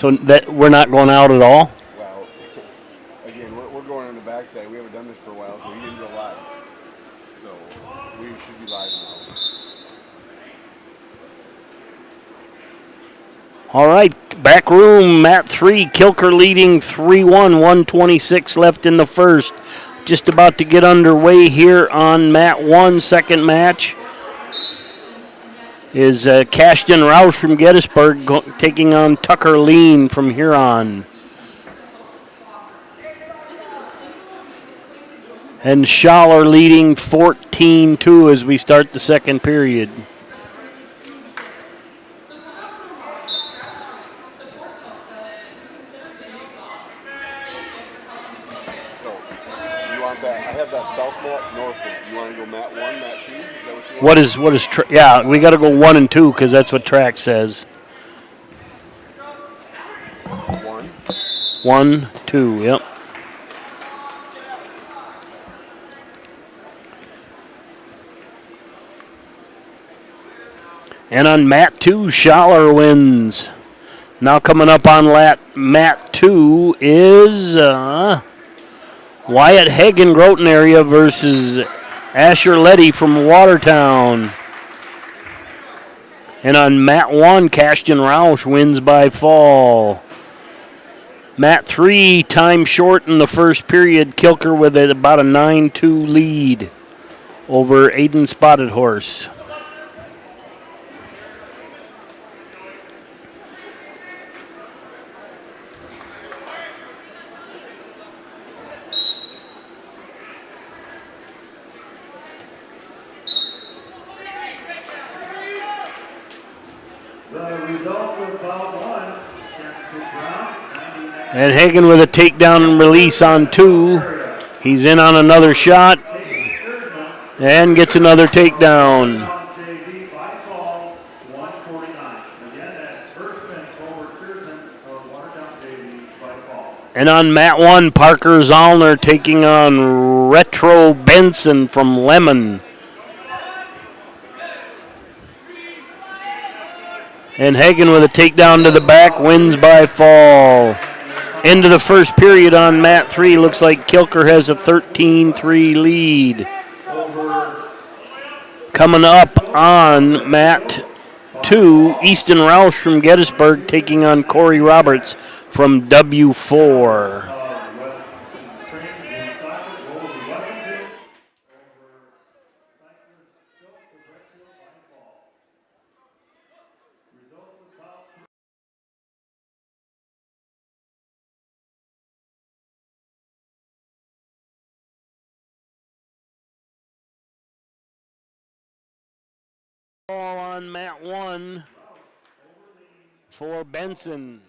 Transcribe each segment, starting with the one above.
So that we're not going out at all? Well, again, we're going on the backside. We haven't done this for a while, so we didn't go live. So we should be live now. All right, back room, mat 3, Kilker leading 3-1, 1:26 left in the first. Just about to get underway here on mat 1, second match. Is Cashton Roush from Gettysburg taking on Tucker Lean from Huron. And Schaller leading 14-2 as we start the second period. I have that south mat, north mat. You want to go mat 1, mat 2? Is that what you want? What is yeah, we got to go 1 and 2 because that's what track says. 1. 1, 2, yep. And on mat 2, Schaller wins. Now coming up on mat 2 is Wyatt Hagen, Groton area versus Asher Letty from Watertown. And on mat 1, Cashton Roush wins by fall. Mat 3, time short in the first period. Kilker with about a 9-2 lead over Aiden Spotted Horse. And Hagen with a takedown and release on 2. He's in on another shot and gets another takedown. And on mat 1, Parker Zollner taking on Retro Benson from Lemon. And Hagen with a takedown to the back wins by fall. Into the first period on mat 3. Looks like Kilker has a 13-3 lead. Coming up on mat 2, Easton Roush from Gettysburg taking on Corey Roberts from W4. Ball on mat 1 for Benson.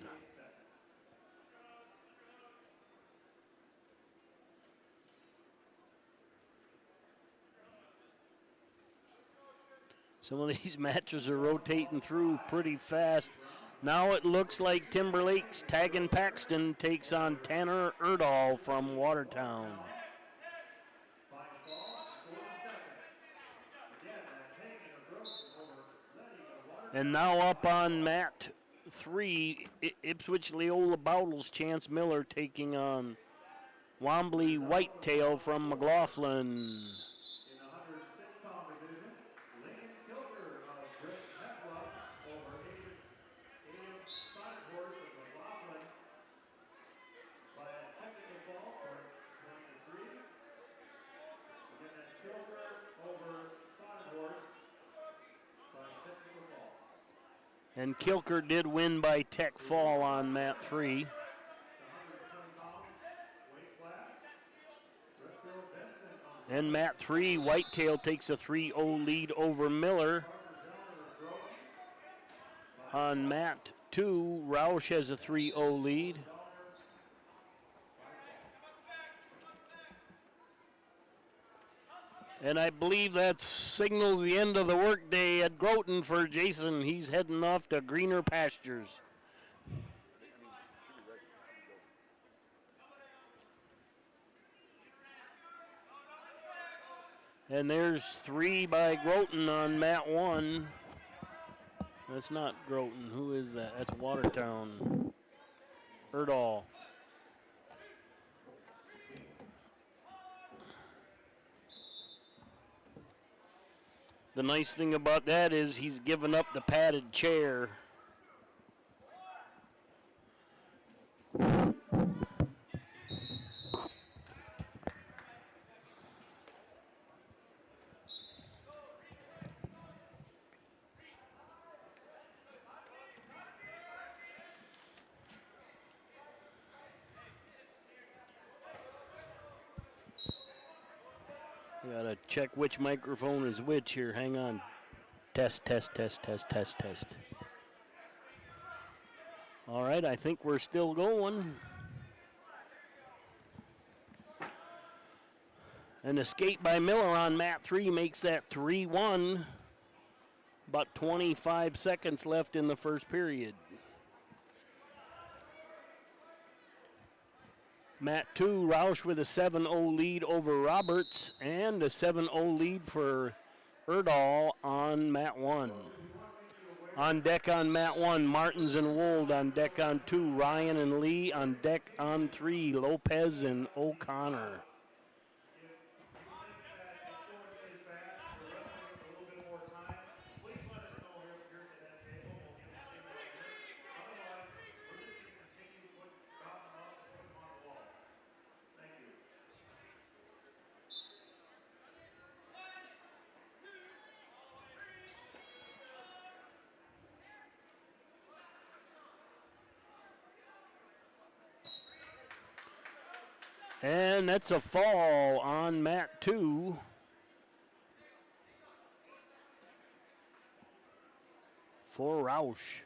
Some of these matches are rotating through pretty fast. Now it looks like Timberlake's Taggin Paxton takes on Tanner Erdahl from Watertown. And now up on mat 3, Ipswich Leola Bowdle's Chance Miller taking on Wombley Whitetail from McLaughlin. And Kilker did win by tech fall on mat 3. And mat 3, Whitetail takes a 3-0 lead over Miller. On mat 2, Roush has a 3-0 lead. And I believe that signals the end of the workday at Groton for Jason. He's heading off to greener pastures. And there's 3 by Groton on mat 1. That's not Groton. Who is that? That's Watertown. Erdahl. The nice thing about that is he's given up the padded chair. We gotta check which microphone is which here. Hang on. Test, test, test, test, test, test. All right, I think we're still going. An escape by Miller on mat 3 makes that 3-1. About 25 seconds left in the first period. Mat 2, Roush with a 7-0 lead over Roberts and a 7-0 lead for Erdahl on mat 1. On deck on mat 1, Martins and Wold. On deck on 2, Ryan and Lee. On deck on 3, Lopez and O'Connor. And that's a fall on mat 2. For Roush.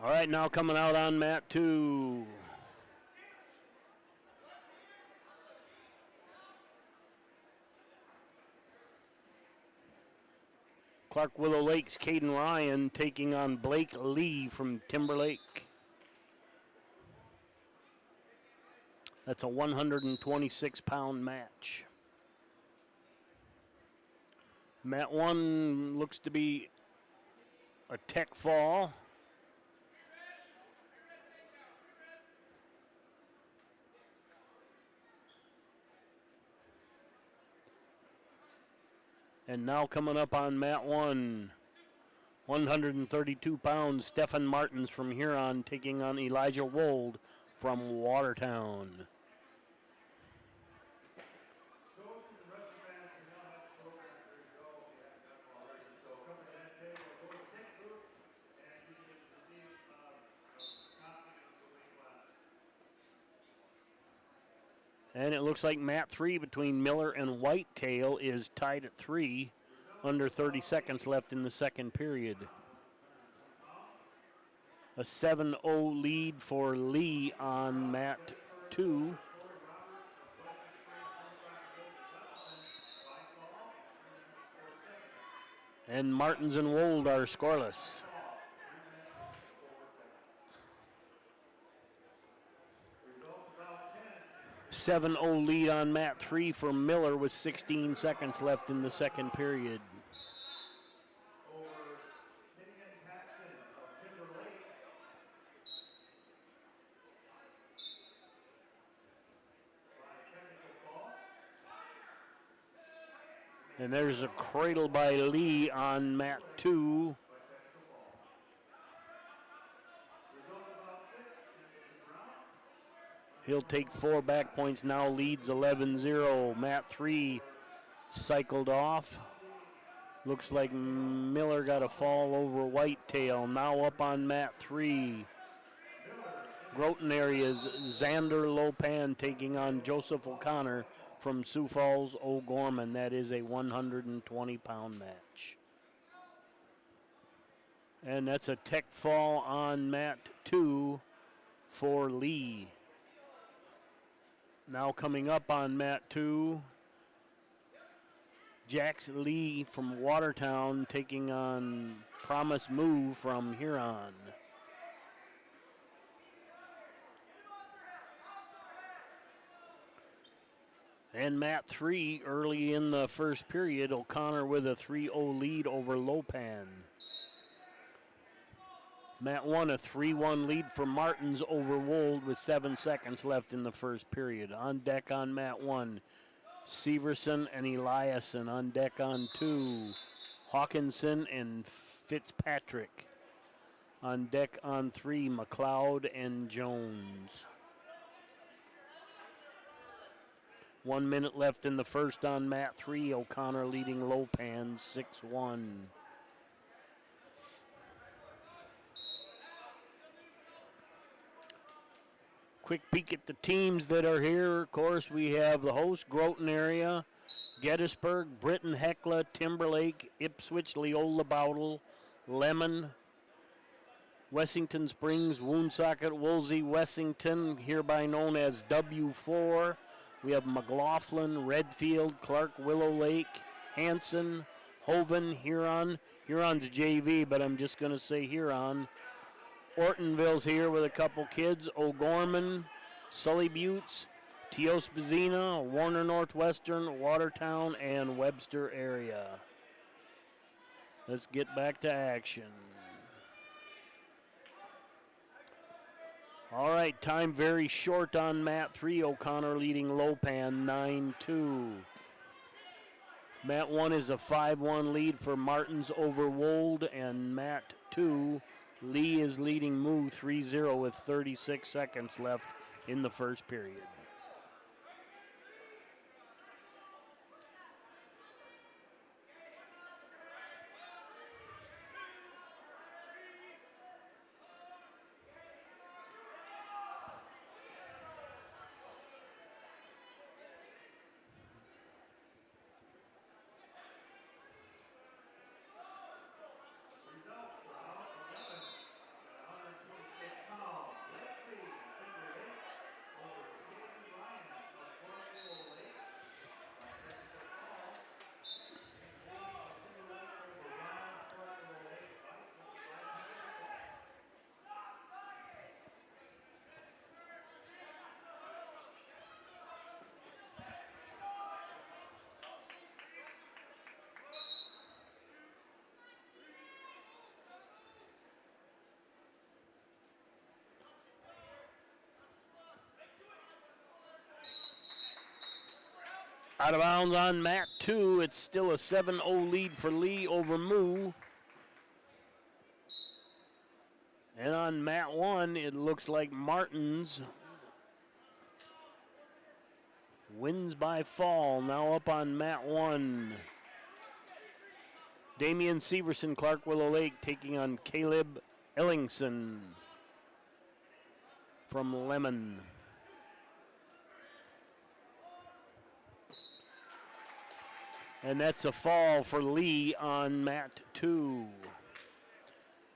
All right, now coming out on mat 2. Clark Willow Lake's Caden Ryan taking on Blake Lee from Timberlake. That's a 126-pound match. Mat 1 looks to be a tech fall. And now coming up on mat 1, 132 pounds, Stefan Martins from Huron taking on Elijah Wold from Watertown. Coaches and wrestling fans can now have the program ready to go if you haven't done it already. So come to that table, go to the tech group, and you can receive copies of the weight classes. And it looks like mat 3 between Miller and Whitetail is tied at 3. Under 30 seconds left in the second period. A 7-0 lead for Lee on mat 2. And Martins and Wold are scoreless. 7-0 lead on mat 3 for Miller with 16 seconds left in the second period. Over Kenyon Paxton of Timberlake. By technical fall. And there's a cradle by Lee on mat 2. He'll take 4 back points, now leads 11-0. Mat 3 cycled off. Looks like Miller got a fall over Whitetail. Now up on mat 3. Groton area's Xander Lopan taking on Joseph O'Connor from Sioux Falls, O'Gorman. That is a 120-pound match. And that's a tech fall on mat 2 for Lee. Now coming up on mat 2, Jax Lee from Watertown taking on Promise Move from Huron. And Matt 3 early in the first period. O'Connor with a 3-0 lead over Lopan. Matt 1 a 3-1 lead for Martins over Wold with 7 seconds left in the first period. On deck on Matt 1, Severson and Eliason. On deck on 2, Hawkinson and Fitzpatrick. On deck on 3, McLeod and Jones. 1 minute left in the first on Mat 3. O'Connor leading Lopan 6-1. Quick peek at the teams that are here. Of course, we have the host, Groton area, Gettysburg, Britton, Hecla, Timberlake, Ipswich, Leola, Bowdle, Lemon, Wessington Springs, Woonsocket, Woolsey, Wessington, hereby known as W4. We have McLaughlin, Redfield, Clark, Willow Lake, Hanson, Hoven, Huron. Huron's JV, but I'm just going to say Huron. Ortonville's here with a couple kids. O'Gorman, Sully Buttes, Teosbazina, Warner Northwestern, Watertown, and Webster area. Let's get back to action. All right, time very short on Mat 3. O'Connor leading Lopan 9-2. Mat 1 is a 5-1 lead for Martins over Wold, and Mat 2, Lee is leading Moo 3-0 with 36 seconds left in the first period. Results about 11 at 126 pounds. Left lead, Timberlake over Hayden Ryan of Cornwall Lake. By technical foul. James Lee of Timberlake over Ryan of Cornwall Lake. By technical foul. Out of bounds on Mat 2. It's still a 7-0 lead for Lee over Moo. And on Mat 1, it looks like Martins wins by fall. Now up on Mat 1. Damian Severson, Clark Willow Lake, taking on Caleb Ellingson from Lemon. And that's a fall for Lee on Mat 2.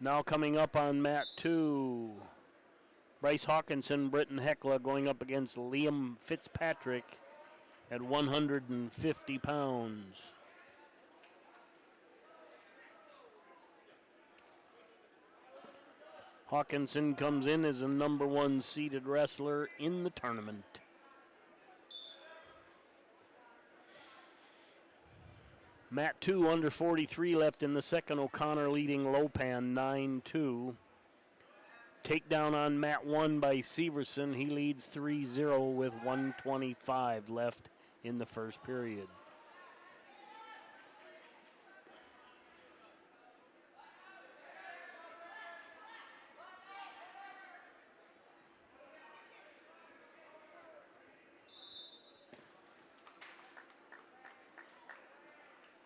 Now coming up on Mat 2, Bryce Hawkinson, Britton Hecla going up against Liam Fitzpatrick at 150 pounds. Hawkinson comes in as a number 1 seeded wrestler in the tournament. Mat 2 under 43 left in the second. O'Connor leading Lopan 9-2. Takedown on Mat 1 by Severson. He leads 3-0 with 1:25 left in the first period.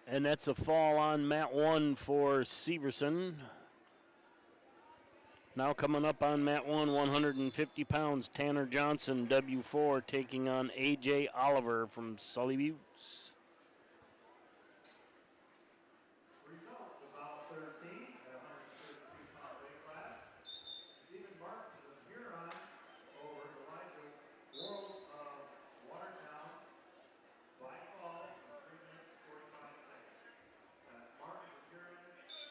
And that's a fall on Mat 1 for Severson. Now coming up on Mat 1, 150 pounds, Tanner Johnson, W4, taking on A.J. Oliver from Sully Buttes. Results about 13 at 132-pound weight class. Stephen Martins of Huron over Elijah World of Watertown by fall in 3 minutes and 45 seconds. That's Martins of Huron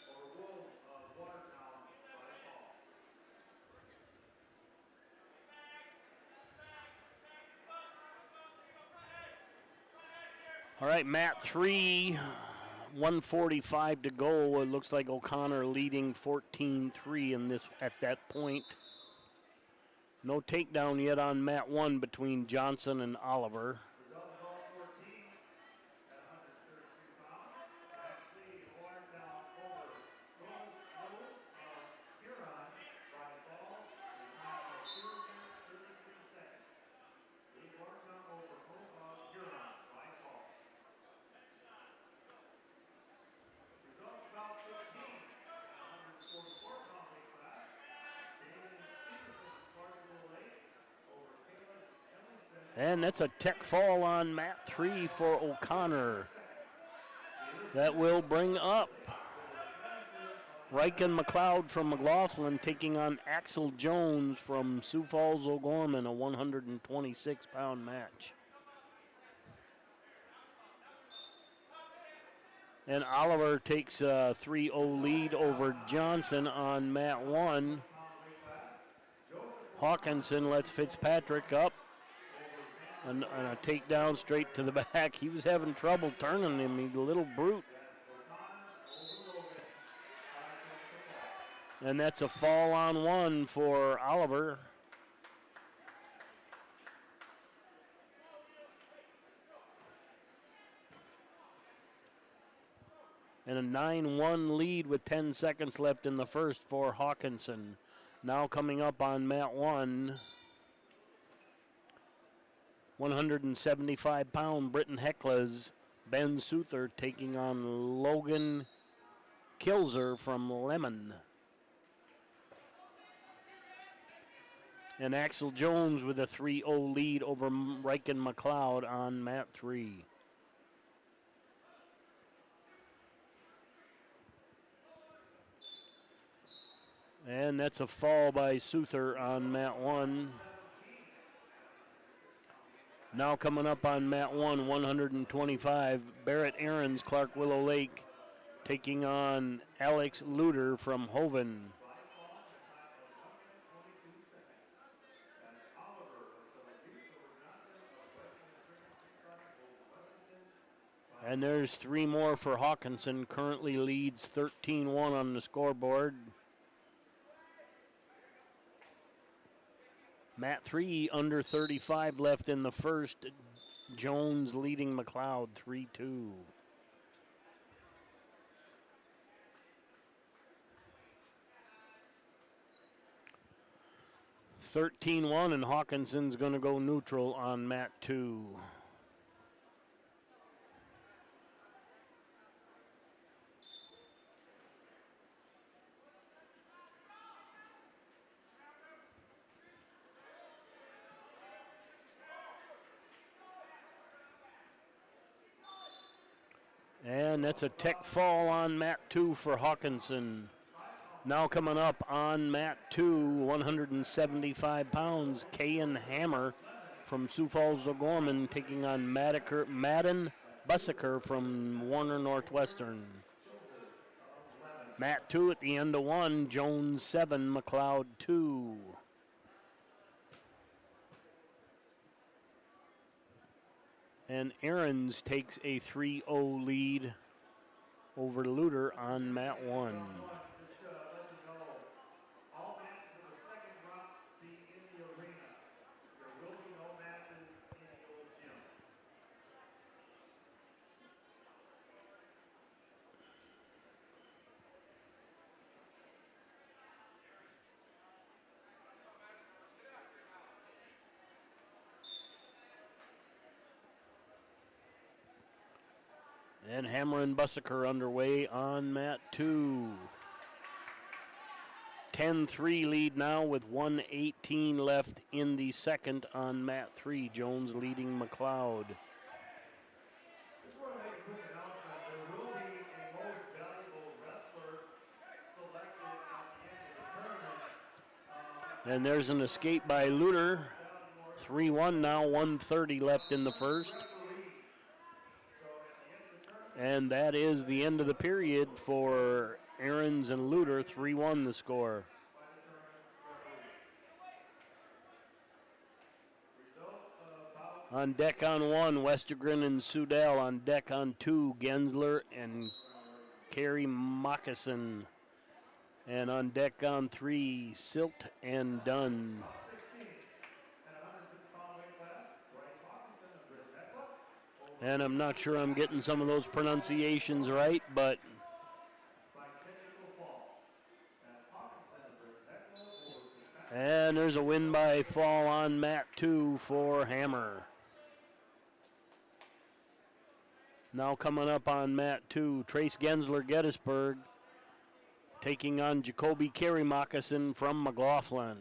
over World of Watertown by fall. All right, Matt 3, 145 to go. It looks like O'Connor leading 14-3 in this at that point. No takedown yet on Mat 1 between Johnson and Oliver. Results of all 14 at 133 pounds. Next lead, Warrentown over Rose of Huron by fall in a time of 2 minutes 33 seconds. Lead Warrentown over Rose of Huron by fall. Results about 15 at 144 pound weight class. David Stevenson, Clark Little Lake over Caleb Ellingson. And that's a tech fall on Mat 3 for O'Connor. That will bring up Riken McLeod from McLaughlin taking on Axel Jones from Sioux Falls, O'Gorman, a 126-pound match. And Oliver takes a 3-0 lead over Johnson on Mat 1. Hawkinson lets Fitzpatrick up. And a takedown straight to the back. He was having trouble turning him, the little brute. And that's a fall on 1 for Oliver. And a 9-1 lead with 10 seconds left in the first for Hawkinson. Now coming up on Mat 1. 175-pound Britton Heckles, Ben Souther taking on Logan Kilzer from Lemon. And Axel Jones with a 3-0 lead over Riken McLeod on Mat 3. And that's a fall by Souther on Mat 1. Now coming up on Mat 1, 125, Barrett Aarons, Clark Willow Lake, taking on Alex Luder from Hoven. And there's 3 more for Hawkinson, currently leads 13-1 on the scoreboard. Mat 3, under 35 left in the first. Jones leading McLeod 3-2. $13-1, and Hawkinson's going to go neutral on Mat 2. And that's a tech fall on Mat 2 for Hawkinson. Now coming up on Mat 2, 175 pounds, Kayan Hammer from Sioux Falls, O'Gorman, taking on Madden Bussiker from Warner Northwestern. Mat 2 at the end of 1, Jones 7, McLeod 2. And Aarons takes a 3-0 lead over Luder on Mat 1. Just to let you know, all matches of the second round be in the arena. There will be no matches in the old gym. And Hammer and Bussiker underway on Mat 2. 10-3 lead now with 1:18 left in the second on Mat 3. Jones leading McLeod. Just want to make a quick announcement. There will be a most valuable wrestler selected at the end of the tournament. And there's an escape by Luder. 3-1 now, 1:30 left in the first. And that is the end of the period for Aarons and Luder. 3-1 the score. On deck on 1, Westergren and Sudell. On deck on 2, Gensler and Carey Moccasin. And on deck on 3, Silt and Dunn. And I'm not sure I'm getting some of those pronunciations right, but... And there's a win by fall on mat 2 for Hammer. Now coming up on mat 2, Trace Gensler, Gettysburg, taking on Jacoby Carey Moccasin from McLaughlin.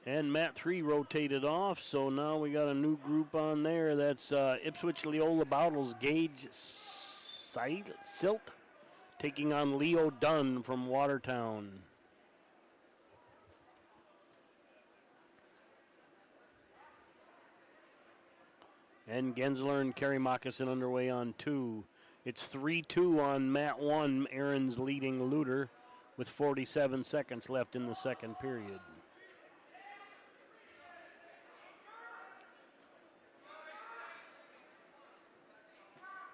And mat 3 rotated off, so now we got a new group on there. That's Ipswich Leola Bottles, Gage Silt, taking on Leo Dunn from Watertown. And Gensler and Carey Moccasin underway on 2. It's 3-2 on mat 1. Aaron's leading Luter with 47 seconds left in the second period.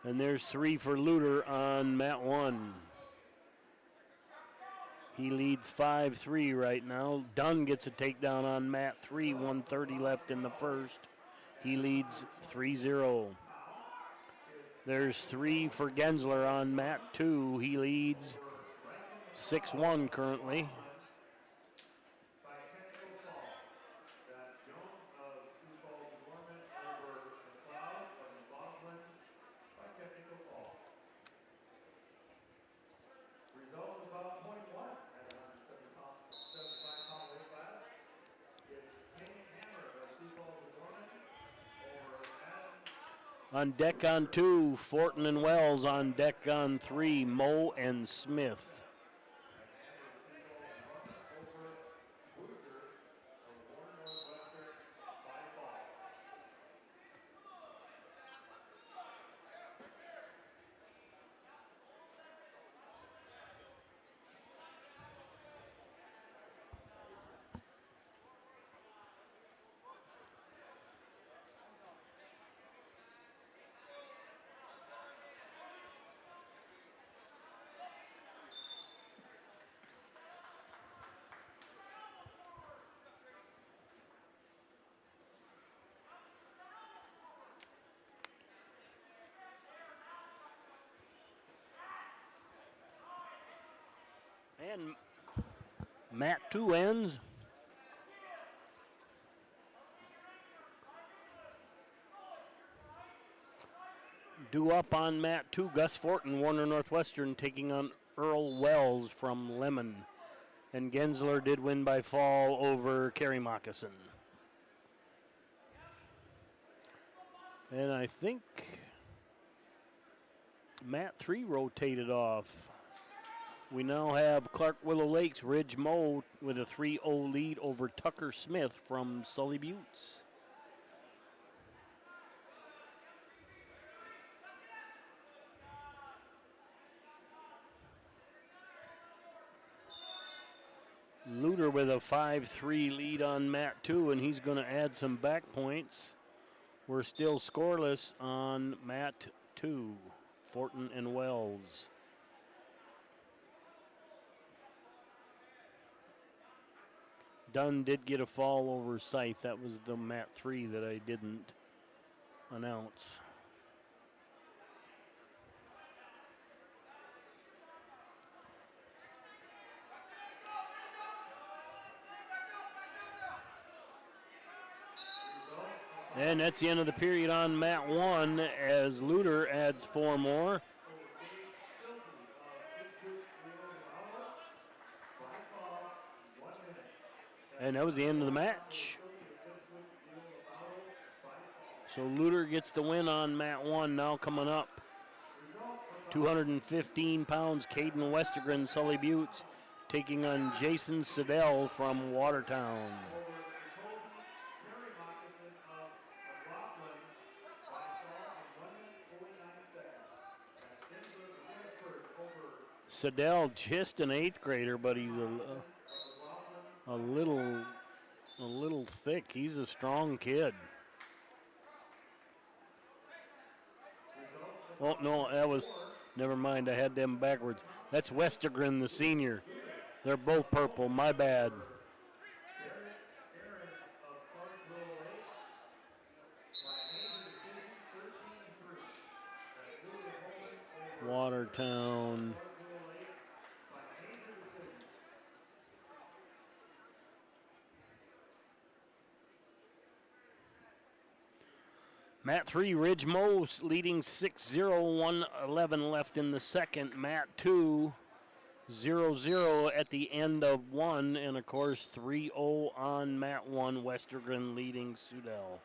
And there's 3 for Luter on mat 1. He leads 5-3 right now. Dunn gets a takedown on mat 3, 1:30 left in the first. He leads 3-0. There's 3 for Gensler on mat 2. He leads 6-1 currently. On deck on 2, Fortin and Wells. On deck on 3, Moe and Smith. And mat 2 ends. Due up on mat 2, Gus Fortin, Warner Northwestern, taking on Earl Wells from Lemon. And Gensler did win by fall over Carey Moccasin. And I think mat 3 rotated off. We now have Clark Willow Lakes Ridge Moe with a 3-0 lead over Tucker Smith from Sully Buttes. Luter with a 5-3 lead on mat 2, and he's going to add some back points. We're still scoreless on mat 2, Fortin and Wells. Dunn did get a fall over Scythe. That was the mat 3 that I didn't announce. And that's the end of the period on mat 1 as Luter adds 4 more. And that was the end of the match. So Luter gets the win on mat 1. Now coming up, 215 pounds, Caden Westergren, Sully Buttes, taking on Jason Siddell from Watertown. Siddell, just an 8th grader, but he's a little thick. He's a strong kid. Oh, no, that was, never mind, I had them backwards. That's Westergren, the senior. They're both purple, my bad. Watertown. Mat 3, Ridge Mose leading 6-0, 1:11 left in the second. Mat 2, 0-0 at the end of 1, and of course 3-0 on Mat 1, Westergren leading Sudell.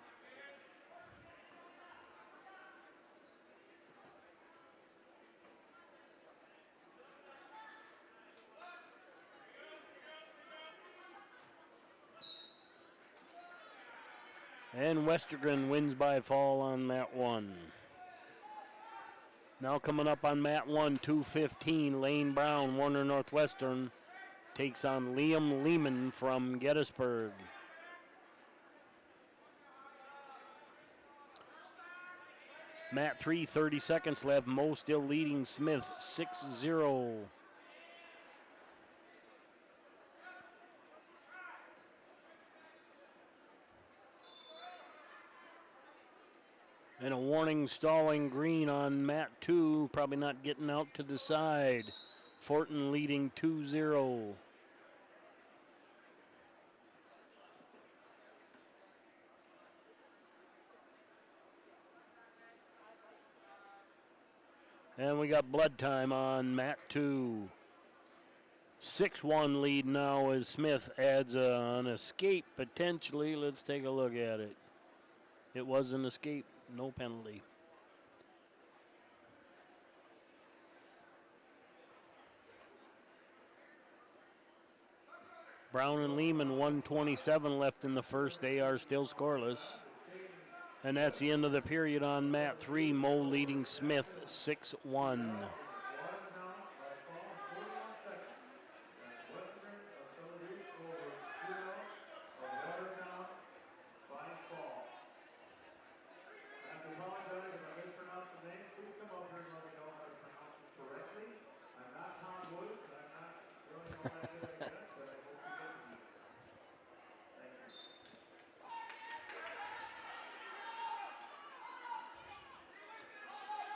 And Westergren wins by fall on Mat 1. Now coming up on Mat 1, 2:15, Lane Brown, Warner Northwestern, takes on Liam Lehman from Gettysburg. Mat 3, 30 seconds left. Mo still leading Smith 6-0. And a warning stalling green on Mat 2, probably not getting out to the side. Fortin leading 2-0. And we got blood time on Mat 2. 6-1 lead now as Smith adds an escape potentially. Let's take a look at it. It was an escape, no penalty. Brown and Lehman, 1:27 left in the first. They are still scoreless. And that's the end of the period on Mat 3. Mo leading Smith 6-1.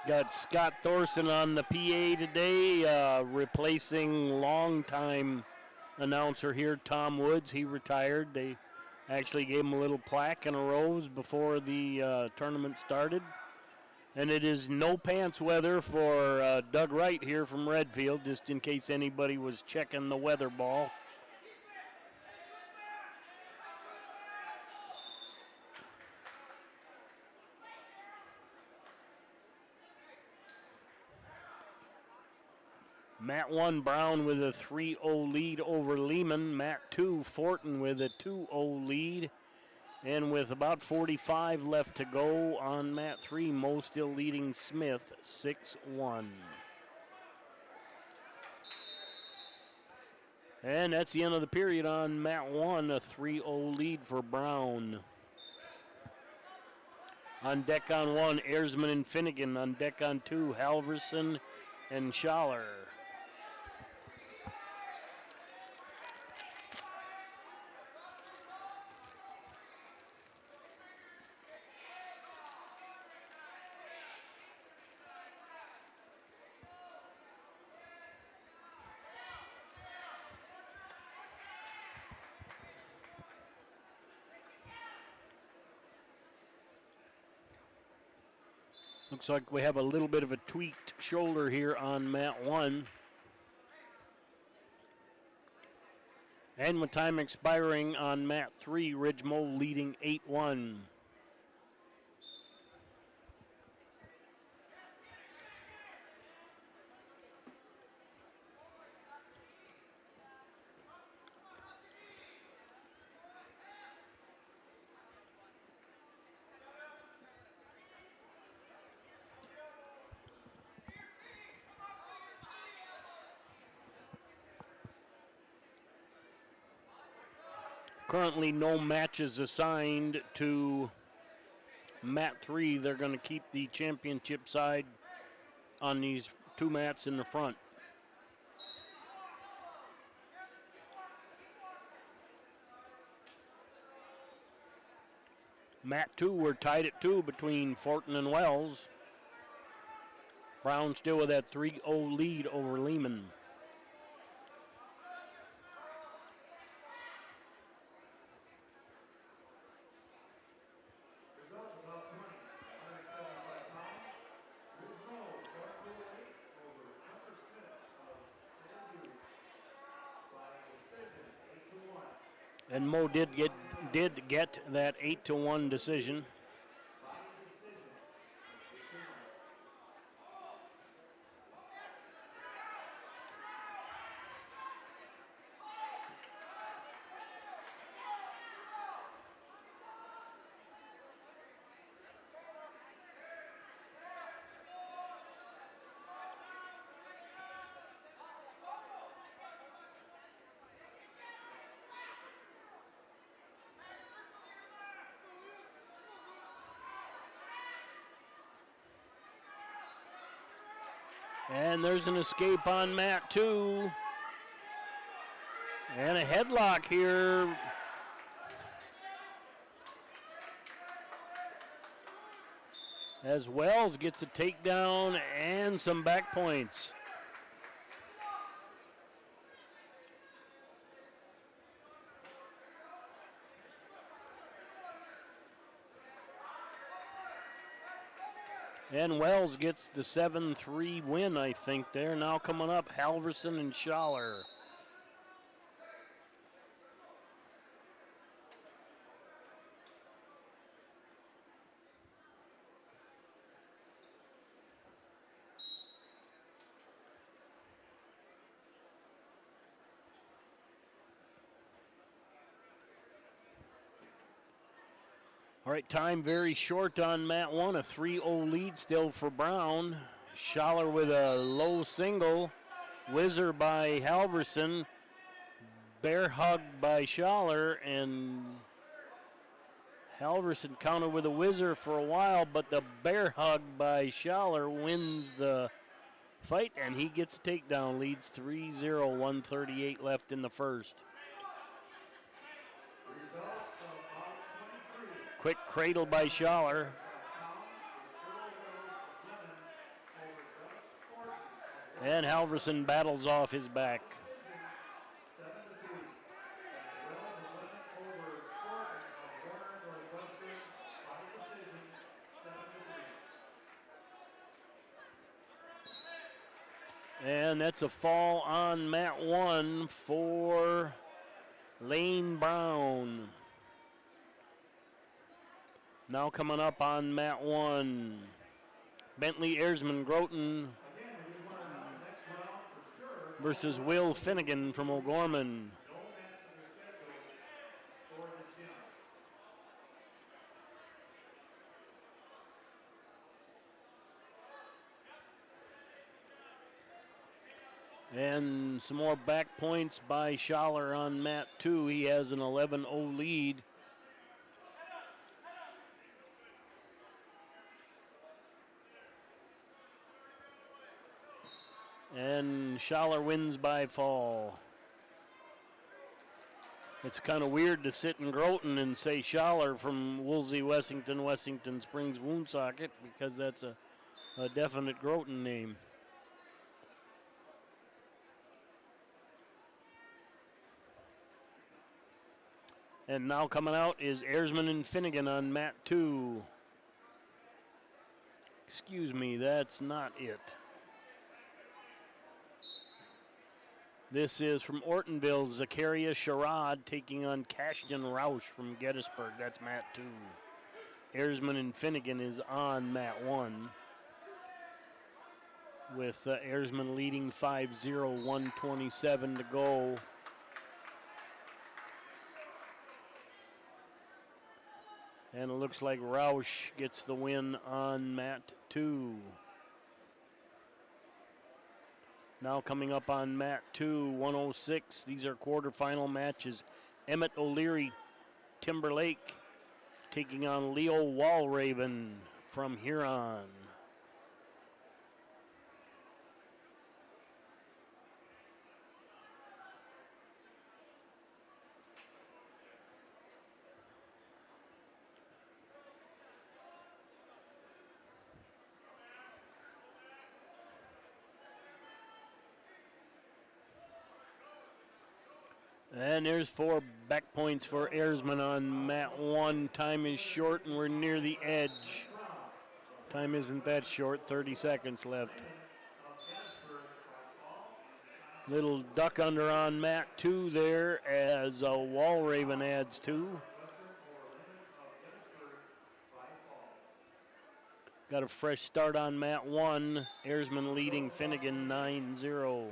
Got Scott Thorson on the PA today, replacing longtime announcer here, Tom Woods. He retired. They actually gave him a little plaque and a rose before the tournament started. And it is no pants weather for Doug Wright here from Redfield, just in case anybody was checking the weather ball. Mat 1, Brown with a 3-0 lead over Lehman. Mat 2, Fortin with a 2-0 lead. And with about 45 left to go on Mat 3, Mo still leading Smith 6-1. And that's the end of the period on Mat 1, a 3-0 lead for Brown. On deck on 1, Ersman and Finnegan. On deck on 2, Halverson and Schaller. Looks like we have a little bit of a tweaked shoulder here on Mat 1. And with time expiring on Mat 3, Ridgemo leading 8-1. currently no matches assigned to mat 3. They're going to keep the championship side on these 2 mats in the front. Mat 2, we're tied at 2 between Fortin and Wells. Brown still with that 3-0 lead over Lehman. Results of top 20, 175 pounds. Liz Knowles, Dark Blue 8 over Hunter Smith of St. Jude by decision, 8-1. And Mo did get that 8-1 decision. By decision, 8-1. And there's an escape on mat 2. And a headlock here. As Wells gets a takedown and some back points. And Wells gets the 7-3 win, I think, there. Now coming up, Halverson and Schaller. All right, time very short on mat 1. A 3-0 lead still for Brown. Schaller with a low single. Whizzer by Halverson. Bear hug by Schaller. And Halverson countered with a whizzer for a while, but the bear hug by Schaller wins the fight, and he gets a takedown. Leads 3-0, 1:38 left in the first. Results of bout 23. Quick cradle by Schaller. And Halverson battles off his back. 7-3. Wells 11 over Quarterfinal of Webster by decision, 7-3. And that's a fall on mat 1 for Lane Brown. Now coming up on mat 1, Bentley Ayresman Groton Again, we just want to announce the next round for sure. versus Will Finnegan from O'Gorman. No matches are scheduled for the gym. And some more back points by Schaller on mat 2. He has an 11-0 lead. And Schaller wins by fall. It's kind of weird to sit in Groton and say Schaller from Woolsey, Wessington Springs Woonsocket, because that's a definite Groton name. And now coming out is Ayresman and Finnegan on mat 2. Excuse me, that's not it. This is from Ortonville, Zakaria Sherrod taking on Cashton Roush from Gettysburg. That's mat 2. Ayresman and Finnegan is on mat 1. With Ayresman leading 5-0, 1:27 to go. And it looks like Roush gets the win on mat 2. Now coming up on mat 2, 106. These are quarterfinal matches. Emmett O'Leary Timberlake taking on Leo Walraven from Huron. And there's 4 back points for Ayresman on mat 1. Time is short and we're near the edge. Time isn't that short, 30 seconds left. Little duck under on mat 2 there as Walraven adds 2. Got a fresh start on mat 1. Ayresman leading Finnegan 9-0.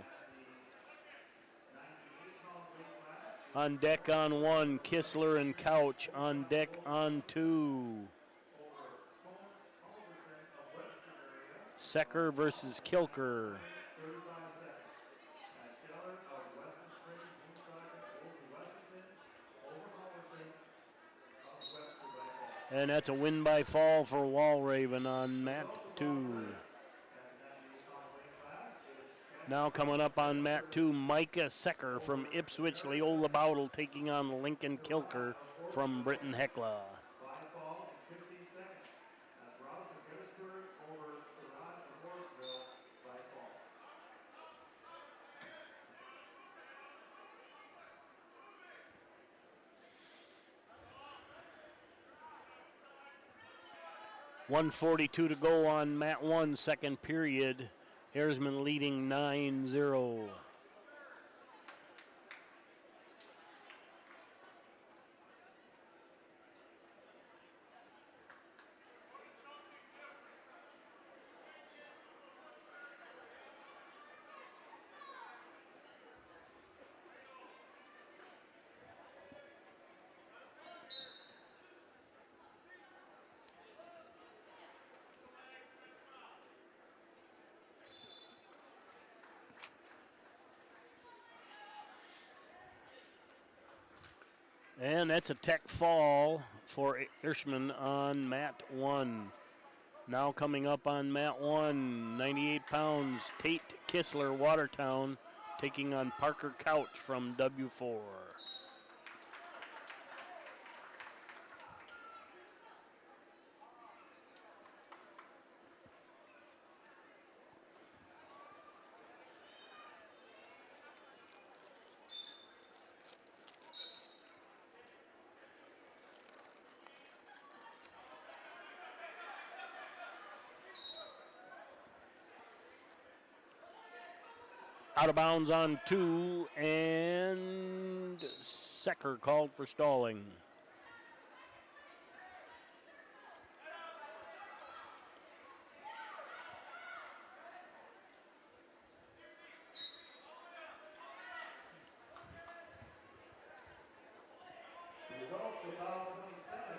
On deck on 1, Kistler and Couch. On deck on 2. Secker versus Kilker. And that's a win by fall for Walraven on mat 2. Now coming up on mat 2, Micah Secker from Ipswich Leola Bowdle taking on Lincoln Kilker from Britton Hecla. .142 to go on mat 1, second period. Ayresman leading 9-0. And that's a tech fall for Ayresman on mat 1. Now coming up on mat 1, 98 pounds, Tate Kistler, Watertown, taking on Parker Couch from W4. Out of bounds on 2, and Secker called for stalling. Results without 27.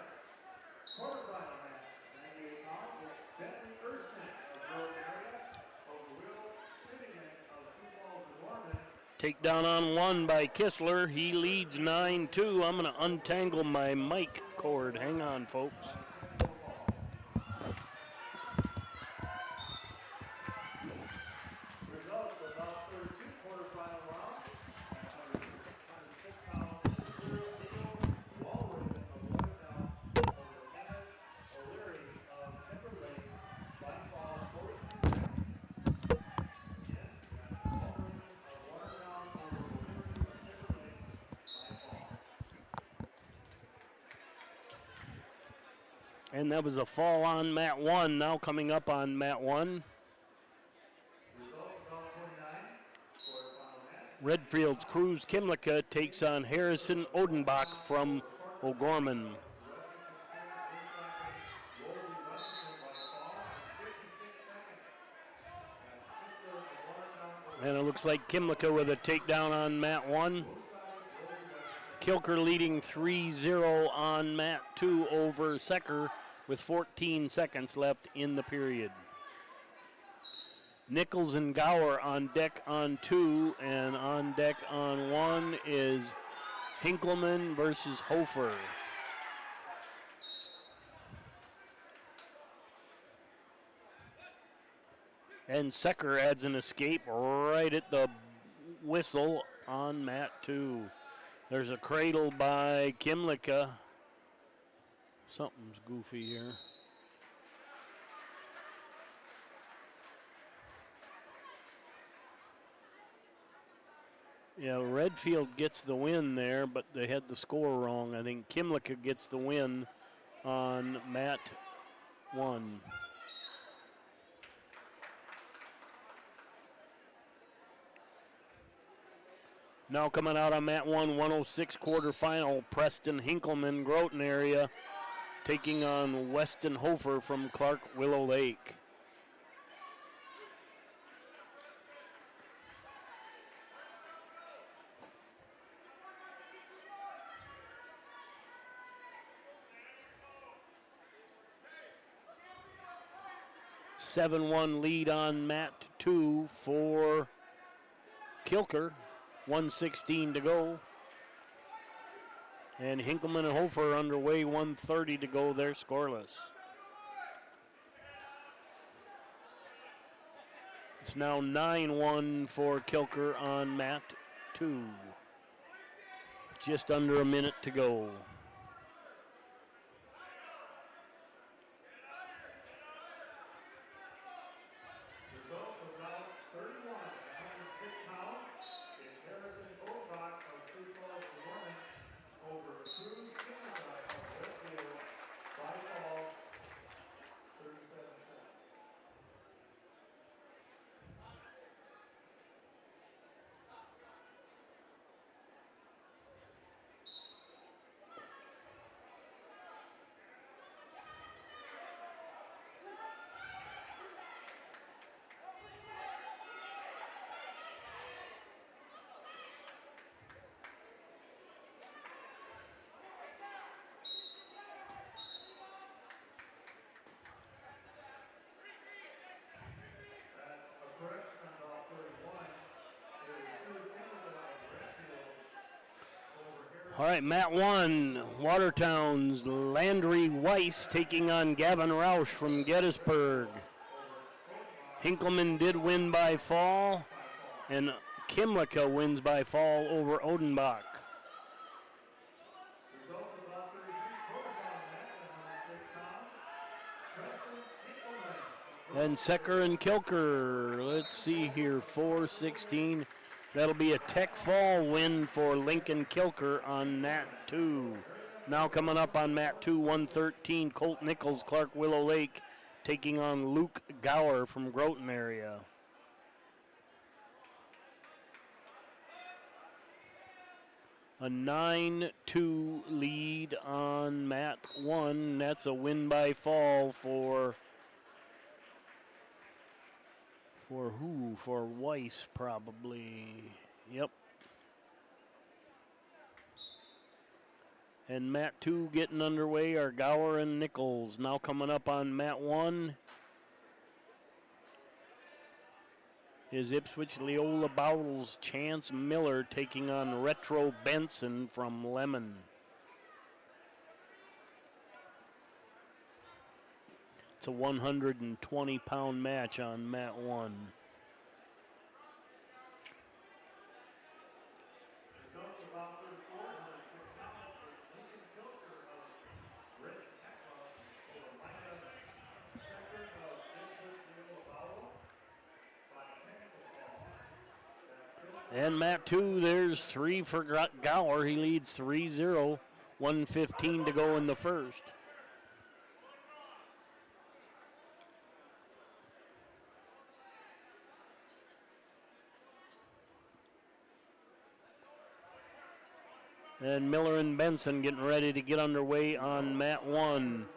Quarterfinal match, 98 pounds, it's Bentley Ersman of Groton area over Will Finnegan of Sioux Falls and Norman. Takedown on 1 by Kistler. He leads 9-2. I'm going to untangle my mic cord. Hang on, folks. Results without 32 quarterfinal round, 106 pounds, Leo Walraven of Watertown over Emmett O'Leary of Timberlake by fall 43 seconds. Again, that's Walraven of Watertown over O'Leary of Timberlake by fall. And that was a fall on mat 1. Now coming up on mat 1. Results without 29, quarterfinal match. Redfield's Cruz Kimlicka takes on Harrison Odenbach from O'Gorman. And it looks like Kimlicka with a takedown on mat 1. Kilker leading 3-0 on mat 2 over Secker with 14 seconds left in the period. Nichols and Gower on deck on 2, and on deck on 1 is Hinkleman versus Hofer. And Secker adds an escape right at the whistle on mat 2. There's a cradle by Kimlicka. Something's goofy here. Yeah, Redfield gets the win there, but they had the score wrong. I think Kimlicka gets the win on mat 1. Now coming out on mat 1, 106 quarterfinal, Preston Hinkleman, Groton area, taking on Weston Hofer from Clark Willow Lake. (7-1) lead on mat 2 for Kilker. 1:16 to go. And Hinkleman and Hofer are underway, 1:30 to go. They're scoreless. It's now 9-1 for Kilker on mat 2. Just under a minute to go. Results of round 31 at 106 pounds. It's Harrison Oldbach of Sioux Falls, Vermont, over Cruz Canada of Westfield by fall 37-7. All right, mat 1, Watertown's Landry Weiss taking on Gavin Roush from Gettysburg. Hinkleman did win by fall, and Kimlicka wins by fall over Odenbach. Results of round 33 quarterfinal match at 106 pounds. Preston Hinkleman. And Secker and Kilker, let's see here, 4:16. That'll be a Tech Fall win for Lincoln Kilker on mat 2. Now coming up on mat 2, 1:13, Colt Nichols, Clark Willow Lake, taking on Luke Gower from Groton area. A 9-2 lead on mat 1. That's a win by fall for who? For Weiss, probably. Yep. And mat 2 getting underway are Gower and Nichols. Now coming up on mat 1 is Ipswich Leola Bowles Chance Miller taking on Retro Benson from Lemon. It's a 120-pound match on mat 1. Results of round 34, 106 pounds. It's Lincoln Kilker of Britt Heckler over Micah Secker of Ipswich Leola Bowell by technical fall. And mat 2, there's 3 for Gower. He leads 3-0. 1:15 to go in the first. And Miller and Benson getting ready to get underway on mat 1.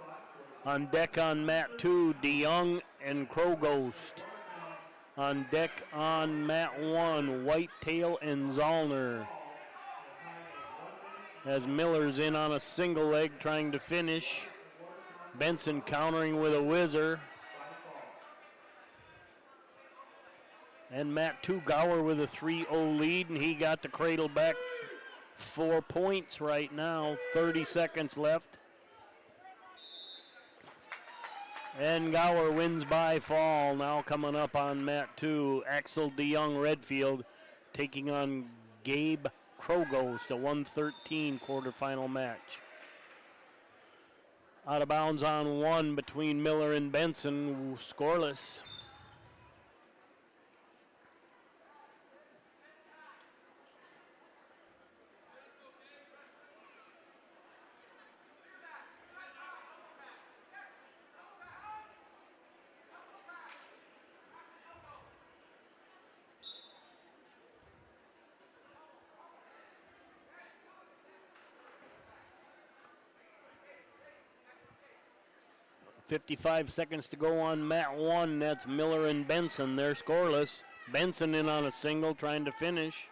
On deck on mat 2, DeYoung and Crow Ghost. On deck on mat 1, Whitetail and Zollner. As Miller's in on a single leg trying to finish. Benson countering with a whizzer. And mat 2, Gower with a 3-0 lead, and he got the cradle back 4 points right now. 30 seconds left. And Gower wins by fall. Now coming up on mat 2, Axel DeYoung Redfield taking on Gabe Krogos, the 113 quarterfinal match. Out of bounds on 1 between Miller and Benson, scoreless. .55 seconds to go on mat 1. That's Miller and Benson. They're scoreless. Benson in on a single, trying to finish.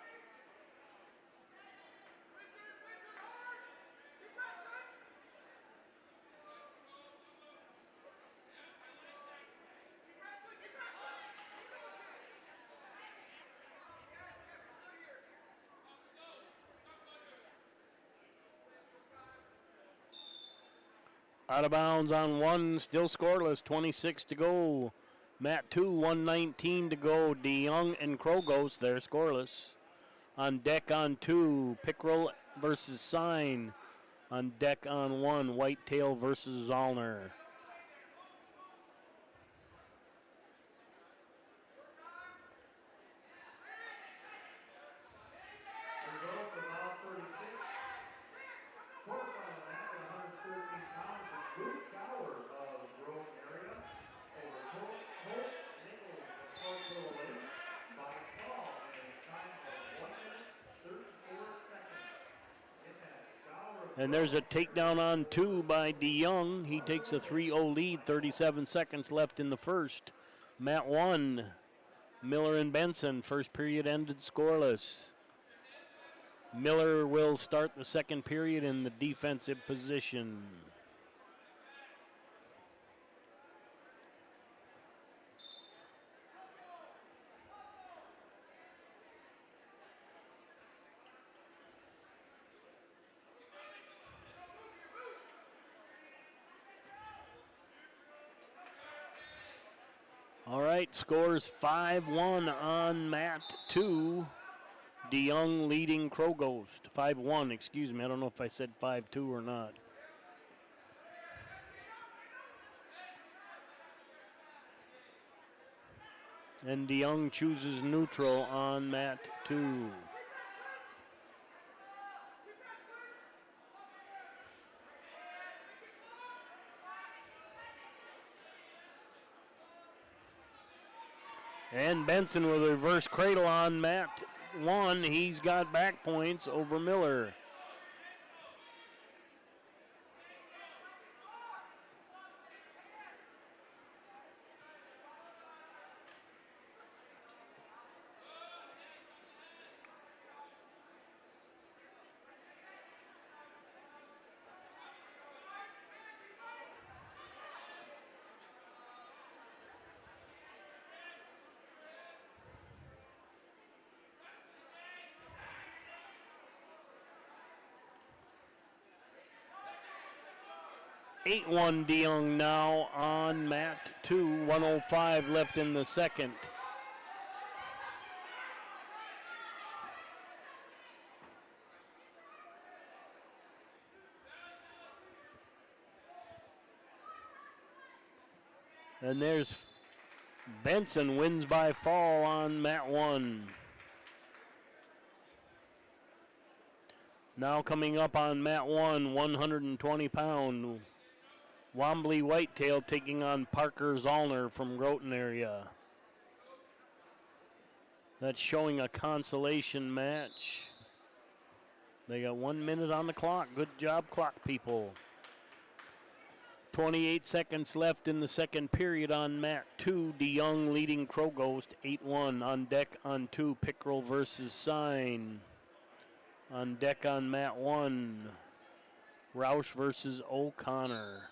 Out of bounds on 1, still scoreless, 26 to go. Mat 2, 119 to go. DeYoung and Krogos, they're scoreless. On deck on 2, Pickrell versus Sign. On deck on 1, Whitetail versus Zollner. Results of round 36. Quarterfinal match at 113 pounds is Luke Gower of the Groton area over Hope Nichols of Parkville Lake by fall in a time of 1 minute 34 seconds. It has Gower. And there's a takedown on 2 by DeYoung. He takes a 3-0 lead, 37 seconds left in the first. Mat 1, Miller and Benson. First period ended scoreless. Miller will start the second period in the defensive position. All right, scores 5-1 on mat 2. DeYoung leading Krogos. 5-1, excuse me. I don't know if I said 5-2 or not. And DeYoung chooses neutral on mat 2. And Benson with a reverse cradle on mat 1. He's got back points over Miller. (8-1) DeYoung now on mat 2. 1:05 left in the second. And there's Benson wins by fall on mat 1. Now coming up on mat 1, 120-pound Wombley Whitetail taking on Parker Zollner from Groton area. That's showing a consolation match. They got 1 minute on the clock. Good job, clock people. 28 seconds left in the second period on mat 2. DeYoung leading Krogos 8-1. On deck on 2, Pickrell versus Sign. On deck on mat 1, Roush versus O'Connor.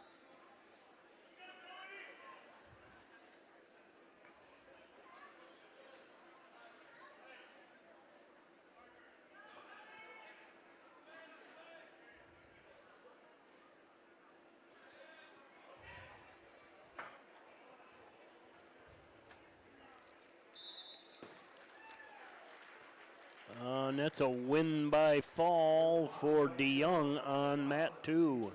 And that's a win by fall for DeYoung on mat 2.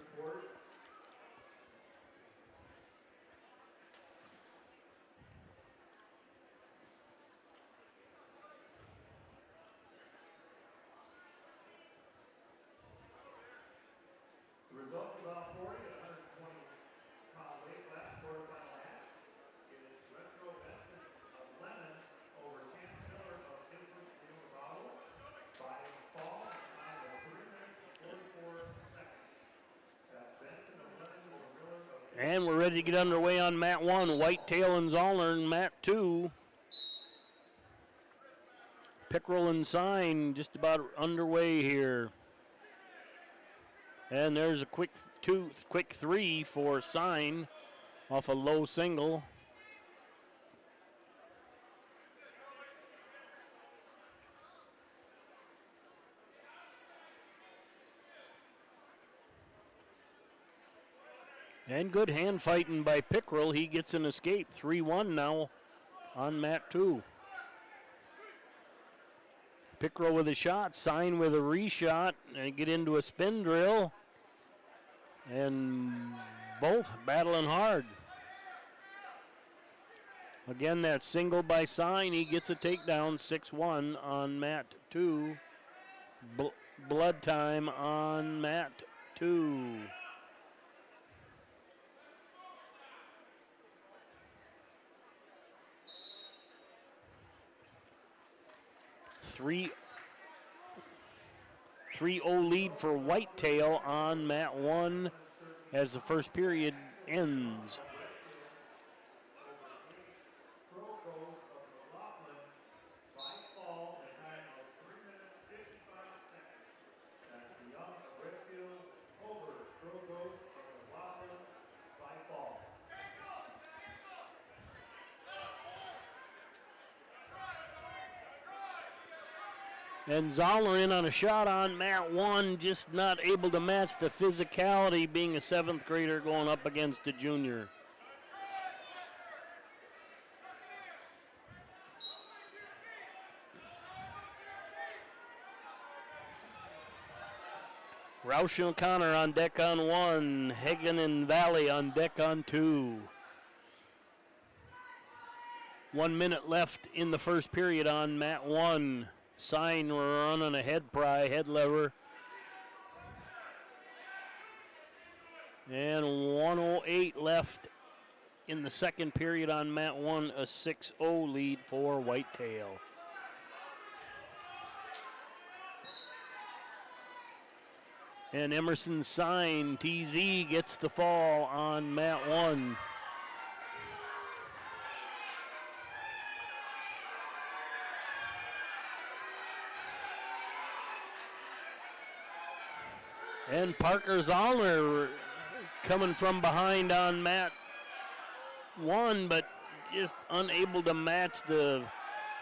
The results of about 40 to 120-pound weight class quarterfinal match is Retro Benson of Lemon over Chance Miller of Ipswich News by fall in time of 3 minutes and 44 seconds. That's Benson of Lemon over Miller of And we're ready to get underway on mat 1. Whitetail and Zollner in mat 2. Pickerel and Sign just about underway here. And there's a quick 3 for Sign off a low single. And good hand fighting by Pickerel. He gets an escape. 3-1 now on mat 2. Pickerel with a shot, Sign with a reshot, and get into a spin drill. And both battling hard. Again, that single by Sign. He gets a takedown, 6-1 on mat 2. Blood time on mat 2. Three 3-0 lead for Whitetail on mat 1 as the first period ends. Pro goes of McLaughlin by fall in time of 3 minutes 55 seconds. That's DeYoung of Redfield over Pro goes of McLaughlin by fall. And Zollner in on a shot on mat 1, just not able to match the physicality, being a 7th grader going up against a junior. Roush and O'Connor on deck on 1. Hagen and Valley on deck on 2. 1 minute left in the first period on mat 1. Sign running a head pry, head lever. And 1:08 left in the second period on mat 1. A 6-0 lead for Whitetail. And Emerson Sign, TZ, gets the fall on mat 1. And Parker Zollner coming from behind on mat 1, but just unable to match the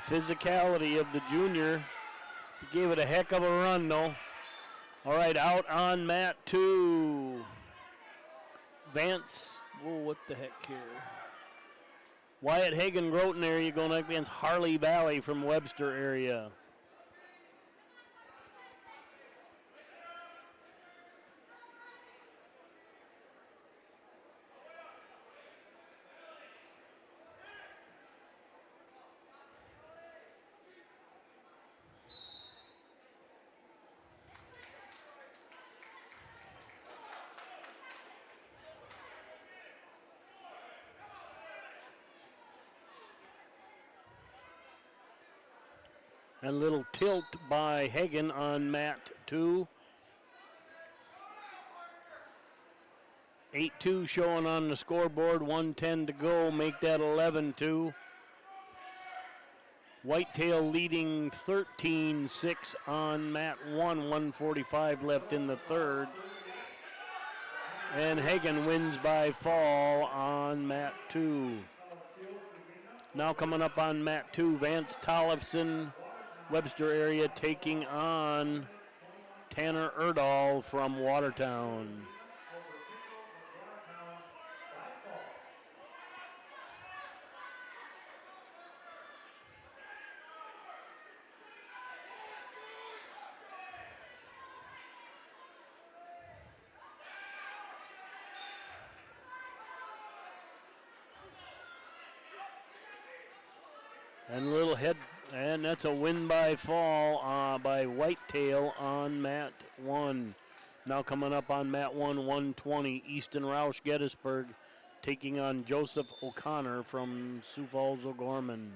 physicality of the junior. He gave it a heck of a run, though. All right, out on mat 2. Vance, what the heck here? Wyatt Hagen, Groton area going up against Harley Valley from Webster area. And a little tilt by Hagen on mat 2. 8-2 showing on the scoreboard. 1:10 to go. Make that 11-2. Whitetail leading 13-6 on mat 1. 1:45 left in the third. And Hagen wins by fall on mat 2. Now coming up on mat 2, Vance Tollefson, Webster area, taking on Tanner Erdahl from Watertown. And a little head, and that's a win by fall by Whitetail on mat 1. Now coming up on mat 1, 120, Easton Roush Gettysburg taking on Joseph O'Connor from Sioux Falls, O'Gorman.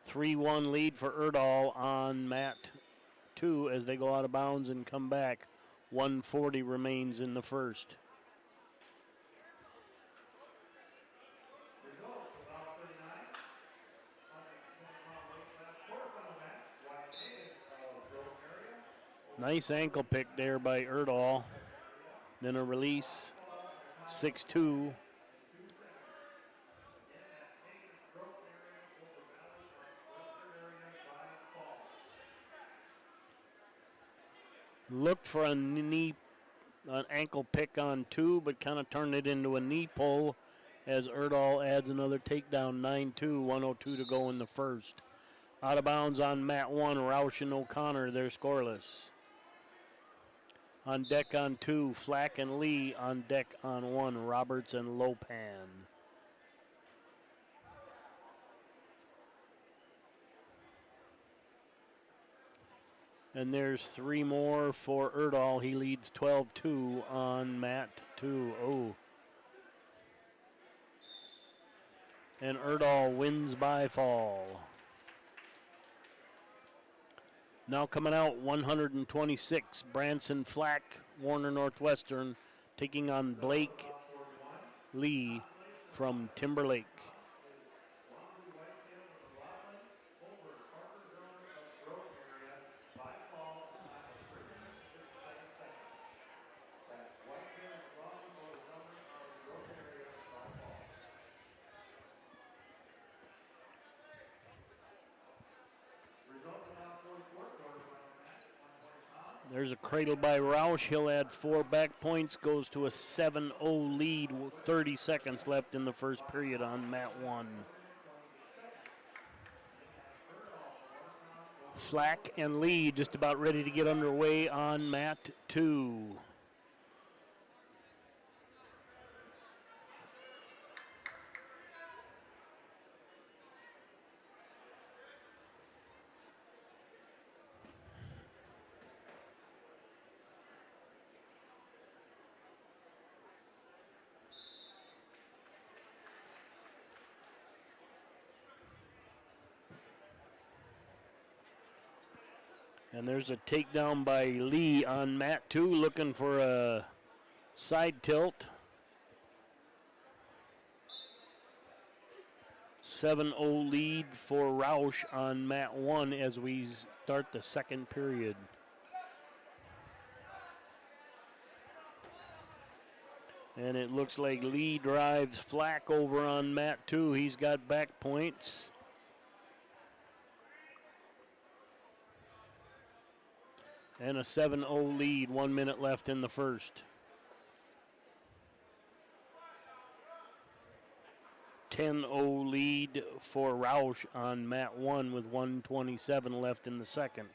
3-1 lead for Erdahl on mat 2 as they go out of bounds and come back. 140 remains in the first. Results of round 39, 120-pound weight class quarterfinal match, White of Groton area. Nice ankle pick there by Erdahl. Then a release, 6-2. In 2 seconds. Again, that's Hagen of Groton area over Valley of Webster area by fall. Looked for an ankle pick on 2, but kind of turned it into a knee pull as Erdahl adds another takedown, 9-2, 102 to go in the first. Out of bounds on mat 1, Roush and O'Connor, they're scoreless. On deck on 2, Flack and Lee. On deck on 1, Roberts and Lopan. And there's 3 more for Erdahl. He leads 12-2 on mat 2. Oh. And Erdahl wins by fall. Now coming out, 126, Branson Flack, Warner Northwestern, taking on Blake Lee from Timberlake. There's a cradle by Roush. He'll add 4 back points. Goes to a 7-0 lead with 30 seconds left in the first period on mat 1. Flack and Lee just about ready to get underway on mat 2. And there's a takedown by Lee on mat 2, looking for a side tilt. 7-0 lead for Roush on mat 1 as we start the second period. And it looks like Lee drives Flack over on mat 2. He's got back points. And a 7-0 lead, 1 minute left in the first. 10-0 lead for Roush on mat 1 with 1:27 left in the second.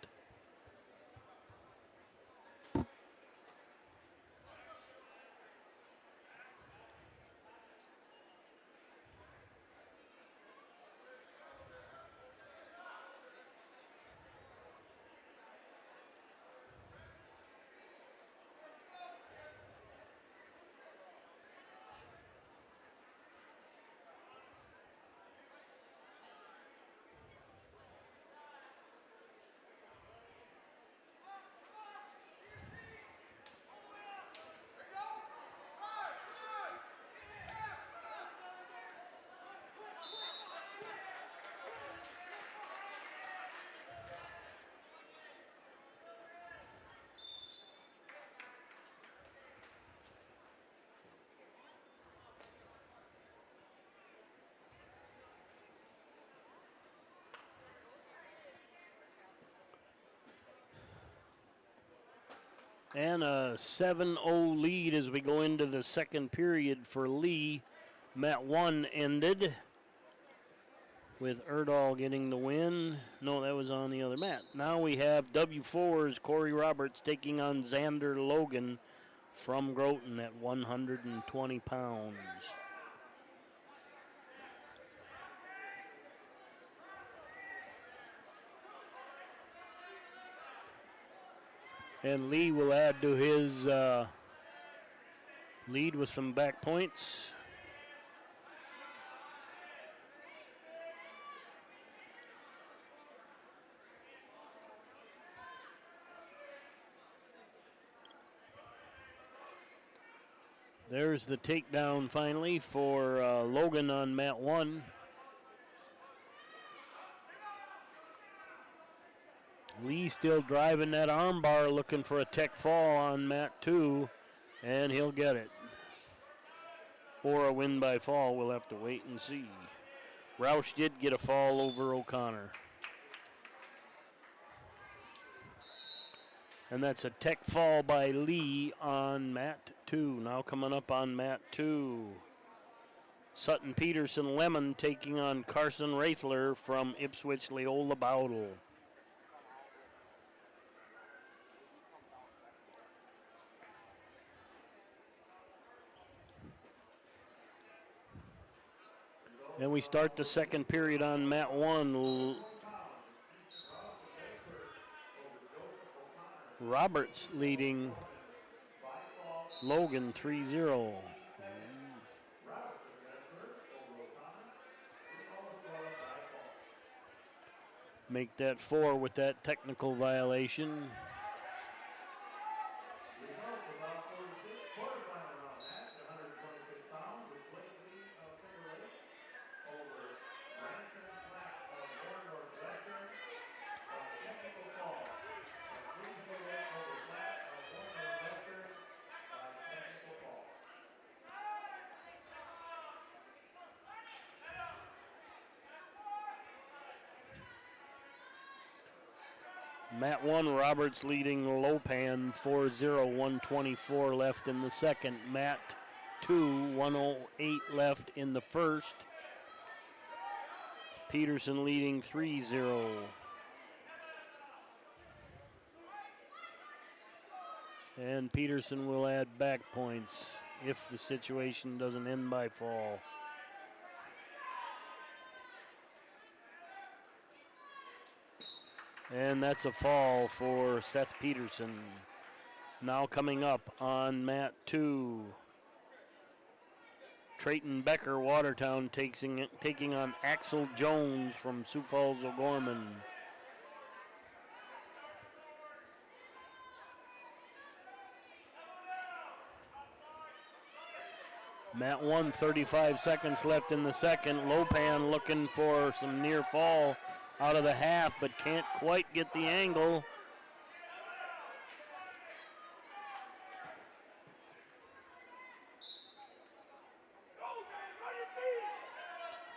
And a 7-0 lead as we go into the second period for Lee. Mat 1 ended with Erdahl getting the win. No, that was on the other mat. Now we have W4's Corey Roberts taking on Xander Logan from Groton at 120 pounds. And Lee will add to his lead with some back points. There's the takedown finally for Logan on mat 1. Lee still driving that armbar, looking for a tech fall on mat 2, and he'll get it. Or a win by fall, we'll have to wait and see. Roush did get a fall over O'Connor. And that's a tech fall by Lee on mat 2. Now coming up on mat 2. Sutton Peterson Lemon taking on Carson Raithler from Ipswich Leola Bowdle. And we start the second period on mat 1. Roberts leading Logan 3-0. Make that 4 with that technical violation. Results about 46, quarterfinal round match, 126 pounds, with Blakely of Finger Lake over Branson Flack of Warren Northwestern on technical fall. That's Lee Finger Lake over Flack of Warren Northwestern by technical fall. Mat 1, Roberts leading Lopan 4-0, 124 left in the second. Mat 2, 108 left in the first. Peterson leading 3-0. And Peterson will add back points if the situation doesn't end by fall. And that's a fall for Seth Peterson. Now coming up on mat 2. Trayton Becker, Watertown, taking on Axel Jones from Sioux Falls, O'Gorman. Mat 1, 35 seconds left in the second. Lopan looking for some near fall out of the half, but can't quite get the angle.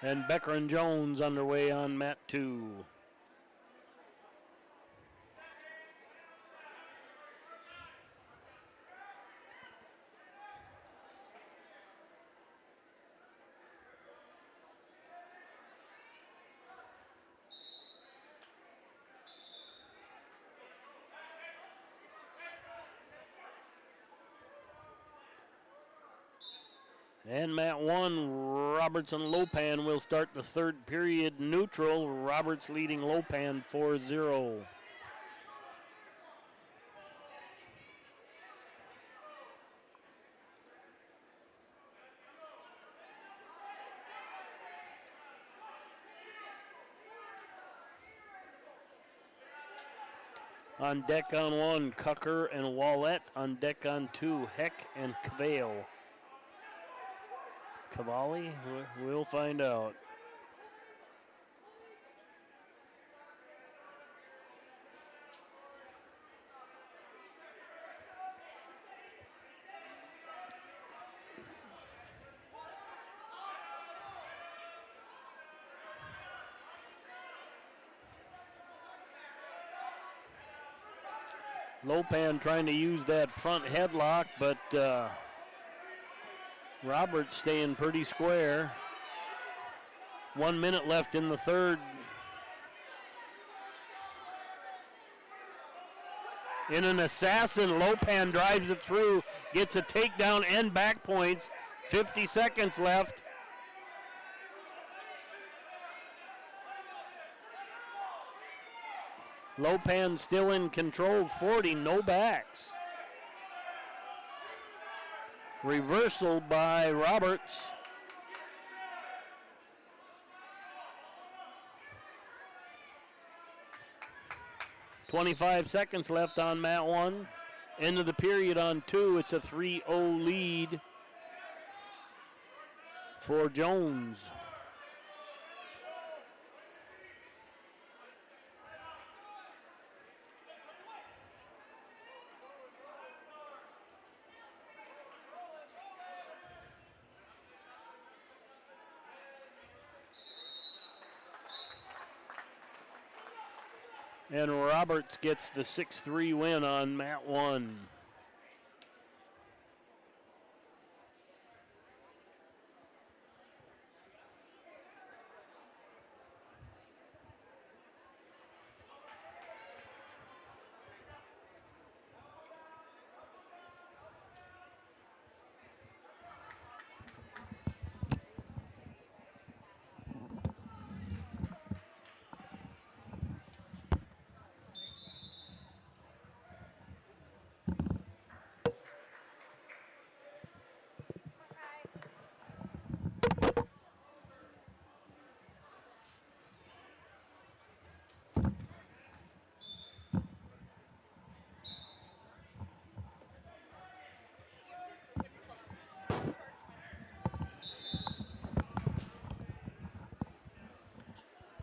And Becker and Jones underway on mat 2. And mat 1, Roberts and Lopan will start the third period neutral. Roberts leading Lopan 4-0. On deck on 1, Cucker and Wallette. On deck on 2, Heck and Cavale. Cavalli? We'll find out. Lopan trying to use that front headlock, but Roberts staying pretty square. 1 minute left in the third. In an assassin, Lopan drives it through, gets a takedown and back points. 50 seconds left. Lopan still in control, 40, no backs. Reversal by Roberts. .25 seconds left on mat 1. End of the period on 2. It's a 3-0 lead for Jones. And Roberts gets the 6-3 win on mat 1.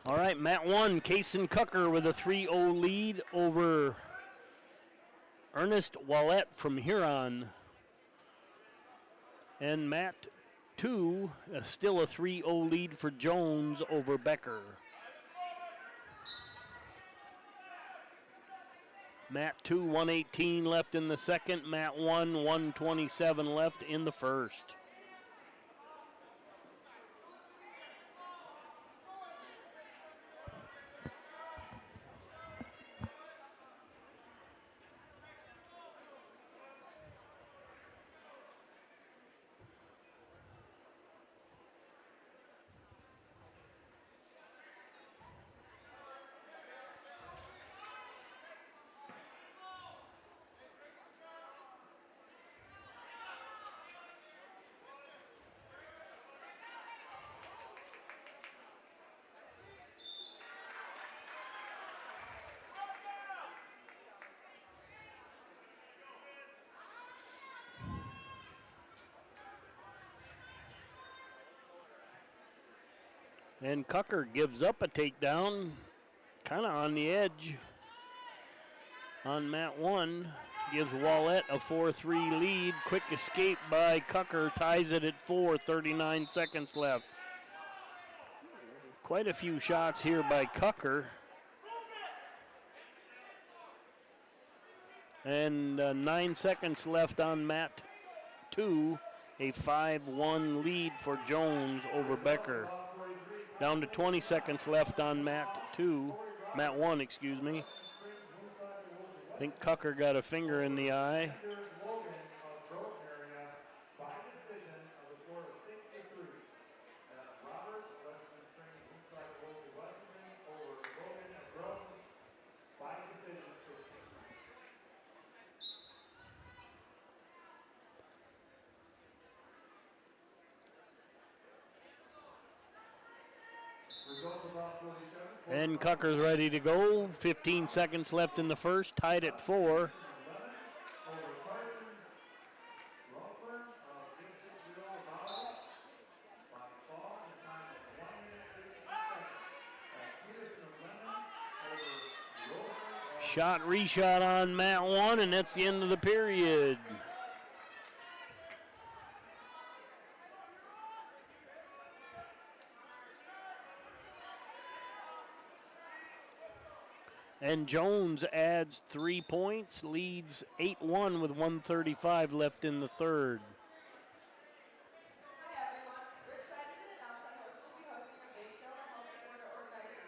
All right, mat 1, Kaysen Cucker with a 3-0 lead over Ernest Wallette from Huron. And mat 2, still a 3-0 lead for Jones over Becker. Mat 2, 118 left in the second. Mat 1, 127 left in the first. And Cucker gives up a takedown, kind of on the edge on mat 1. Gives Wallette a 4-3 lead. Quick escape by Cucker, ties it at 4, 39 seconds left. Quite a few shots here by Cucker. And 9 seconds left on mat 2. A 5-1 lead for Jones over Becker. Down to 20 seconds left on mat 1, excuse me. I think Cucker got a finger in the eye. Logan of Groton area by decision of a score of 6-3. That's Roberts, Western Springs, inside Wolsey, Washington, over Logan of Groton by decision 6-3. Results about 47. And Cucker's ready to go. 15 seconds left in the first, tied at 4. Shot, reshot on mat 1, and that's the end of the period. And Jones adds 3 points, leads 8-1 with 1:35 left in the third. Hi everyone, we're excited to announce that Host will be hosting a bake sale to help support our organization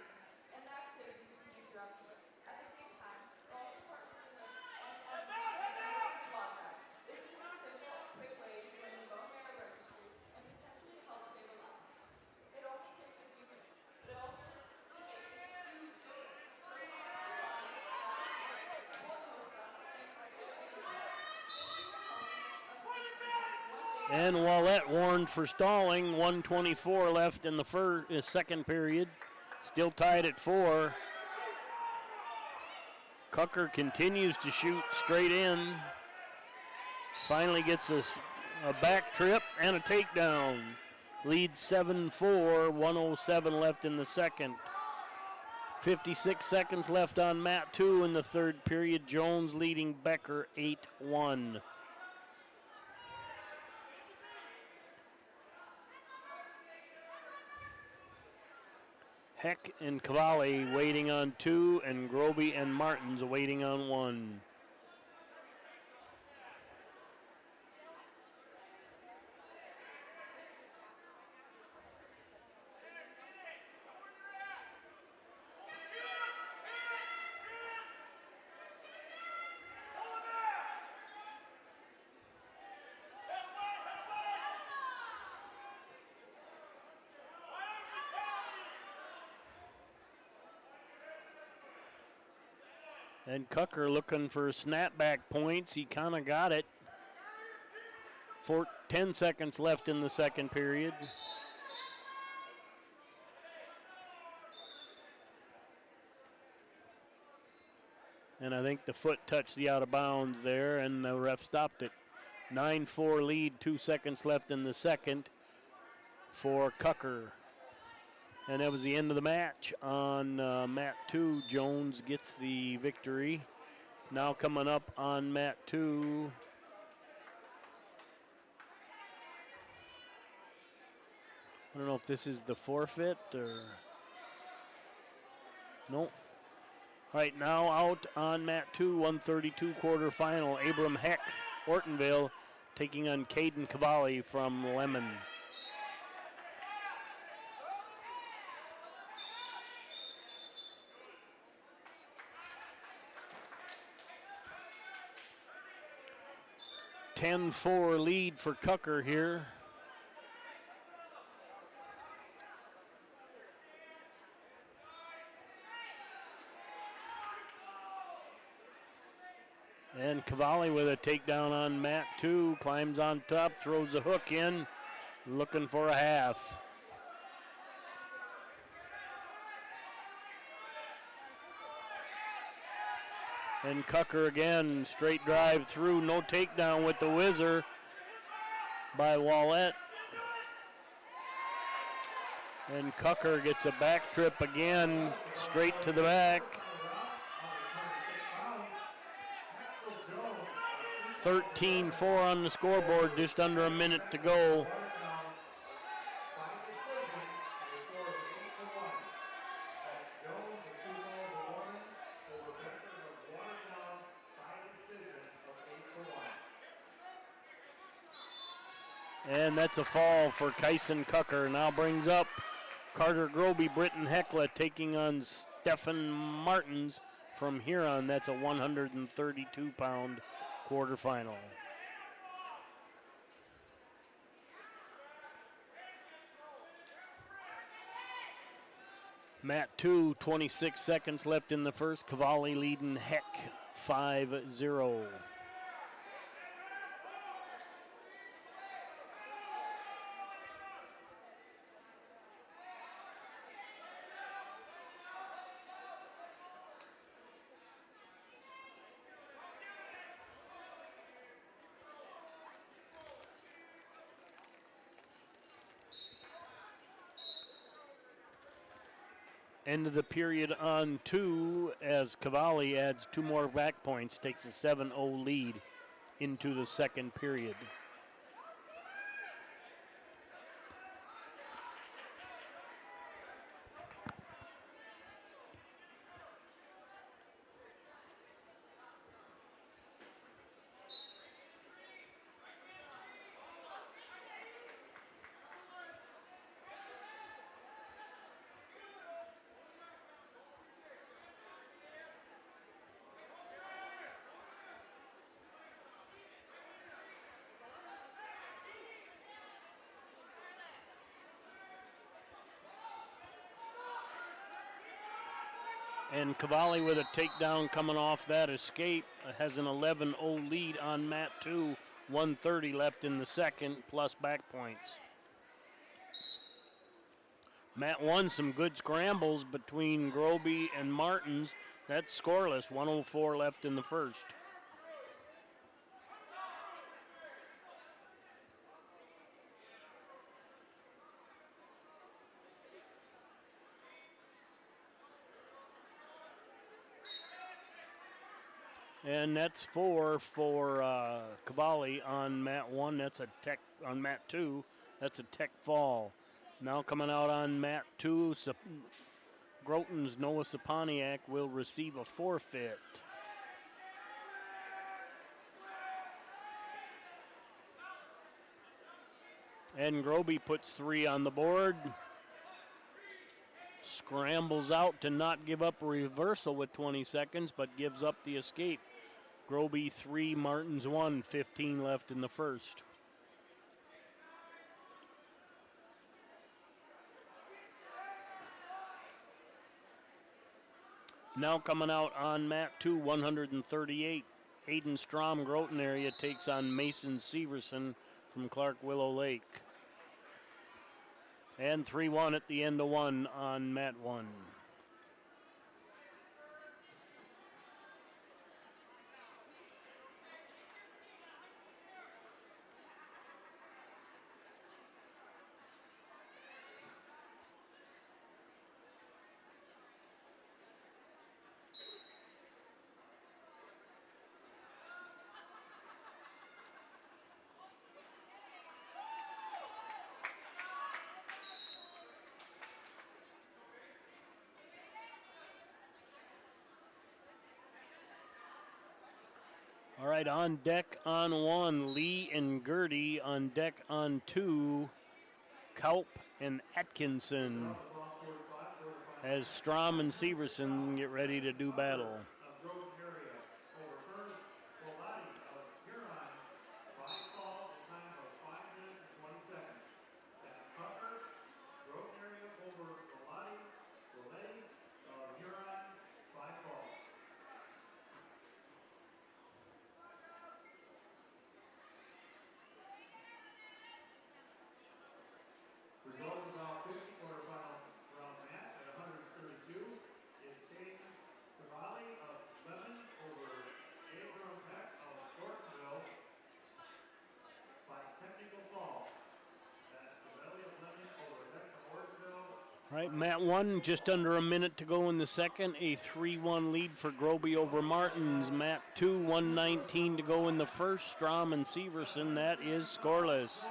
and the activities we do throughout the year. At the same time, we're also partnering with the swap drive. This is a simple and quick way to join the bone marrow registry and potentially help save a life. It only takes a few minutes, but it also can make a huge difference. So come on, And Wallette warned for stalling. 1:24 left in the second period. Still tied at 4. Cucker continues to shoot straight in. Finally gets a back trip and a takedown. Leads 7-4, 1:07 left in the second. 56 seconds left on mat 2 in the third period. Jones leading Becker 8-1. Heck and Cavalli waiting on 2, and Groby and Martins waiting on 1. And Cucker looking for snapback points. He kind of got it. 10 seconds left in the second period. And I think the foot touched the out of bounds there, and the ref stopped it. 9-4 lead, 2 seconds left in the second for Cucker. And that was the end of the match on mat 2. Jones gets the victory. Now coming up on mat 2. I don't know if this is the forfeit or... Nope. All right, now out on mat 2, 132 quarterfinal. Abram Heck, Ortonville, taking on Caden Cavalli from Lemon. (10-4) lead for Cucker here. And Cavalli with a takedown on mat 2, climbs on top, throws a hook in, looking for a half. And Cucker again, straight drive through, no takedown with the whizzer by Wallette. And Cucker gets a back trip again, straight to the back. 13-4 on the scoreboard, just under a minute to go. And that's a fall for Kyson Cucker. Now brings up Carter Groby, Britton Heckla taking on Stefan Martins from Huron. That's a 132-pound quarterfinal. Mat 2, 26 seconds left in the first. Cavalli leading Heck 5-0. End of the period on 2 as Cavalli adds 2 more back points, takes a 7-0 lead into the second period. And Cavalli with a takedown coming off that escape has an 11-0 lead on mat 2, 1:30 left in the second, plus back points. Matt won some good scrambles between Groby and Martins. That's scoreless, 1:04 left in the first. And that's 4 for Cavalli on mat 1. That's a tech on mat 2. That's a tech fall. Now coming out on mat 2, Groton's Noah Saponiak will receive a forfeit. And Groby puts 3 on the board. Scrambles out to not give up a reversal with 20 seconds, but gives up the escape. Groby 3, Martins 1, 15 left in the first. Now coming out on mat 2, 138. Aiden Strom, Groton area, takes on Mason Severson from Clark Willow Lake. And 3-1 at the end of 1 on mat 1. All right, on deck on 1, Lee and Gertie. On deck on 2, Kaup and Atkinson. As Strom and Severson get ready to do battle. Of Groton area over first, Volati of Huron by fall in time of 5 minutes and 20 seconds. That's Tucker, Groton area over Volati of Huron by fall. Results of round 50 quarterfinal round match at 132 is Kane Cavalli of Lemon over Abram Peck of Thorntonville by technical fall. That's Cavalli of Lemon over Peck of Thorntonville. All right, mat 1, just under a minute to go in the second. A 3-1 lead for Groby over Martins. Mat 2, 1:19 to go in the first. Strom and Severson, that is scoreless.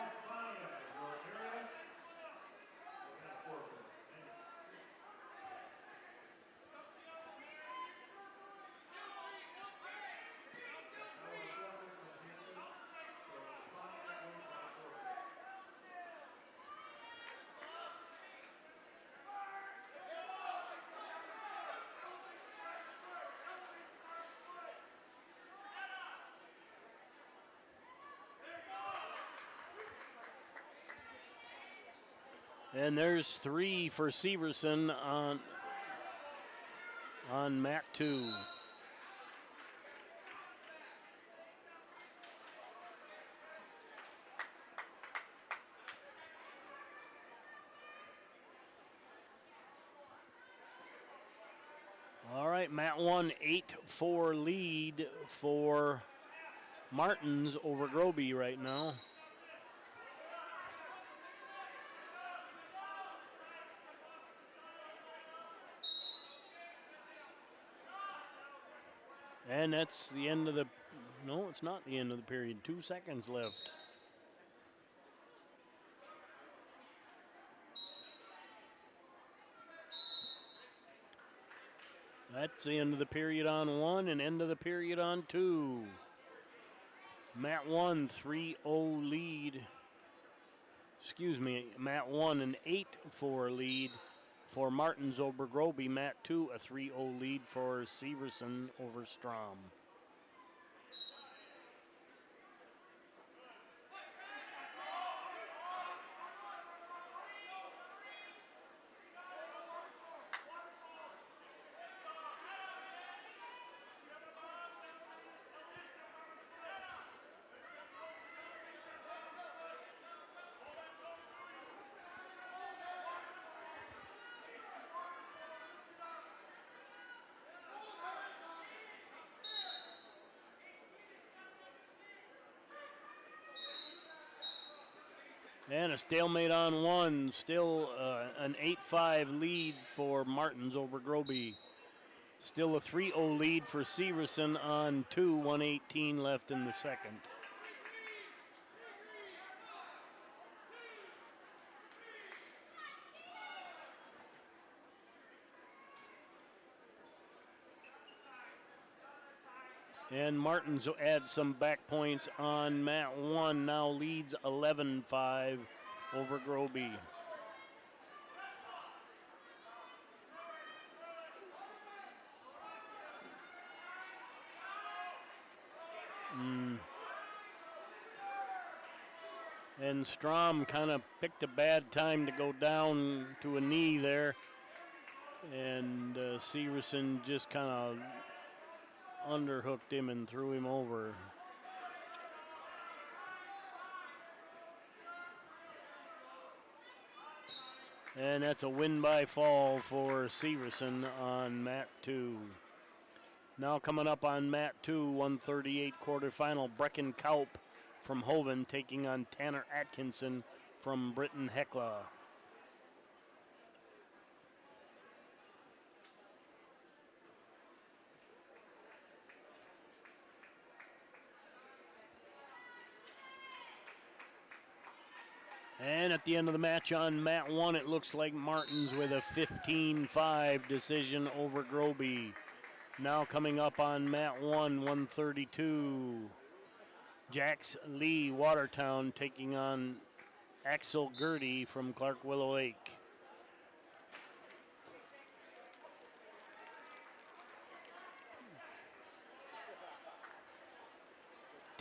And there's 3 for Severson on mat 2. All right, mat 1, 8-4 lead for Martins over Groby right now. And that's the end of the, no, it's not the end of the period. 2 seconds left. That's the end of the period on 1 and end of the period on 2. Mat 1, 3-0 lead. Excuse me, Mat 1, an 8-4 lead for Martins over Groby. Mat 2, a 3-0 lead for Severson over Strom. And a stalemate on one. Still an 8-5 lead for Martins over Groby. Still a 3-0 lead for Severson on 2, 1:18 left in the second. And Martins adds some back points on mat 1. Now leads 11-5 over Groby. And Strom kind of picked a bad time to go down to a knee there. And Severson just kind of underhooked him and threw him over. And that's a win by fall for Severson on mat 2. Now coming up on mat 2, 138 quarterfinal, Brecken Kaup from Hoven taking on Tanner Atkinson from Britton Hecla. And at the end of the match on mat 1, it looks like Martins with a 15-5 decision over Groby. Now coming up on mat 1, 132, Jax Lee Watertown taking on Axel Gertie from Clark Willow Lake.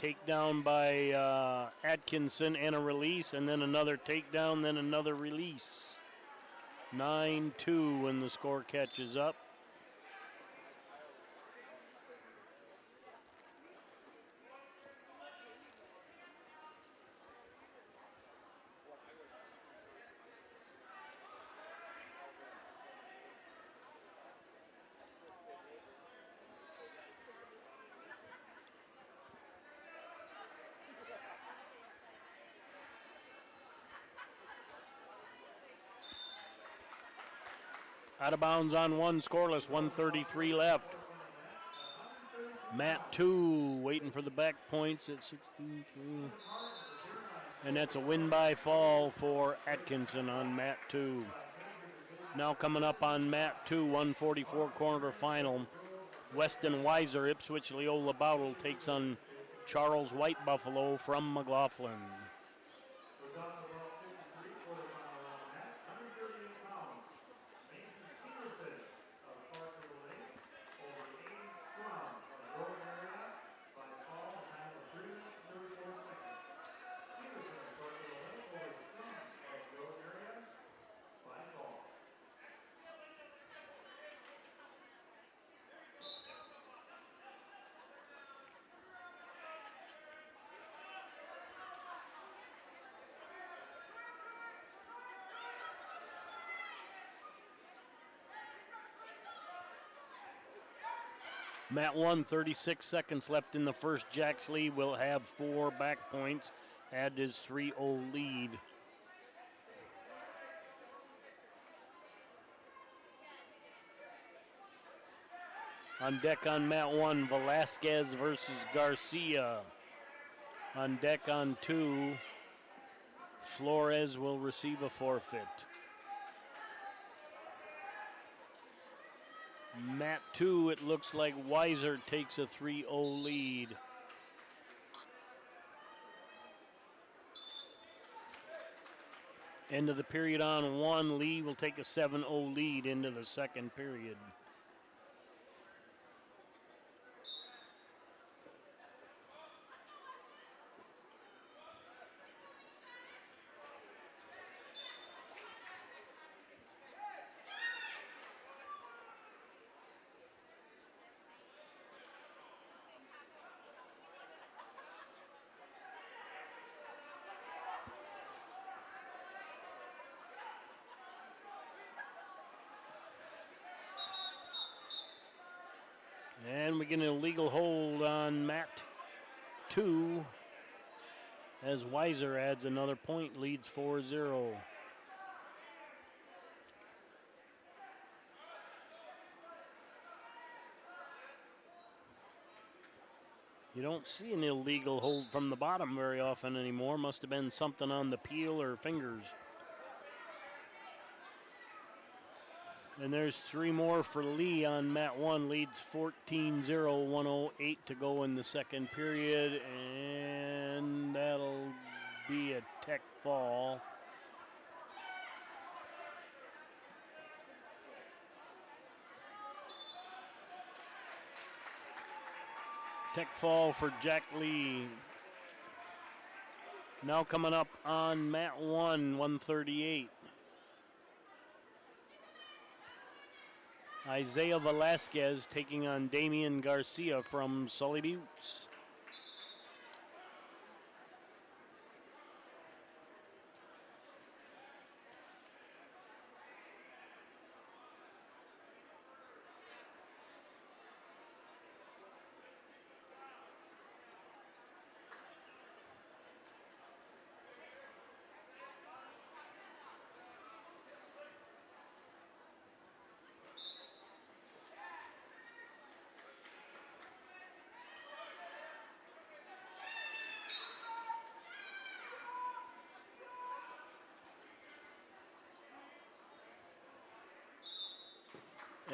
Takedown by Atkinson and a release, and then another takedown, then another release. 9-2 when the score catches up. Out of bounds on one, scoreless, 1:33 left. Mat 2 waiting for the back points at 63. And that's a win by fall for Atkinson on mat 2. Now coming up on mat 2, 144 quarterfinal, Weston Weiser, Ipswich Leola Bowdle takes on Charles White Buffalo from McLaughlin. Goes on to ball 53, quarterfinal round match, 138 pounds. Mason Severson of Clark Willow Lake over Aiden Strum of Groton area by fall, time of 3 minutes and 34 seconds. Severson of Clark Willow Lake over Strum of Groton area by fall. Mat 1, 36 seconds left in the first. Jax Lee will have 4 back points, add his 3-0 lead. On deck on mat 1, Velasquez versus Garcia. On deck on 2, Flores will receive a forfeit. Mat 2, it looks like Weiser takes a 3-0 lead. End of the period on 1, Lee will take a 7-0 lead into the second period. And we get an illegal hold on mat 2. as Weiser adds another point, leads 4-0. You don't see an illegal hold from the bottom very often anymore. Must have been something on the peel or fingers. And there's 3 more for Lee on mat 1. Leads 14-0, 1:08 to go in the second period. And that'll be a tech fall. Tech fall for Jack Lee. Now coming up on mat 1, 138. Isaiah Velasquez taking on Damian Garcia from Sully Buttes.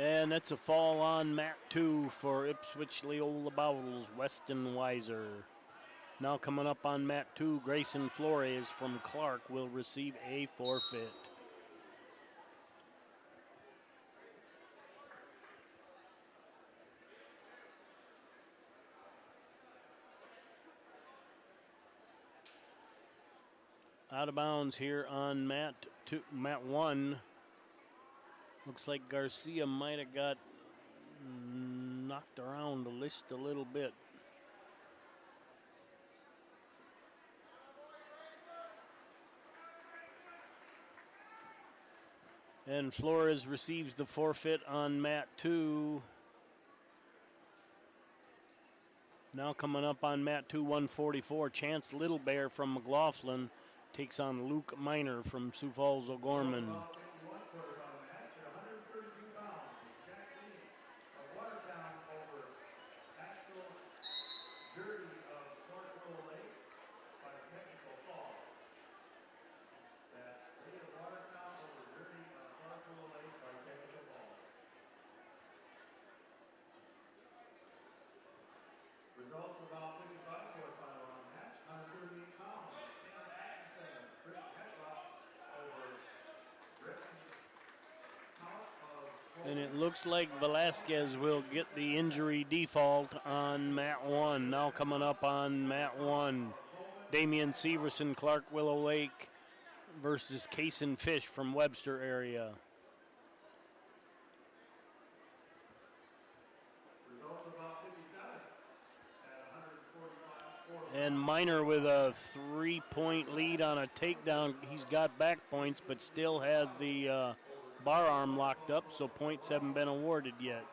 And that's a fall on mat 2 for Ipswich Leola Bowles, Weston Weiser. Now coming up on mat 2, Grayson Flores from Clark will receive a forfeit. Out of bounds here on mat 1. Looks like Garcia might have got knocked around the list a little bit. And Flores receives the forfeit on mat 2. Now coming up on mat 2, 144, Chance Littlebear from McLaughlin takes on Luke Miner from Sioux Falls O'Gorman. Quarterfinal match at 132 pounds. Jack Lee of Watertown over Axel Jurdy of Clark Willow Lake by technical fall. That's Lee of Watertown over Jurdy of Clark Willow Lake by technical fall. Results about 55 quarterfinal round match, 138 pounds. Tim Atkinson, Frick Hecklock over Griffin. And it looks like Velasquez will get the injury default on mat 1. Now coming up on mat 1, Damian Severson, Clark Willow Lake versus Cason Fish from Webster area. Results about 57 at 145. And Miner with a 3-point lead on a takedown. He's got back points, but still has the bar arm locked up, so points haven't been awarded yet.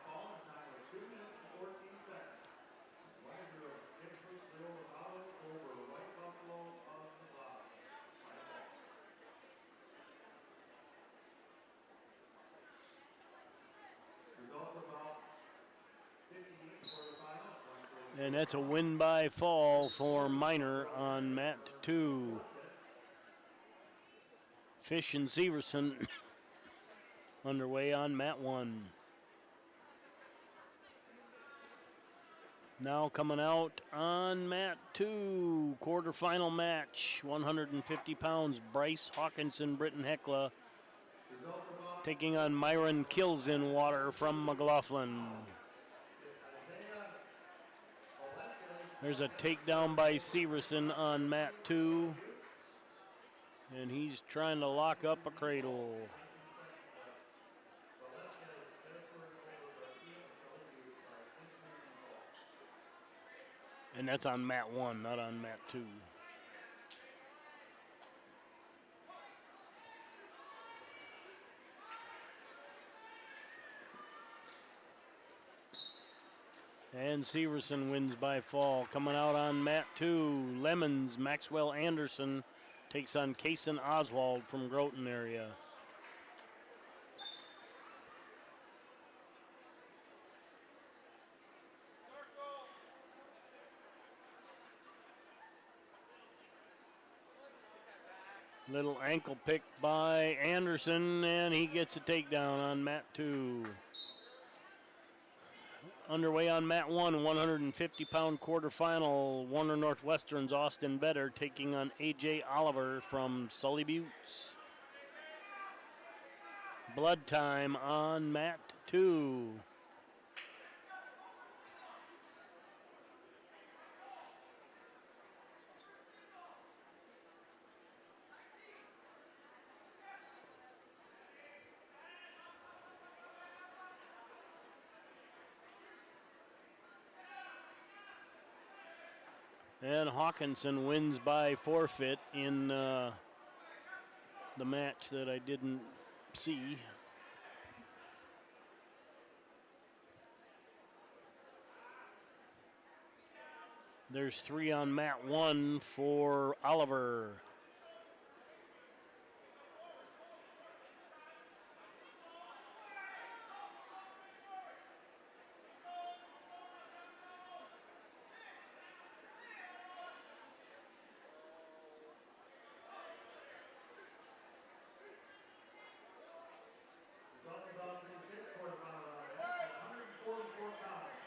And that's a win by fall for Miner on mat 2. Fish and Severson underway on mat 1. Now coming out on mat 2, quarterfinal match, 150 pounds, Bryce Hawkinson, Britton Heckla, taking on Myron Kilzinwater from McLaughlin. There's a takedown by Severson on mat 2, and he's trying to lock up a cradle. And that's on mat 1, not on mat 2. And Severson wins by fall. Coming out on mat 2, Lemons, Maxwell Anderson takes on Kaysen Oswald from Groton area. Little ankle pick by Anderson, and he gets a takedown on mat 2. Underway on mat 1, 150-pound quarterfinal. Warner Northwestern's Austin Vetter taking on A.J. Oliver from Sully Buttes. Blood time on mat 2. And Hawkinson wins by forfeit in the match that I didn't see. There's 3 on mat 1 for Oliver. Results of round 36, quarterfinal round at 144 pounds.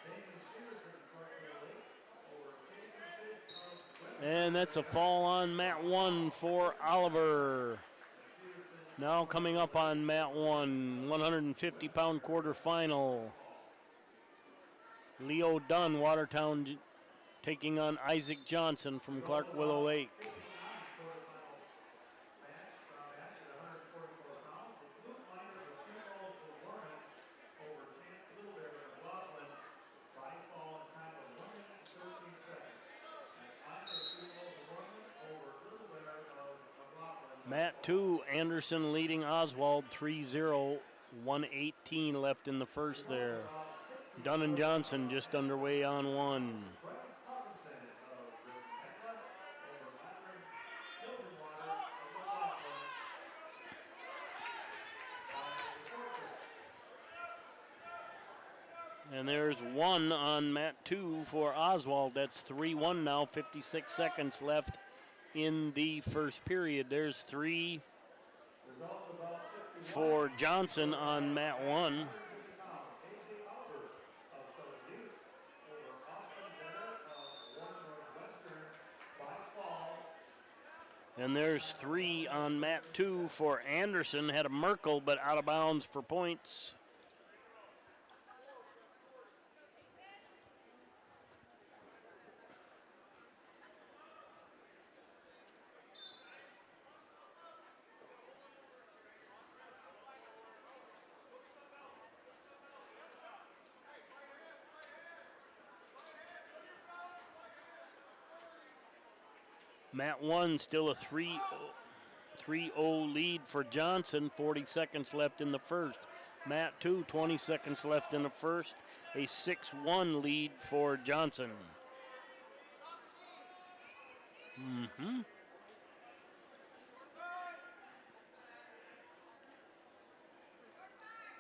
Damon Severson, Clark Lake, over Jason Fish of Webster. And that's a fall on mat 1 for Oliver. Now coming up on mat 1, 150-pound quarterfinal. Leo Dunn, Watertown, taking on Isaac Johnson from Clark Willow Lake. Mat 2, Anderson leading Oswald 3-0, 1:18 left in the first there. Dunn and Johnson just underway on 1. And there's 1 on mat 2 for Oswald. That's 3-1 now, 56 seconds left in the first period. There's 3 for Johnson on mat 1. And there's 3 on mat 2 for Anderson. Had a Merkel, but out of bounds for points. Mat 1 still a 3-0 lead for Johnson, 40 seconds left in the first. Mat 2, 20 seconds left in the first, a 6-1 lead for Johnson.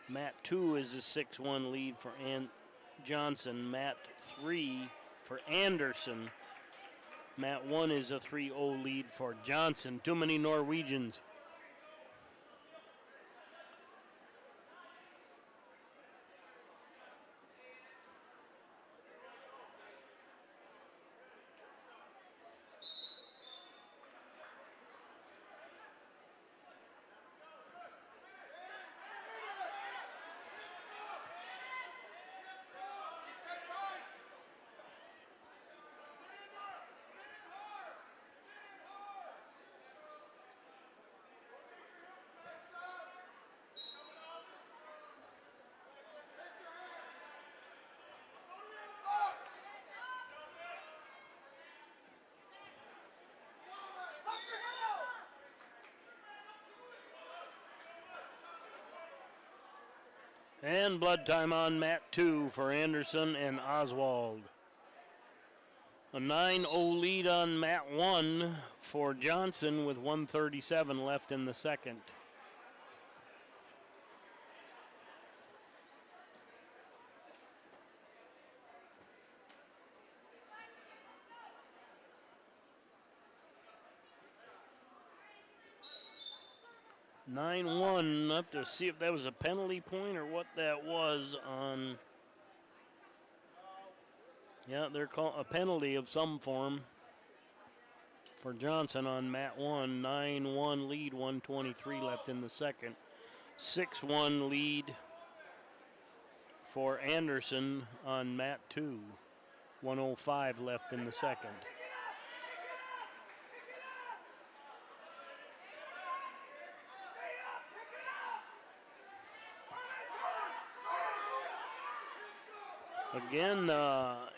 Mat 2 is a 6-1 lead for Johnson. Mat 3 for Anderson. Mat 1 is a 3-0 lead for Johnson. Too many Norwegians. And blood time on mat 2 for Anderson and Oswald. A 9-0 lead on mat 1 for Johnson with 1:37 left in the second. (9-1) up to see if that was a penalty point or what that was on. Yeah, they're calling a penalty of some form for Johnson on mat 1. 9-1 lead, 1:23 left in the second. 6-1 lead for Anderson on mat 2. 1:05 left in the second. Again,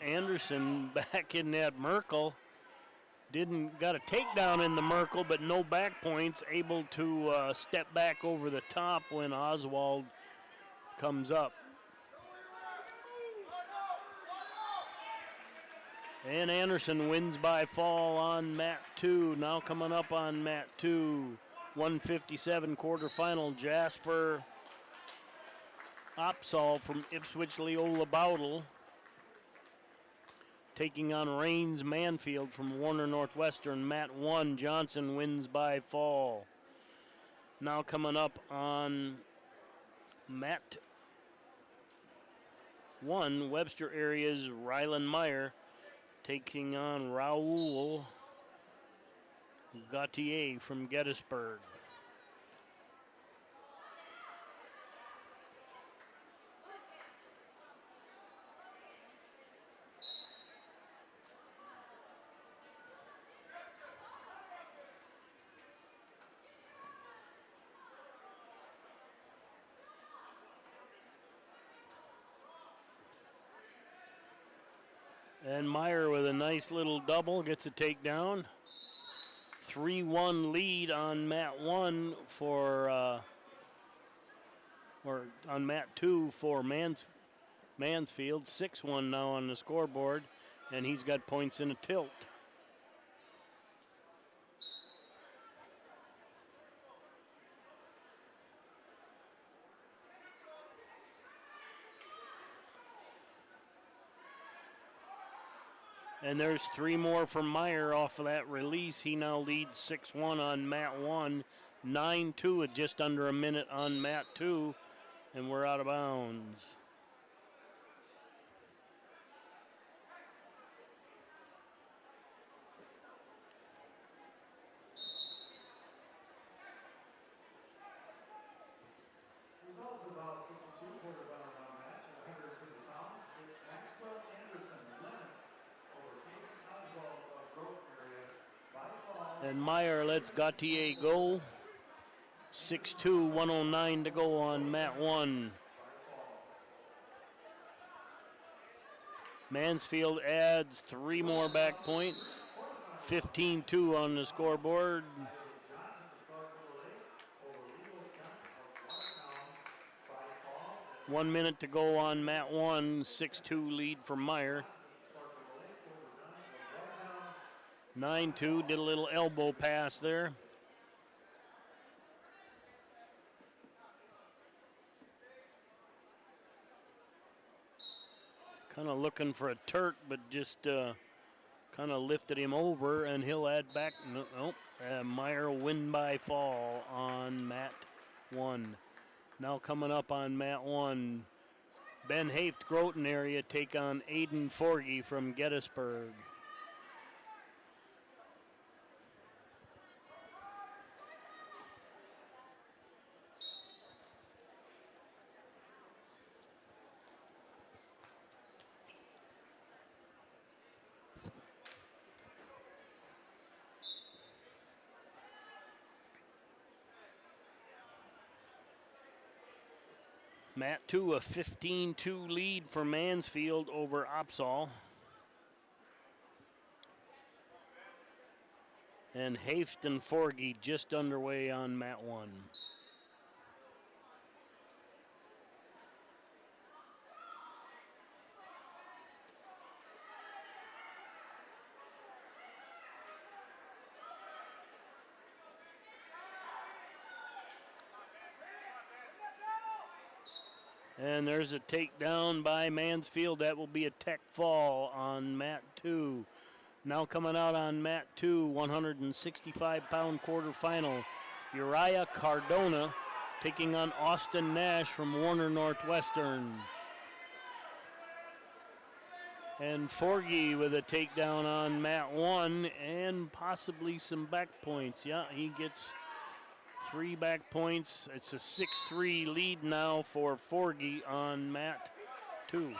Anderson back in that Merkel. Got a takedown in the Merkel, but no back points. Able to step back over the top when Oswald comes up. And Anderson wins by fall on mat 2. Now coming up on mat 2. 1:57 quarterfinal. Jasper Opsal from Ipswich Leola Bowdle taking on Rains Manfield from Warner Northwestern. Mat 1, Johnson wins by fall. Now coming up on mat 1, Webster area's Rylan Meyer taking on Raul Gautier from Gettysburg. And Meyer with a nice little double gets a takedown. 3-1 lead on mat 1 for, or on mat 2 for Mansfield. 6-1 now on the scoreboard, and he's got points in a tilt. And there's 3 more from Meyer off of that release. He now leads 6-1 on mat 1, 9-2 with just under a minute on mat 2, and we're out of bounds. Results of about 62 quarterfinal round match at 150 pounds. It's Maxwell Anderson limit over Casey Oswald of Groton area by fall. And Meyer lets Gautier go. 6-2, 109 to go on mat 1. Mansfield adds 3 more back points. 15-2 on the scoreboard. 1 minute to go on mat 1. 6-2 lead for Meyer. 9-2, did a little elbow pass there. Kind of looking for a Turk, but just kind of lifted him over, and he'll add back. Nope. Meyer win by fall on mat 1. Now coming up on mat 1, Ben Haft, Groton area, take on Aiden Forgy from Gettysburg. Mat 2, a 15-2 lead for Mansfield over Opsal. And Haft and Forgy just underway on mat 1. And there's a takedown by Mansfield. That will be a tech fall on mat 2. Now coming out on mat 2, 165-pound quarterfinal, Uriah Cardona taking on Austin Nash from Warner Northwestern. And Forgy with a takedown on mat 1 and possibly some back points. Yeah, he gets 3 back points. It's a 6-3 lead now for Forgy on mat 2.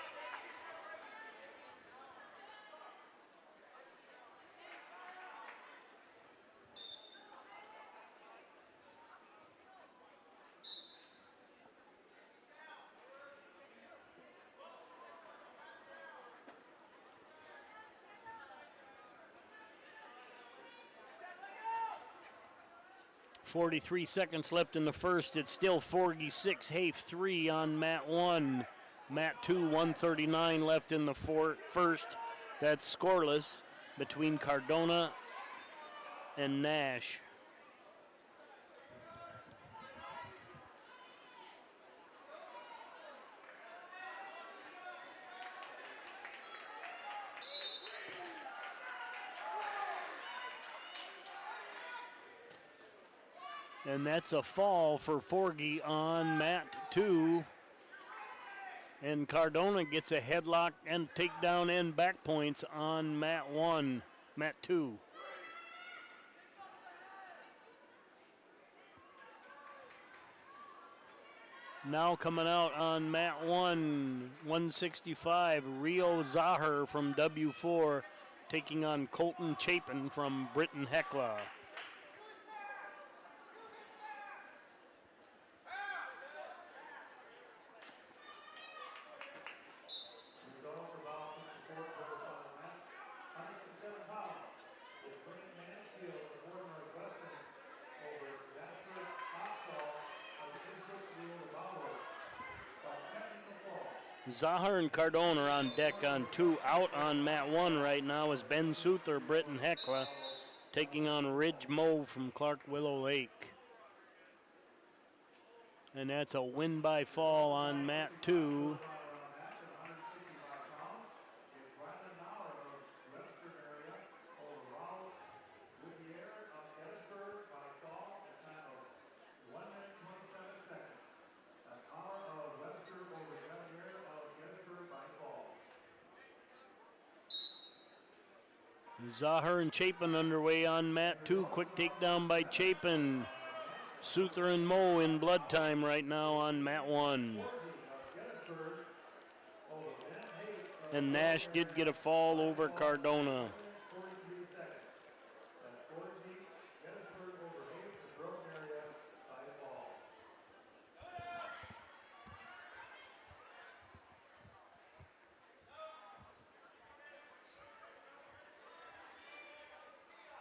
.43 seconds left in the first. It's still Forgy 6, Hafe 3 on mat 1. Mat 2, 139 left in the first. That's scoreless between Cardona and Nash. And that's a fall for Forgy on mat 2. And Cardona gets a headlock and takedown and back points on mat 1, mat 2. Now coming out on mat 1, 165, Rio Zahar from W4 taking on Colton Chapin from Britton Hecla. Results of all 64 quarterfinal match. 107 pounds is bringing Mansfield to Warner Western over Webster, Oxall, of Kingsbrook, Valo. Catching the fall. Zahar and Cardona are on deck on 2. Out on mat 1 right now is Ben Souther, Britton Hecla, taking on Ridge Moe from Clark Willow Lake. And that's a win by fall on mat 2. Zahar and Chapin underway on mat 2. Quick takedown by Chapin. Souther and Moe in blood time right now on mat 1. And Nash did get a fall over Cardona.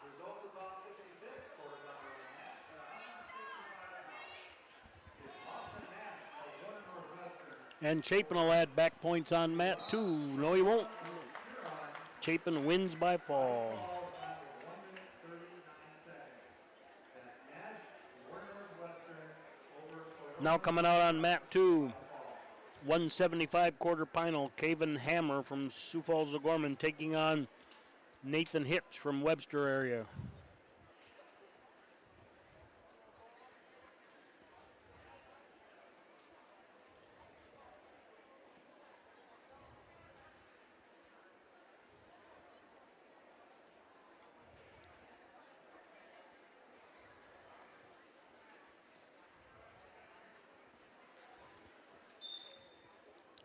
Results of bout 66 quarterfinal match. 165 is Austin Nash of Warner Northwestern. And Chapin will add back points on mat 2. No, he won't. Chapin wins by fall. 1 minute 39 seconds. That's Nash, Warner Northwestern over. Now coming out on mat 2. 175 quarterfinal, Caven Hammer from Sioux Falls O'Gorman taking on Nathan Hitch from Webster area.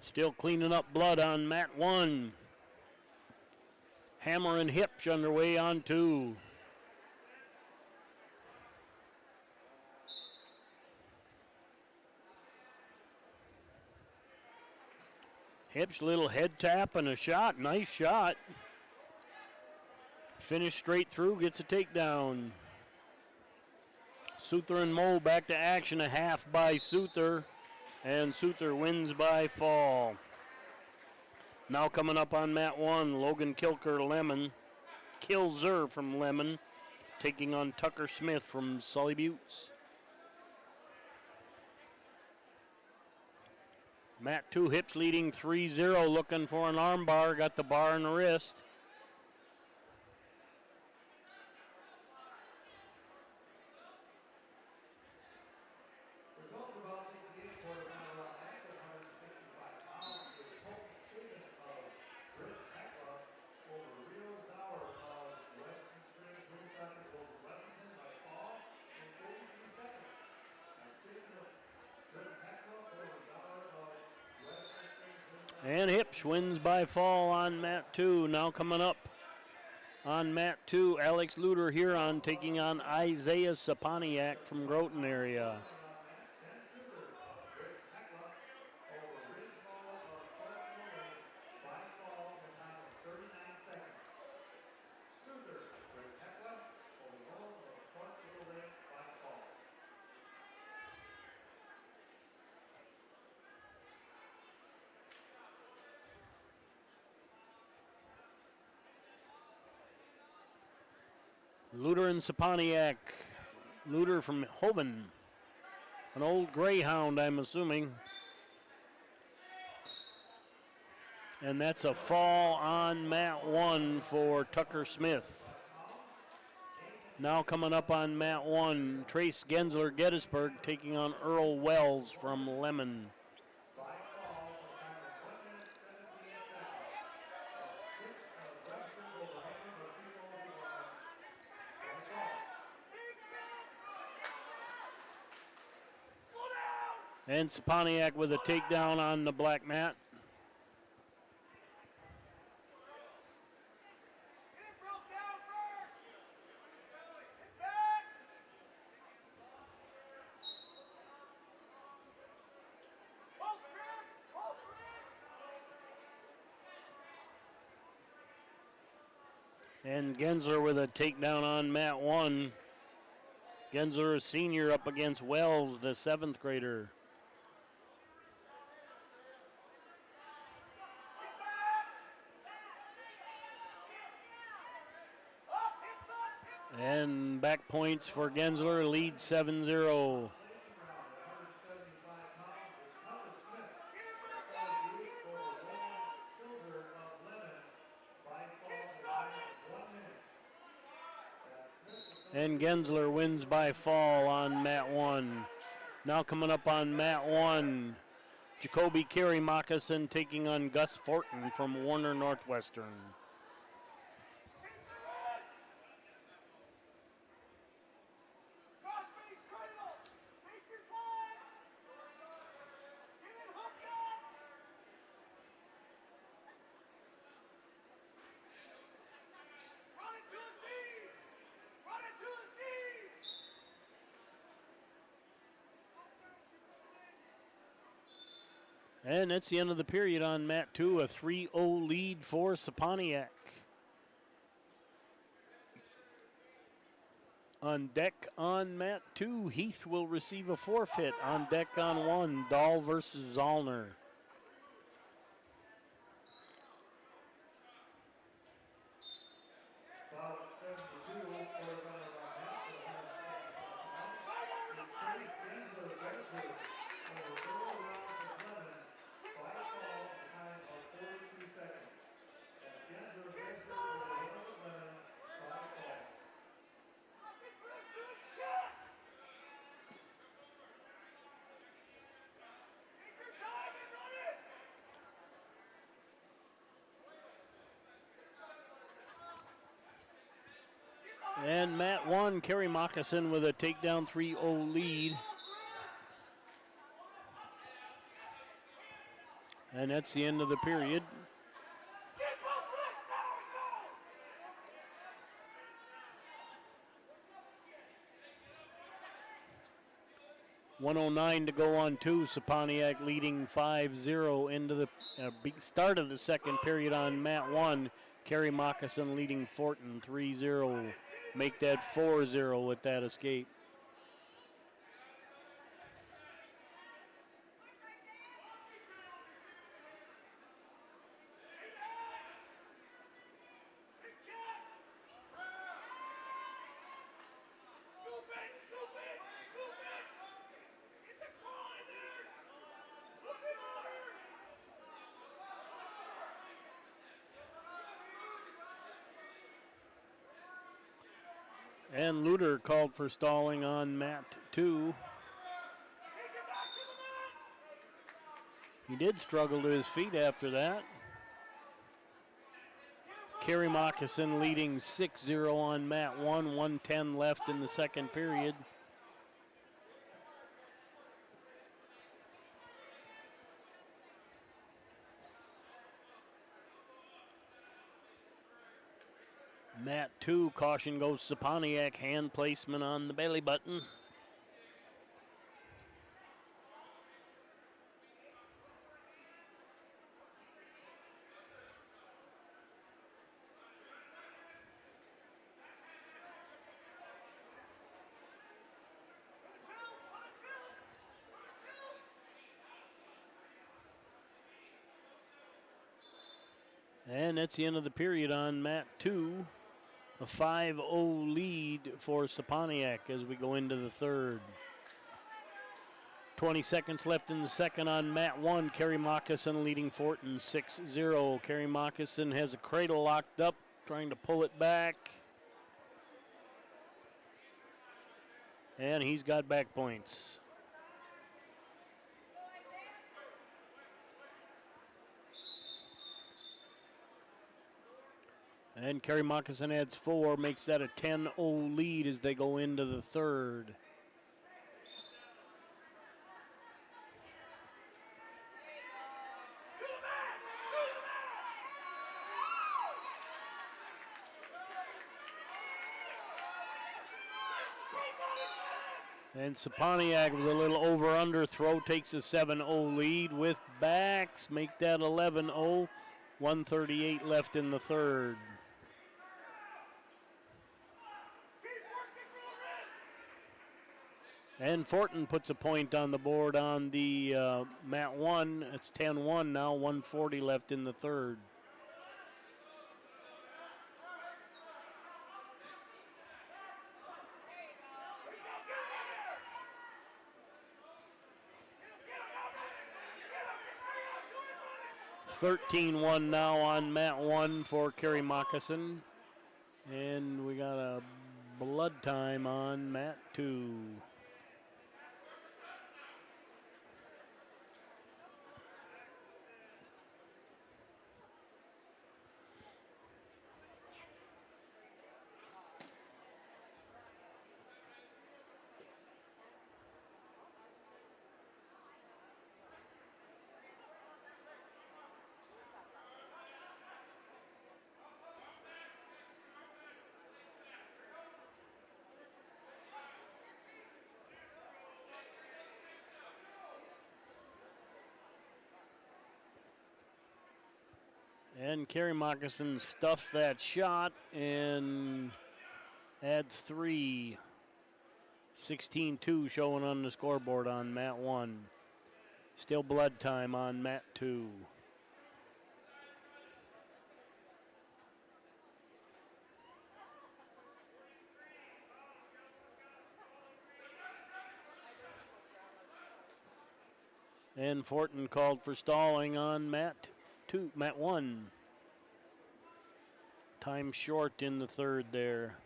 Still cleaning up blood on mat 1. Hammer and Hitch underway on 2. Hitch, little head tap and a shot. Nice shot. Finish straight through, gets a takedown. Souther and Moe back to action. A half by Souther. And Souther wins by fall. Now coming up on mat 1, Logan Kilzer from Lemon, taking on Tucker Smith from Sully Buttes. Matt 2 Hips leading 3-0, looking for an arm bar. Got the bar in the wrist. Results of ball 68 quarterfinal round match at 165 pounds was total achievement of Britt Heckler over Rio Sauer of Western Springs Women's Soccer goes to Washington by fall in 43 seconds. Achievement of Britt Heckler over Sauer of Western Springs Women's Soccer. And Hips wins by fall on mat 2. Now coming up on mat 2, Alex Luder-Huron taking on Isaiah Saponiak from Groton area. Luder and Saponiak. Luder from Hoven. An old greyhound, I'm assuming. And that's a fall on mat 1 for Tucker Smith. Now coming up on mat 1, Trace Gensler Gettysburg taking on Earl Wells from Lemon. And Saponiak with a takedown on the black mat. And Gensler with a takedown on mat 1. Gensler, a senior, up against Wells, the 7th grader. And back points for Gensler, lead 7-0. And Gensler wins by fall on mat 1. Now coming up on mat 1, Jacoby Carey Moccasin taking on Gus Fortin from Warner Northwestern. And that's the end of the period on mat 2, a 3-0 lead for Saponiak. On deck on mat 2, Heath will receive a forfeit. On deck on 1, Dahl versus Zollner. About 72 quarterfinal round match at 175 pounds is Trace Gensler Gettysburg over Earl Wells of Lemon by fall in time of 42 seconds. That's Gensler Gettysburg over Wells of Lemon by fall. Take your time and run it! And mat 1, Kerry Moccasin with a takedown 3-0 lead. And that's the end of the period. .109 to go on 2. Saponiak leading 5-0 into the big start of the second period on mat 1. Kerry Moccasin leading Fortin 3-0. Make that 4-0 with that escape. And Luter called for stalling on mat 2. He did struggle to his feet after that. Kerry Moccasin leading 6-0 on mat 1, 1:10 left in the second period. Mat 2, caution goes Saponiak, hand placement on the belly button. And that's the end of the period on mat 2. A 5-0 lead for Saponiak as we go into the third. 20 seconds left in the second on mat 1. Kerry Moccasin leading Fortin 6-0. Kerry Moccasin has a cradle locked up, trying to pull it back. And he's got back points. And Kerry Moccasin adds 4, makes that a 10-0 lead as they go into the third. And Saponiak with a little over-under throw takes a 7-0 lead with backs. Make that 11-0. 1:38 left in the third. And Fortin puts a point on the board on the mat 1. It's 10-1 now, 1:40 left in the third. $13-1 now on mat 1 for Kerry Moccasin. And we got a blood time on mat 2. And Kerry Moccasin stuffs that shot and adds 3. 16-2 showing on the scoreboard on mat 1. Still blood time on mat 2. And Fortin called for stalling on mat 1. Time short in the third there.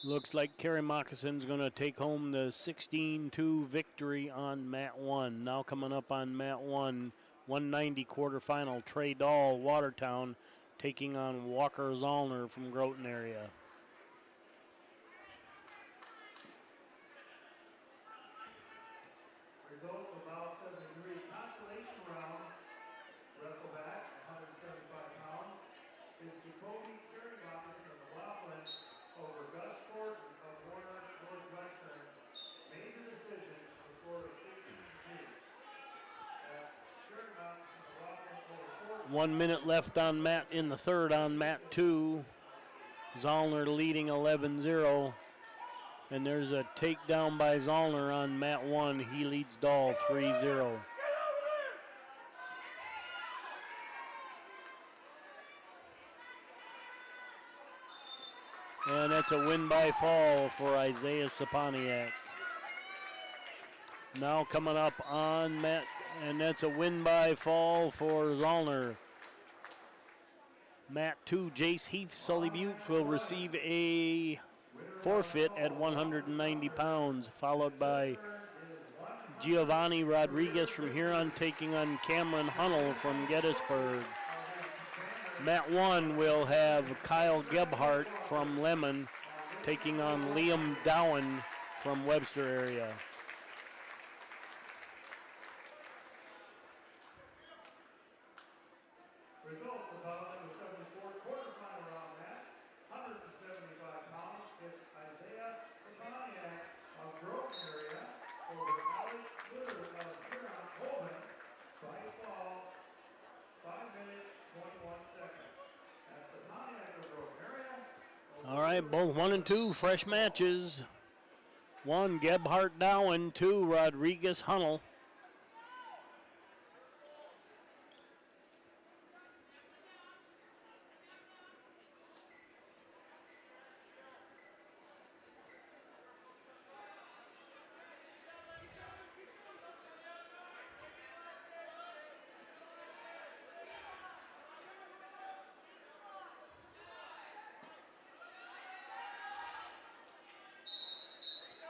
Looks like Kerry Moccasin's going to take home the 16-2 victory on mat 1. Now coming up on mat 1, 190 quarterfinal, Trey Dahl, Watertown, taking on Walker Zollner from Groton area. Results of Battle 73, Consolation round, Wrestle back, 175 pounds, is Jacoby Kerry Moccasin of McLaughlin over Gus Gordon of Warner Northwestern. Major decision, the score of 16-2. That's Kerry Moccasin of McLaughlin over 4. 1 minute left on mat in the third on mat 2. Zollner leading 11-0. And there's a takedown by Zollner on mat 1. He leads Dahl 3-0. And that's a win by fall for Isaiah Saponiak. Now coming up on mat, and that's a win by fall for Zollner. Mat 2, Jace Heath, Sully Buttes will receive a forfeit at 190 pounds, followed by Giovanni Rodriguez from Huron taking on Cameron Hunnell from Gettysburg. Mat 1 will have Kyle Gebhardt from Lemon taking on Liam Dowen from Webster area. Results of bout number 74, quarterfinal round match, 175 pounds. It's Isaiah Saponiak of Groton area over Alex Glitter of Huron Colvin by fall, 5 minutes, 21 seconds. That's Saponiak of Groton area. All right, both 1 and 2 fresh matches. 1, Gebhardt Dowen, 2, Rodriguez Hunnell.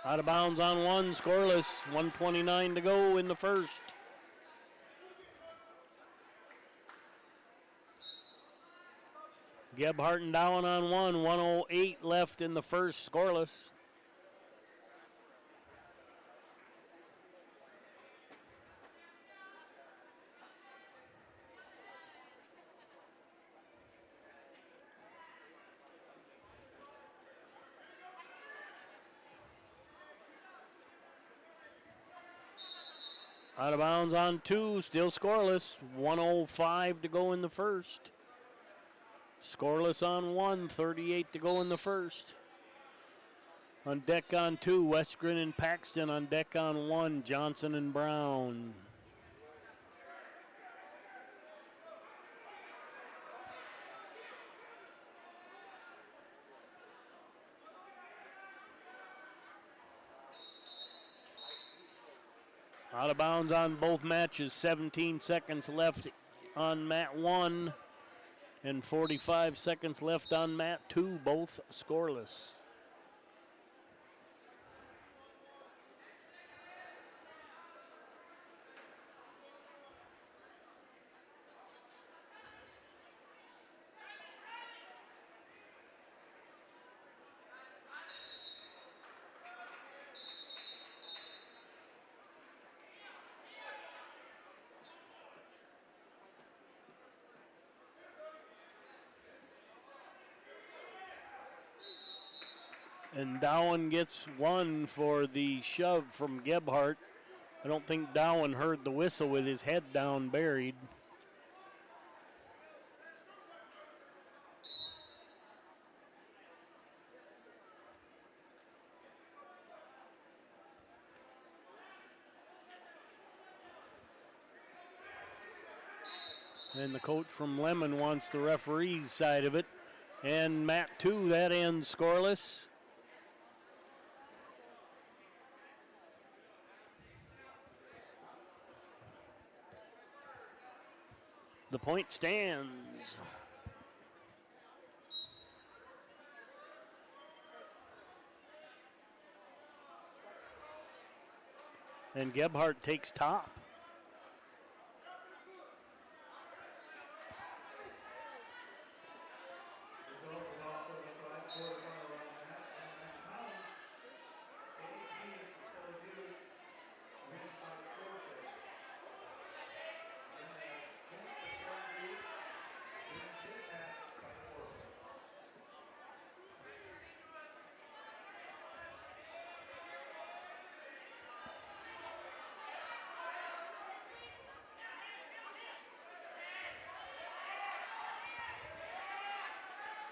Out of bounds on 1, scoreless, 1:29 to go in the first. Gebhardt and Dowen on 1, 1:08 left in the first, scoreless. Out of bounds on 2, still scoreless. 1:05 to go in the first. Scoreless on 1, 38 to go in the first. On deck on 2, Westgren and Paxton. On deck on 1, Johnson and Brown. Out of bounds on both matches, 17 seconds left on mat 1 and 45 seconds left on mat 2, both scoreless. And Dowen gets 1 for the shove from Gebhardt. I don't think Dowen heard the whistle with his head down buried. And the coach from Lemon wants the referee's side of it. And mat 2, that ends scoreless. The point stands. And Gebhardt takes top. Results of all 75 quarterfinal round match, 190 pounds. Jace Heath of Sully Buttes wins by forfeit. And as Kent of Sully Buttes wins his match by forfeit.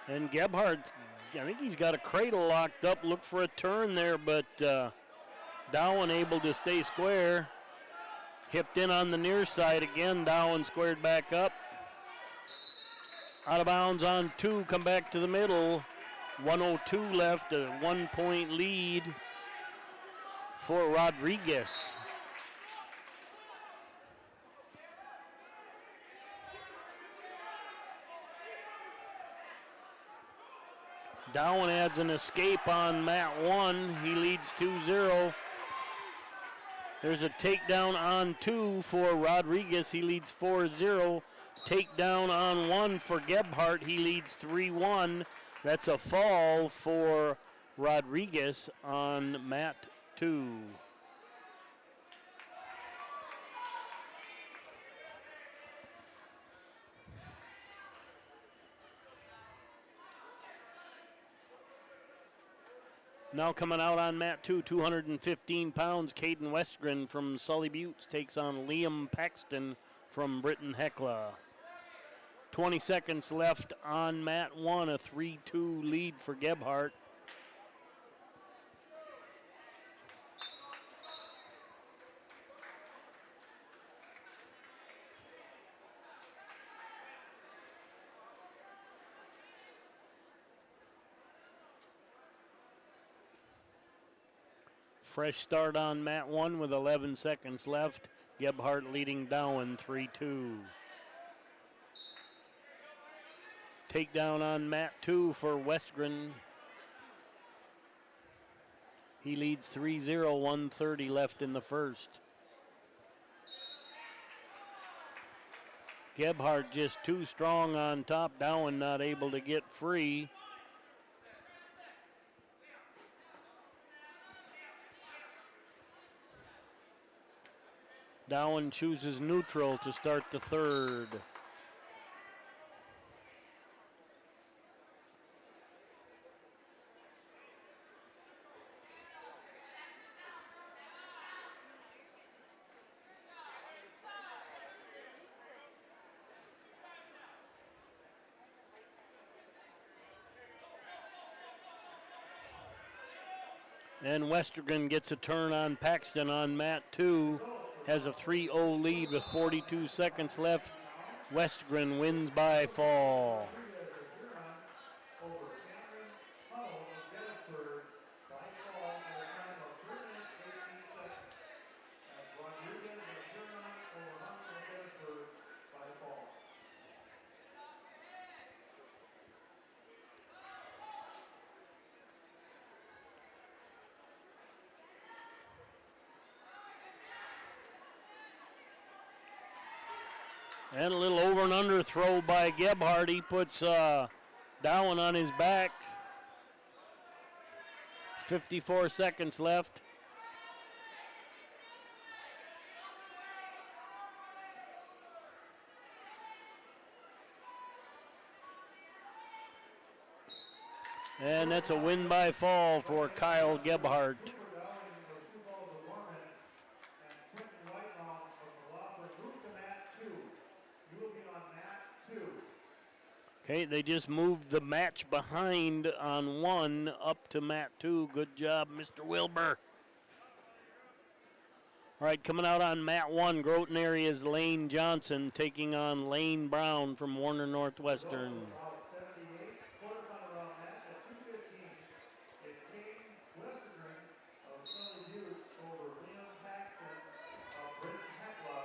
And Gebhardt, I think he's got a cradle locked up. Look for a turn there, but Dowen able to stay square. Hipped in on the near side again. Dowen squared back up. Out of bounds on 2, come back to the middle. 1:02 left, a 1-point lead for Rodriguez. Dowan adds an escape on mat 1. He leads 2-0. There's a takedown on 2 for Rodriguez. He leads 4-0. Takedown on 1 for Gebhardt. He leads 3-1. That's a fall for Rodriguez on mat 2. Now coming out on mat 2, 215 pounds, Caden Westgren from Sully Buttes takes on Liam Paxton from Britton Hecla. 20 seconds left on mat 1, a 3-2 lead for Gebhardt. Fresh start on mat 1 with 11 seconds left. Gebhardt leading Dowan 3-2. Takedown on mat 2 for Westgren. He leads 3-0, 1:30 left in the first. Gebhardt just too strong on top. Dowan not able to get free. Dowan chooses neutral to start the third. And Westergan gets a turn on Paxton on mat 2. Has a 3-0 lead with 42 seconds left. Westergan wins by fall. Over Cameron Huddle of Gettysburg by fall at a time of 3 minutes 18 seconds. As Rodriguez and Huron over Huddle of Gettysburg by fall. And a little over and under throw by Gebhardt. He puts Dowan on his back. 54 seconds left. And that's a win by fall for Kyle Gebhardt. Okay, they just moved the match behind on 1 up to mat 2. Good job, Mr. Wilbur. All right, coming out on mat 1, Groton area is Lane Johnson taking on Lane Brown from Warner Northwestern. Quarterfinal round match at 2:15. It's Caden Western of Sully Buttes over Liam Paxton of Britton Hecla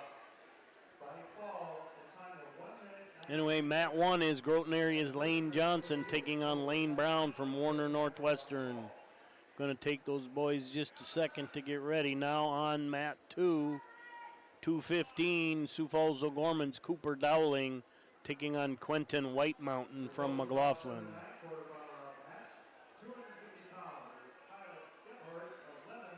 by fall at time of 1 minute. Anyway, mat 1 is Groton area's Lane Johnson taking on Lane Brown from Warner Northwestern. Going to take those boys just a second to get ready. Now on mat 2, 2:15, Sioux Falls O'Gorman's Cooper Dowling taking on Quentin White Mountain from McLaughlin. 250 pounds is Kyle Gebhardt of Lemon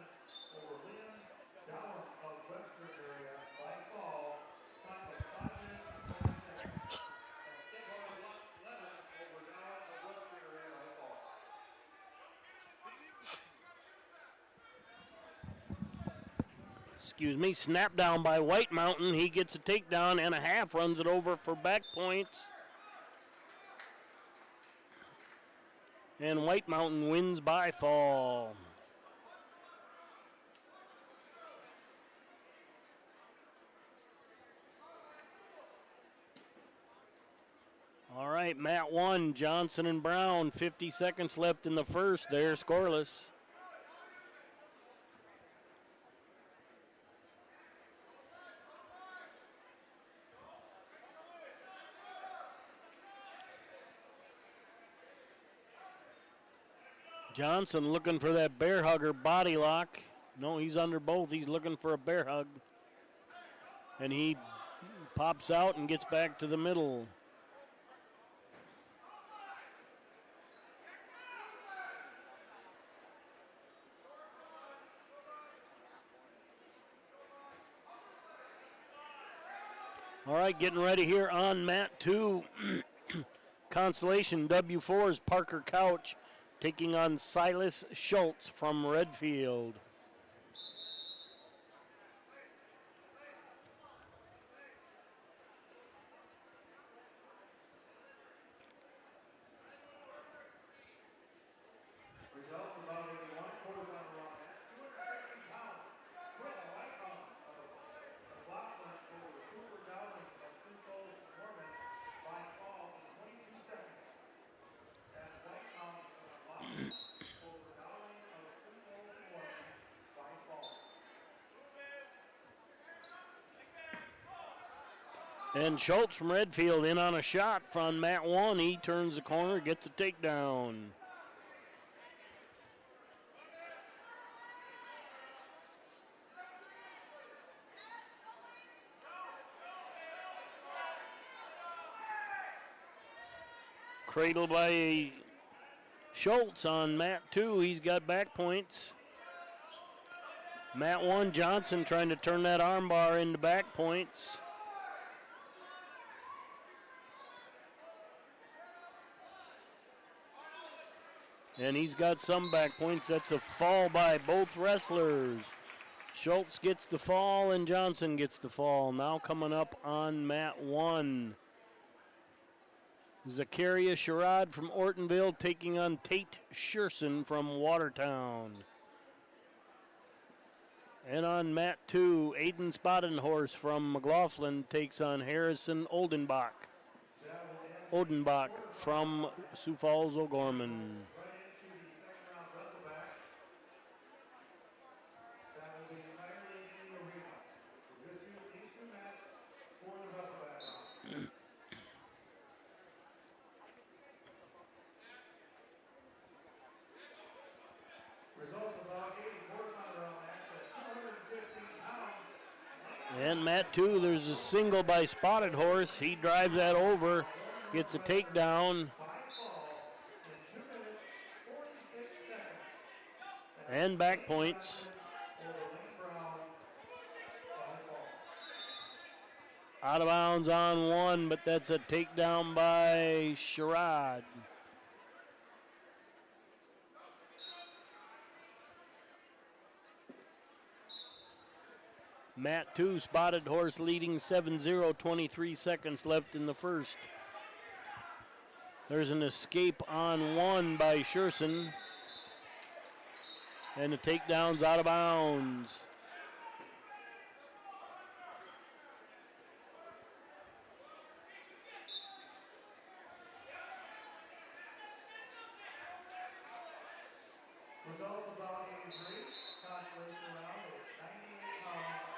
over Liam Dowan of Webster area by fall. Time of 5 minutes and 20 seconds. That's Gebhardt Lemon over Dowan of Webster area by fall. Excuse me, snap down by White Mountain. He gets a takedown and a half, runs it over for back points. And White Mountain wins by fall. All right, mat 1, Johnson and Brown, 50 seconds left in the first. They're scoreless. Johnson looking for that bear hugger body lock. No, he's under both. He's looking for a bear hug. And he pops out and gets back to the middle. All right, getting ready here on mat 2. Consolation W4's Parker Couch taking on Silas Schultz from Redfield. Results about 81, quarterfinal round match, 250 pounds. Quick white of Laughlin over Cooper Dowling of Sioux Falls, Norman by fall in 22 seconds. And white of Laughlin over Dowling of Sioux Falls, Norman by fall. And Schultz from Redfield in on a shot from mat 1. He turns the corner, gets a takedown. Cradle by Schultz on mat 2. He's got back points. Mat 1, Johnson trying to turn that armbar into back points. And he's got some back points. That's a fall by both wrestlers. Schultz gets the fall and Johnson gets the fall. Now coming up on mat 1. Zakaria Sherrod from Ortonville taking on Tate Sherson from Watertown. And on mat 2, Aiden Spottenhorse from McLaughlin takes on Harrison Odenbach from Sioux Falls, O'Gorman. Right into the second round wrestle match. That will be entirely in the arena. These two matches for the wrestle match. Results of round 8, quarterfinal round match at 215 pounds. And mat 2, there's a single by Spotted Horse. He drives that over, gets a takedown. By fall in 2 minutes, 46 seconds. And back points. Over Lane Brown by fall. Out of bounds on 1, but that's a takedown by Sherrod. Mat 2, Spotted Horse leading 7-0, 23 seconds left in the first. There's an escape on 1 by Sherson. And the takedown's out of bounds. Results of round 83, consolation round with 98 pounds.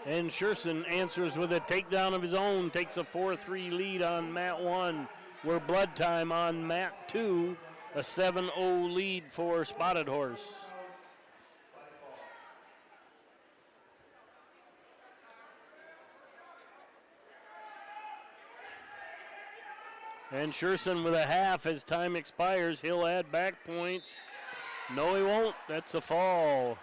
And Sherson answers with a takedown of his own, takes a 4-3 lead on mat 1. We're blood time on mat 2, a 7-0 lead for Spotted Horse. By fall. And Sherson with a half as time expires. He'll add back points. No, he won't. That's a fall.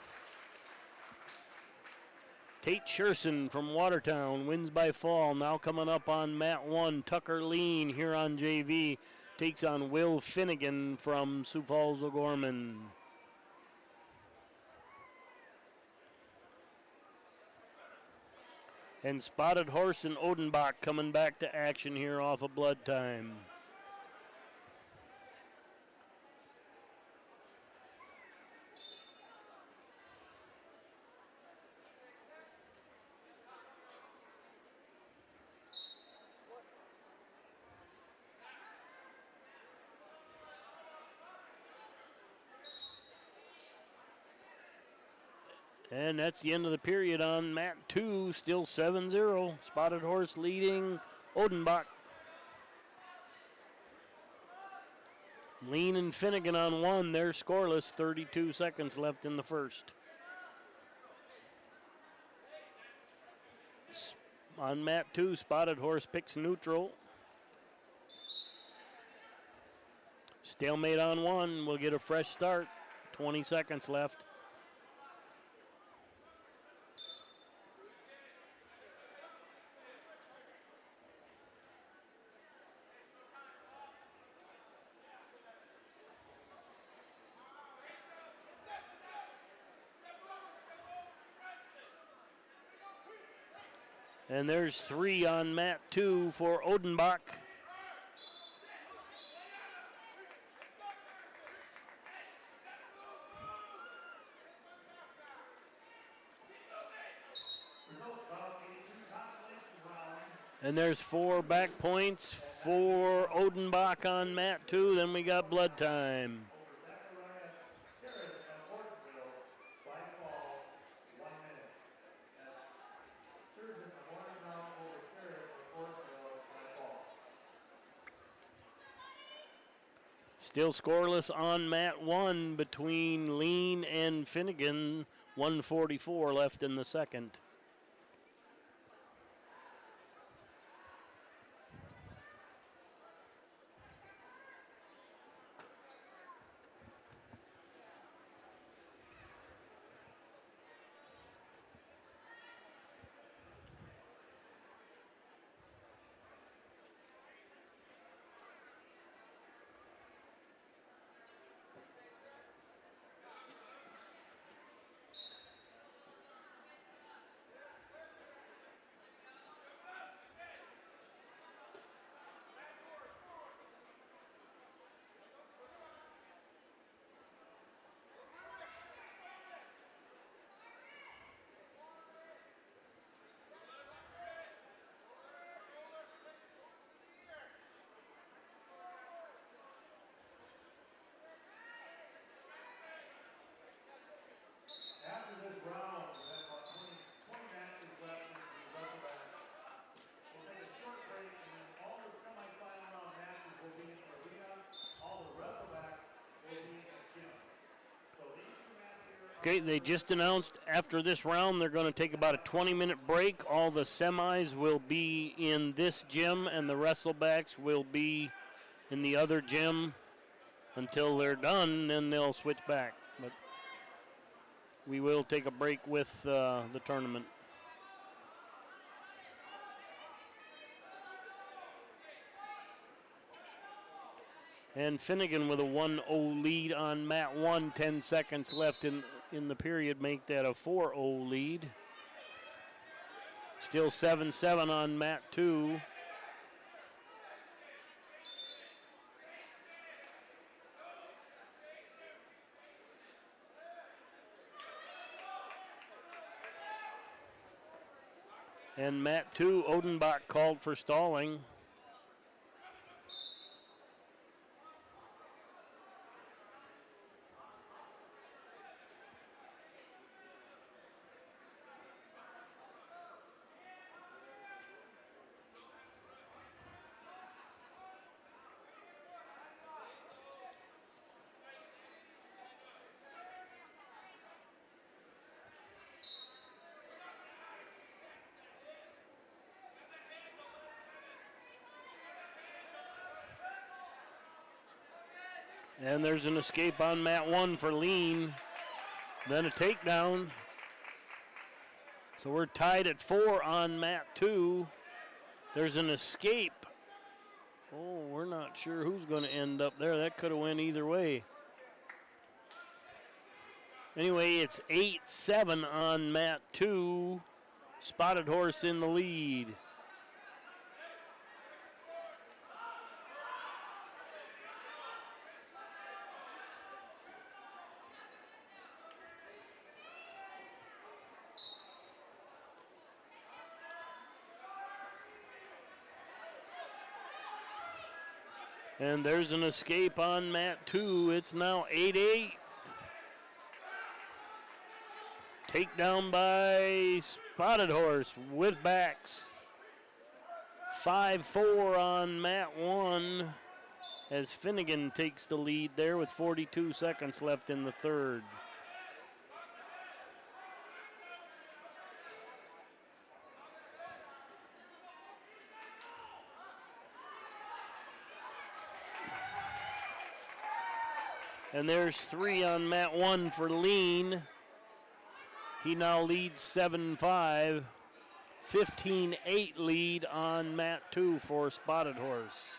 Tate Sherson from Watertown wins by fall. Now coming up on mat 1, Tucker Lean here on JV takes on Will Finnegan from Sioux Falls, O'Gorman. And Spotted Horse and Odenbach coming back to action here off of blood time. And that's the end of the period on mat 2, still 7-0. Spotted Horse leading Odenbach. Lean and Finnegan on one. They're scoreless. 32 seconds left in the first. On mat 2, Spotted Horse picks neutral. Stalemate on one. We'll get a fresh start. 20 seconds left. And there's 3 on mat 2 for Odenbach. Results bout 82 consolation round. And there's 4 back points for Odenbach on mat 2. Then we got blood time. Over Zachariah Sherrod of Ortonville by fall, 1 minute. Susan of Ortonville over Sherrod of Ortonville by fall. Still scoreless on mat 1 between Lean and Finnegan. 1:44 left in the second. After this round, we have about 20 matches left in the Wrestle match. We'll take a short break, and then all the semifinal round matches will be in the arena. All the Wrestle backs will be in the gym. So these 2 matches here are... Okay, they just announced after this round they're going to take about a 20-minute break. All the semis will be in this gym, and the wrestlebacks will be in the other gym until they're done. Then they'll switch back. But we will take a break with the tournament. And Finnegan with a 1-0 lead on mat 1. 10 seconds left in the period. Make that a 4-0 lead. Still 7-7 on mat 2. And mat 2, Odenbach called for stalling. And there's an escape on mat 1 for Lean. Then a takedown. So we're tied at 4 on mat 2. There's an escape. Oh, we're not sure who's going to end up there. That could have went either way. Anyway, it's 8-7 on mat 2. Spotted Horse in the lead. And there's an escape on mat 2. It's now 8-8. Takedown by Spotted Horse with backs. 5-4 on mat 1. as Finnegan takes the lead there with 42 seconds left in the third. And there's 3 on mat 1 for Lean. He now leads 7-5. 15-8 lead on mat 2 for Spotted Horse.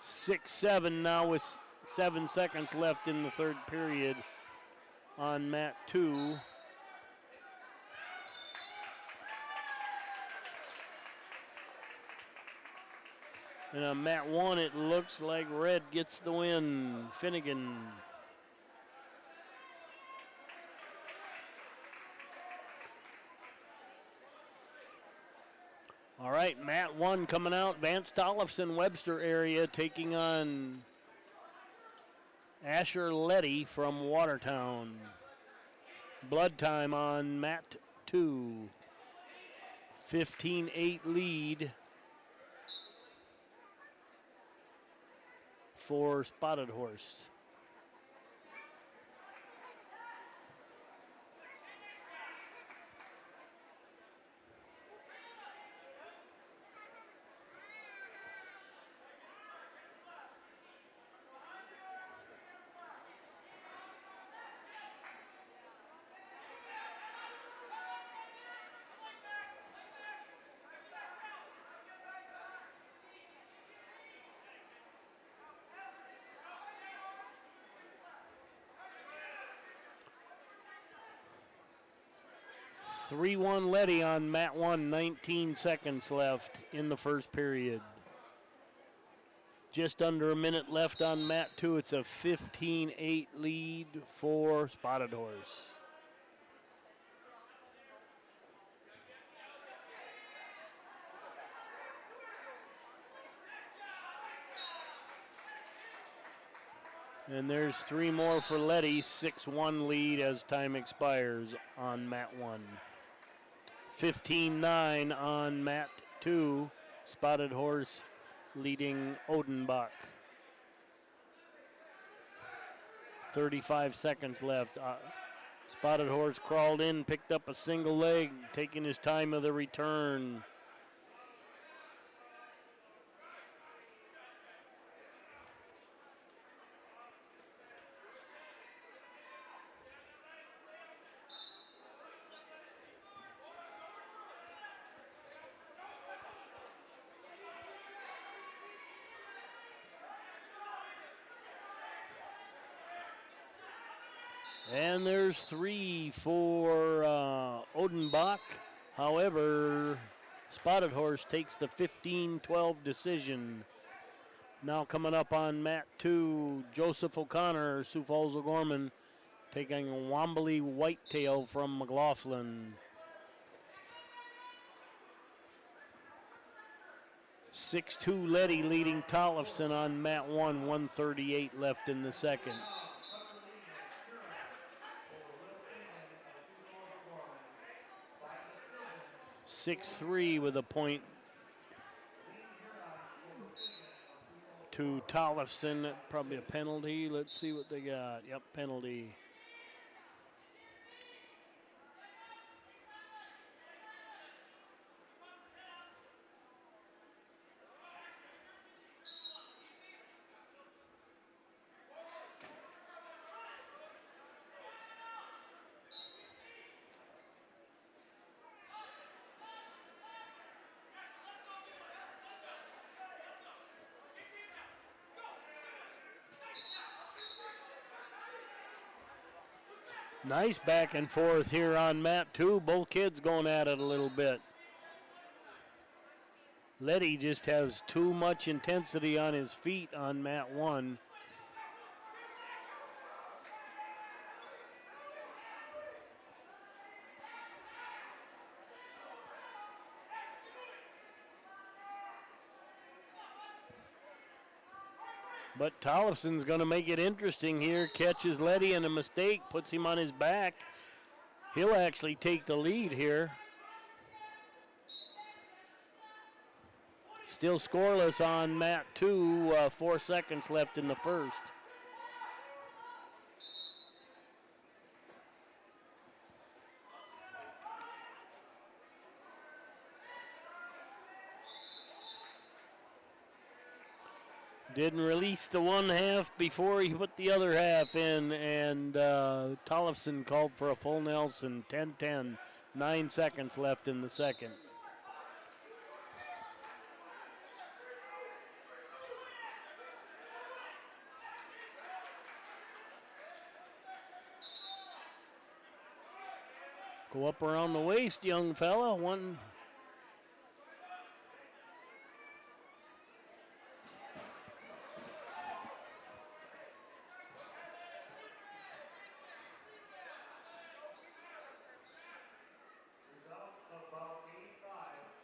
Six, 7 now with 7 seconds left in the third period on mat 2. And on mat 1, it looks like red gets the win. Finnegan. All right, mat 1 coming out. Vance Tollefson, Webster area, taking on Asher Letty from Watertown. Blood time on mat 2. 15-8 lead for Spotted Horse. (3-1) Letty on mat 1, 19 seconds left in the first period. Just under a minute left on mat 2. It's a 15-8 lead for Spotted Horse. And there's 3 more for Letty. 6-1 lead as time expires on mat 1. 15-9 on mat 2. Spotted Horse leading Odenbach. 35 seconds left. Spotted Horse crawled in, picked up a single leg, taking his time of the return. And there's 3 for Odenbach. However, Spotted Horse takes the 15-12 decision. Now coming up on mat 2, Joseph O'Connor, Sioux Falls O'Gorman, taking Wambly Whitetail from McLaughlin. 6-2 Letty leading Tollefson on mat 1, 1:38 left in the second. 6-3 with a point to Tollefson. Probably a penalty. Let's see what they got. Yep, penalty. Nice back and forth here on mat 2. Both kids going at it a little bit. Letty just has too much intensity on his feet on mat 1. But Tollefson's going to make it interesting here. Catches Letty and a mistake, puts him on his back. He'll actually take the lead here. Still scoreless on mat 2. 4 seconds left in the first. Didn't release the one half before he put the other half in, and Tollefson called for a full Nelson. 10-10. 9 seconds left in the second. Go up around the waist, young fella. One. Results of bout 85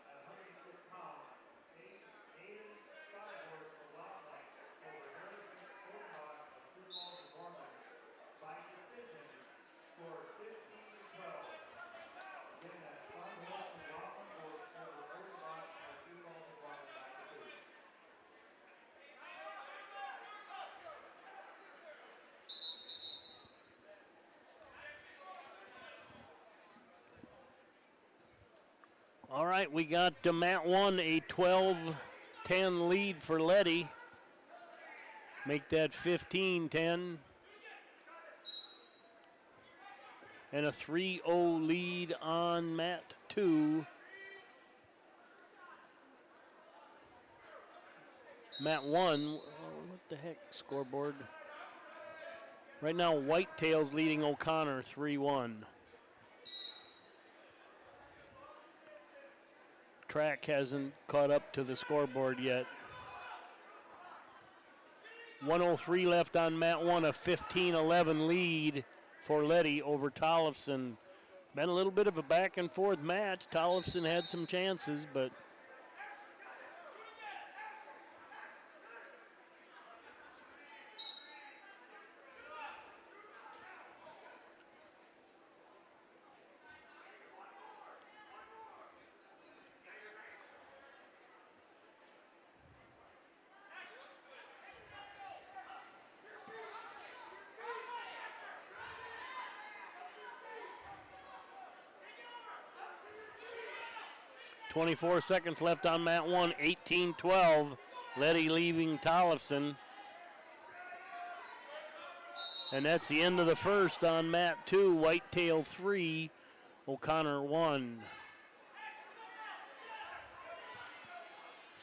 at 106 pounds. Aiden Skyhorse of Locklight over Harrison Korbach of Sioux Falls and Norman by decision, score 15-12. Again, that's Skyhorse of Locklight over Korbach of Sioux Falls and Norman by decision. All right, we got mat 1, a 12-10 lead for Letty. Make that 15-10. And a 3-0 lead on mat 2. Mat 1, what the heck, scoreboard? Right now, Whitetails leading O'Connor 3-1. Track hasn't caught up to the scoreboard yet. 1:03 left on mat 1, a 15-11 lead for Letty over Tollefson. Been a little bit of a back and forth match. Tollefson had some chances, but .24 seconds left on mat 1, 18-12. Letty leaving Tollefson. And that's the end of the first on mat 2. Whitetail 3, O'Connor 1.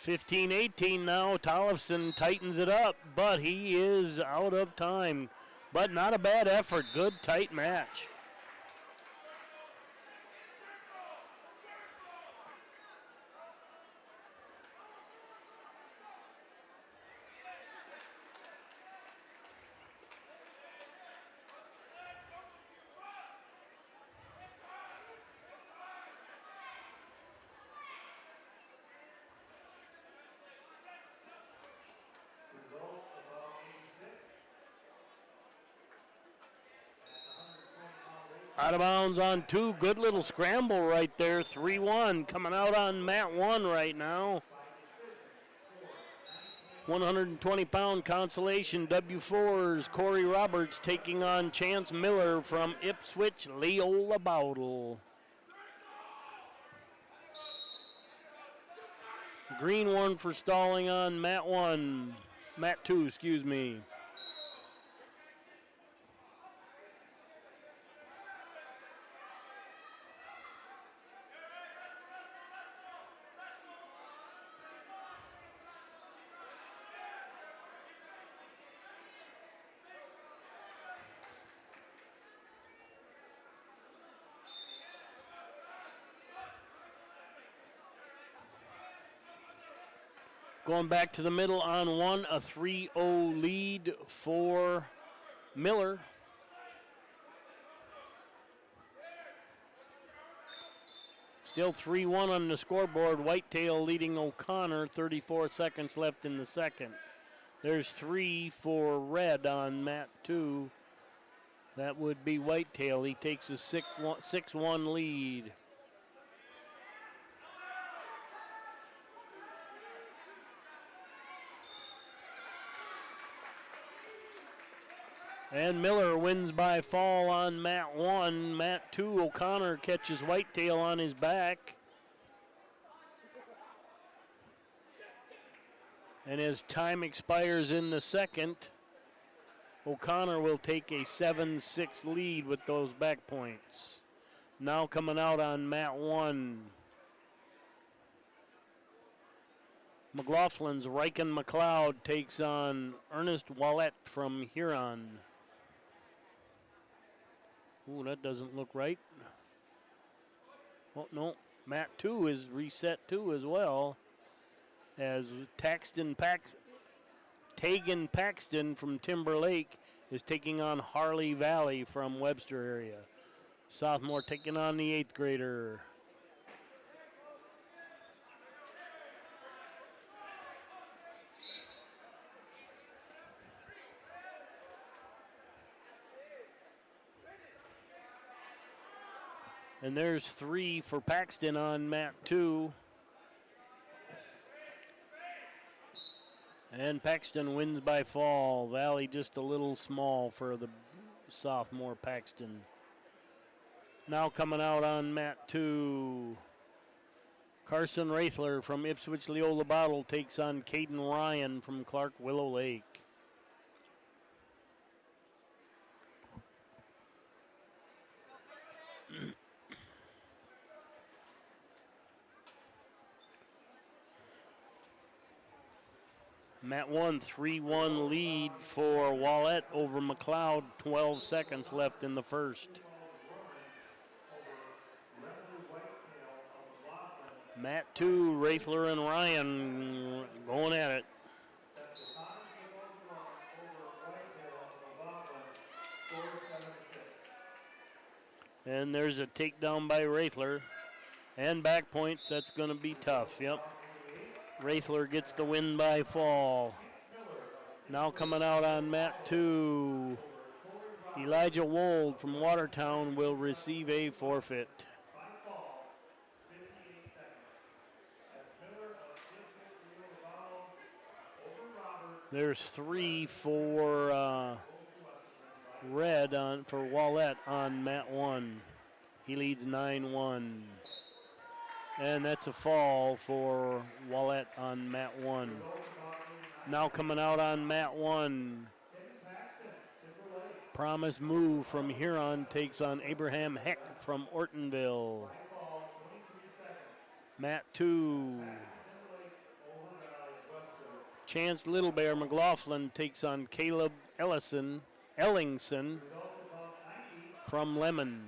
15-18 now. Tollefson tightens it up, but he is out of time. But not a bad effort. Good, tight match. Results of bout 86 at the 120-pound weight. Out of bounds on 2. Good little scramble right there. 3-1 coming out on mat 1 right now. 120-pound Consolation W4's Corey Roberts taking on Chance Miller from Ipswich, Leola Bowdle. Green one for stalling on mat 2, excuse me. Going back to the middle on 1, a 3-0 lead for Miller. Still 3-1 on the scoreboard. Whitetail leading O'Connor. 34 seconds left in the second. There's 3 for Red on mat 2. That would be Whitetail. He takes a 6-1 lead. And Miller wins by fall on mat 1. Mat 2, O'Connor catches Whitetail on his back. And as time expires in the second, O'Connor will take a 7-6 lead with those back points. Now coming out on mat 1. McLaughlin's Riken McLeod takes on Ernest Wallet from Huron. Ooh, that doesn't look right. Oh, no. Mat 2 is reset too as well. As Tegan Paxton from Timberlake is taking on Harley Valley from Webster area. Sophomore taking on the 8th grader. And there's 3 for Paxton on mat 2. And Paxton wins by fall. Valley just a little small for the sophomore Paxton. Now coming out on mat 2. Carson Raithler from Ipswich Leola Bottle takes on Caden Ryan from Clark Willow Lake. Mat 1, 3-1 lead for Wallet over McLeod. 12 seconds left in the first. Mat 2, Raithler and Ryan going at it. And there's a takedown by Raithler. And back points, that's going to be tough. Yep. Raithler gets the win by fall. Now coming out on mat 2, Elijah Wold from Watertown will receive a forfeit. There's 3 for Red for Wallet on mat 1. He leads 9-1. And that's a fall for Wallet on mat 1. Now coming out on mat 1, Promise Move from Huron takes on Abraham Heck from Ortonville. Mat 2, Chance Little Bear McLaughlin takes on Caleb Ellingson from Lemon.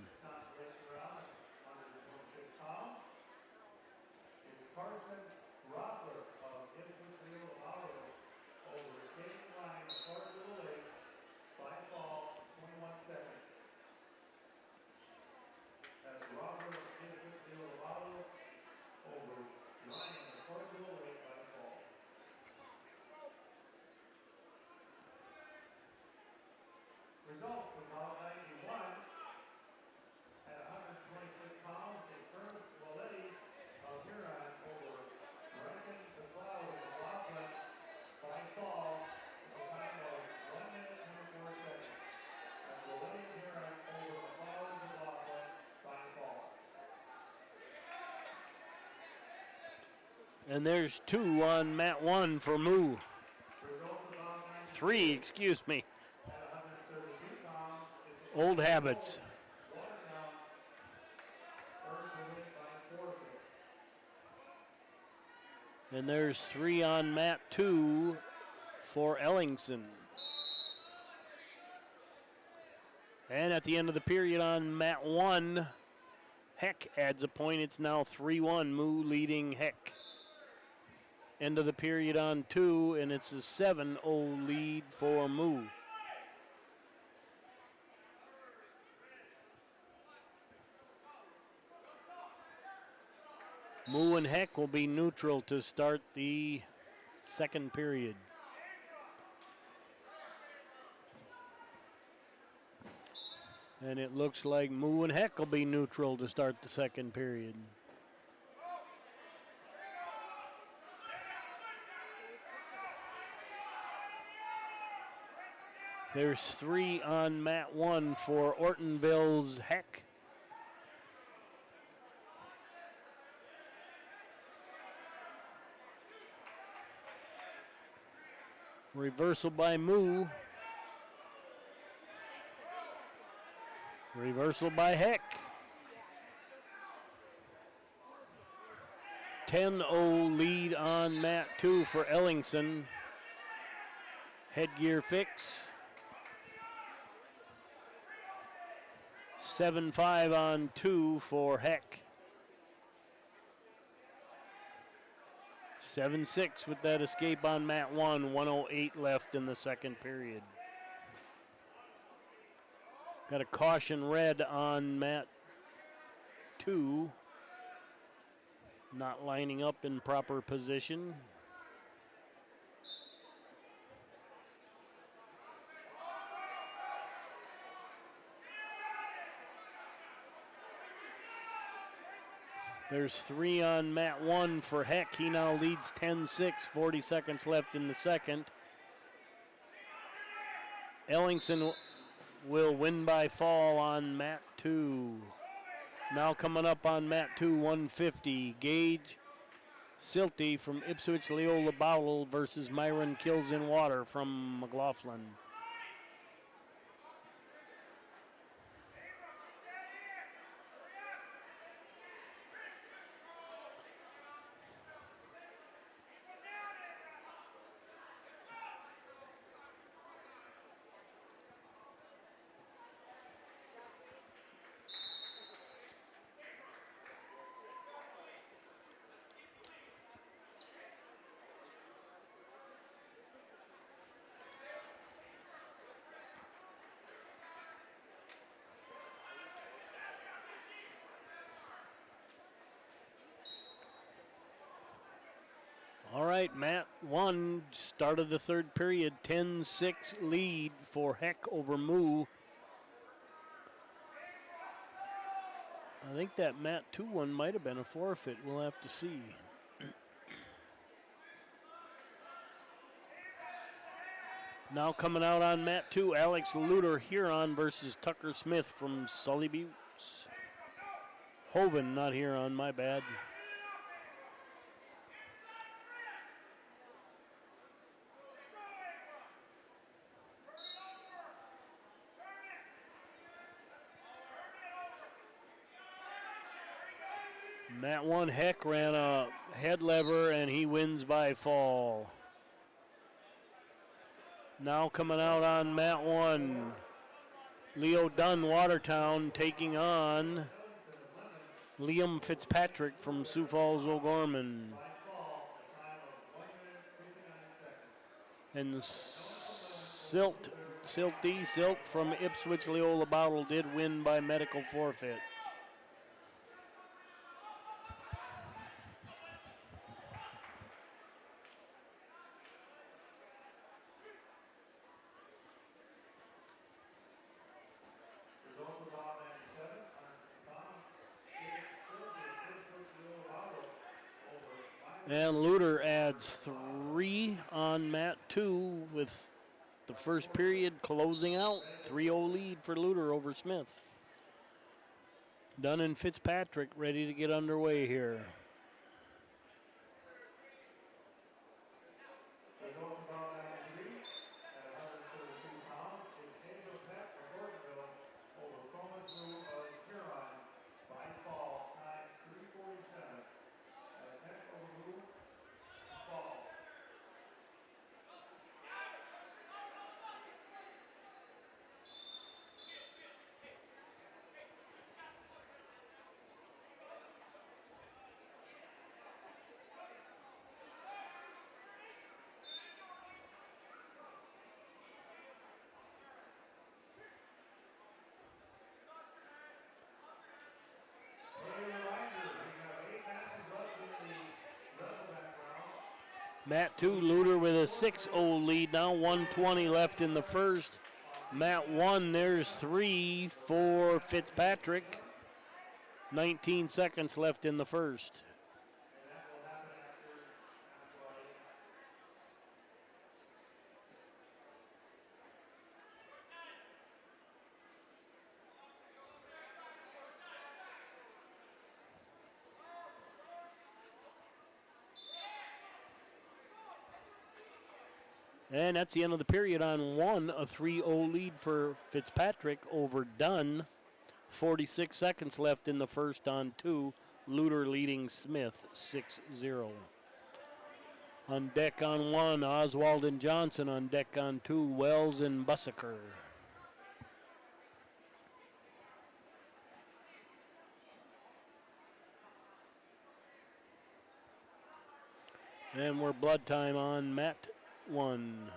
Results of Bout 91 at 126 pounds is Ernest Walletti of Huron over Rankin McLeod of McLaughlin by fall at a time of 1 minute and 4 seconds. That's Walletti of Huron over McLeod of McLaughlin by fall. And there's 2 on mat 1 for Moo. 3, excuse me. Old habits. And there's 3 on mat 2 for Ellingson. And at the end of the period on mat 1, Heck adds a point. It's now 3-1. Moo leading Heck. End of the period on 2, and it's a 7-0 lead for Moo. Moo and Heck will be neutral to start the second period. And it looks like Moo and Heck will be neutral to start the second period. There's 3 on mat 1 for Ortonville's Heck. Reversal by Moo. Reversal by Heck. 10-0 lead on mat 2 for Ellingson. Headgear fix. 7-5 on 2 for Heck. 7-6 with that escape on mat 1. 1:08 left in the second period. Got a caution red on mat 2. Not lining up in proper position. There's 3 on mat 1 for Heck. He now leads 10-6, 40 seconds left in the second. Ellingson will win by fall on mat 2. Now coming up on mat 2, 150. Gage Silty from Ipswich Leola Bowell versus Myron Kills in Water from McLaughlin. All right, mat 1, start of the third period, 10-6 lead for Heck over Moo. I think that mat 2 one might have been a forfeit. We'll have to see. Now coming out on mat 2, Alex Luter Huron versus Tucker Smith from Sully Buttes. Hoven, not Huron, my bad. Mat 1, Heck ran a head lever and he wins by fall. Now coming out on mat 1, Leo Dunn Watertown taking on Liam Fitzpatrick from Sioux Falls O'Gorman. And Silt from Ipswich Leola Bottle did win by medical forfeit. And Luter adds 3 on mat 2 with the first period closing out. 3-0 lead for Luter over Smith. Dunn and Fitzpatrick ready to get underway here. Mat 2, Luter with a 6-0 lead now, 1:20 left in the first. Mat 1, there's 3 for Fitzpatrick. 19 seconds left in the first. And that's the end of the period on one. A 3-0 lead for Fitzpatrick over Dunn. 46 seconds left in the first on two. Luter leading Smith 6-0. On deck on one, Oswald and Johnson. On deck on two, Wells and Bussaker. And we're blood time on mat one.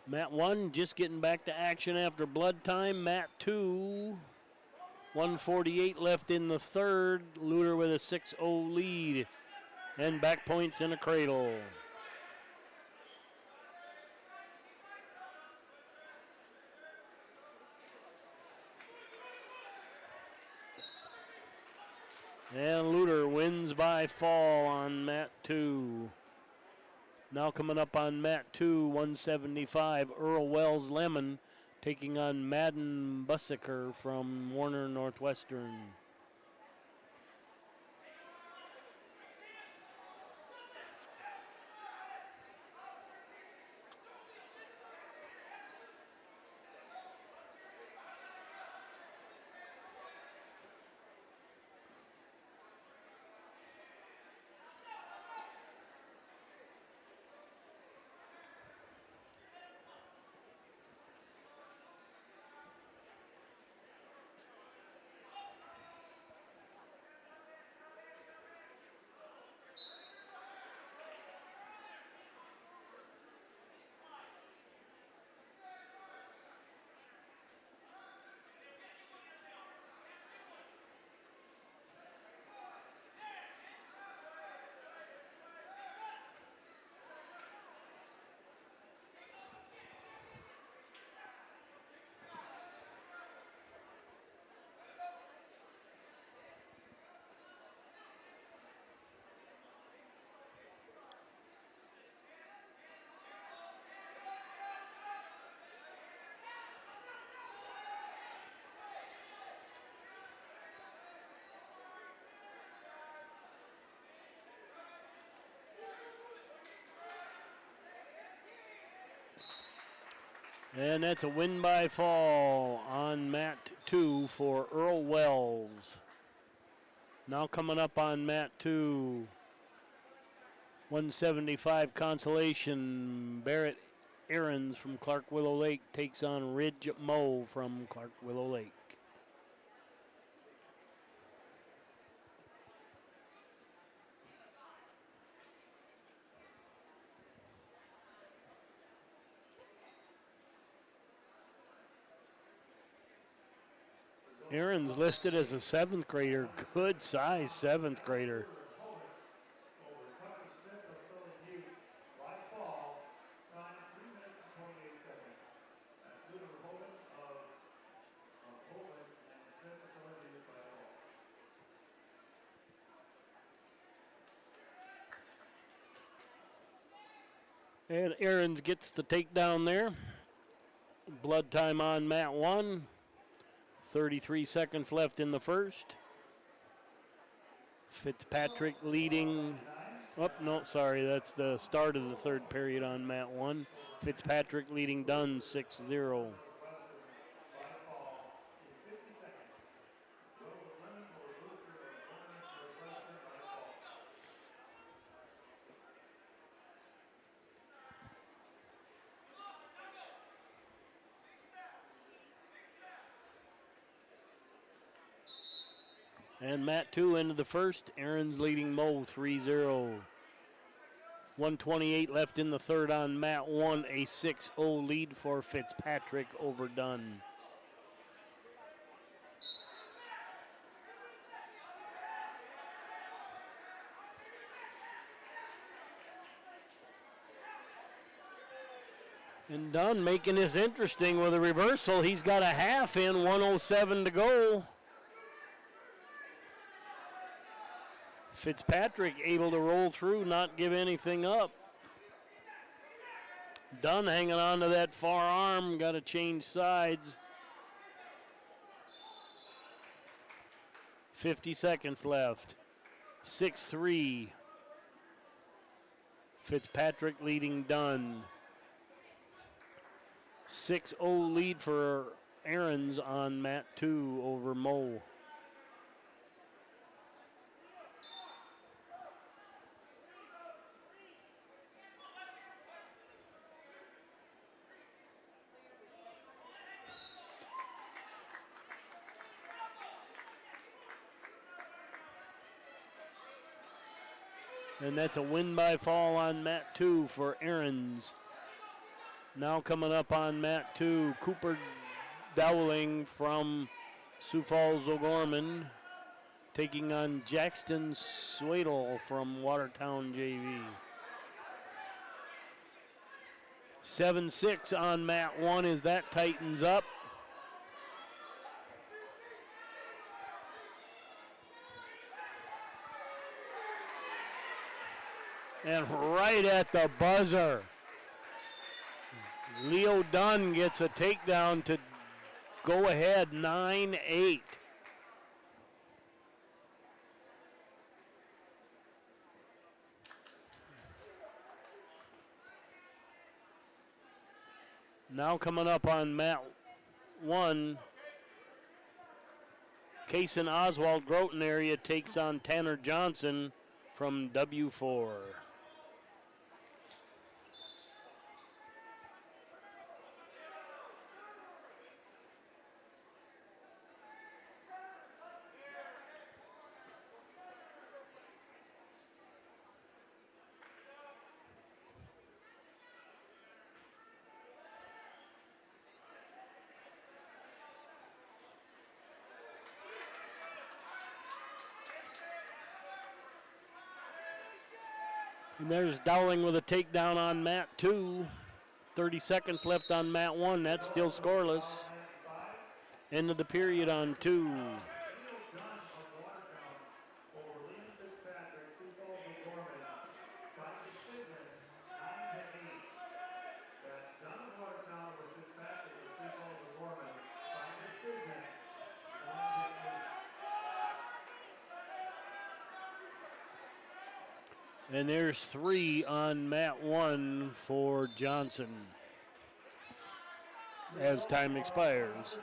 Mat 1 just getting back to action after blood time. Mat 2, 148 left in the third. Luter with a 6-0 lead. And back points in a cradle. And Luter wins by fall on mat 2. Now coming up on mat 2, 175, Earl Wells Lemon taking on Madden Bussaker from Warner Northwestern. And that's a win by fall on mat 2 for Earl Wells. Now coming up on mat 2, 175 Consolation. Barrett Aarons from Clark Willow Lake takes on Ridge Moe from Clark Willow Lake. Aaron's listed as a 7th grader. Good size 7th grader. Over Tucker Smith of Philly Buttes by fall, time 3 minutes and 28 seconds. That's Luter Hogan of Poland and Smith of Philly Buttes by fall. And Aaron's gets the takedown there. Blood time on mat 1. 33 seconds left in the first. Fitzpatrick leading. Oh, no, sorry. That's the start of the third period on mat 1. Fitzpatrick leading Dunn 6-0. Webster by fall in 50 seconds. Wells of Lemon over Webster of Warner Northwestern by fall. And mat 2 into the first. Aaron's leading Moe 3-0. 1:28 left in the third on mat 1. A 6-0 lead for Fitzpatrick over Dunn. And Dunn making this interesting with a reversal. He's got a half in, 1:07 to go. Fitzpatrick able to roll through, not give anything up. Dunn hanging on to that far arm, got to change sides. 50 seconds left. 6-3. Fitzpatrick leading Dunn. 6-0 lead for Aaron's on mat 2 over Moe. And that's a win by fall on mat 2 for Aaron's. Now coming up on mat 2, Cooper Dowling from Sioux Falls O'Gorman taking on Jackson Swadle from Watertown JV. 7-6 on mat 1 as that tightens up. And right at the buzzer, Leo Dunn gets a takedown to go ahead 9-8. Now coming up on mat 1, Kaysen Oswald Groton area takes on Tanner Johnson from W4. And there's Dowling with a takedown on mat 2. 30 seconds left on mat 1. That's still scoreless. End of the period on 2. Dunn of Watertown over Liam Fitzpatrick, Sioux Falls O'Gorman, by decision, 9-8. That's Dunn of Watertown over Fitzpatrick of Sioux Falls O'Gorman, by decision, 9-8. And there's 3 on mat 1 for Johnson as time expires.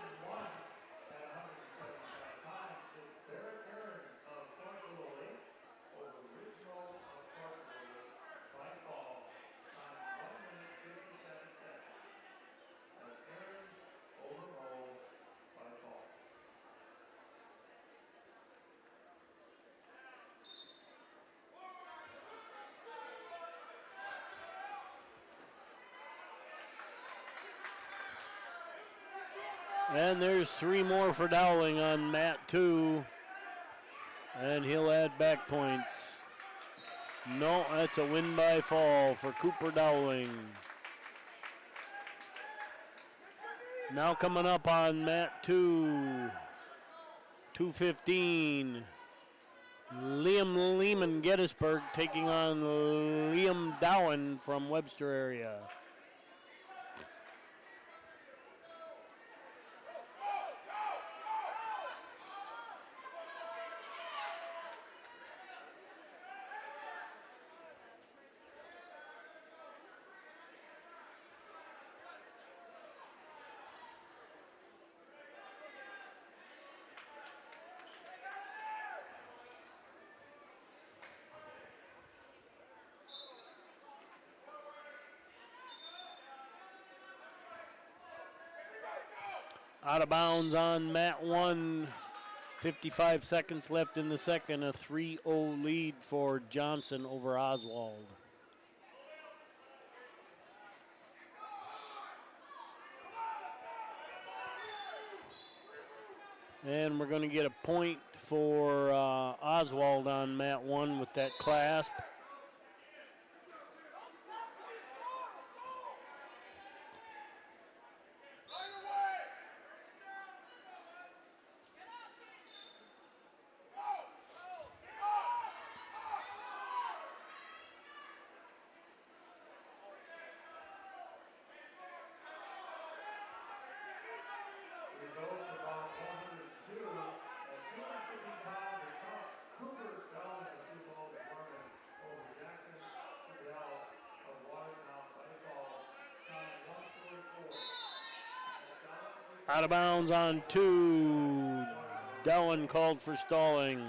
And there's 3 more for Dowling on mat 2. And he'll add back points. No, that's a win by fall for Cooper Dowling. Now coming up on mat 2. 2:15. Liam Lehman Gettysburg taking on Liam Dowen from Webster area. Out of bounds on mat 1. 55 seconds left in the second. A 3-0 lead for Johnson over Oswald. And we're going to get a point for Oswald on mat 1 with that clasp. Results about 102 at 250 pounds is Cooper Stone of Sioux Falls Mormon over Jackson Chevelle of Watertown by fall, time 144. Out of bounds on 2. Dallin called for stalling.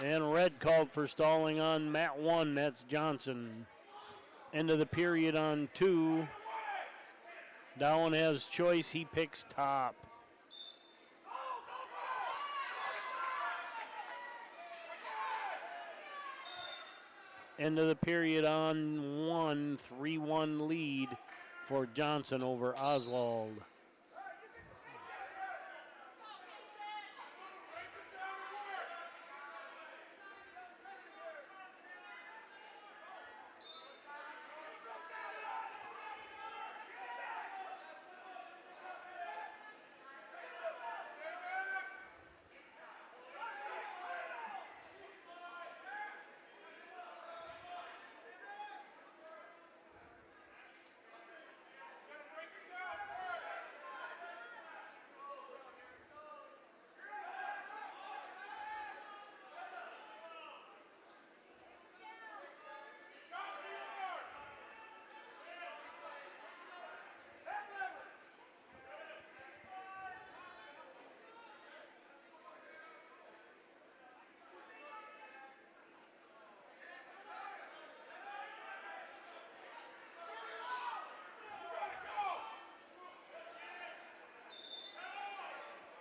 And red called for stalling on mat 1. That's Johnson. End of the period on 2. Dallin has choice. He picks top. End of the period on 1. 3-1 lead for Johnson over Oswald.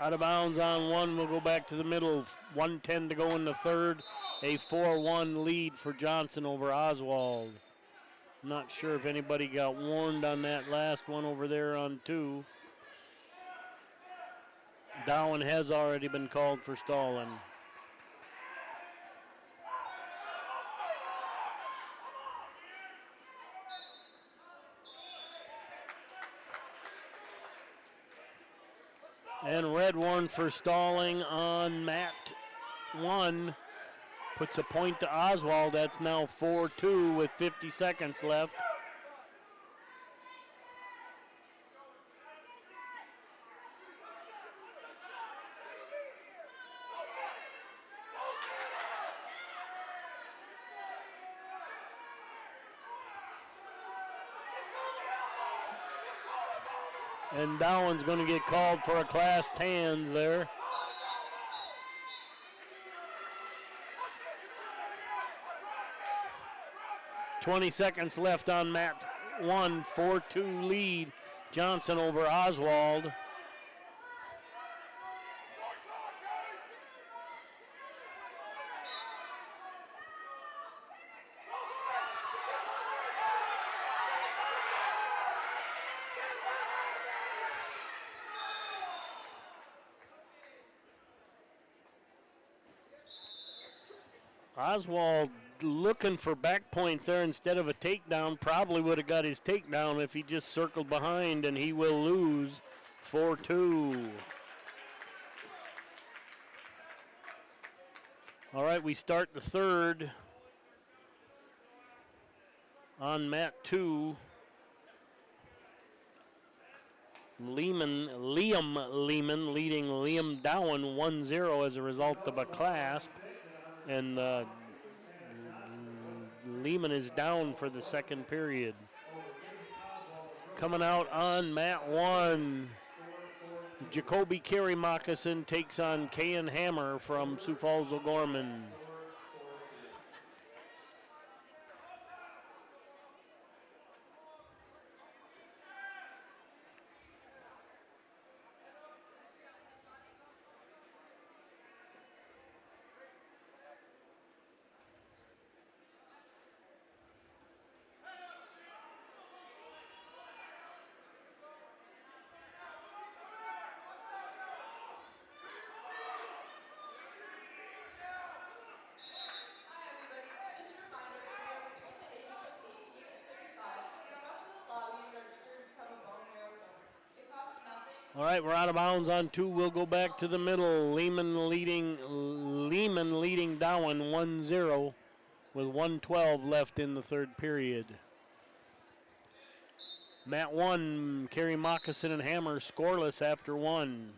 Out of bounds on 1. We'll go back to the middle. 1:10 to go in the third. A 4-1 lead for Johnson over Oswald. Not sure if anybody got warned on that last one over there on 2. Dowan has already been called for stalling. And red warned for stalling on mat 1. Puts a point to Oswald. That's now 4-2 with 50 seconds left. And Dowan's going to get called for a clasped hands there. .20 seconds left on mat 1, 4-2 lead. Johnson over Oswald. Oswald looking for back points there instead of a takedown. Probably would have got his takedown if he just circled behind, and he will lose 4-2. All right, we start the third on mat 2. Liam Lehman leading Liam Dowan 1-0 as a result of a clasp. And Lehman is down for the second period. Coming out on mat 1, Jacoby Carey Moccasin takes on Kayan Hammer from Sioux Falls O'Gorman. All right, we're out of bounds on 2. We'll go back to the middle. Lehman leading Dowen 1-0 with 1:12 left in the third period. Mat 1, Kerry Moccasin and Hammer scoreless after 1.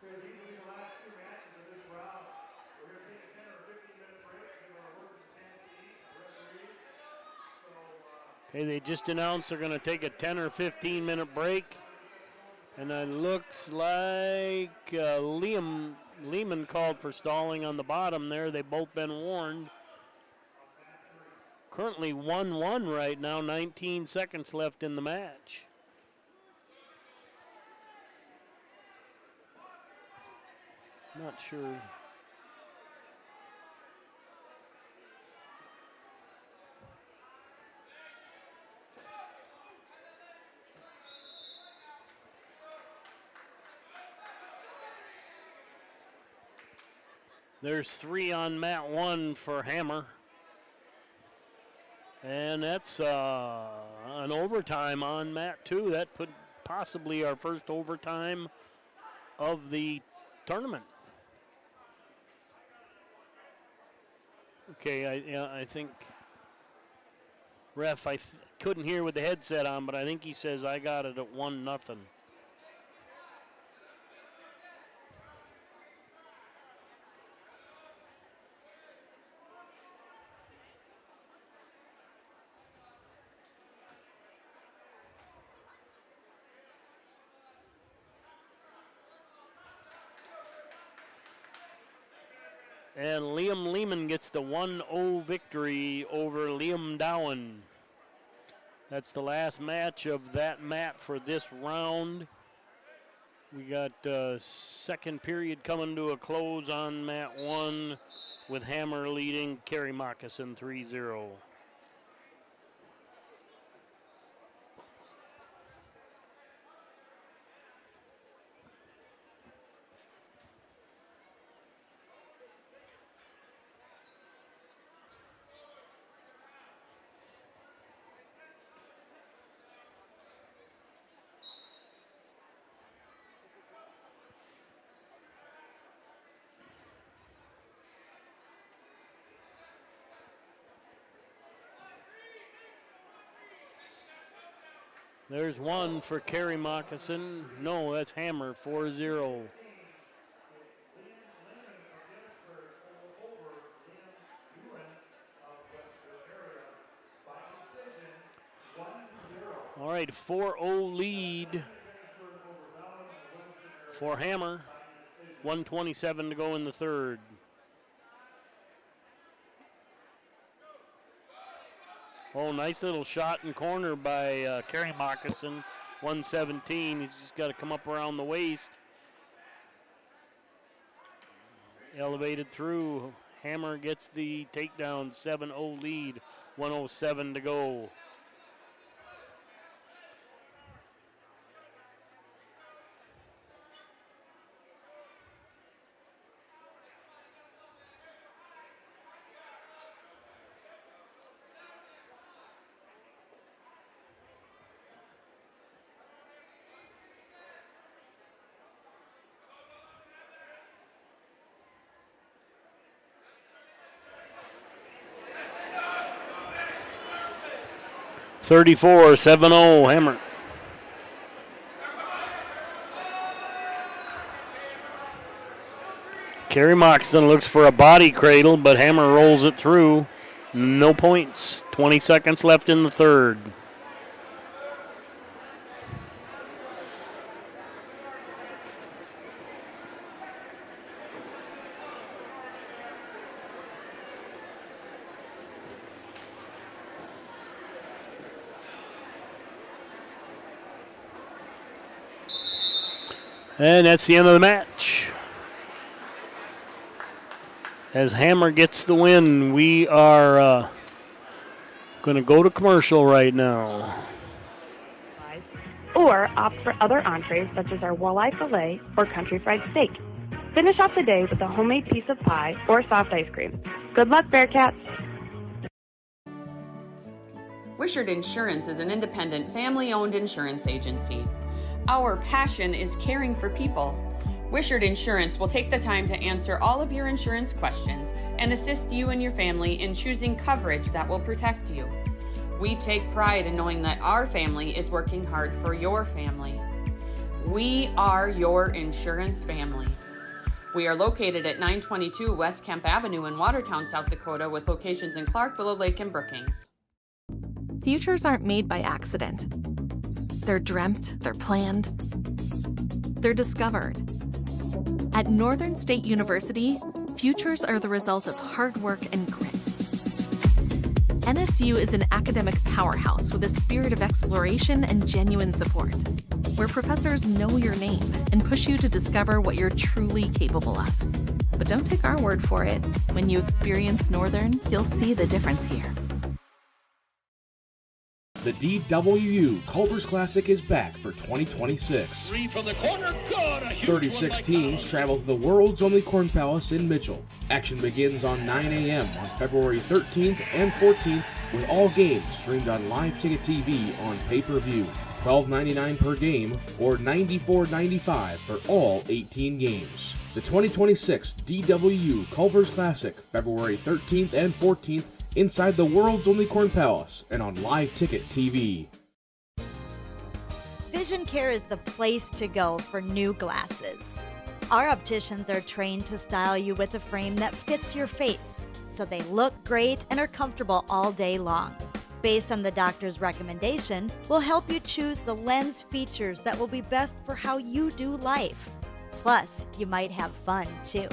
Okay, these will be the last 2 matches of this round. We're going to take a 10 or 15-minute break, give our workers a chance to eat, referees. Okay, they just announced they're going to take a 10 or 15-minute break. And it looks like Lehman called for stalling on the bottom there. They've both been warned. Currently 1-1 right now, 19 seconds left in the match. Not sure. There's 3 on mat 1 for Hammer. And that's an overtime on mat 2. That put possibly our first overtime of the tournament. Okay, I think, ref, I couldn't hear with the headset on, but I think he says I got it at 1-0. And Liam Lehman gets the 1-0 victory over Liam Dowen. That's the last match of that mat for this round. We got second period coming to a close on mat 1 with Hammer leading Kerry Moccasin 3-0. There's one for Kerry Moccasin. No, that's Hammer, 4-0. It's Liam Lehman of Gettysburg over Liam Ewan of Webster area by decision 1-0. All right, 4-0 lead for Hammer. 1:27 to go in the third. Oh, nice little shot in corner by Kerry Moccasin. 117. He's just got to come up around the waist. Elevated through. Hammer gets the takedown. 7-0 lead. 1:07 to go. Thirty-four, 7-0, Hammer. Kerry Moccasin looks for a body cradle, but Hammer rolls it through. No points. 20 seconds left in the third. And that's the end of the match. As Hammer gets the win, we are going to go to commercial right now. Or opt for other entrees such as our walleye fillet or country fried steak. Finish off the day with a homemade piece of pie or soft ice cream. Good luck, Bearcats! Wishart Insurance is an independent, family-owned insurance agency. Our passion is caring for people. Wishart Insurance will take the time to answer all of your insurance questions and assist you and your family in choosing coverage that will protect you. We take pride in knowing that our family is working hard for your family. We are your insurance family. We are located at 922 West Kemp Avenue in Watertown, South Dakota, with locations in Clark, Willow Lake, and Brookings. Futures aren't made by accident. They're dreamt, they're planned, they're discovered. At Northern State University, futures are the result of hard work and grit. NSU is an academic powerhouse with a spirit of exploration and genuine support, where professors know your name and push you to discover what you're truly capable of. But don't take our word for it. When you experience Northern, you'll see the difference here. The DWU Culver's Classic is back for 2026. Three from the corner, good! A huge 36 teams travel to the world's only Corn Palace in Mitchell. Action begins on 9 a.m. on February 13th and 14th, with all games streamed on Live Ticket TV on pay-per-view. $12.99 per game or $94.95 for all 18 games. The 2026 DWU Culver's Classic, February 13th and 14th, inside the world's only Corn Palace and on Live Ticket TV. Vision Care is the place to go for new glasses. Our opticians are trained to style you with a frame that fits your face, so they look great and are comfortable all day long. Based on the doctor's recommendation, we'll help you choose the lens features that will be best for how you do life. Plus, you might have fun too.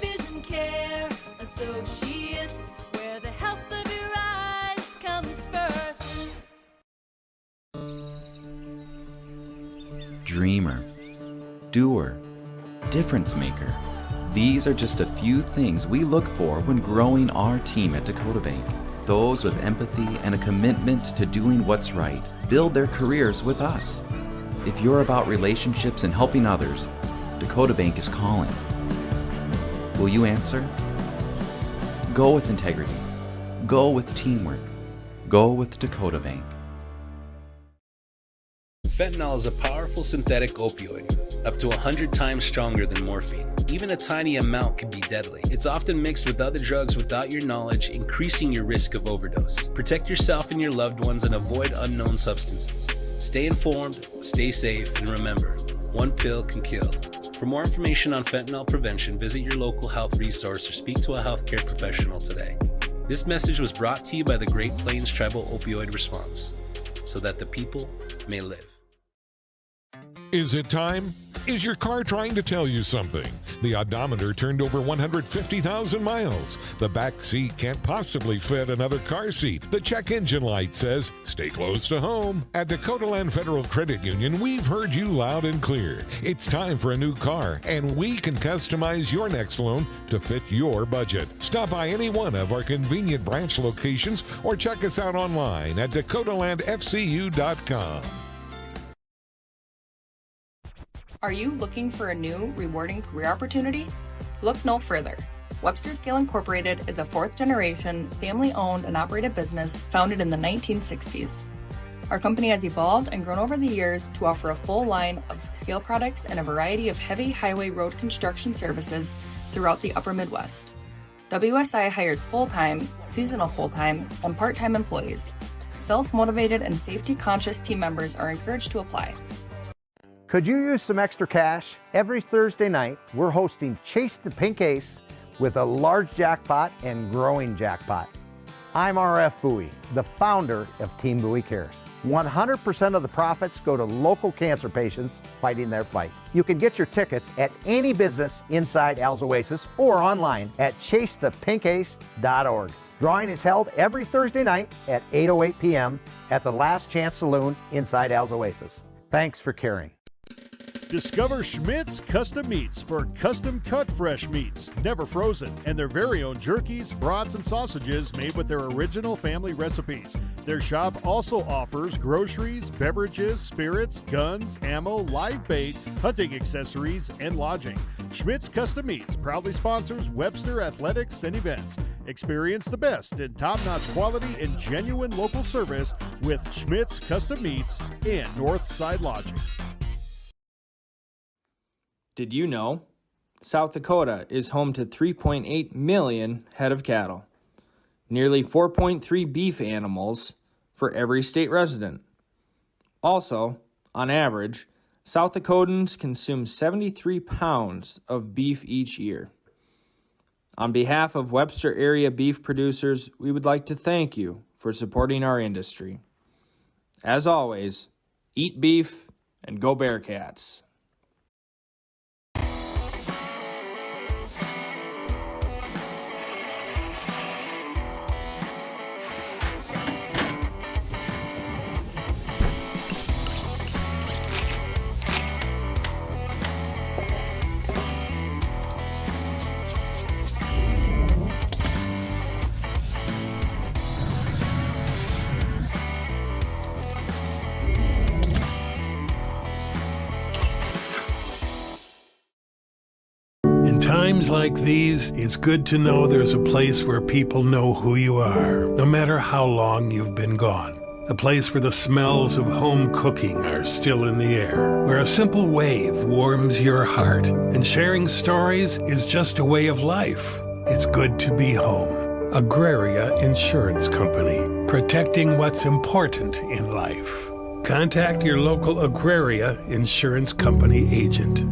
Vision Care Associates, where the health of your eyes comes first. Dreamer, doer, difference maker. These are just a few things we look for when growing our team at Dakota Bank. Those with empathy and a commitment to doing what's right build their careers with us. If you're about relationships and helping others, Dakota Bank is calling. Will you answer? Go with integrity. Go with teamwork. Go with Dakota Bank. Fentanyl is a powerful synthetic opioid, up to 100 times stronger than morphine. Even a tiny amount can be deadly. It's often mixed with other drugs without your knowledge, increasing your risk of overdose. Protect yourself and your loved ones and avoid unknown substances. Stay informed, stay safe, and remember, one pill can kill. For more information on fentanyl prevention, visit your local health resource or speak to a healthcare professional today. This message was brought to you by the Great Plains Tribal Opioid Response, so that the people may live. Is it time? Is your car trying to tell you something? The odometer turned over 150,000 miles. The back seat can't possibly fit another car seat. The check engine light says, stay close to home. At Dakota Land Federal Credit Union, we've heard you loud and clear. It's time for a new car, and we can customize your next loan to fit your budget. Stop by any one of our convenient branch locations or check us out online at dakotalandfcu.com. Are you looking for a new, rewarding career opportunity? Look no further. Webster Scale Incorporated is a fourth-generation, family-owned and operated business founded in the 1960s. Our company has evolved and grown over the years to offer a full line of scale products and a variety of heavy highway road construction services throughout the upper Midwest. WSI hires full-time, seasonal full-time, and part-time employees. Self-motivated and safety-conscious team members are encouraged to apply. Could you use some extra cash? Every Thursday night, we're hosting Chase the Pink Ace with a large jackpot and growing jackpot. I'm RF Bowie, the founder of Team Bowie Cares. 100% of the profits go to local cancer patients fighting their fight. You can get your tickets at any business inside Al's Oasis or online at chasethepinkace.org. Drawing is held every Thursday night at 8:08 p.m. at the Last Chance Saloon inside Al's Oasis. Thanks for caring. Discover Schmidt's Custom Meats for custom cut fresh meats, never frozen, and their very own jerkies, brats, and sausages made with their original family recipes. Their shop also offers groceries, beverages, spirits, guns, ammo, live bait, hunting accessories, and lodging. Schmidt's Custom Meats proudly sponsors Webster athletics and events. Experience the best in top-notch quality and genuine local service with Schmidt's Custom Meats and Northside Lodging. Did you know? South Dakota is home to 3.8 million head of cattle, nearly 4.3 beef animals for every state resident. Also, on average, South Dakotans consume 73 pounds of beef each year. On behalf of Webster area beef producers, we would like to thank you for supporting our industry. As always, eat beef and go Bearcats. In times like these, it's good to know there's a place where people know who you are, no matter how long you've been gone. A place where the smells of home cooking are still in the air, where a simple wave warms your heart, and sharing stories is just a way of life. It's good to be home. Agraria Insurance Company, protecting what's important in life. Contact your local Agraria Insurance Company agent.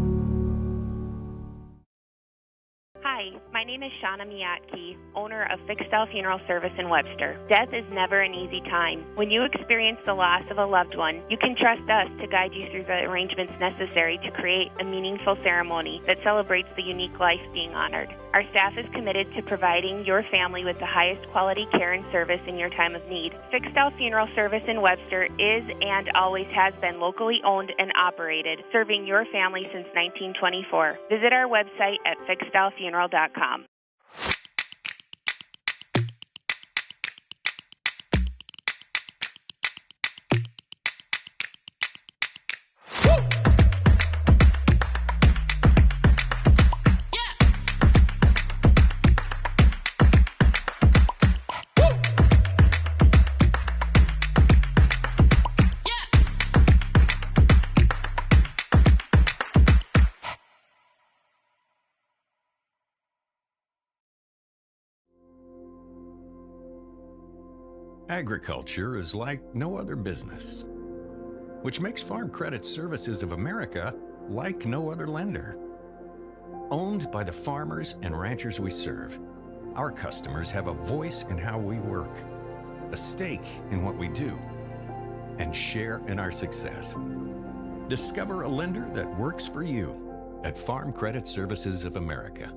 Hi, my name is Shauna Miyake, owner of Fixed Style Funeral Service in Webster. Death is never an easy time. When you experience the loss of a loved one, you can trust us to guide you through the arrangements necessary to create a meaningful ceremony that celebrates the unique life being honored. Our staff is committed to providing your family with the highest quality care and service in your time of need. Fixed Style Funeral Service in Webster is and always has been locally owned and operated, serving your family since 1924. Visit our website at fixedstylefuneral.com. Agriculture is like no other business, which makes Farm Credit Services of America like no other lender. Owned by the farmers and ranchers we serve, our customers have a voice in how we work, a stake in what we do, and share in our success. Discover a lender that works for you at Farm Credit Services of America.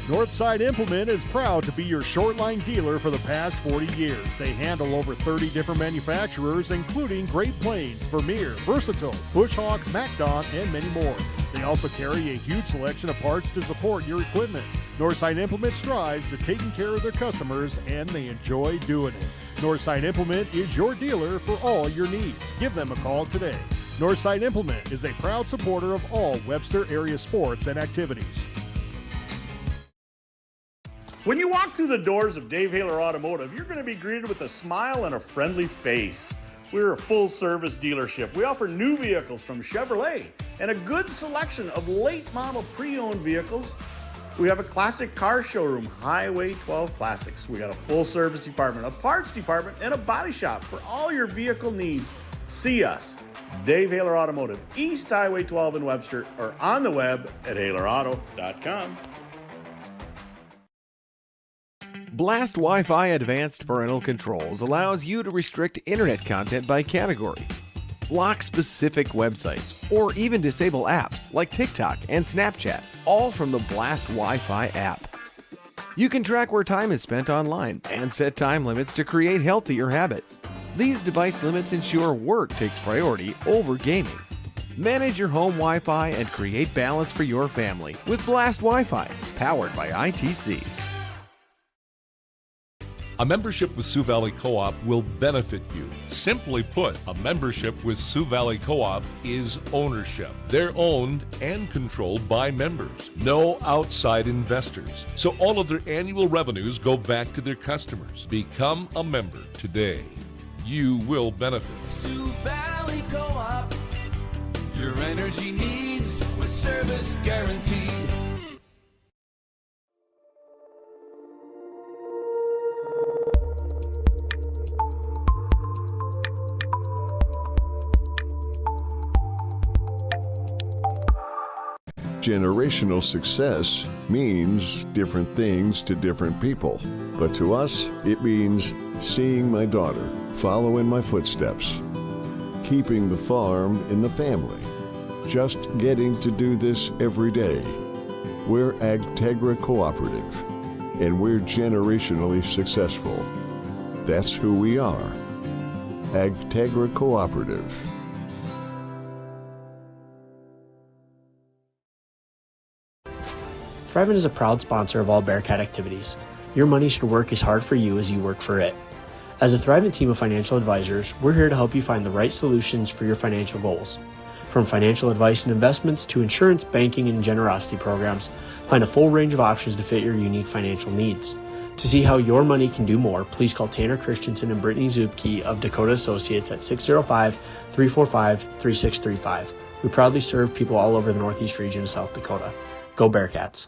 Northside Implement is proud to be your short line dealer for the past 40 years. They handle over 30 different manufacturers, including Great Plains, Vermeer, Versatile, Bushhawk, MacDon, and many more. They also carry a huge selection of parts to support your equipment. Northside Implement strives to taking care of their customers, and they enjoy doing it. Northside Implement is your dealer for all your needs. Give them a call today. Northside Implement is a proud supporter of all Webster area sports and activities. When you walk through the doors of Dave Haler Automotive, you're going to be greeted with a smile and a friendly face. We're a full-service dealership. We offer new vehicles from Chevrolet and a good selection of late-model pre-owned vehicles. We have a classic car showroom, Highway 12 Classics. We got a full-service department, a parts department, and a body shop for all your vehicle needs. See us, Dave Haler Automotive, East Highway 12 in Webster, or on the web at halerauto.com. Blast Wi-Fi Advanced Parental Controls allows you to restrict internet content by category, block specific websites, or even disable apps like TikTok and Snapchat, all from the Blast Wi-Fi app. You can track where time is spent online and set time limits to create healthier habits. These device limits ensure work takes priority over gaming. Manage your home Wi-Fi and create balance for your family with Blast Wi-Fi, powered by ITC. A membership with Sioux Valley Co-op will benefit you. Simply put, a membership with Sioux Valley Co-op is ownership. They're owned and controlled by members. No outside investors. So all of their annual revenues go back to their customers. Become a member today. You will benefit. Sioux Valley Co-op. Your energy needs with service guaranteed. Generational success means different things to different people. But to us, it means seeing my daughter follow in my footsteps, keeping the farm in the family, just getting to do this every day. We're Agtegra Cooperative, and we're generationally successful. That's who we are. Agtegra Cooperative. Thrivent is a proud sponsor of all Bearcat activities. Your money should work as hard for you as you work for it. As a Thrivent team of financial advisors, we're here to help you find the right solutions for your financial goals. From financial advice and investments to insurance, banking, and generosity programs, find a full range of options to fit your unique financial needs. To see how your money can do more, please call Tanner Christensen and Brittany Zupke of Dakota Associates at 605-345-3635. We proudly serve people all over the Northeast region of South Dakota. Go Bearcats.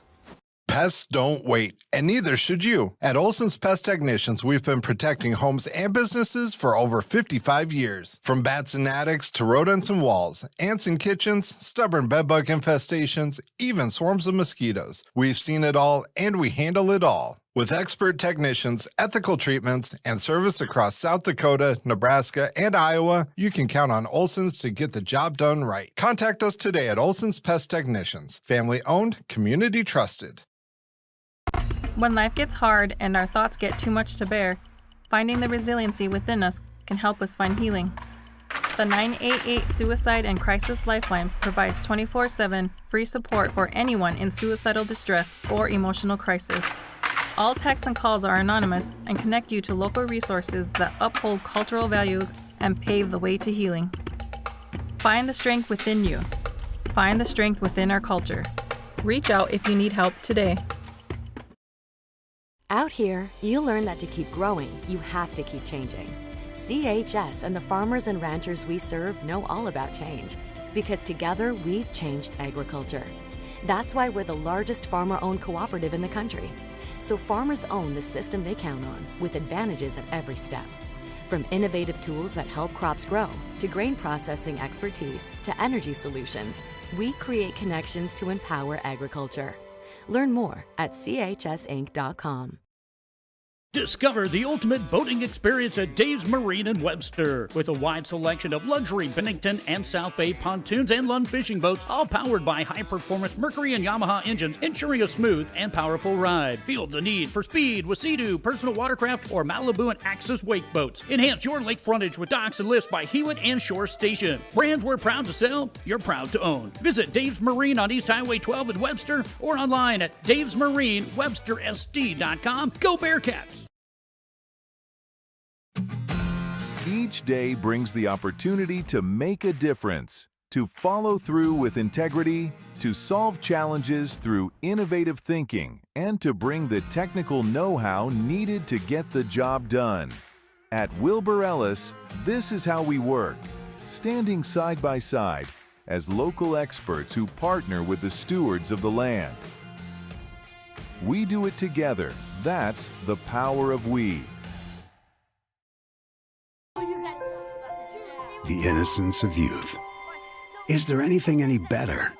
Pests don't wait, and neither should you. At Olson's Pest Technicians, we've been protecting homes and businesses for over 55 years. From bats in attics to rodents in walls, ants in kitchens, stubborn bedbug infestations, even swarms of mosquitoes. We've seen it all, and we handle it all. With expert technicians, ethical treatments, and service across South Dakota, Nebraska, and Iowa, you can count on Olson's to get the job done right. Contact us today at Olson's Pest Technicians. Family owned, community trusted. When life gets hard and our thoughts get too much to bear, finding the resiliency within us can help us find healing. The 988 Suicide and Crisis Lifeline provides 24/7 free support for anyone in suicidal distress or emotional crisis. All texts and calls are anonymous and connect you to local resources that uphold cultural values and pave the way to healing. Find the strength within you. Find the strength within our culture. Reach out if you need help today. Out here, you learn that to keep growing, you have to keep changing. CHS and the farmers and ranchers we serve know all about change, because together we've changed agriculture. That's why we're the largest farmer-owned cooperative in the country. So farmers own the system they count on, with advantages at every step. From innovative tools that help crops grow, to grain processing expertise, to energy solutions, we create connections to empower agriculture. Learn more at chsinc.com. Discover the ultimate boating experience at Dave's Marine in Webster. With a wide selection of luxury Bennington and South Bay pontoons and Lund fishing boats, all powered by high-performance Mercury and Yamaha engines, ensuring a smooth and powerful ride. Feel the need for speed with Sea-Doo, personal watercraft, or Malibu and Axis wake boats. Enhance your lake frontage with docks and lifts by Hewitt and Shore Station. Brands we're proud to sell, you're proud to own. Visit Dave's Marine on East Highway 12 in Webster or online at davesmarinewebstersd.com. Go Bearcats! Each day brings the opportunity to make a difference, to follow through with integrity, to solve challenges through innovative thinking, and to bring the technical know-how needed to get the job done. At Wilbur Ellis, this is how we work, standing side by side as local experts who partner with the stewards of the land. We do it together. That's the power of we. The innocence of youth. Is there anything any better?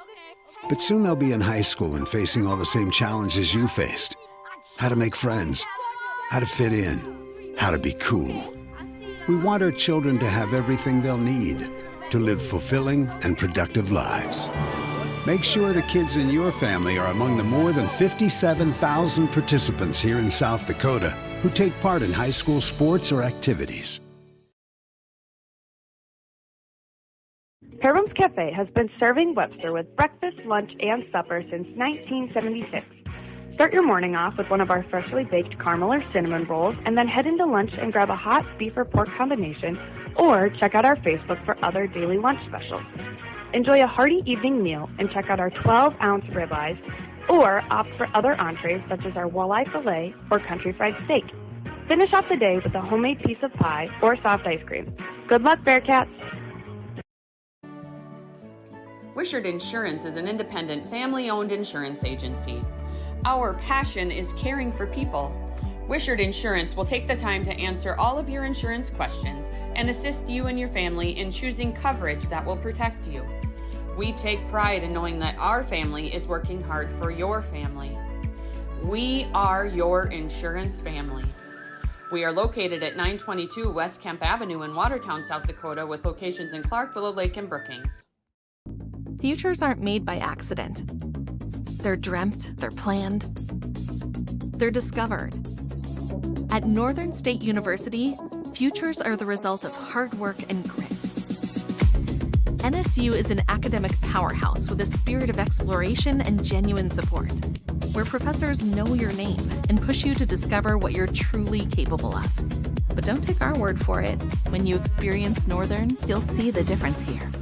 But soon they'll be in high school and facing all the same challenges you faced. How to make friends, how to fit in, how to be cool. We want our children to have everything they'll need to live fulfilling and productive lives. Make sure the kids in your family are among the more than 57,000 participants here in South Dakota who take part in high school sports or activities. Perum's Cafe has been serving Webster with breakfast, lunch, and supper since 1976. Start your morning off with one of our freshly baked caramel or cinnamon rolls, and then head into lunch and grab a hot beef or pork combination, or check out our Facebook for other daily lunch specials. Enjoy a hearty evening meal and check out our 12-ounce ribeyes, or opt for other entrees such as our walleye fillet or country fried steak. Finish off the day with a homemade piece of pie or soft ice cream. Good luck, Bearcats! Wishart Insurance is an independent, family-owned insurance agency. Our passion is caring for people. Wishart Insurance will take the time to answer all of your insurance questions and assist you and your family in choosing coverage that will protect you. We take pride in knowing that our family is working hard for your family. We are your insurance family. We are located at 922 West Kemp Avenue in Watertown, South Dakota, with locations in Clark, Willow Lake, and Brookings. Futures aren't made by accident. They're dreamt, they're planned, they're discovered. At Northern State University, futures are the result of hard work and grit. NSU is an academic powerhouse with a spirit of exploration and genuine support, where professors know your name and push you to discover what you're truly capable of. But don't take our word for it. When you experience Northern, you'll see the difference here.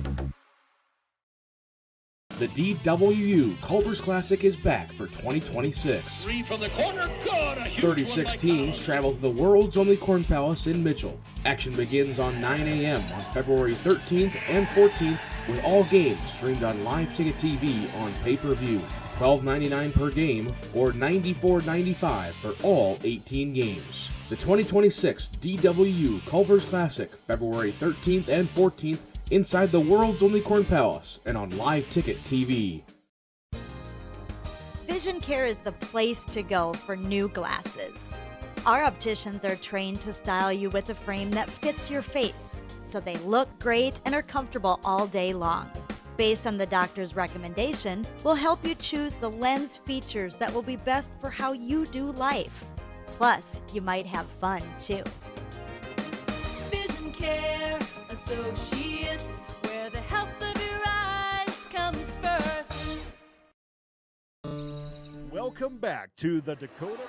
The DWU Culver's Classic is back for 2026. Three from the corner, good! A huge 36 teams travel to the world's only Corn Palace in Mitchell. Action begins on 9 a.m. on February 13th and 14th, with all games streamed on Live Ticket TV on pay-per-view. $12.99 per game or $94.95 for all 18 games. The 2026 DWU Culver's Classic, February 13th and 14th, inside the world's only Corn Palace and on Live Ticket TV. Vision Care is the place to go for new glasses. Our opticians are trained to style you with a frame that fits your face, so they look great and are comfortable all day long. Based on the doctor's recommendation, we'll help you choose the lens features that will be best for how you do life. Plus, you might have fun too. Vision Care Associates, where the health of your eyes comes first. Welcome back to the Dakota.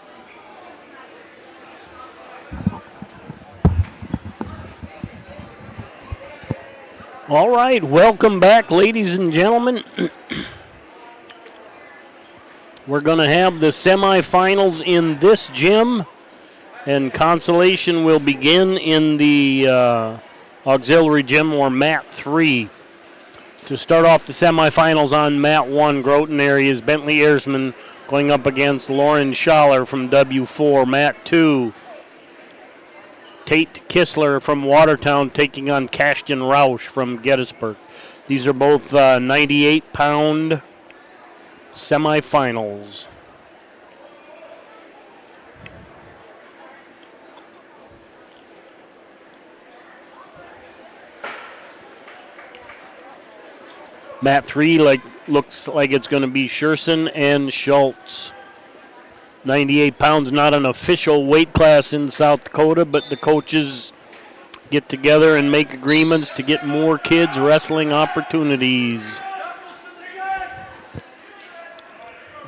All right, welcome back, ladies and gentlemen. We're going to have the semifinals in this gym, and Consolation will begin in the auxiliary gym, or mat 3. To start off the semifinals on mat 1, Groton area is Bentley Earsman going up against Lauren Schaller from W4. Mat 2, Tate Kistler from Watertown taking on Cashton Roush from Gettysburg. These are both 98-pound semifinals. Mat 3 looks like it's going to be Scherson and Schultz. 98 pounds, not an official weight class in South Dakota, but the coaches get together and make agreements to get more kids wrestling opportunities.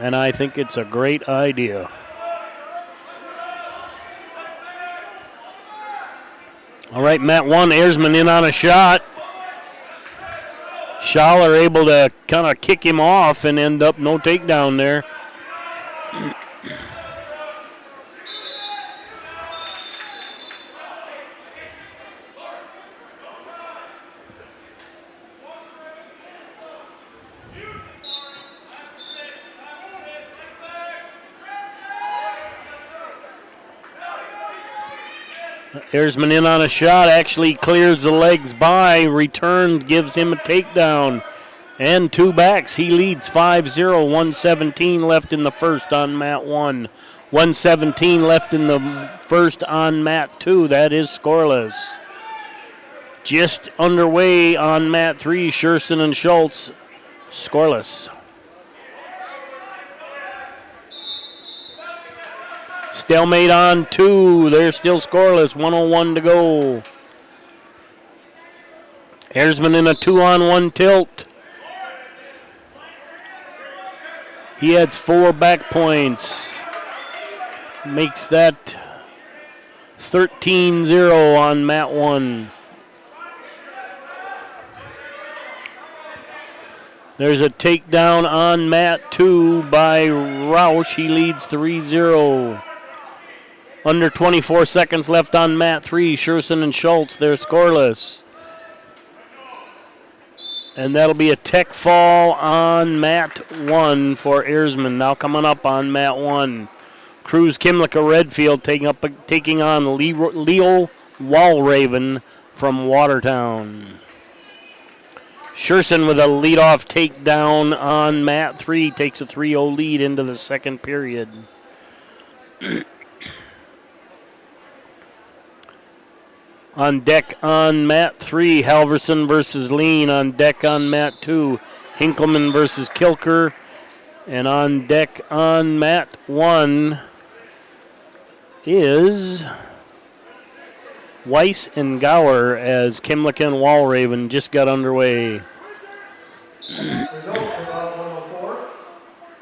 And I think it's a great idea. All right, mat 1, Earsman in on a shot. Schaller able to kind of kick him off and end up no takedown there. Earsman in on a shot, actually clears the legs by, returns, gives him a takedown, and 2 backs. He leads 5-0, 117 left in the first on mat 1. 117 left in the first on mat 2. That is scoreless. Just underway on mat 3, Scherson and Schultz, scoreless. Stalemate on 2. They're still scoreless. 1:01 to go. Erzman in a 2-on-1 tilt. He adds 4 back points. Makes that 13-0 on mat 1. There's a takedown on mat 2 by Roush. He leads 3-0. Under 24 seconds left on mat 3. Scherson and Schultz, they're scoreless. And that'll be a tech fall on mat 1 for Erzman. Now coming up on mat 1. Cruz Kimlicka Redfield taking on Leo Walraven from Watertown. Scherson with a leadoff takedown on mat 3 takes a 3-0 lead into the second period. On deck on mat 3, Halverson versus Lean. On deck on mat 2, Hinkleman versus Kilker. And on deck on mat 1 is Weiss and Gower as Kimlicka and Walraven just got underway. Results for bout 104.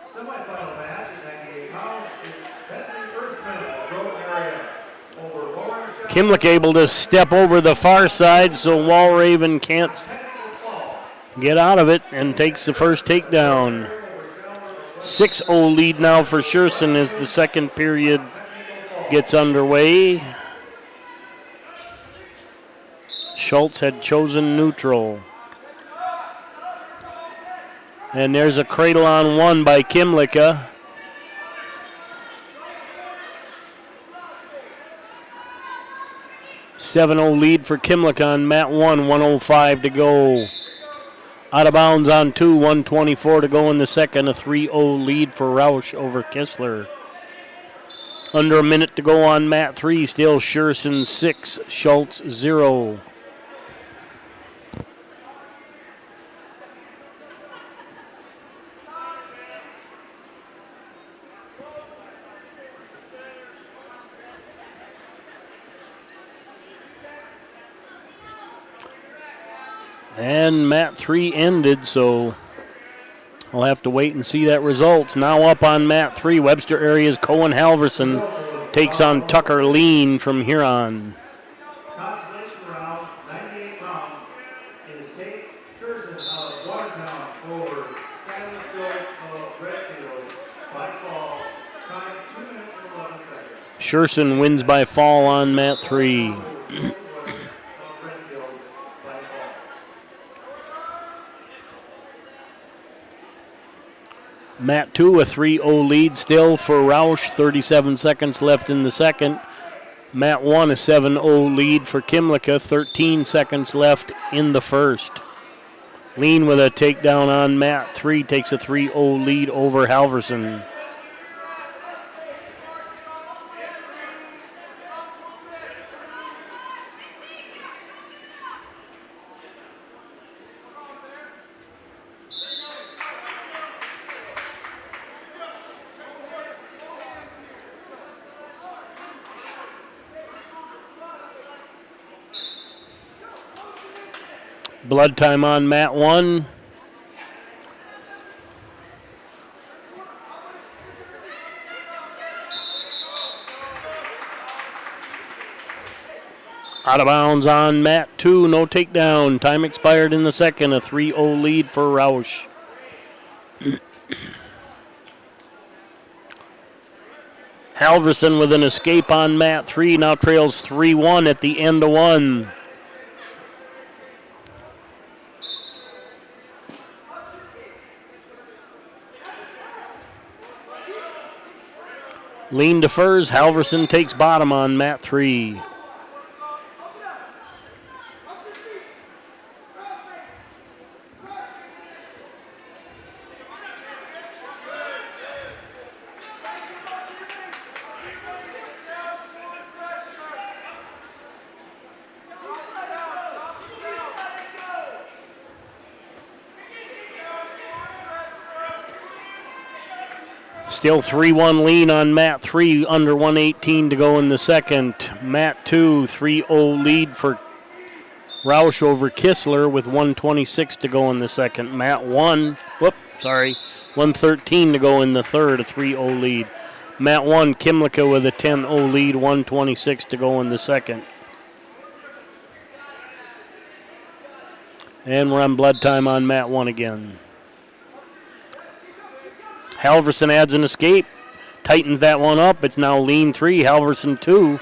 Semifinal match at 98 pounds. It's Bentley Hirschman of the Groton area over Lauren Shaw. Kimlicka able to step over the far side, so Walraven can't get out of it and takes the first takedown. 6-0 lead now for Scherson as the second period gets underway. Schultz had chosen neutral. And there's a cradle on 1 by Kimlicka. $7-0 lead for Kimlicka on mat 1, 1:05 to go. Out of bounds on 2, 1:24 to go in the second. A 3-0 lead for Roush over Kistler. Under a minute to go on mat 3, still Scherson 6, Schultz 0. And mat 3 ended, so I'll have to wait and see that results. Now up on mat 3, Webster area's Cohen Halverson takes on Tucker Lean from Huron. Consolation round, 98 pounds, is Tate Curzon of Watertown over Stanley Schultz of Redfield by fall. Time 2 minutes and 11 seconds. Scherson wins by fall on mat 3. Mat 2, a 3-0 lead still for Roush. 37 seconds left in the second. Mat 1, a 7-0 lead for Kimlicka. 13 seconds left in the first. Lean with a takedown on mat 3 takes a 3-0 lead over Halverson. Blood time on mat 1. Out of bounds on mat 2, no takedown. Time expired in the second, a 3-0 lead for Roush. Halverson with an escape on mat 3, now trails 3-1 at the end of 1. Lean defers, Halverson takes bottom on mat 3. Still 3-1 lean on mat 3, under 1:18 to go in the second. Mat 2, 3-0 lead for Roush over Kistler with 1:26 to go in the second. Matt 1:13 to go in the third, a 3-0 lead. Matt 1, Kimlicka with a 10-0 lead, 1:26 to go in the second. And we're on blood time on Matt 1 again. Halverson adds an escape, tightens that one up. It's now lean 3, Halverson 2.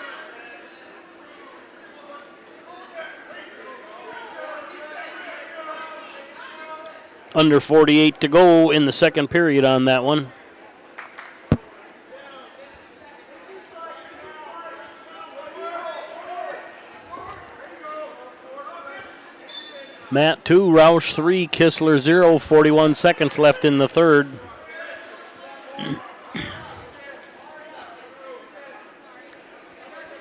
Under 48 to go in the second period on that one. Matt 2, Roush 3, Kistler 0, 41 seconds left in the third.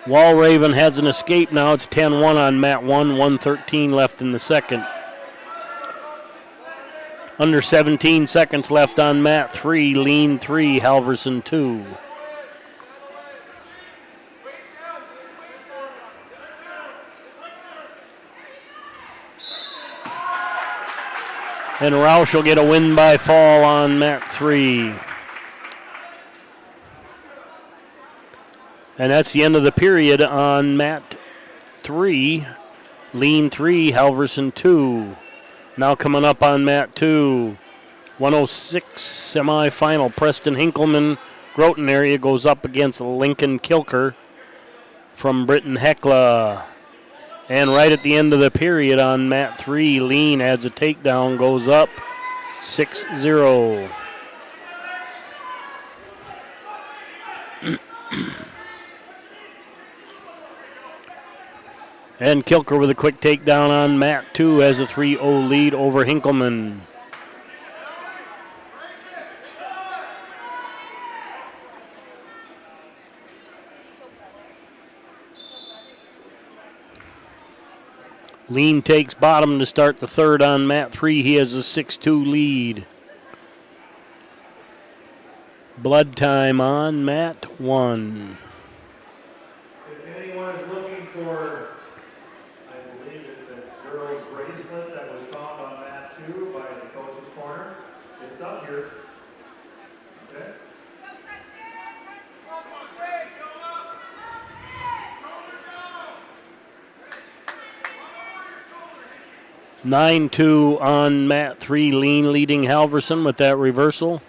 Walraven has an escape now. It's 10-1 on Matt 1, 1:13 left in the second. Under 17 seconds left on Matt 3, lean 3, Halverson 2. And Roush will get a win by fall on Matt 3. And that's the end of the period on Matt 3, lean 3, Halverson 2. Now coming up on Matt 2, 106 semifinal. Preston Hinkleman, Groton area, goes up against Lincoln Kilker from Britton Hecla. And right at the end of the period on Matt 3, lean adds a takedown, goes up 6-0. And Kilker with a quick takedown on Matt 2 has a 3-0 lead over Hinkleman. Lean takes bottom to start the third on Matt 3. He has a 6-2 lead. Blood time on Matt 1. If anyone is looking for, I believe it's a girl's bracelet that was found on Matt 2 by the coach's corner, it's up here. Okay? 9-2 on Matt 3, lean leading Halverson with that reversal.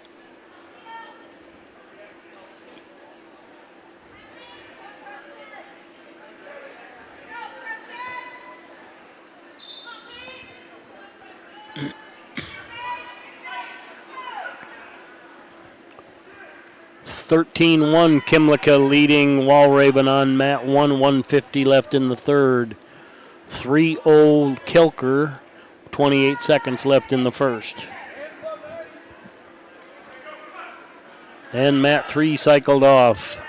(13-1) Kimlicka leading Walraven on Matt 1, 150 left in the third. 3-0 Kilker, 28 seconds left in the first. And Matt 3 cycled off.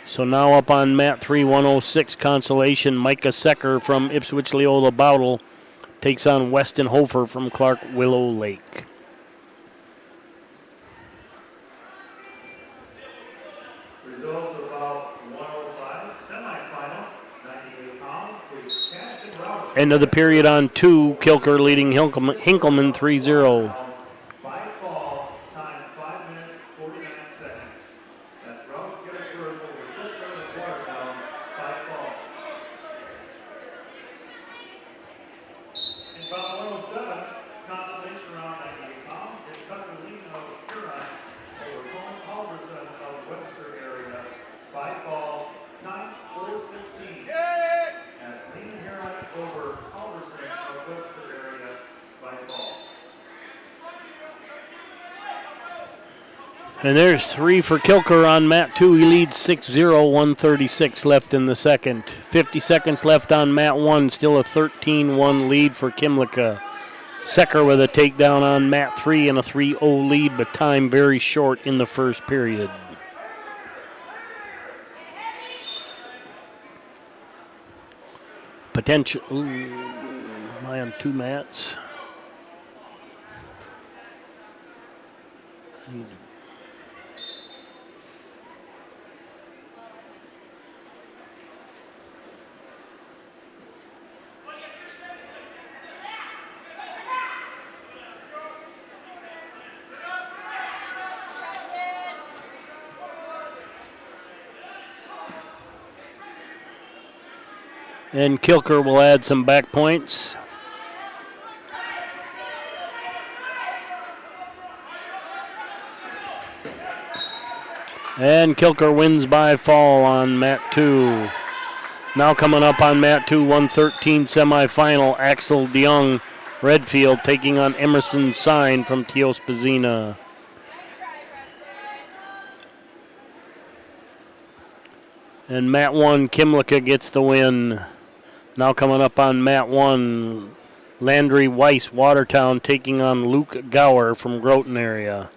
So now up on Matt 3, 106 Consolation. Micah Secker from Ipswich Leola Bowdle takes on Weston Hofer from Clark Willow Lake. Results about 105, semifinal, 98 pounds, with Ashton Roush. End of the period on 2, Kilker leading Hinkleman 3-0. By fall, time 5 minutes, 49 seconds. That's Roush Gettysburg over Kistler in the Watertown by fall. In about 107, Consolation around 98 pounds, is Tucker Lean of Huron over Cohen Alderson of Webster area by fall, time 4:16. That's Lean Huron over Alderson of Webster area by fall. And there's 3 for Kilker on Matt 2. He leads 6-0, 136 left in the second. 50 seconds left on Matt 1. Still a 13-1 lead for Kimlicka. Secker with a takedown on Matt 3 and a 3-0 lead, but time very short in the first period. Potential. Ooh, am I on 2 mats? And Kilker will add some back points. And Kilker wins by fall on mat 2. Now coming up on mat 2, 113 semifinal, Axel DeYoung, Redfield taking on Emerson Sign from Teospazina. And mat 1, Kimlicka gets the win. Now coming up on mat 1, Landry Weiss, Watertown taking on Luke Gower from Groton area.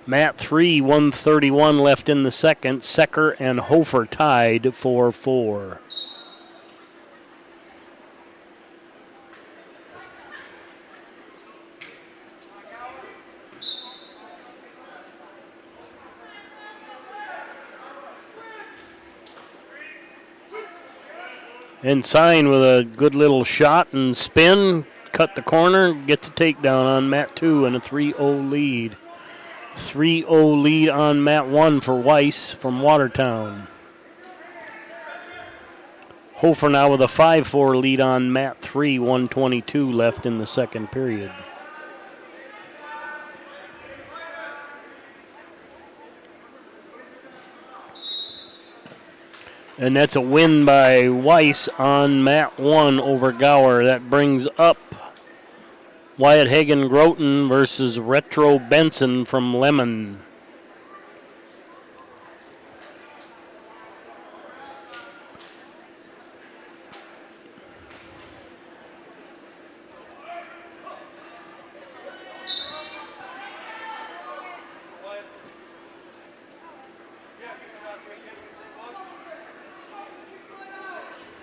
Mat 3, 131 left in the second. Secker and Hofer tied 4-4. And Sign with a good little shot and spin, cut the corner, gets a takedown on mat 2 and a 3-0 lead. 3-0 lead on mat 1 for Weiss from Watertown. Hofer now with a 5-4 lead on mat 3, 122 left in the second period. And that's a win by Weiss on mat 1 over Gower. That brings up Wyatt Hagen Groton versus Retro Benson from Lemon.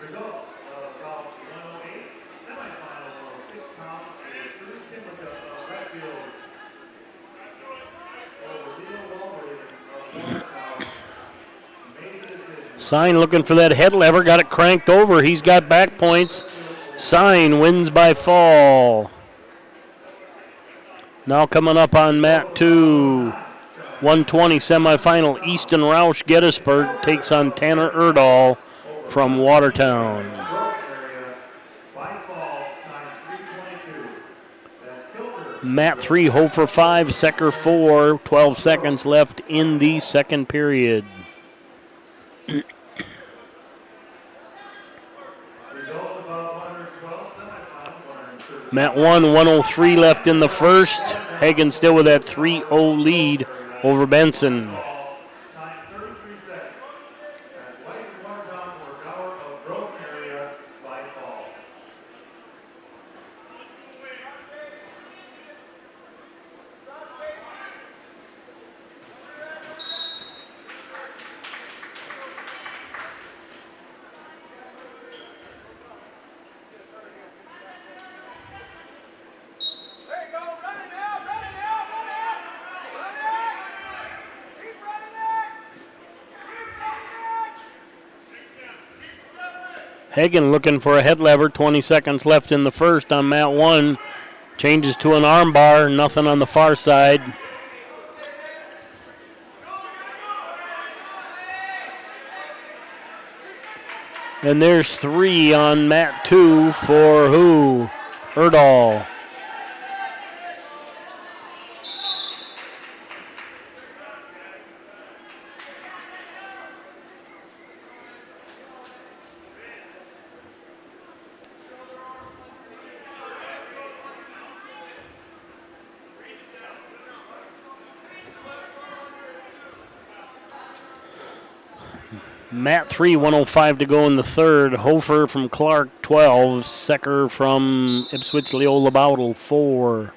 Results of bout 108, semifinal 6 pounds, is Bruce Kimlicka of Redfield over Leo Walbury of Watertown. Made the decision. Sign looking for that head lever, got it cranked over. He's got back points. Sign wins by fall. Now coming up on mat 2, 120 semifinal, Easton Roush Gettysburg takes on Tanner Erdahl from Watertown. Mat 3, Hofer 5, Secker 4, 12 seconds left in the second period. Mat 1, 103 left in the first. Hagen still with that 3-0 lead over Benson. Hagen looking for a head lever, 20 seconds left in the first on mat 1. Changes to an arm bar, nothing on the far side. And there's 3 on mat 2 for who? Erdahl. Mat 3, 105 to go in the third. Hofer from Clark, 12. Secker from Ipswich Leola Bowdle, 4.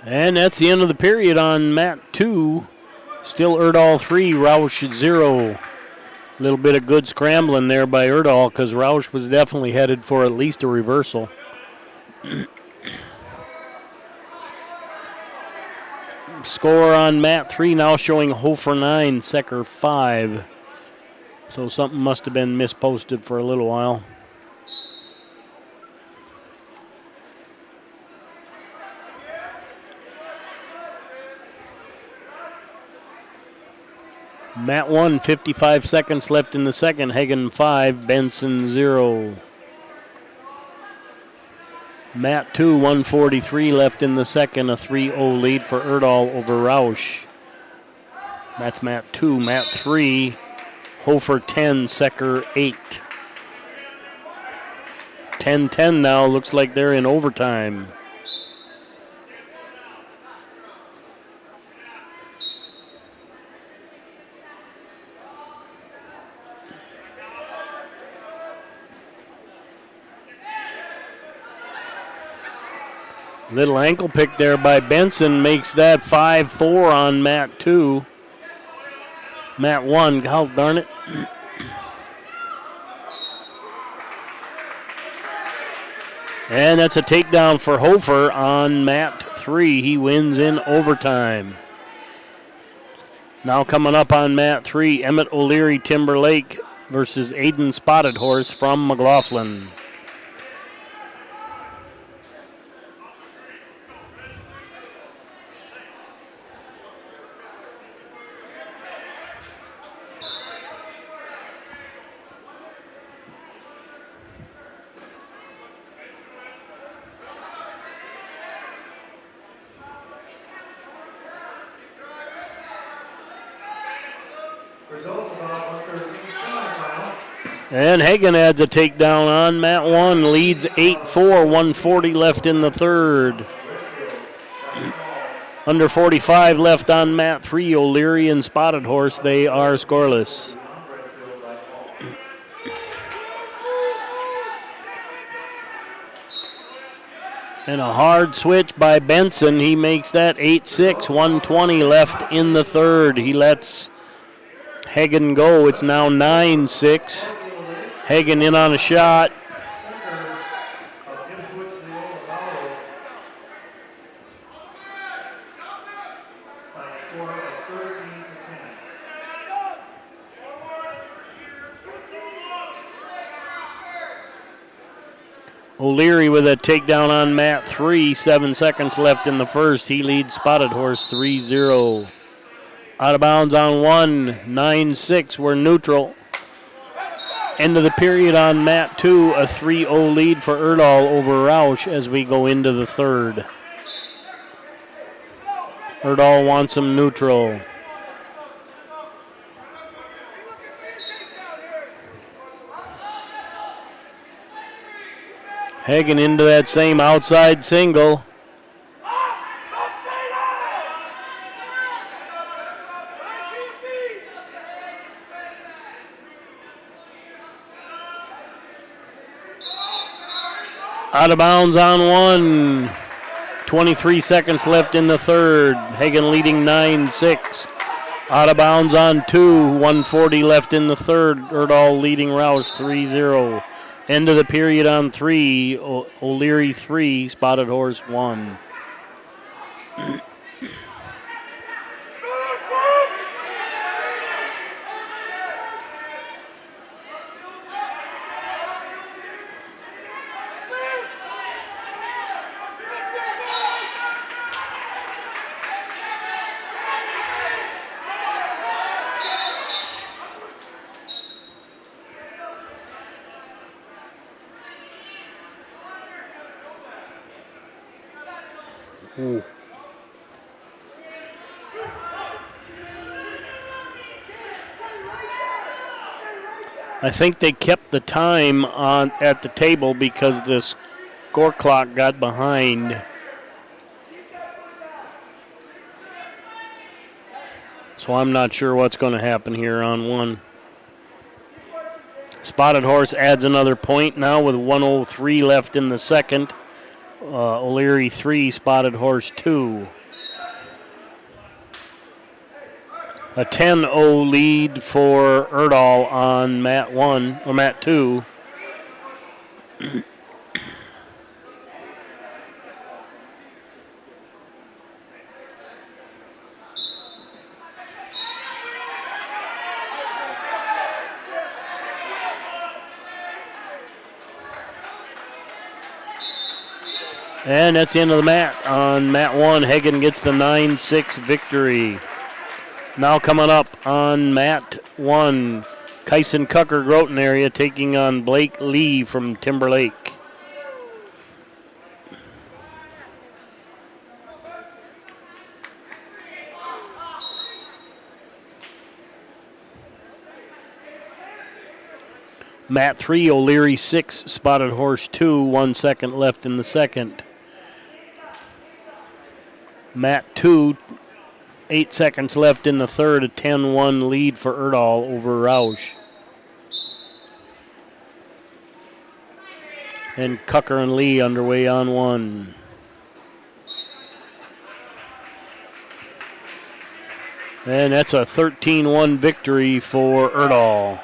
And that's the end of the period on mat 2. Still Erdahl 3, Roush 0. A little bit of good scrambling there by Erdahl because Roush was definitely headed for at least a reversal. Score on mat 3 now showing Hofer 9, Secker 5. So something must have been misposted for a little while. Mat 1, 55 seconds left in the second. Hagen 5, Benson 0. Mat 2, 143 left in the second. A 3-0 lead for Erdahl over Roush. That's mat 2. Mat 3, Hofer 10, Secker 8. 10-10 now. Looks like they're in overtime. Little ankle pick there by Benson makes that 5-4 on mat 2. Mat 1, God darn it. And that's a takedown for Hofer on mat 3. He wins in overtime. Now coming up on mat 3, Emmett O'Leary Timberlake versus Aiden Spotted Horse from McLaughlin. And Hagen adds a takedown on mat 1, leads 8-4, 140 left in the third. Under 45 left on mat 3, O'Leary and Spotted Horse, they are scoreless. And a hard switch by Benson. He makes that 8-6, 120 left in the third. He lets Hagen go. It's now 9-6. Hagen in on a shot. O'Leary with a takedown on mat 3, 7 seconds left in the first. He leads Spotted Horse 3-0. Out of bounds on 1, 9-6, we're neutral. End of the period on mat 2, a 3-0 lead for Erdahl over Roush as we go into the third. Erdahl wants him neutral. Hagen into that same outside single. Out of bounds on 1. 23 seconds left in the third. Hagen leading 9-6. Out of bounds on 2. 140 left in the third. Erdahl leading Roush 3-0. End of the period on 3. O'Leary 3. Spotted Horse 1. Ooh. I think they kept the time on at the table because the score clock got behind. So I'm not sure what's going to happen here on 1. Spotted Horse adds another point now with 1:03 left in the second. O'Leary 3, Spotted Horse 2. A 10-0 lead for Erdahl on mat 1 or mat 2. And that's the end of the mat. On mat 1, Hagen gets the 9-6 victory. Now coming up on mat 1, Kyson Cucker, Groton area, taking on Blake Lee from Timberlake. Mat 3, O'Leary 6, Spotted Horse 2, 1 second left in the second. Mat 2, 8 seconds left in the third, a 10-1 lead for Erdahl over Roush. And Cucker and Lee underway on 1. And that's a 13-1 victory for Erdahl.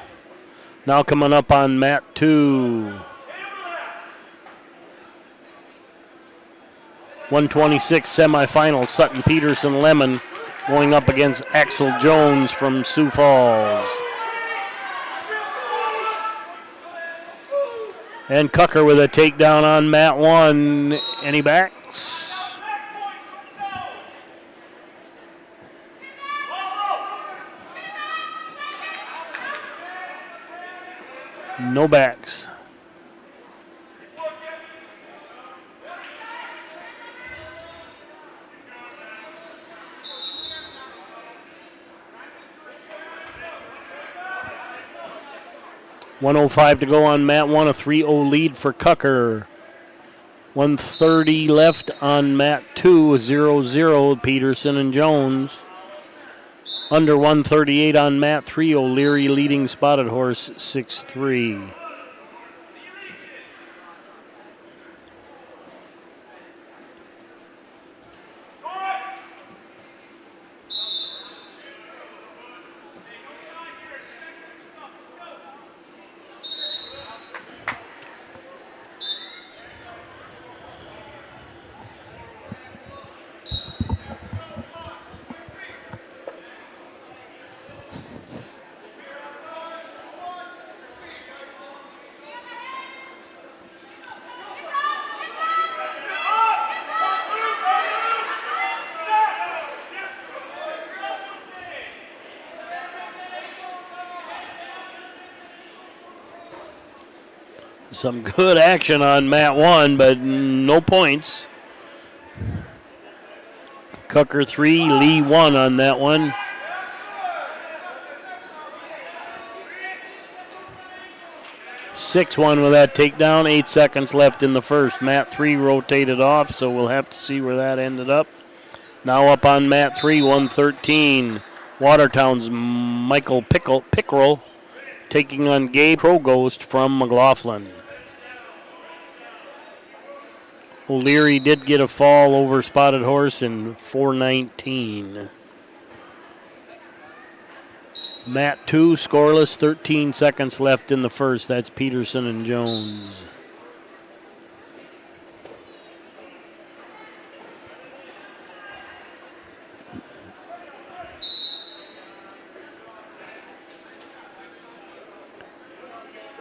Now coming up on mat 2. 126 semifinals, Sutton Peterson Lemon going up against Axel Jones from Sioux Falls. And Cucker with a takedown on mat 1. Any backs? No backs. .105 to go on mat 1, a 3-0 lead for Cucker. 1:30 left on mat 2, a 0-0, Peterson and Jones. Under 1:38 on mat 3, O'Leary leading Spotted Horse 6-3. Some good action on mat 1, but no points. Cucker 3, Lee 1 on that one. .61 with that takedown. 8 seconds left in the first. Mat 3 rotated off, so we'll have to see where that ended up. Now up on mat 3, 113. Watertown's Michael Pickrell taking on Gabe Progost from McLaughlin. O'Leary did get a fall over Spotted Horse in 4:19. Mat 2 scoreless, 13 seconds left in the first. That's Peterson and Jones.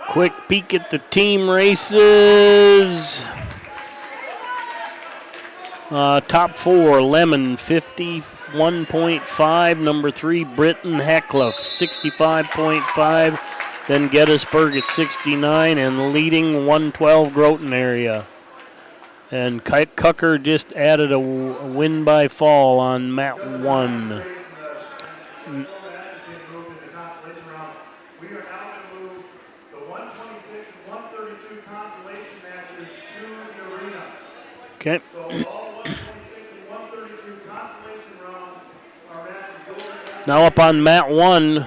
Quick peek at the team races. Top 4, Lemon 51.5. Number 3, Britton Heckliff 65.5. Then Gettysburg at 69, and leading 112 Groton area. And Cucker just added a win by fall on mat 1. Okay. Now up on mat 1,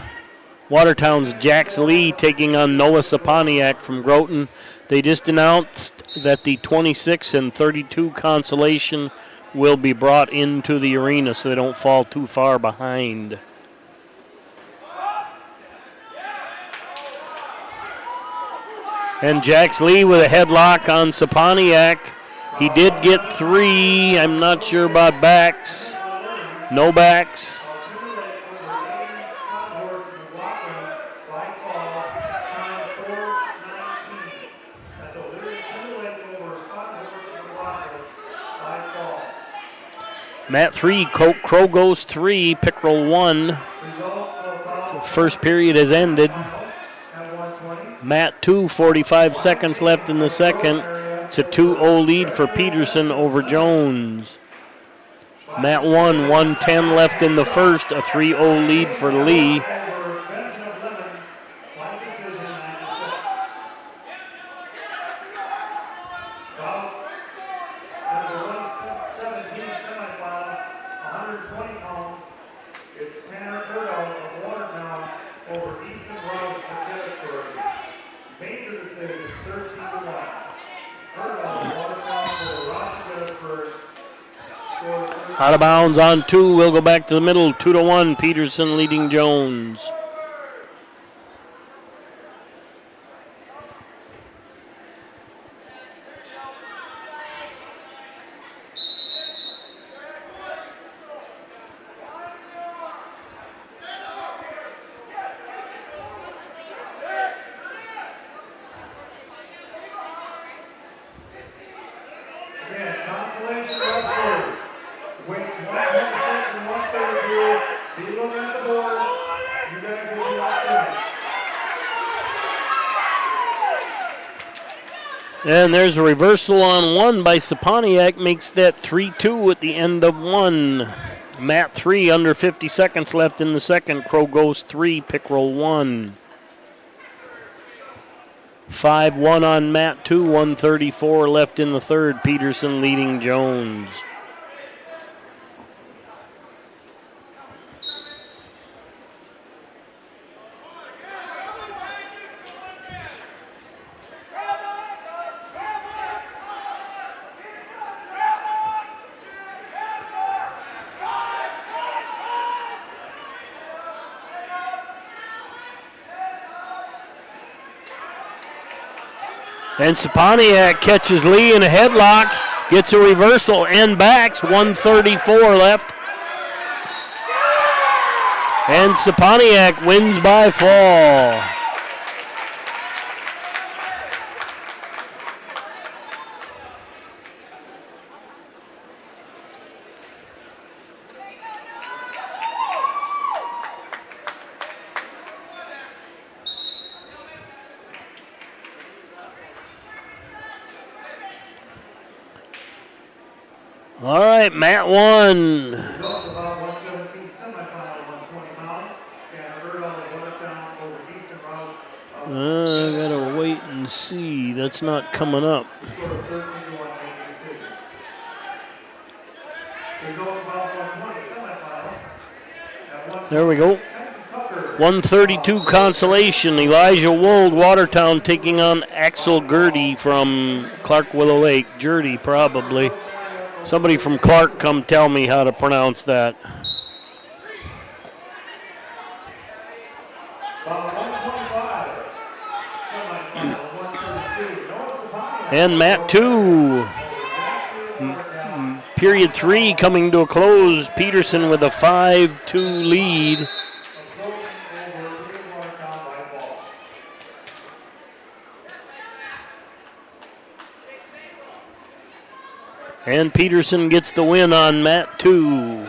Watertown's Jax Lee taking on Noah Saponiak from Groton. They just announced that the 26 and 32 Consolation will be brought into the arena so they don't fall too far behind. And Jax Lee with a headlock on Saponiak. He did get 3. I'm not sure about backs. No backs. Matt 3, Crow goes 3, Pickrell 1. First period has ended. Matt 2, 45 seconds left in the second. It's a 2-0 lead for Peterson over Jones. Matt 1, 1:10 left in the first, a 3-0 lead for Lee. Out of bounds on 2. We'll go back to the middle. 2-1. Peterson leading Jones. And there's a reversal on 1 by Saponiak, makes that 3-2 at the end of 1. Matt 3, under 50 seconds left in the second. Crow goes 3, Pickrell 1. 5-1 on Matt 2, 1:34 left in the third. Peterson leading Jones. And Saponiak catches Lee in a headlock, gets a reversal and backs, 1:34 left. And Saponiak wins by fall. All right, Matt 1. I gotta wait and see. That's not coming up. There we go. 132 Consolation. Elijah Wold, Watertown, taking on Axel Gertie from Clark Willow Lake. Gertie, probably. Somebody from Clark, come tell me how to pronounce that. And Matt 2. Period 3 coming to a close. Peterson with a 5-2 lead. And Peterson gets the win on Matt 2.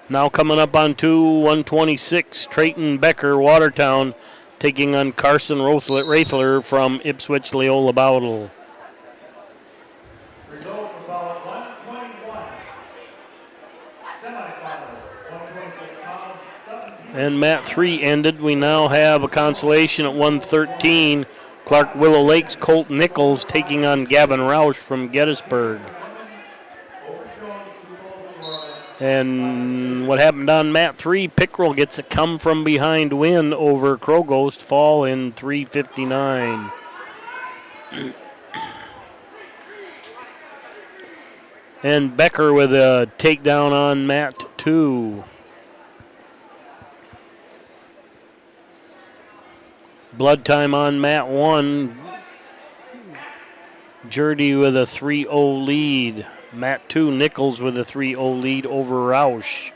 Now coming up on 2, 126, Trayton Becker, Watertown, taking on Carson Raethler from Ipswich Leola Bowdle. Results about 121. Semifinal, 126 pounds, 17. And Matt 3 ended. We now have a Consolation at 113. Clark Willow Lake's Colt Nichols taking on Gavin Roush from Gettysburg. And what happened on mat 3, Pickrell gets a come from behind win over Krogost, fall in 3:59. And Becker with a takedown on mat 2. Blood time on mat 1. Jurdy with a 3-0 lead. Mat 2, Nichols with a 3-0 lead over Roush.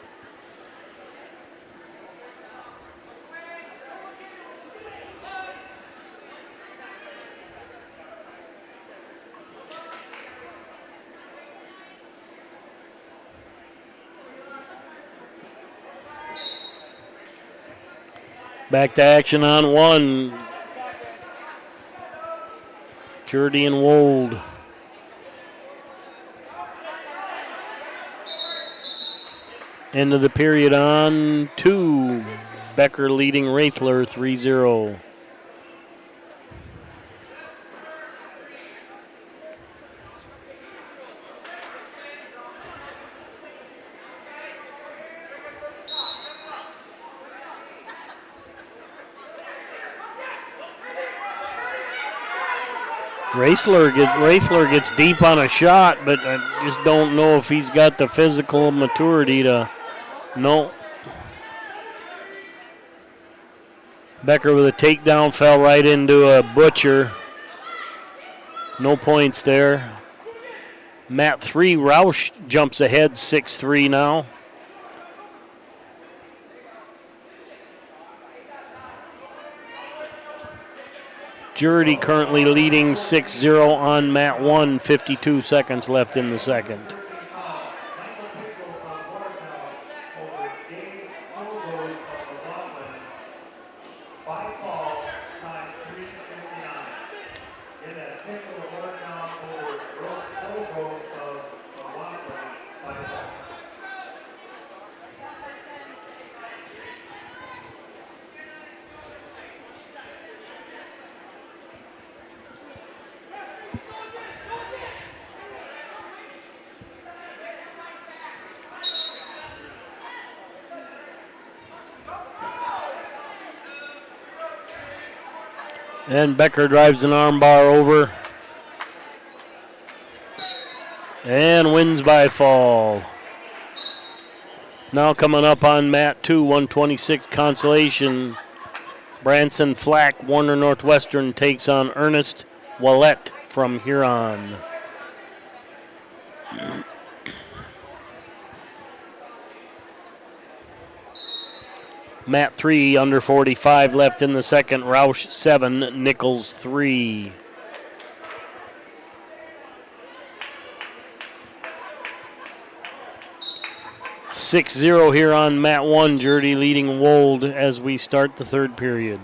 Back to action on 1. Jurdy and Wold. End of the period on 2. Becker leading Raithler 3-0. Raithler gets deep on a shot, but I just don't know if he's got the physical maturity to. No. Becker with a takedown fell right into a Butcher. No points there. Mat 3, Roush jumps ahead 6-3 now. Jurdy currently leading 6-0 on mat 1, 52 seconds left in the second. And Becker drives an armbar over and wins by fall. Now coming up on mat 2, 126 Consolation. Branson Flack, Warner Northwestern takes on Ernest Willett from Huron. Mat 3, under 45 left in the second. Roush 7, Nichols 3. (6-0) here on mat 1. Jurdy leading Wold as we start the third period.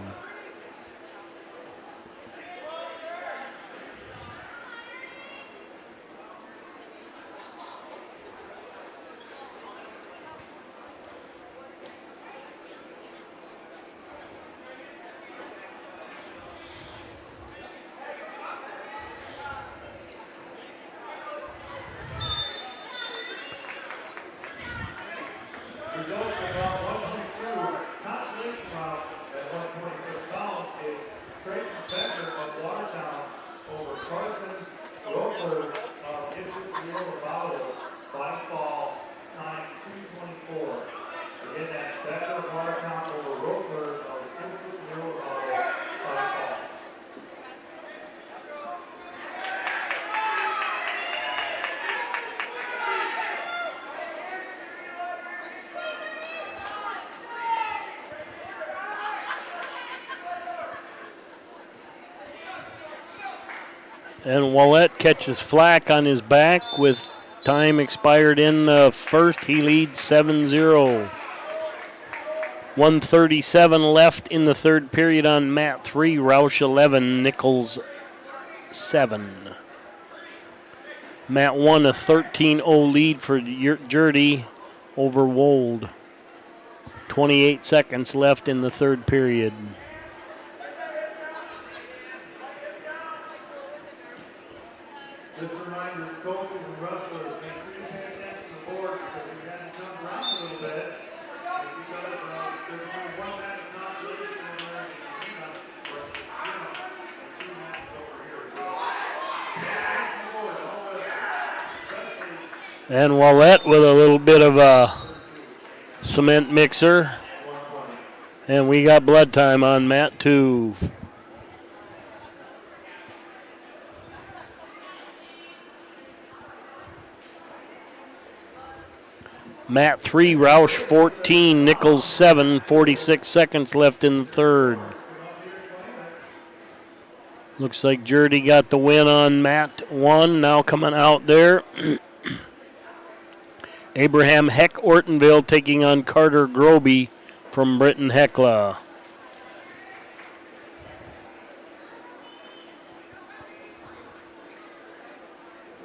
Results of round 122, consolation round at 126 pounds is Trey Becker of Watertown over Carson Roper of Gibson's Rio by fall, time 2:24. Again, that's Becker of Watertown over Roper of Gibson's Rio by fall. And Willett catches Flack on his back with time expired in the first. He leads 7-0. 1:37 left in the third period on mat 3. Roush 11, Nichols 7. Mat 1, a 13-0 lead for Jurdy over Wold. 28 seconds left in the third period. Just a reminder, coaches and wrestlers, make sure you pay attention to the board because we had to jump bit is because there's only one mat of consolation over there in the arena or the gym, and 2 mats over here. So, And Wallette with a little bit of a cement mixer. And we got blood time on mat 2. Mat 3, Roush 14, Nichols 7, 46 seconds left in the third. Looks like Jurdy got the win on mat 1, now coming out there. Abraham Heck Ortonville taking on Carter Groby from Britton Hecla.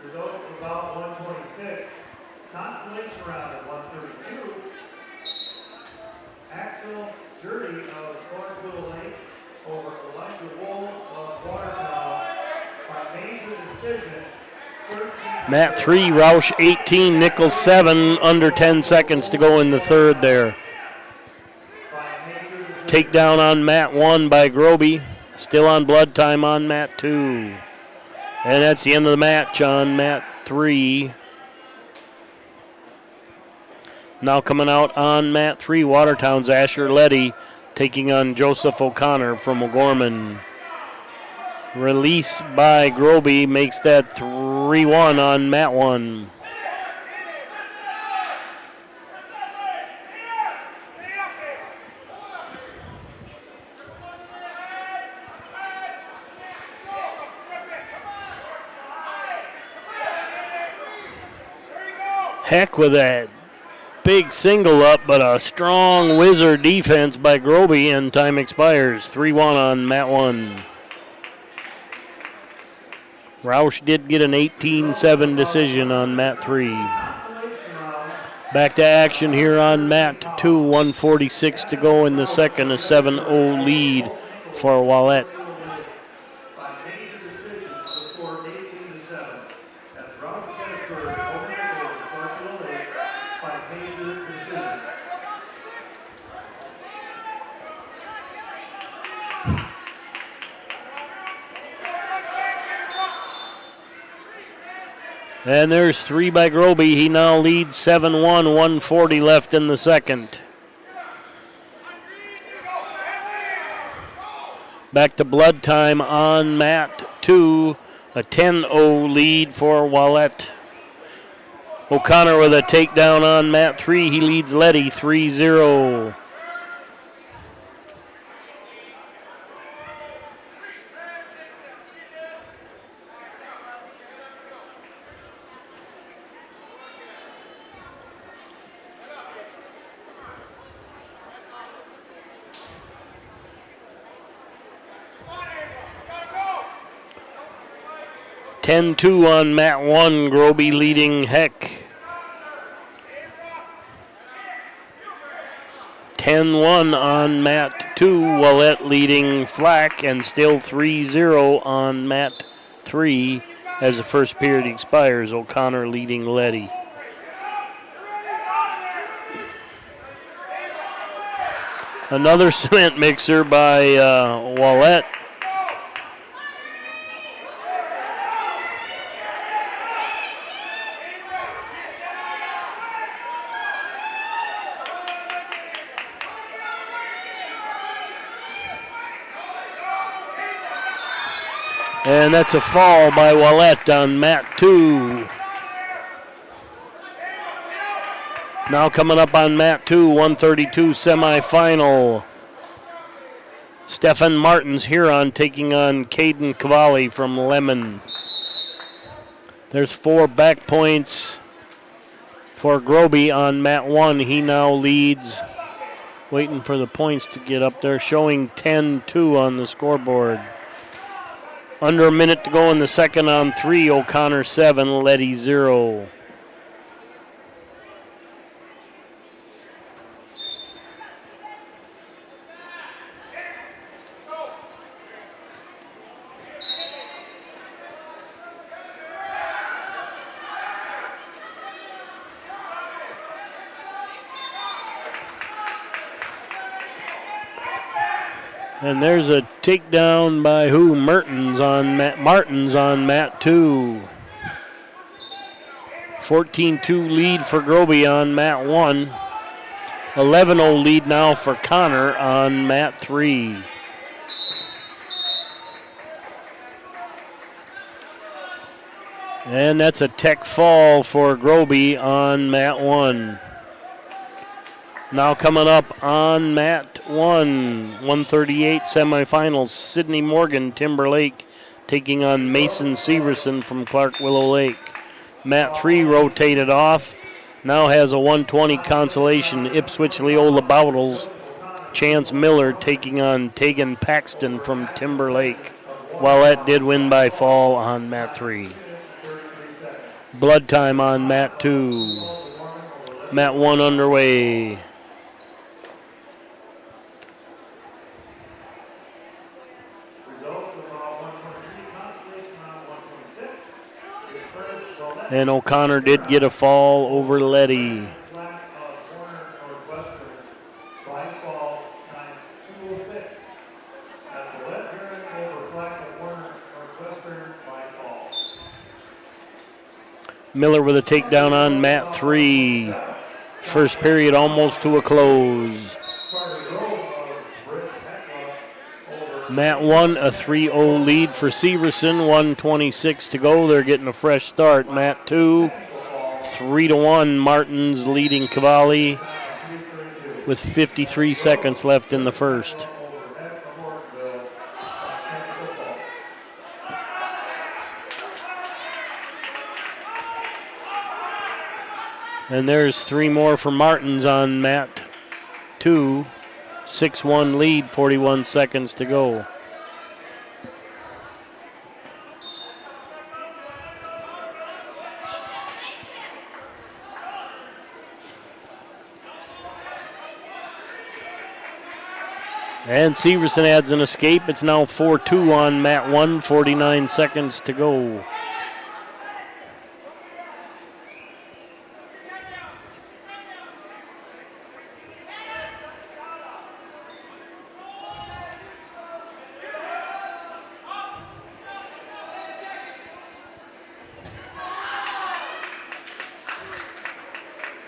Results of about 126. Consolation round at 132. Axel Jurdy of Clarkville Lake over Elijah Wool of Watertown by major decision. Mat 3, Roush 18, Nichols 7, under 10 seconds to go in the third there. Takedown on mat 1 by Groby. Still on blood time on mat 2. And that's the end of the match on mat 3. Now coming out on mat 3, Watertown's Asher Letty taking on Joseph O'Connor from O'Gorman. Release by Groby makes that 3-1 on mat 1. Heck with that big single up, but a strong wizard defense by Groby, and time expires. 3-1 on mat 1. Roush did get an 18-7 decision on mat 3. Back to action here on mat 2, 1:46 to go in the second, a 7-0 lead for Wallette. By major decision, the score 18-7. That's Roush Gettysburg over Nichols of Clarkville Lake by major decision. And there's 3 by Groby. He now leads 7-1, 1:40 left in the second. Back to blood time on mat 2, a 10-0 lead for Wallette. O'Connor with a takedown on mat 3. He leads Letty 3-0. Ten 10-2 on mat 1, Groby leading Heck. 10-1 on mat 2, Wallette leading Flack, and still 3-0 on mat 3 as the first period expires. O'Connor leading Letty. Another cement mixer by Wallette. And that's a fall by Wallette on mat 2. Now coming up on mat 2, 132 semifinal. Stefan Martins Huron taking on Caden Cavalli from Lemon. There's 4 back points for Groby on mat 1. He now leads, waiting for the points to get up there, showing 10-2 on the scoreboard. Under a minute to go in the second on 3, O'Connor 7, Letty 0. And there's a takedown by who? Martins on mat 2. 14-2 lead for Groby on mat 1. 11-0 lead now for Connor on mat 3. And that's a tech fall for Groby on mat 1. Now coming up on mat 1, 138 semifinals, Sidney Morgan, Timberlake, taking on Mason Severson from Clark Willow Lake. Mat 3 rotated off, now has a 120 Consolation, Ipswich Leola Boutles, Chance Miller taking on Tegan Paxton from Timberlake. Wallette did win by fall on mat 3. Blood time on mat 2. Mat 1 underway. And O'Connor did get a fall over Letty. Miller with a takedown on mat 3. First period almost to a close. Mat 1, a 3-0 lead for Severson, 1:26 to go. They're getting a fresh start. Mat 2, 3-1, Martins leading Cavalli with 53 seconds left in the first. And there's 3 more for Martins on mat 2. 6-1 lead, 41 seconds to go. And Severson adds an escape. It's now 4-2 on mat 1, 49 seconds to go.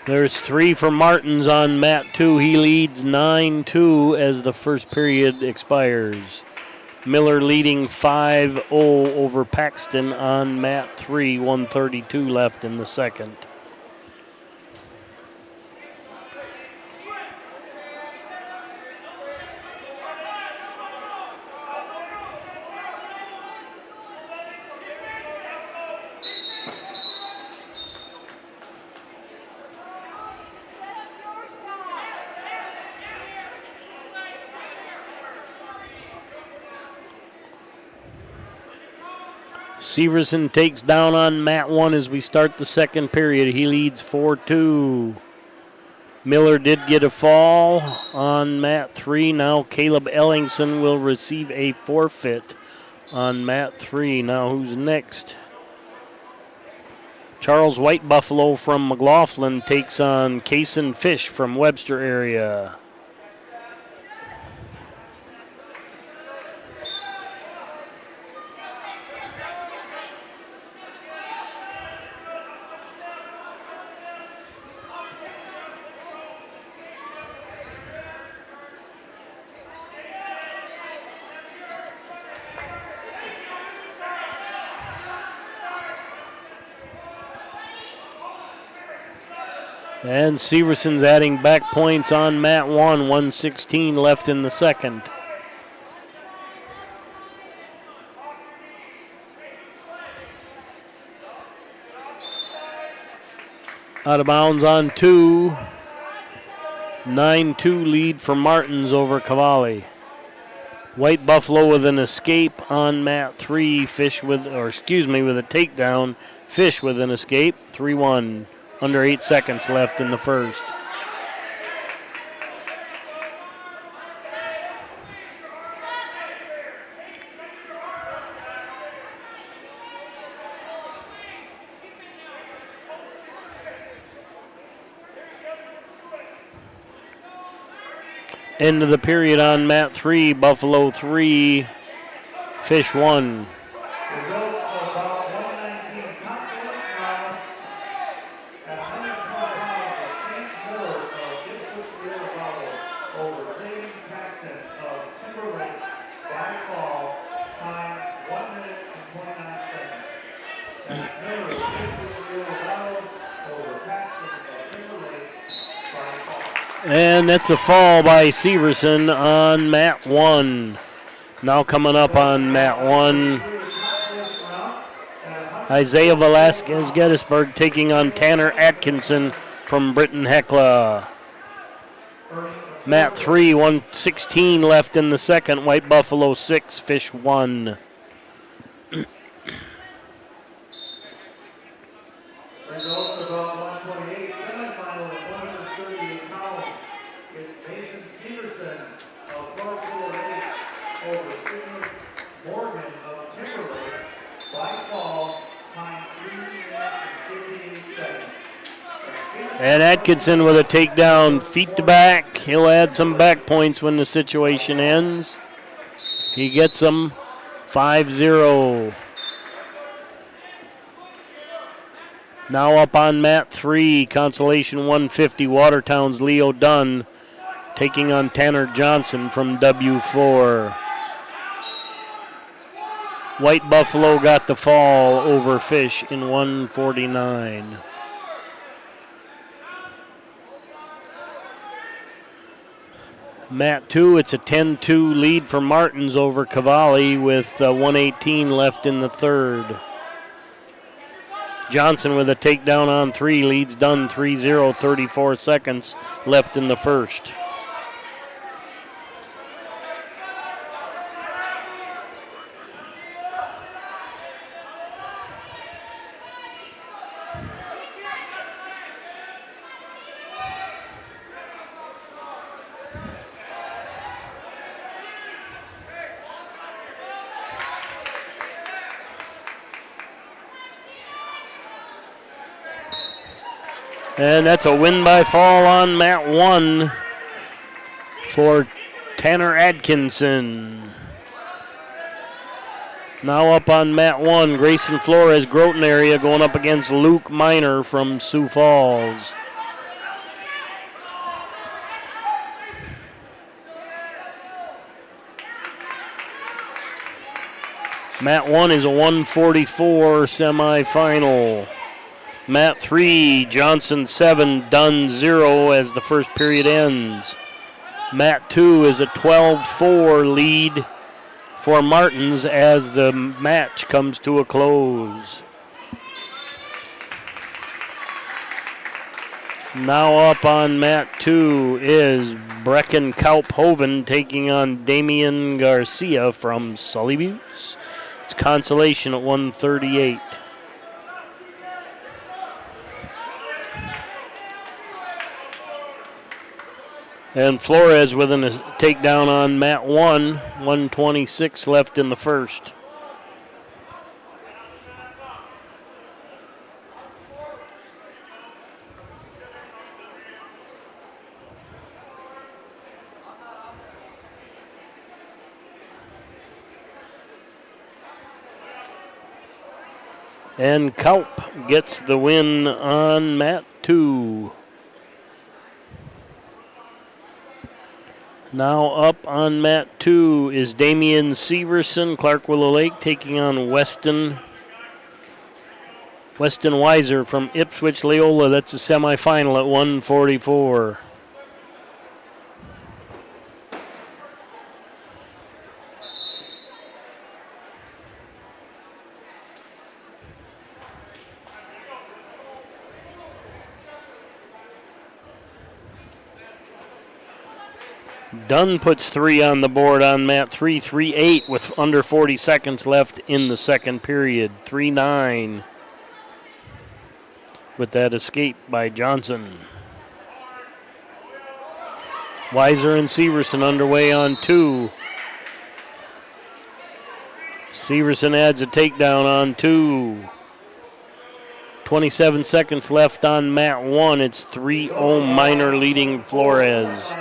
There's 3 for Martins on mat 2. He leads 9-2 as the first period expires. Miller leading 5-0 over Paxton on mat 3. 1:32 left in the second. Severson takes down on mat 1 as we start the second period. He leads 4-2. Miller did get a fall on mat 3. Now Caleb Ellingson will receive a forfeit on mat 3. Now who's next? Charles White Buffalo from McLaughlin takes on Kaysen Fish from Webster area. And Severson's adding back points on mat 1, 1:16 left in the second. Out of bounds on 2. 9-2 lead for Martins over Cavalli. White Buffalo with an escape on mat 3. Fish with a takedown. Fish with an escape. 3-1. Under 8 seconds left in the first. End of the period on mat 3, Buffalo 3, Fish 1. Results of bout 119 consolation round at 120 pounds was Chance Miller of Ipswich Bearcats over Clayton Paxton of Timber Lake by fall, time 1 minute and 29 seconds. That's Miller of Ipswich Bearcats over Paxton of Timber Lake by fall. And that's a fall by Severson on mat 1. Now coming up on mat 1, Isaiah Velasquez Gettysburg taking on Tanner Atkinson from Britton Hecla. Mat 3, 1:16 left in the second. White Buffalo 6, Fish 1. Results about 128, semifinal at 138 pounds. It's Mason Severson of Quarterfinal over Sidney Morgan of Timberlake by fall, time 3 minutes and 58 seconds. And Atkinson with a takedown, feet to back. He'll add some back points when the situation ends. He gets them 5-0. Now up on mat 3, Consolation 150, Watertown's Leo Dunn taking on Tanner Johnson from W4. White Buffalo got the fall over Fish in 149. Mat 2, it's a 10-2 lead for Martins over Cavalli with 118 left in the third. Johnson with a takedown on 3 leads Dunn 3-0, 34 seconds left in the first. And that's a win by fall on mat 1 for Tanner Atkinson. Now up on mat 1, Grayson Flores, Groton area, going up against Luke Miner from Sioux Falls. Mat 1 is a 144 semifinal. Mat 3, Johnson 7, Dunn 0 as the first period ends. Mat 2 is a 12-4 lead for Martins as the match comes to a close. Now up on mat 2 is Brecken Kauphoven taking on Damian Garcia from Sully Buttes. It's Consolation at 138. And Flores with a takedown on mat 1, 126 left in the first. And Kaup gets the win on mat 2. Now up on mat 2 is Damian Severson, Clark Willow Lake, taking on Weston Weiser from Ipswich Loyola. That's a semifinal at 144. Dunn puts 3 on the board on mat 3, 3-8 with under 40 seconds left in the second period. 3-9 with that escape by Johnson. Weiser and Severson underway on 2. Severson adds a takedown on 2. 27 seconds left on mat 1. It's 3-0 Minor leading Flores.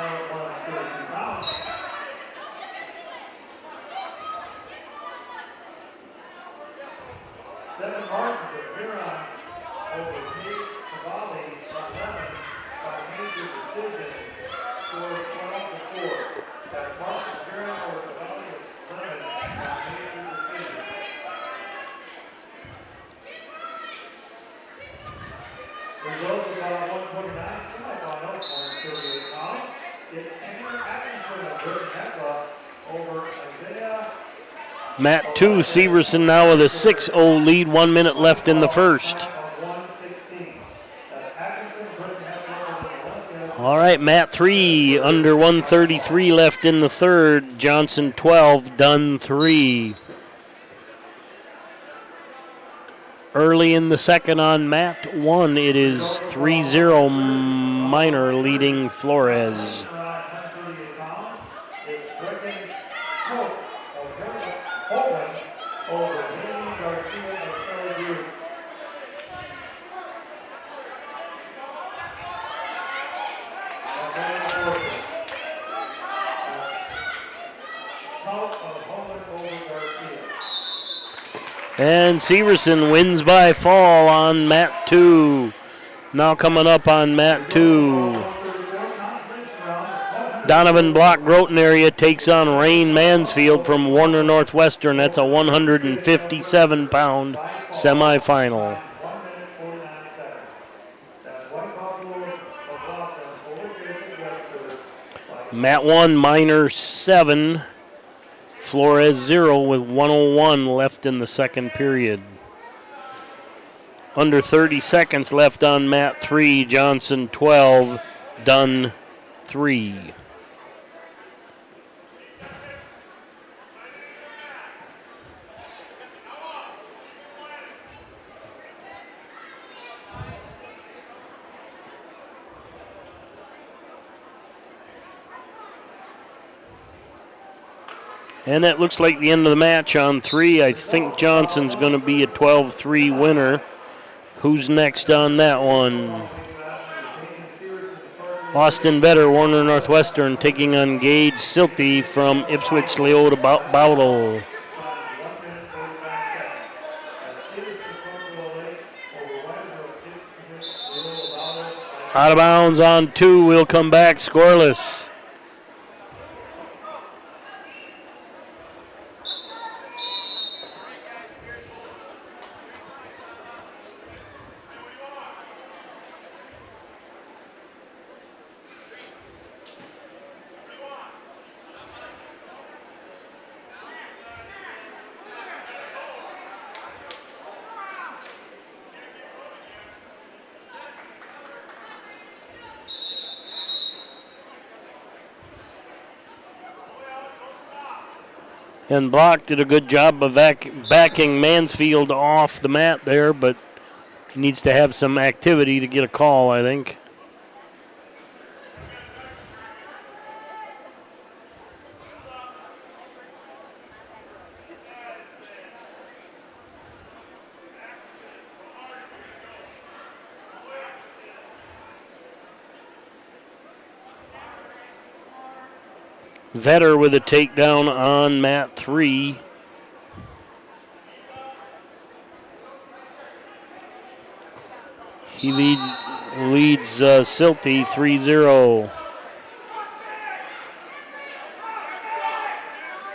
Devin Martins of Huron over Paige Cavalli on Lemon by major decision. Score 12-4. That's Martins of Huron over Cavalli of Lemon by major decision. Results of our 129 semifinal, 138 pounds. It's Tanner Atkinson of Groton Invitational over Isaiah. Mat 2, Severson now with a 6-0 lead, 1 minute left in the first. All right, Mat 3, under 133 left in the third. Johnson 12, Dunn 3. Early in the second on Mat 1, it is 3-0 Minor leading Flores. And Severson wins by fall on Mat 2. Now coming up on Mat 2. Donovan Block Groton area takes on Rain Mansfield from Warner Northwestern. That's a 157-pound semifinal. Mat 1, Minor 7. Flores 0 with 1:01 left in the second period. Under 30 seconds left on Mat 3. Johnson 12, Dunn 3. And that looks like the end of the match on 3. I think Johnson's going to be a 12-3 winner. Who's next on that one? Austin Vetter, Warner Northwestern, taking on Gage Silty from Ipswich Leota Bowdle. Out of bounds on 2. We'll come back scoreless. And Block did a good job of backing Mansfield off the mat there, but needs to have some activity to get a call, I think. Vetter with a takedown on Mat 3. He leads Silty 3-0.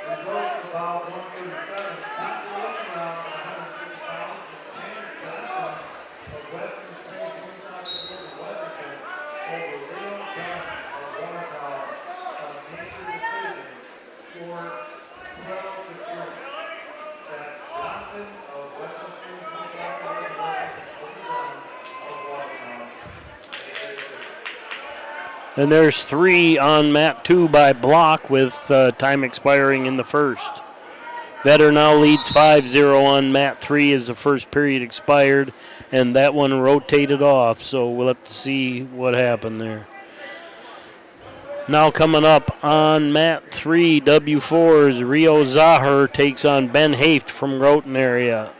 Results about 137. Consolation round, 150 pounds. It's Tanner Johnson of Western Springs, Western Washington, over Leo Beth of Watertown on major decision. Score 12-3. That's Johnson of Western Springs, Washington, over Ron of Watertown. And there's 3 on Mat 2 by Block with time expiring in the first. Vetter now leads 5-0 on Mat 3 as the first period expired, and that one rotated off, so we'll have to see what happened there. Now coming up on Mat 3, W4's Rio Zahar takes on Ben Haft from Groton area.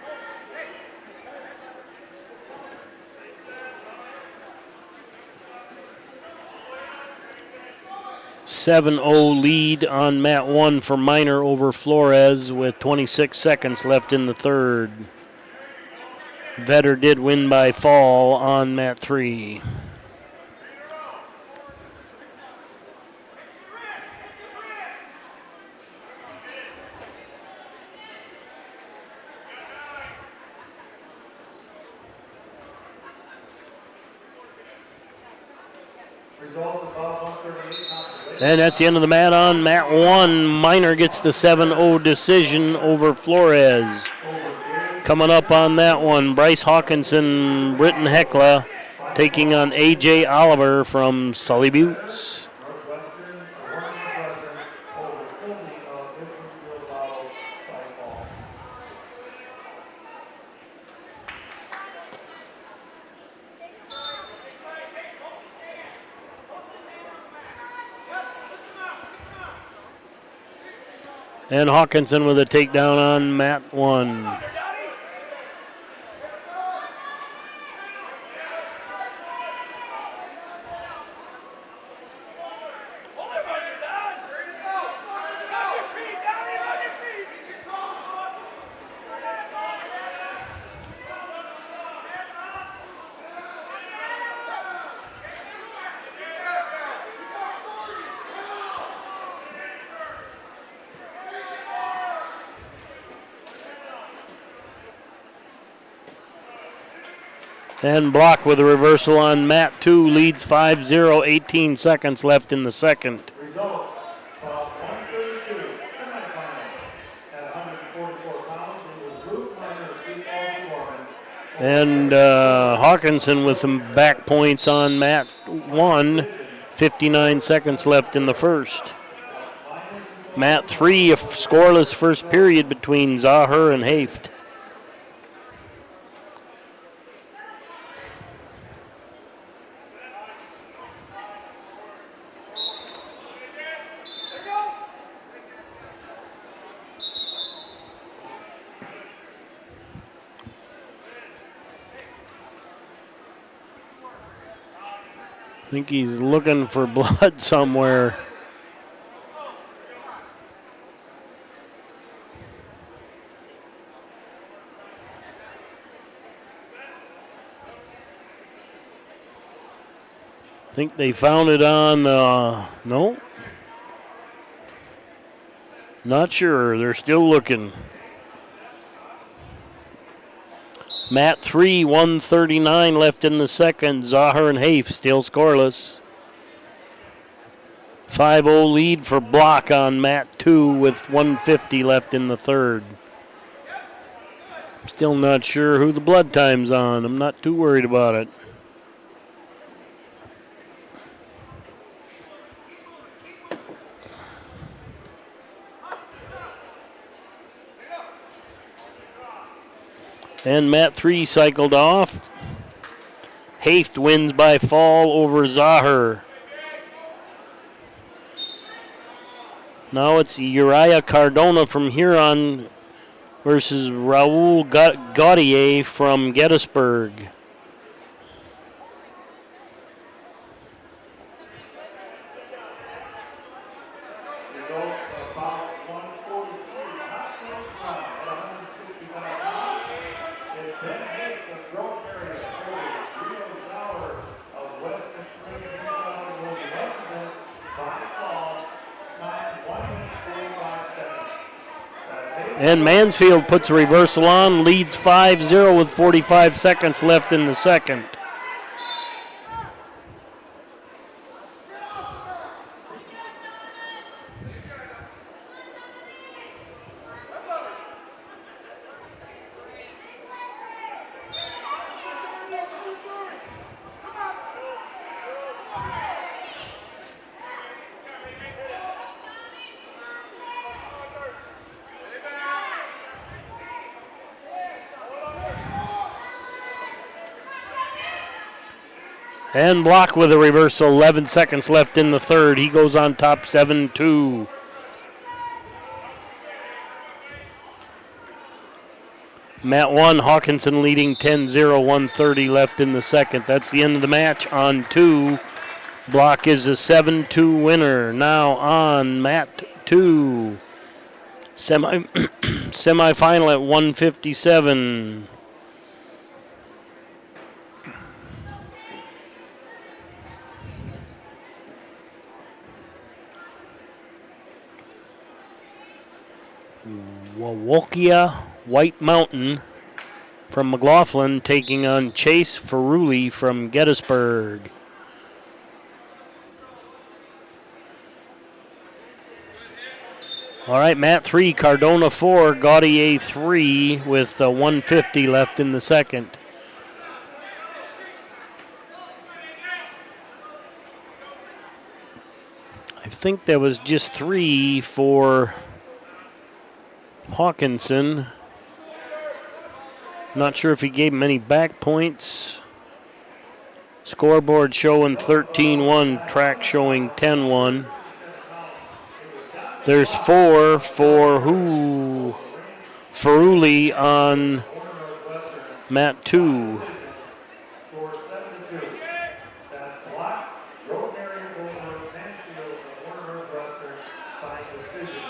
7-0 lead on Mat 1 for Minor over Flores with 26 seconds left in the third. Vetter did win by fall on mat 3. Results above 138 Consolation. And that's the end of the mat on mat 1. Minor gets the 7-0 decision over Flores. Coming up on that one, Bryce Hawkinson, Britton Hecla taking on A.J. Oliver from Sully Buttes. Northwestern, Northwestern over Sydney of Infantry Bottle by fall. And Hawkinson with a takedown on mat 1. And Block with a reversal on mat 2 leads 5-0, 18 seconds left in the second. Results about 132 semifinal at 144 pounds. It was Group Minor Sioux Falls Gorman. And Hawkinson with some back points on mat 1, 59 seconds left in the first. Mat 3, a scoreless first period between Zahar and Haft. I think he's looking for blood somewhere. I think they found it on, no. Not sure, they're still looking. Mat 3, 139 left in the second. Zahar and Hafe still scoreless. 5-0 lead for Block on mat 2 with 150 left in the third. Still not sure who the blood time's on. I'm not too worried about it. And mat 3 cycled off. Haft wins by fall over Zahar. Now it's Uriah Cardona from Huron versus Raul Gaudier from Gettysburg. Results about 143 Consolation round at 165 pounds. It's Ben Hake of Groton area over Rio Zauer of Western Spring. Rio Zauer goes to Western by fall. Time 1 minute 45 seconds. That's Hake. And Mansfield puts a reversal on, leads 5-0 with 45 seconds left in the second. And Block with a reversal, 11 seconds left in the third. He goes on top 7-2. Mat 1, Hawkinson leading 10-0, 130 left in the second. That's the end of the match on 2. Block is a 7-2 winner. Now on mat 2. Semifinal at 157. Wawokia White Mountain from McLaughlin taking on Chase Ferruli from Gettysburg. All right, Matt 3, Cardona 4, Gaudier 3 with 150 left in the second. I think there was just 3 for Hawkinson. Not sure if he gave him any back points. Scoreboard showing 13-1, track showing 10-1. There's 4 for Ferruli on mat 2. Score 7-2. That's block, Groton over Mansfield and Warner Webster by decision.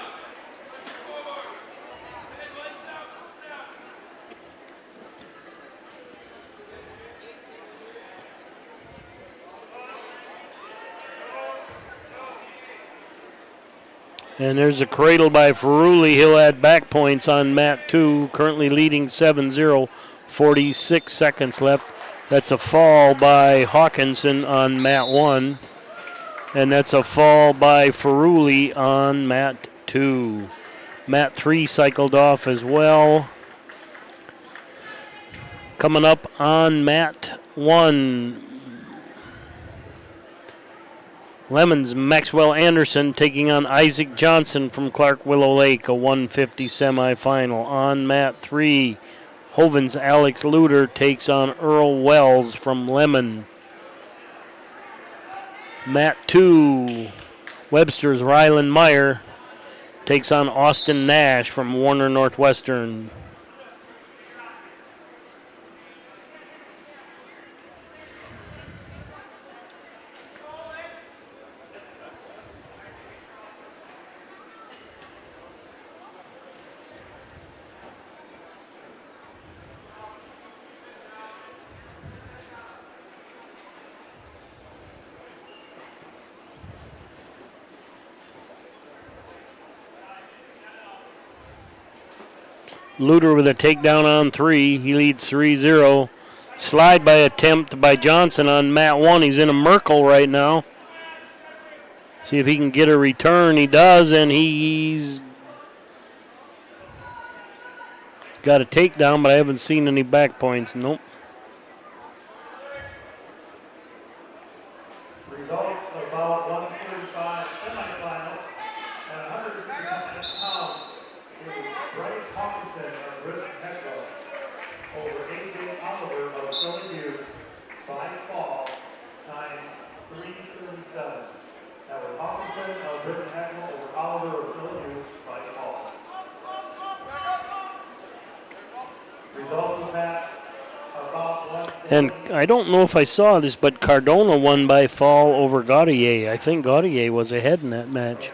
And there's a cradle by Ferruli. He'll add back points on mat 2, currently leading 7-0, 46 seconds left. That's a fall by Hawkinson on mat 1. And that's a fall by Ferruli on mat 2. Mat 3 cycled off as well. Coming up on mat 1, Lemons Maxwell Anderson taking on Isaac Johnson from Clark Willow Lake, a 150 semifinal. On mat 3, Hoven's Alex Luter takes on Earl Wells from Lemon. Mat 2, Webster's Ryland Meyer takes on Austin Nash from Warner Northwestern. Luter with a takedown on 3. He leads 3-0. Slide by attempt by Johnson on mat 1. He's in a Merkle right now. See if he can get a return. He does, and he's got a takedown, but I haven't seen any back points. Nope. Results about 135 semifinal at 159 pounds. It was Bryce Hawkinson of Griffin Metro over AJ Oliver of Southern Hughes by fall, time 3:37. That was Hawkinson of Griffin Metro over Oliver of Southern Hughes by fall. Results of that about 1. And I don't know if I saw this, but Cardona won by fall over Gaudier. I think Gaudier was ahead in that match.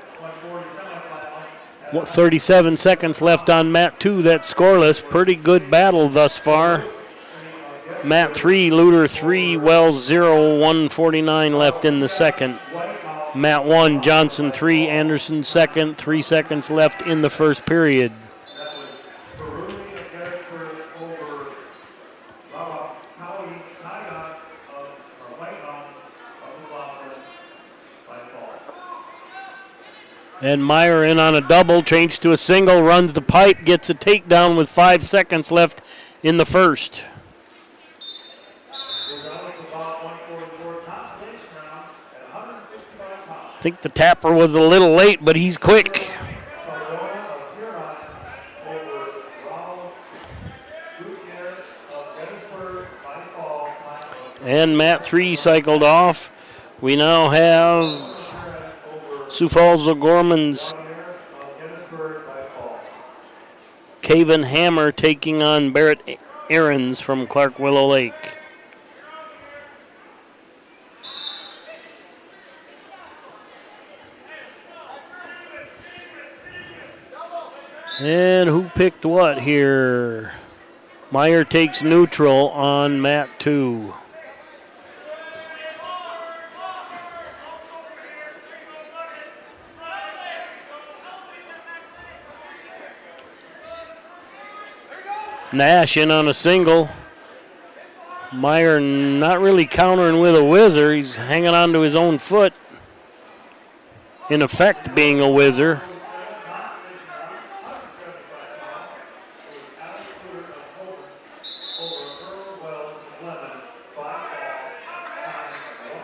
37 seconds left on mat 2. That's scoreless. Pretty good battle thus far. Mat 3, Luter 3, Wells 0, 149 left in the second. Mat 1, Johnson 3, Anderson second, 3 seconds left in the first period. And Meyer in on a double, changed to a single, runs the pipe, gets a takedown with 5 seconds left in the first. I think the tapper was a little late, but he's quick. And mat 3 cycled off. We now have Sioux Falls O'Gorman's Caven Hammer taking on Barrett Aarons from Clark Willow Lake. And who picked what here? Meyer takes neutral on mat 2. Nash in on a single. Meyer not really countering with a whizzer. He's hanging on to his own foot. In effect, being a whizzer.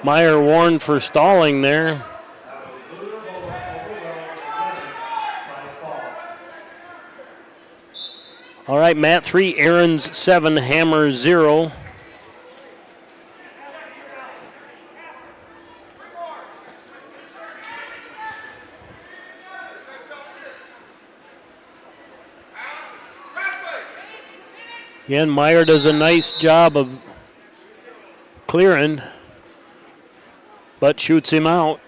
Meyer warned for stalling there. All right, Mat 3, Aaron's 7, Hammer 0. Again, Meyer does a nice job of clearing, but shoots him out.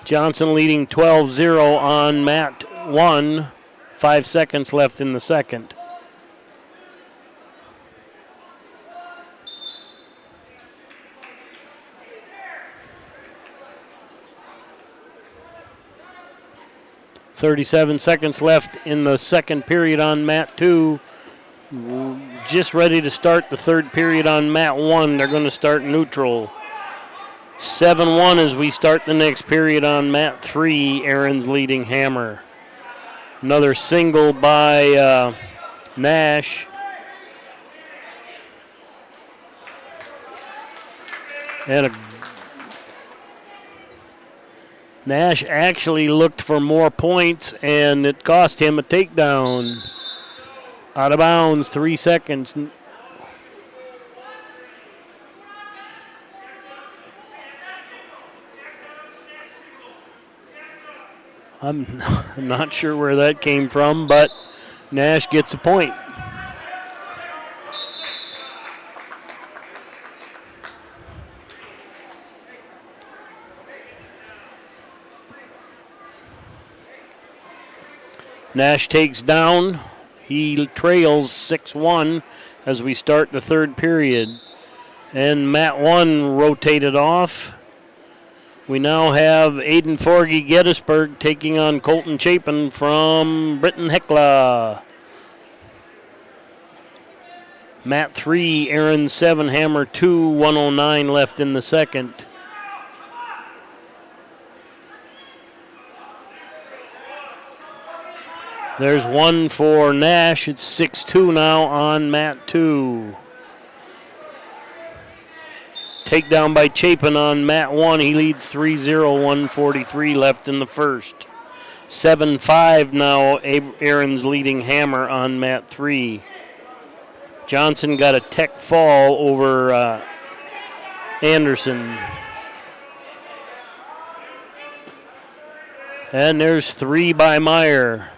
Johnson leading 12-0 on Mat 1. 5 seconds left in the second. .37 seconds left in the second period on Mat 2. Just ready to start the third period on Mat 1. They're going to start neutral. 7-1 as we start the next period on Mat 3. Aaron's leading Hammer. Another single by Nash. And Nash actually looked for more points, and it cost him a takedown. Out of bounds, 3 seconds. I'm not sure where that came from, but Nash gets a point. Nash takes down. He trails 6-1 as we start the third period. And Mat 1 rotated off. We now have Aiden Forgy Gettysburg taking on Colton Chapin from Britton Hecla. Mat 3, Aaron 7, Hammer 2, 109 left in the second. There's one for Nash. It's 6-2 now on Mat 2. Takedown by Chapin on Mat 1. He leads 3-0, 143 left in the first. 7-5 now, Aaron's leading Hammer on Mat 3. Johnson got a tech fall over Anderson. And there's 3 by Meyer.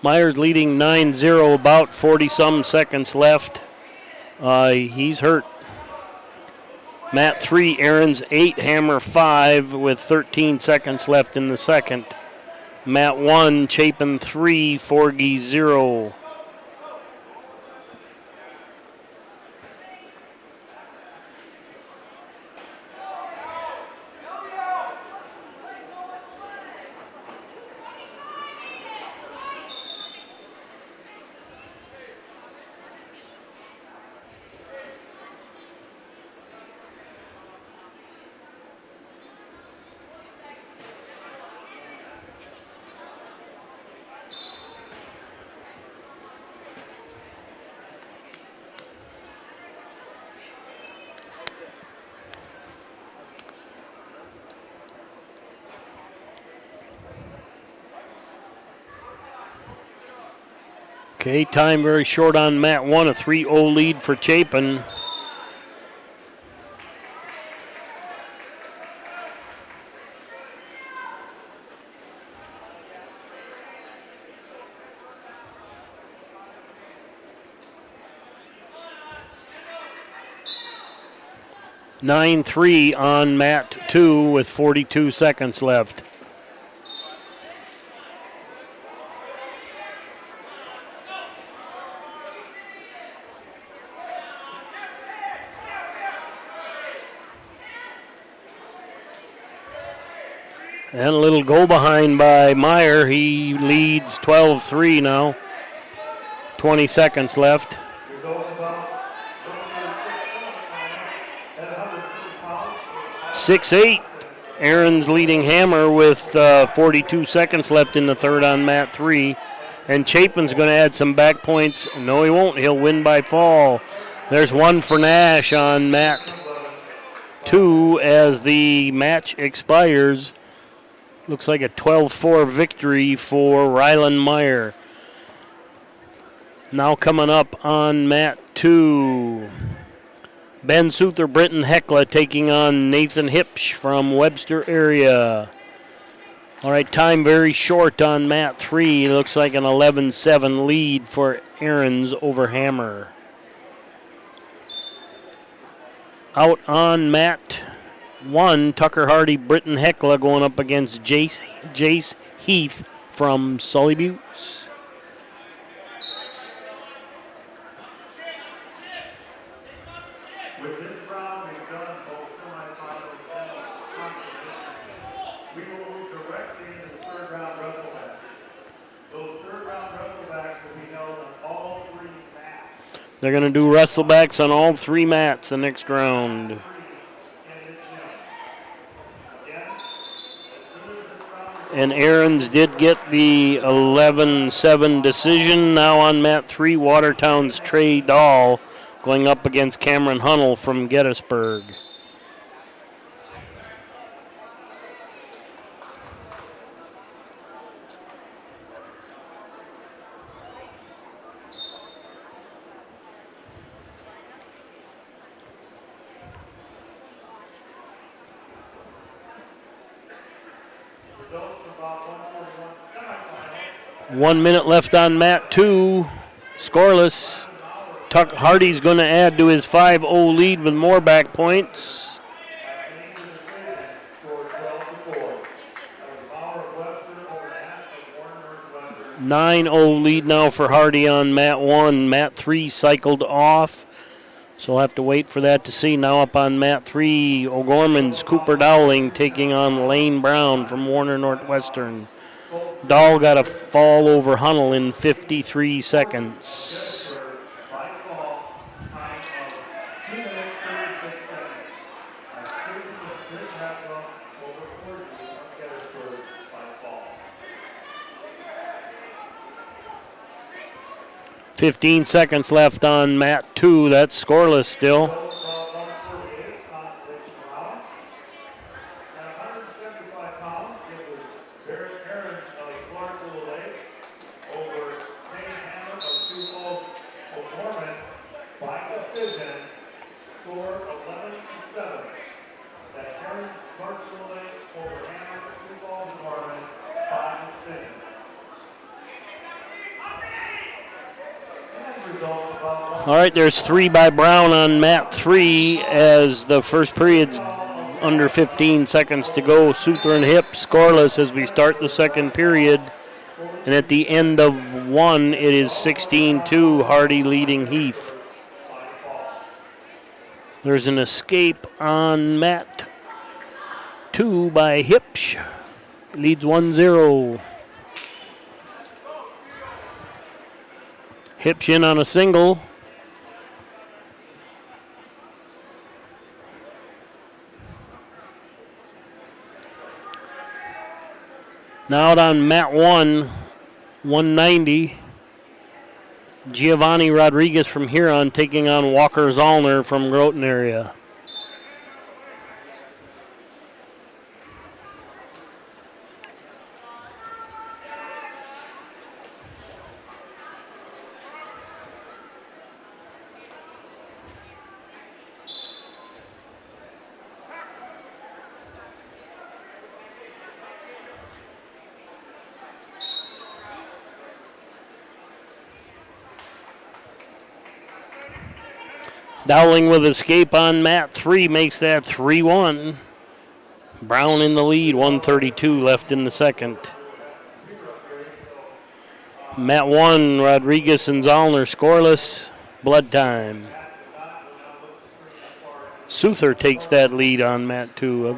Meyer's leading 9-0, about 40-some seconds left. He's hurt. Mat 3, Aaron's 8, Hammer 5 with 13 seconds left in the second. Mat 1, Chapin 3, Forgy 0. Okay, time very short on mat 1, a 3-0 lead for Chapin. (9-3) on mat 2 with 42 seconds left. And a little go behind by Meyer. He leads 12-3 now. 20 seconds left. 6-8. Aaron's leading Hammer with 42 seconds left in the third on mat 3. And Chapin's going to add some back points. No, he won't. He'll win by fall. There's one for Nash on mat 2 as the match expires. Looks like a 12-4 victory for Ryland Meyer. Now coming up on mat 2. Ben Suther, Britton Hecla taking on Nathan Hipsch from Webster area. All right, time very short on mat 3. Looks like an 11-7 lead for Aaron's over Hammer. Out on mat 1, Tucker Hardy, Britton Hecla going up against Jace Heath from Sully Buttes. With this round is done, both semifinals and consolation, we will move directly into the third round wrestle match. Those third round wrestle matches will be held on all 3 mats. They're going to do wrestlebacks on all 3 mats the next round. And Aaron's did get the 11-7 decision. Now on mat 3, Watertown's Trey Dahl going up against Cameron Hunnell from Gettysburg. Results for Bob 141 semifinal. 1 minute left on mat 2. Scoreless. Tuck Hardy's going to add to his 5-0 lead with more back points. 9-0 lead now for Hardy on mat 1. Mat 3 cycled off, so we'll have to wait for that to see. Now up on mat 3, O'Gorman's Cooper Dowling taking on Lane Brown from Warner Northwestern. Dahl got a fall over Hunnell in 53 seconds. .15 seconds left on mat 2. That's scoreless still. All right, there's 3 by Brown on mat 3 as the first period's under 15 seconds to go. Suther and Hip scoreless as we start the second period. And at the end of 1, it is 16-2, Hardy leading Heath. There's an escape on mat 2 by Hipsch. Leads 1-0. Hipsch in on a single. Now out on mat 1, 190. Giovanni Rodriguez from Huron taking on Walker Zollner from Groton area. Dowling with escape on mat 3 makes that 3-1. Brown in the lead, 132 left in the second. Mat 1, Rodriguez and Zollner scoreless, blood time. Souther takes that lead on mat 2.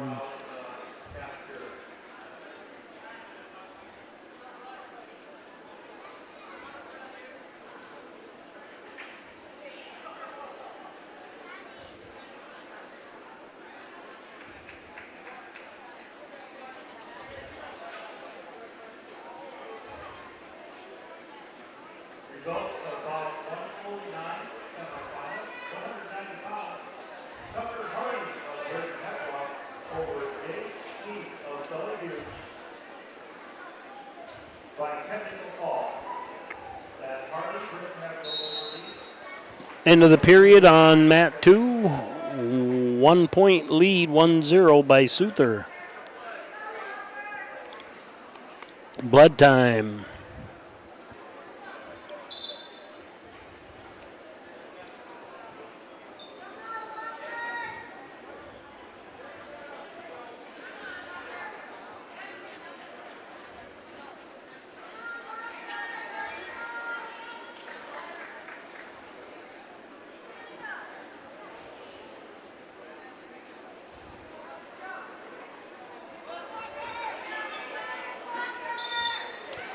Results of bout 149 semifinal, 190 pounds. Tucker Hardy of Bearcats over Jake Keith of Sully Bouts by technical fall. That Hardy Bearcats over Keith. End of the period on mat 2. 1 point lead, 1-0 by Souther. Blood time.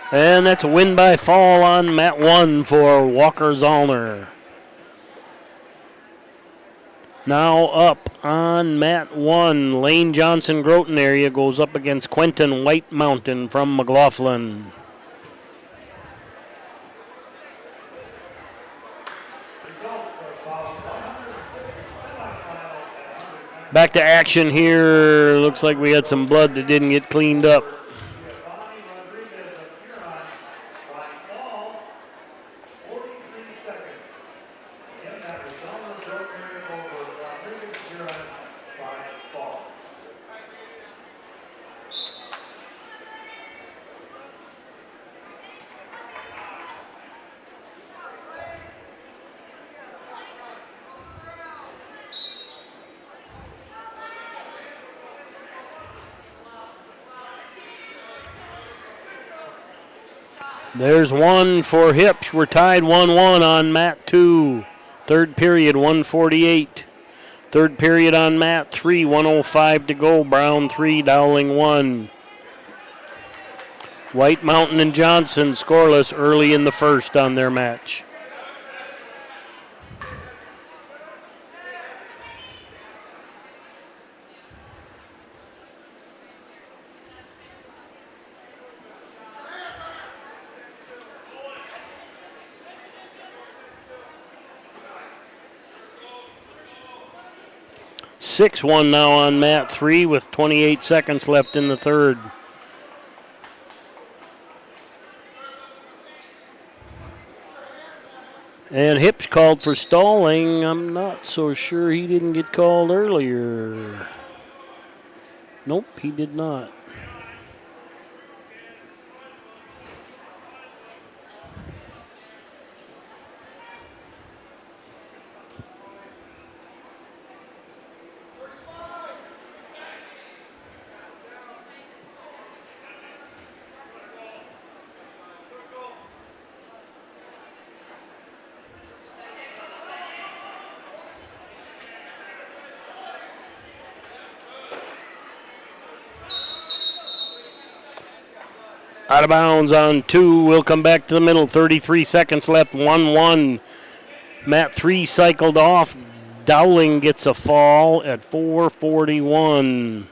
And that's a win by fall on mat 1 for Walker Zollner. Now up on mat 1, Lane Johnson Groton area goes up against Quentin White Mountain from McLaughlin. Back to action here. Looks like we had some blood that didn't get cleaned up. There's one for Hips. We're tied 1-1 on mat 2. Third period, 148. Third period on mat 3, 105 to go. Brown 3, Dowling 1. White Mountain and Johnson scoreless early in the first on their match. Six one now on mat 3 with 28 seconds left in the third. And Hips called for stalling. I'm not so sure he didn't get called earlier. Nope, he did not. Out of bounds on 2. We'll come back to the middle. 33 seconds left. 1-1. Mat 3 cycled off. Dowling gets a fall at 4:41.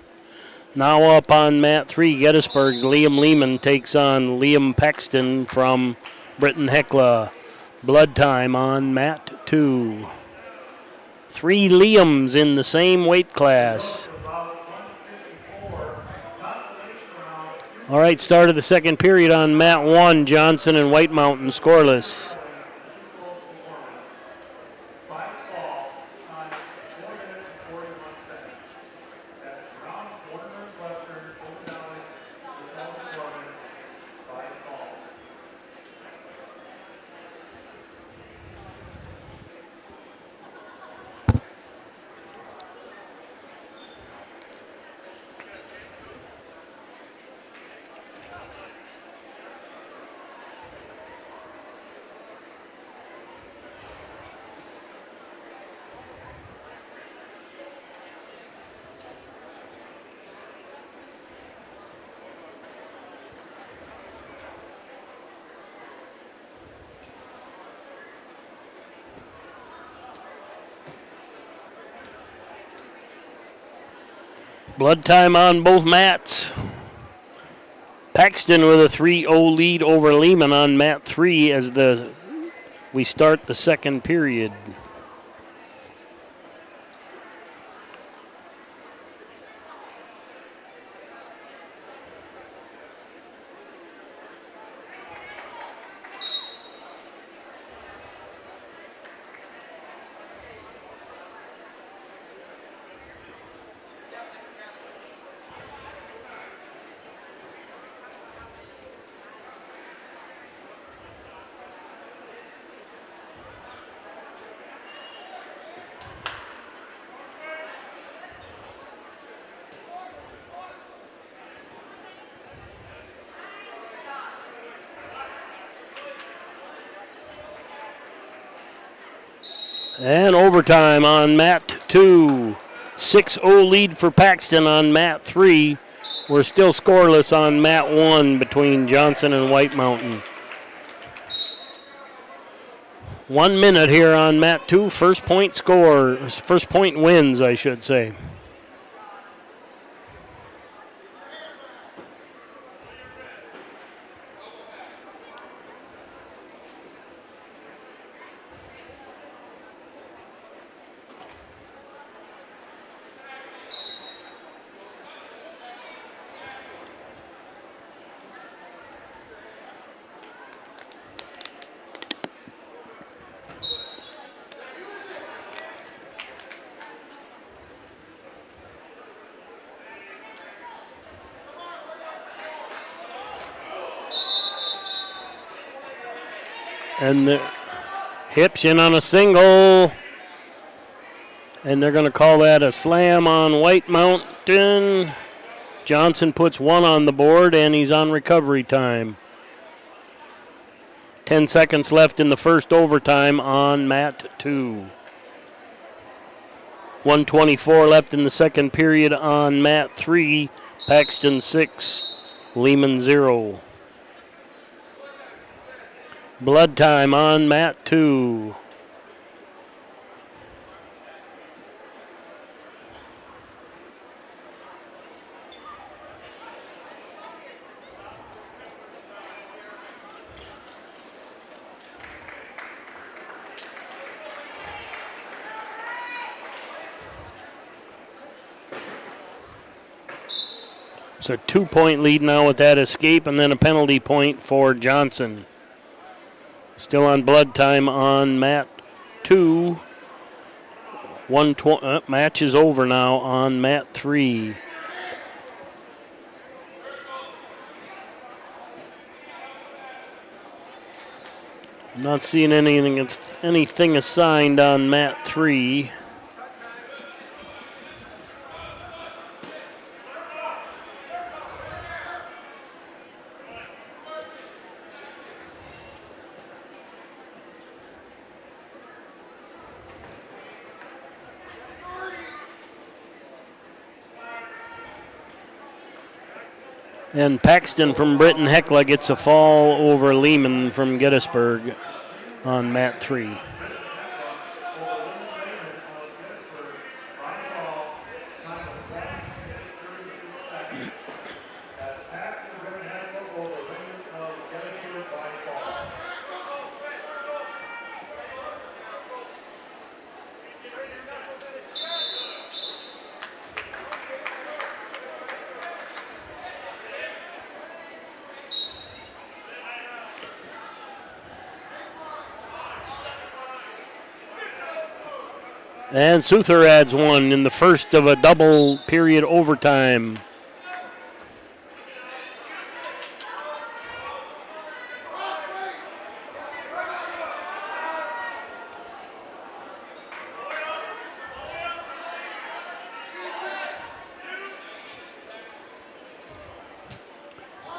Now up on mat 3. Gettysburg's Liam Lehman takes on Liam Paxton from Britton Hecla. Blood time on mat 2. 3 Liams in the same weight class. All right, start of the second period on mat 1. Johnson and White Mountain scoreless. Blood time on both mats. Paxton with a 3-0 lead over Lehman on mat 3 as we start the second period. And overtime on mat 2. 6-0 lead for Paxton on mat 3. We're still scoreless on mat 1 between Johnson and White Mountain. 1 minute here on mat 2. First point wins, I should say. And the hips in on a single. And they're going to call that a slam on White Mountain. Johnson puts 1 on the board, and he's on recovery time. 10 seconds left in the first overtime on mat 2. 1:24 left in the second period on mat 3. Paxton 6, Lehman 0. Blood time on mat 2. So 2-point lead now with that escape, and then a penalty point for Johnson. Still on blood time on mat 2. Match is over now on mat 3. I'm not seeing anything assigned on mat 3. And Paxton from Britton Hecla gets a fall over Lehman from Gettysburg on mat 3. And Souther adds 1 in the first of a double period overtime.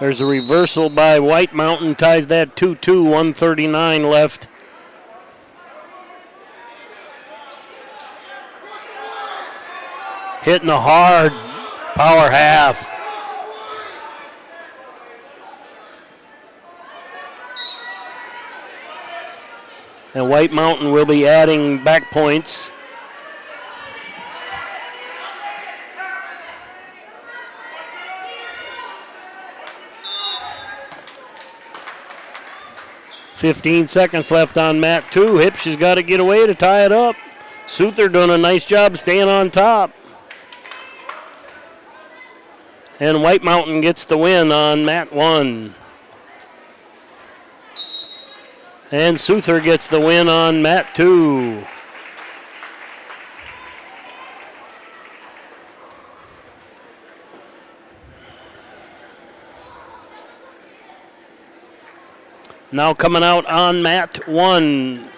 There's a reversal by White Mountain, ties that 2-2, 1:39 left. Hitting a hard power half. And White Mountain will be adding back points. 15 seconds left on mat 2. Hipsch has got to get away to tie it up. Souther doing a nice job staying on top. And White Mountain gets the win on mat 1. And Souther gets the win on mat 2. Now coming out on mat 1,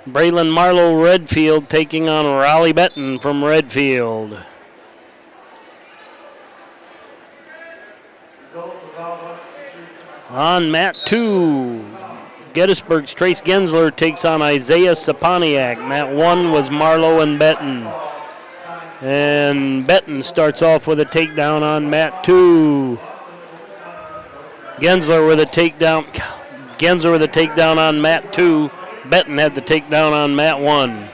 Braylon Marlowe Redfield taking on Raleigh Benton from Redfield. On mat 2, Gettysburg's Trace Gensler takes on Isaiah Saponiak. Mat 1 was Marlowe and Benton. And Benton starts off with a takedown on mat 2. Gensler with a takedown on mat 2. Benton had the takedown on mat 1.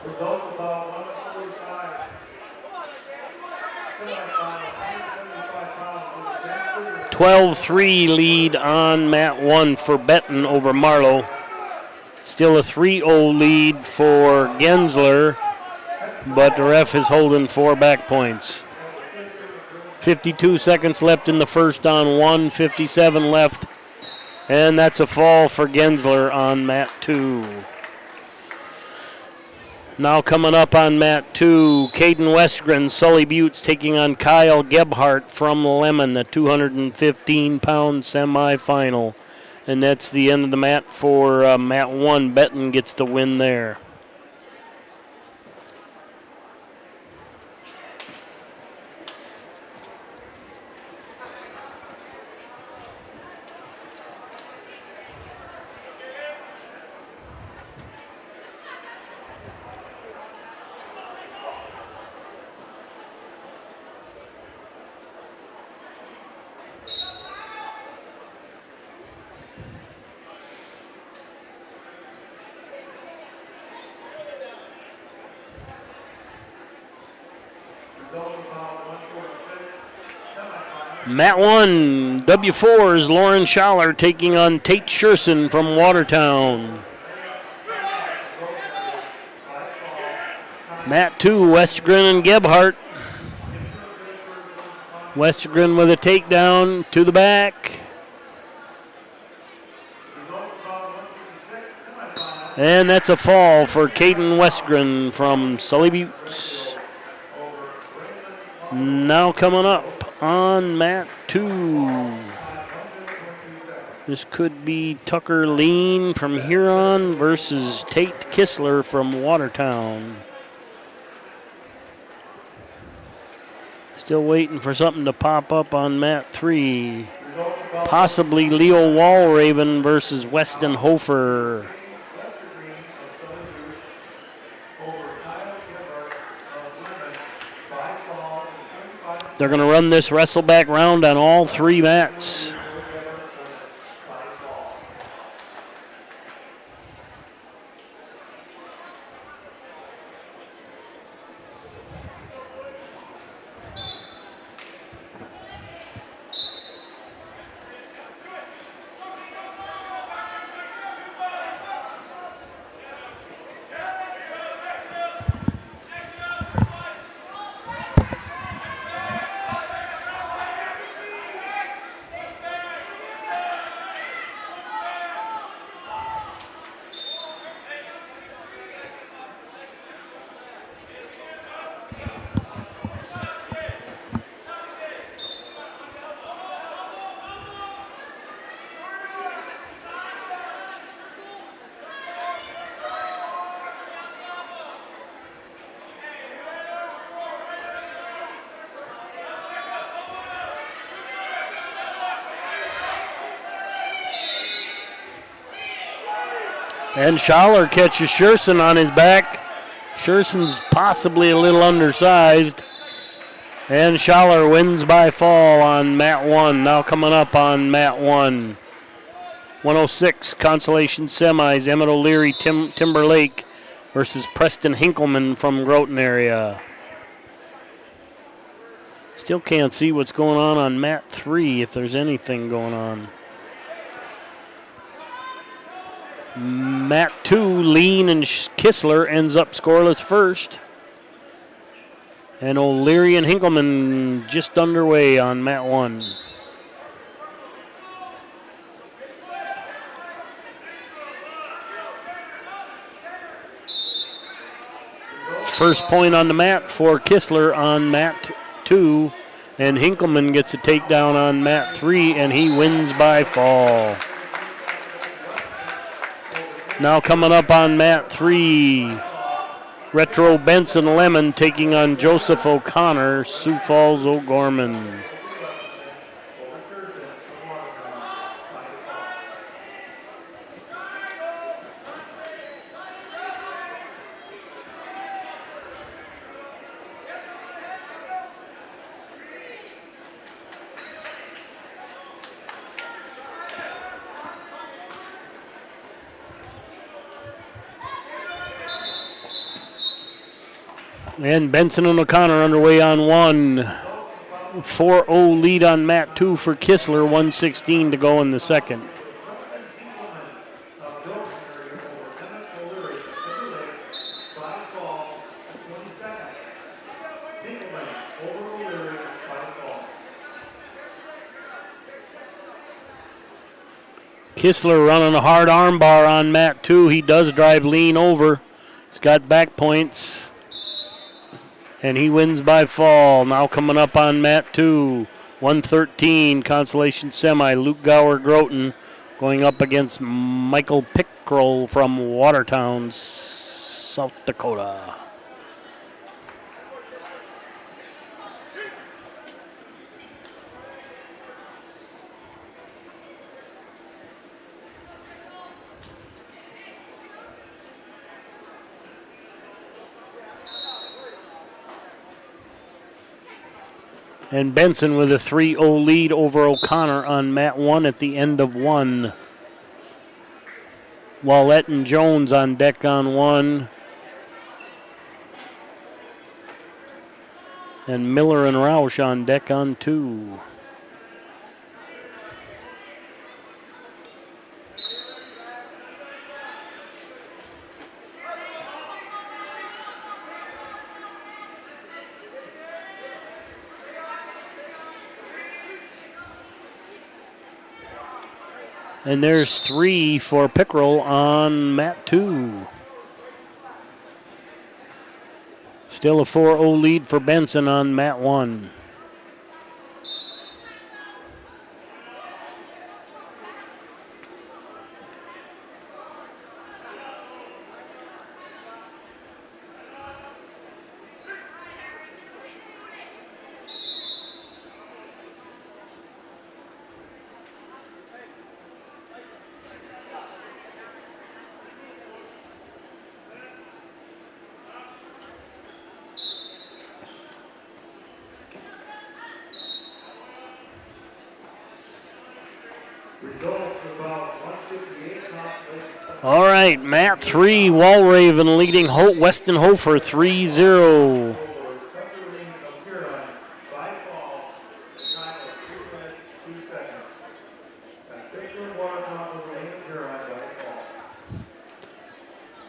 Results about 145. 12-3 lead on mat 1 for Benton over Marlowe. Still a 3-0 lead for Gensler, but the ref is holding 4 back points. 52 seconds left in the first on 1, 57 left, and that's a fall for Gensler on mat 2. Now coming up on mat 2, Caden Westgren, Sully Buttes taking on Kyle Gebhardt from Lemon, the 215-pound semifinal. And that's the end of the mat for mat 1. Benton gets the win there. Mat 1, W4's Lauren Schaller taking on Tate Scherson from Watertown. Mat 2, Westgren and Gebhardt. Westgren with a takedown to the back. And that's a fall for Caden Westgren from Sully Buttes. Now coming up on mat 2. This could be Tucker Lean from Huron versus Tate Kistler from Watertown. Still waiting for something to pop up on mat 3. Possibly Leo Walraven versus Weston Hofer. They're going to run this wrestle back round on all 3 mats. And Schaller catches Scherson on his back. Scherson's possibly a little undersized. And Schaller wins by fall on mat 1. Now coming up on mat 1. 106 Consolation semis. Emmett O'Leary, Timberlake versus Preston Hinkleman from Groton area. Still can't see what's going on mat 3, if there's anything going on. Mat 2, Lean and Kistler ends up scoreless first. And O'Leary and Hinkleman just underway on mat 1. First point on the mat for Kistler on mat 2, and Hinkleman gets a takedown on mat 3, and he wins by fall. Now coming up on mat 3, Retro Benson Lemon taking on Joseph O'Connor, Sioux Falls O'Gorman. And Benson and O'Connor underway on 1. 4-0 lead on mat 2 for Kistler, 1:16 to go in the second. Kistler running a hard armbar on mat 2. He does drive Lean over. He's got back points. And he wins by fall. Now coming up on mat 2, 113 Consolation semi. Luke Gower Groton going up against Michael Pickrell from Watertown, South Dakota. And Benson with a 3-0 lead over O'Connor on mat 1 at the end of 1. Wallette and Jones on deck on 1. And Miller and Roush on deck on 2. And there's 3 for Pickrell on mat 2. Still a 4-0 lead for Benson on mat 1. All right, mat 3, Walraven leading Weston Hofer 3-0.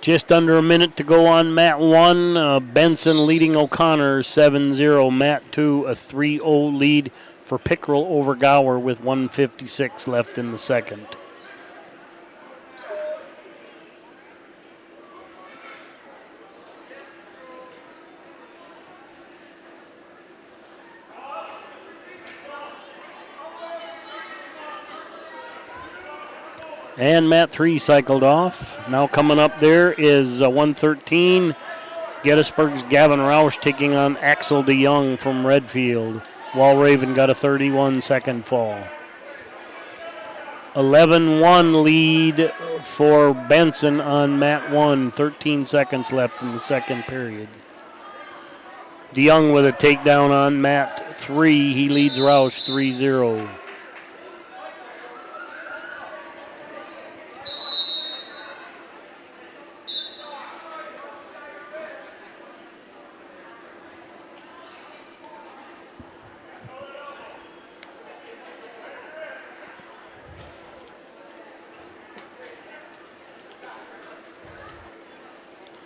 Just under a minute to go on mat 1. Benson leading O'Connor 7-0. Mat 2, a 3-0 lead for Pickrell over Gower with 1:56 left in the second. And mat 3 cycled off. Now coming up there is 113. Gettysburg's Gavin Roush taking on Axel DeYoung from Redfield. Walraven got a 31-second fall. 11-1 lead for Benson on mat 1. 13 seconds left in the second period. DeYoung with a takedown on mat 3. He leads Roush 3-0.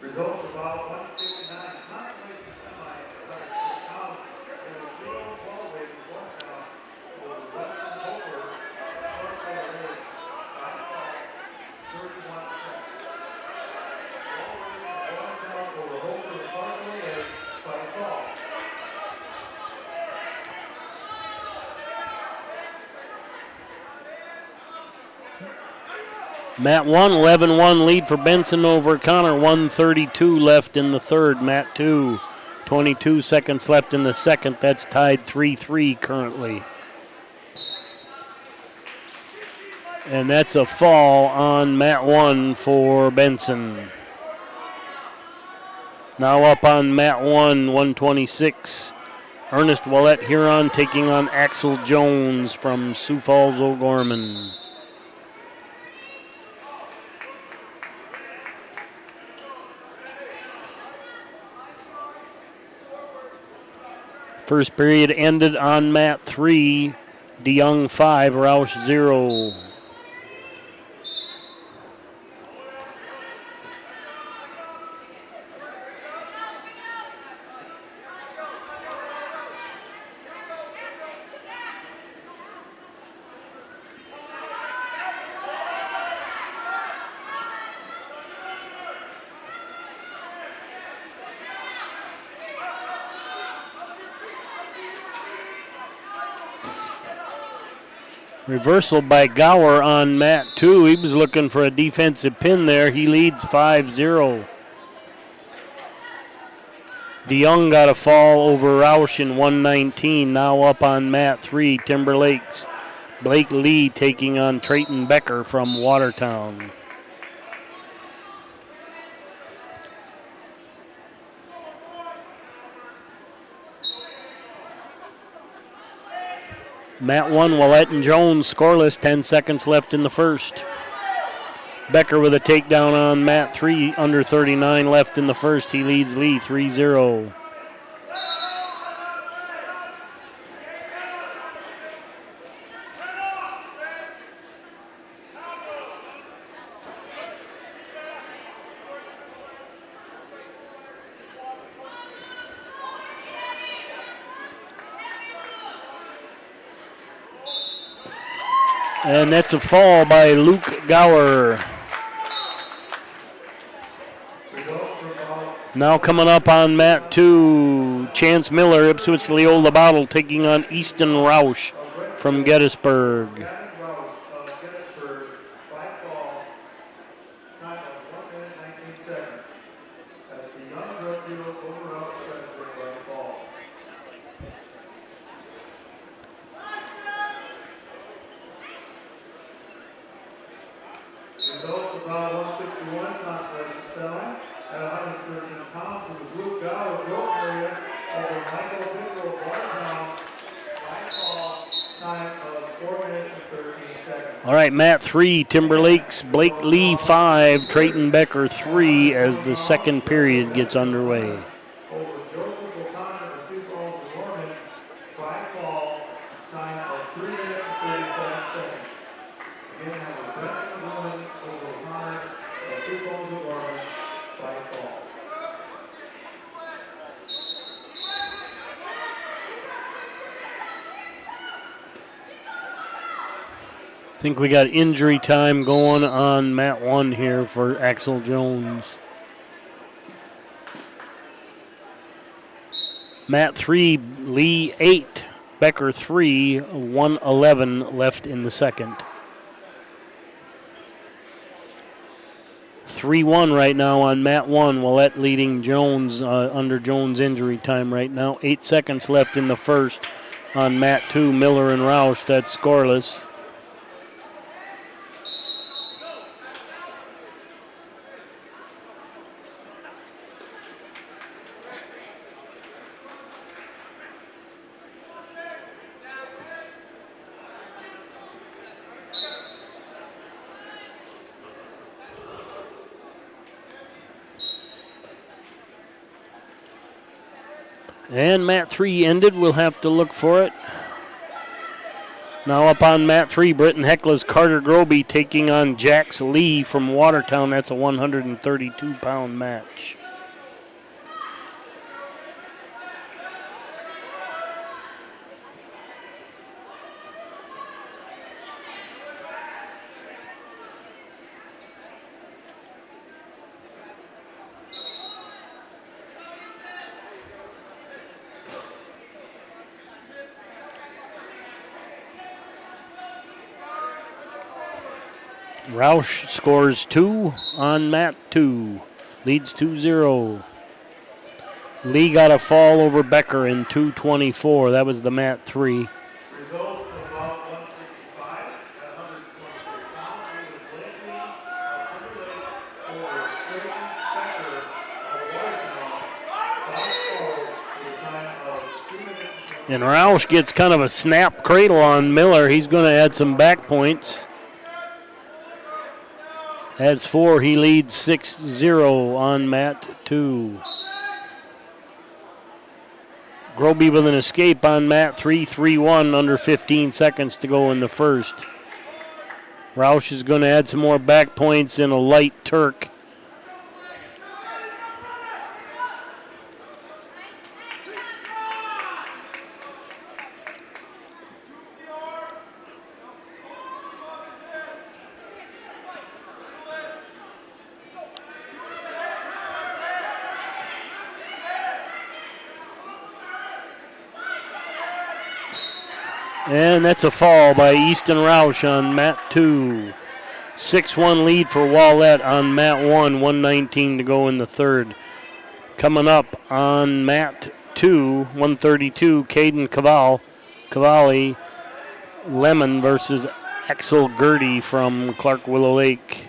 Results about 159. Consolation semi at 106 pounds. There was no ball weight in one count over Western Hopers. Quarterfinal by fall 31 seconds. Ball weight in one count over Hopers quarterfinal by fall. Mat 1, 11-1 lead for Benson over Connor. 1:32 left in the third. Mat 2, 22 seconds left in the second. That's tied 3-3 currently. And that's a fall on mat 1 for Benson. Now up on mat 1, 126. Ernest Willett Huron taking on Axel Jones from Sioux Falls, O'Gorman. First period ended on mat 3. DeYoung 5, Roush 0. Reversal by Gower on mat 2. He was looking for a defensive pin there. He leads 5-0. DeYoung got a fall over Roush in 119. Now up on mat 3. Timberlake's Blake Lee taking on Trayton Becker from Watertown. Mat 1, Willett and Jones scoreless, 10 seconds left in the first. Becker with a takedown on mat 3, under 39 left in the first. He leads Lee 3-0. And that's a fall by Luke Gower. Now coming up on mat 2, Chance Miller, Ipswich Leola Bottle taking on Easton Roush from Gettysburg. Results about 161, Consolation semi at 113 pounds. It was Luke Gower, Groton area, over Michael Pickle of Watertown. By fall, time of 4 minutes and 13 seconds. All right, mat 3, Timberlake's Blake Lee 5, Trayton Becker 3 as the second period gets underway. Over Joseph O'Connor of Sioux Falls, O'Gorman. By fall, time of 3 minutes and 37 seconds. Again, that was Benson O'Gorman over O'Connor of Sioux Falls, O'Gorman. By fall. I think we got injury time going on mat 1 here for Axel Jones. Mat 3, Lee 8, Becker 3, 1:11 left in the second. 3-1 right now on mat 1. Willett leading Jones under Jones injury time right now. 8 seconds left in the first on mat 2. Miller and Roush, that's scoreless. And mat 3 ended. We'll have to look for it. Now up on mat 3, Britton Hecla's Carter Groby taking on Jax Lee from Watertown. That's a 132-pound match. Roush scores 2 on mat 2, leads 2-0. Lee got a fall over Becker in 2:24. That was the mat 3. Results from bout 165 at 126 pounds. It was Blakely of Timberlake over Trey Becker of Watertown. 5-4 with a time of 2 minutes. And Roush gets kind of a snap cradle on Miller. He's going to add some back points. Adds 4. He leads 6-0 on mat 2. Groby with an escape on mat 3, 3-1, under 15 seconds to go in the first. Roush is going to add some more back points in a light Turk. And that's a fall by Easton Roush on mat 2. 6-1 lead for Wallett on mat 1, 1:19 to go in the third. Coming up on mat 2, 132, Caden Cavalli Lemon versus Axel Gertie from Clark Willow Lake.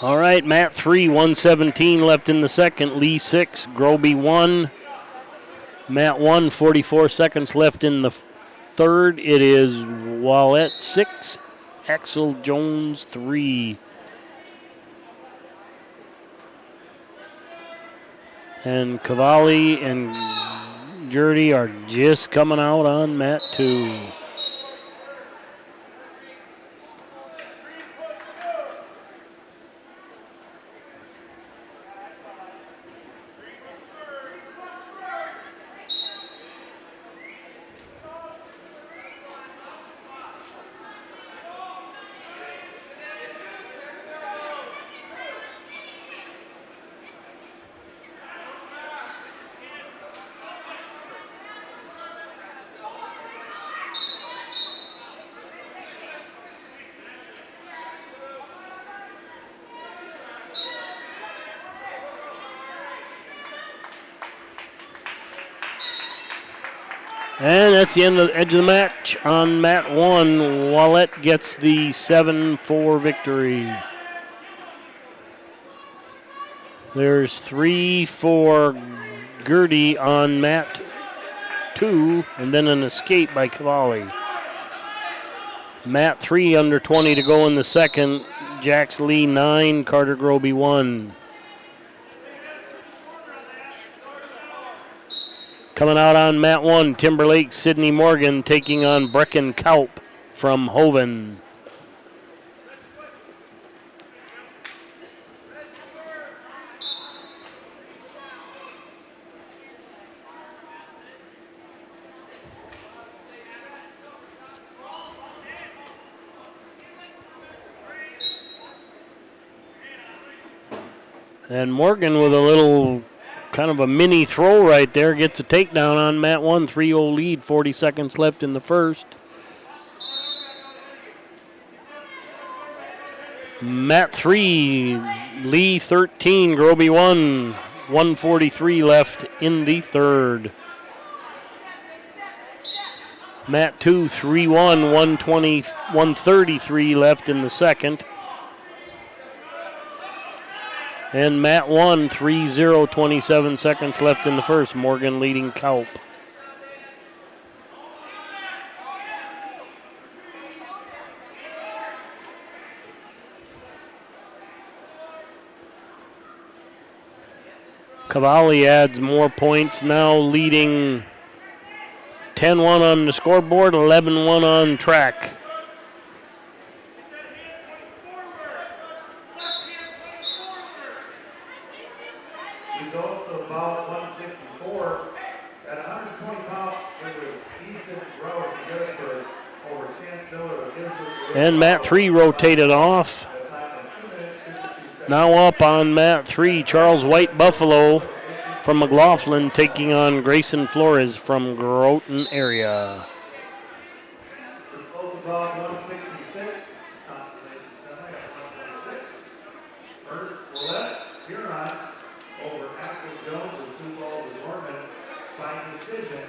All right, mat 3, 1:17 left in the second. Lee 6, Groby 1. Mat 1, 44 seconds left in the third. It is Wallett 6, Axel Jones 3. And Cavalli and Gertie are just coming out on mat 2. And that's the edge of the match on mat 1. Wallett gets the 7-4 victory. There's 3 for Gertie on mat 2, and then an escape by Cavalli. Mat 3, under 20 to go in the second. Jax Lee 9, Carter Groby 1. Coming out on mat 1, Timberlake Sidney Morgan taking on Brecken Kaup from Hoven. And Morgan with a little kind of a mini throw right there. Gets a takedown on mat 1. 3-0 lead, 40 seconds left in the first. Mat 3, Lee 13, Groby 1. 1:43 left in the third. Mat 2, 3-1, 133 left in the second. And Mat 1, 3-0, 27 seconds left in the first. Morgan leading Kaup. Cavalli adds more points, now leading 10-1 on the scoreboard, 11-1 on track. Results of bout 164. At 120 pounds, it was Easton Gross from Gettysburg over Chance Miller of Gettysburg. And Mat 3 rotated off. Now up on Mat 3, Charles White Buffalo from McLaughlin taking on Grayson Flores from Groton area. Results of bout 166. Consolation semi at 126. First, Willette Huron over Axel Jones of Sioux Falls and Norman by decision,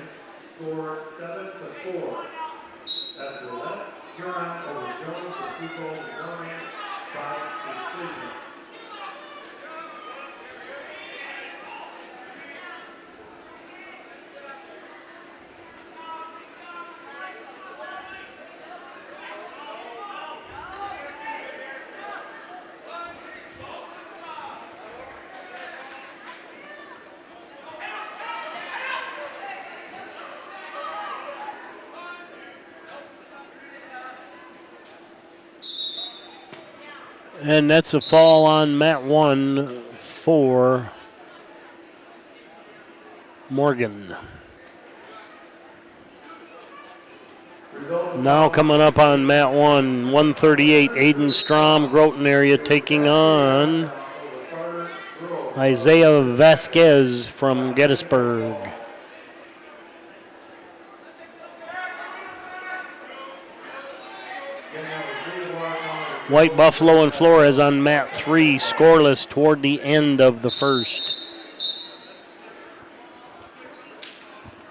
score 7-4. That's Willette Huron over Jones of Sioux Falls and Norman by decision. And that's a fall on Mat 1 for Morgan. Now coming up on Mat 1, 138, Aiden Strom, Groton area taking on Isaiah Vasquez from Gettysburg. White Buffalo and Flores on Mat 3, scoreless toward the end of the first.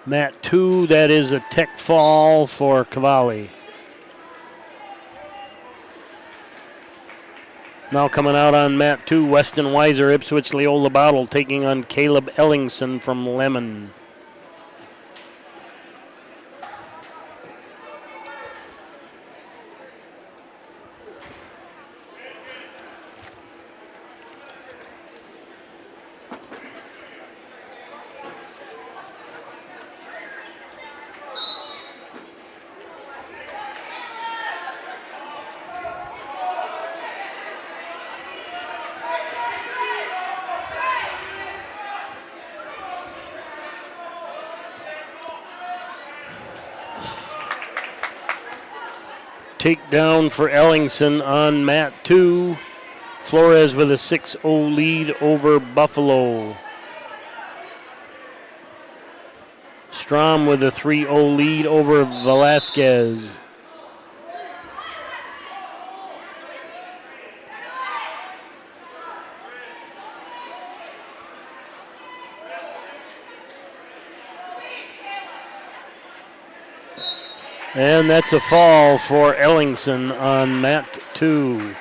Mat 2, that is a tech fall for Cavalli. Now coming out on Mat 2, Weston Weiser, Ipswich Leola Bottle taking on Caleb Ellingson from Lemon. Takedown for Ellingson on Mat 2. Flores with a 6-0 lead over Buffalo. Strom with a 3-0 lead over Velasquez. And that's a fall for Ellingson on Mat 2.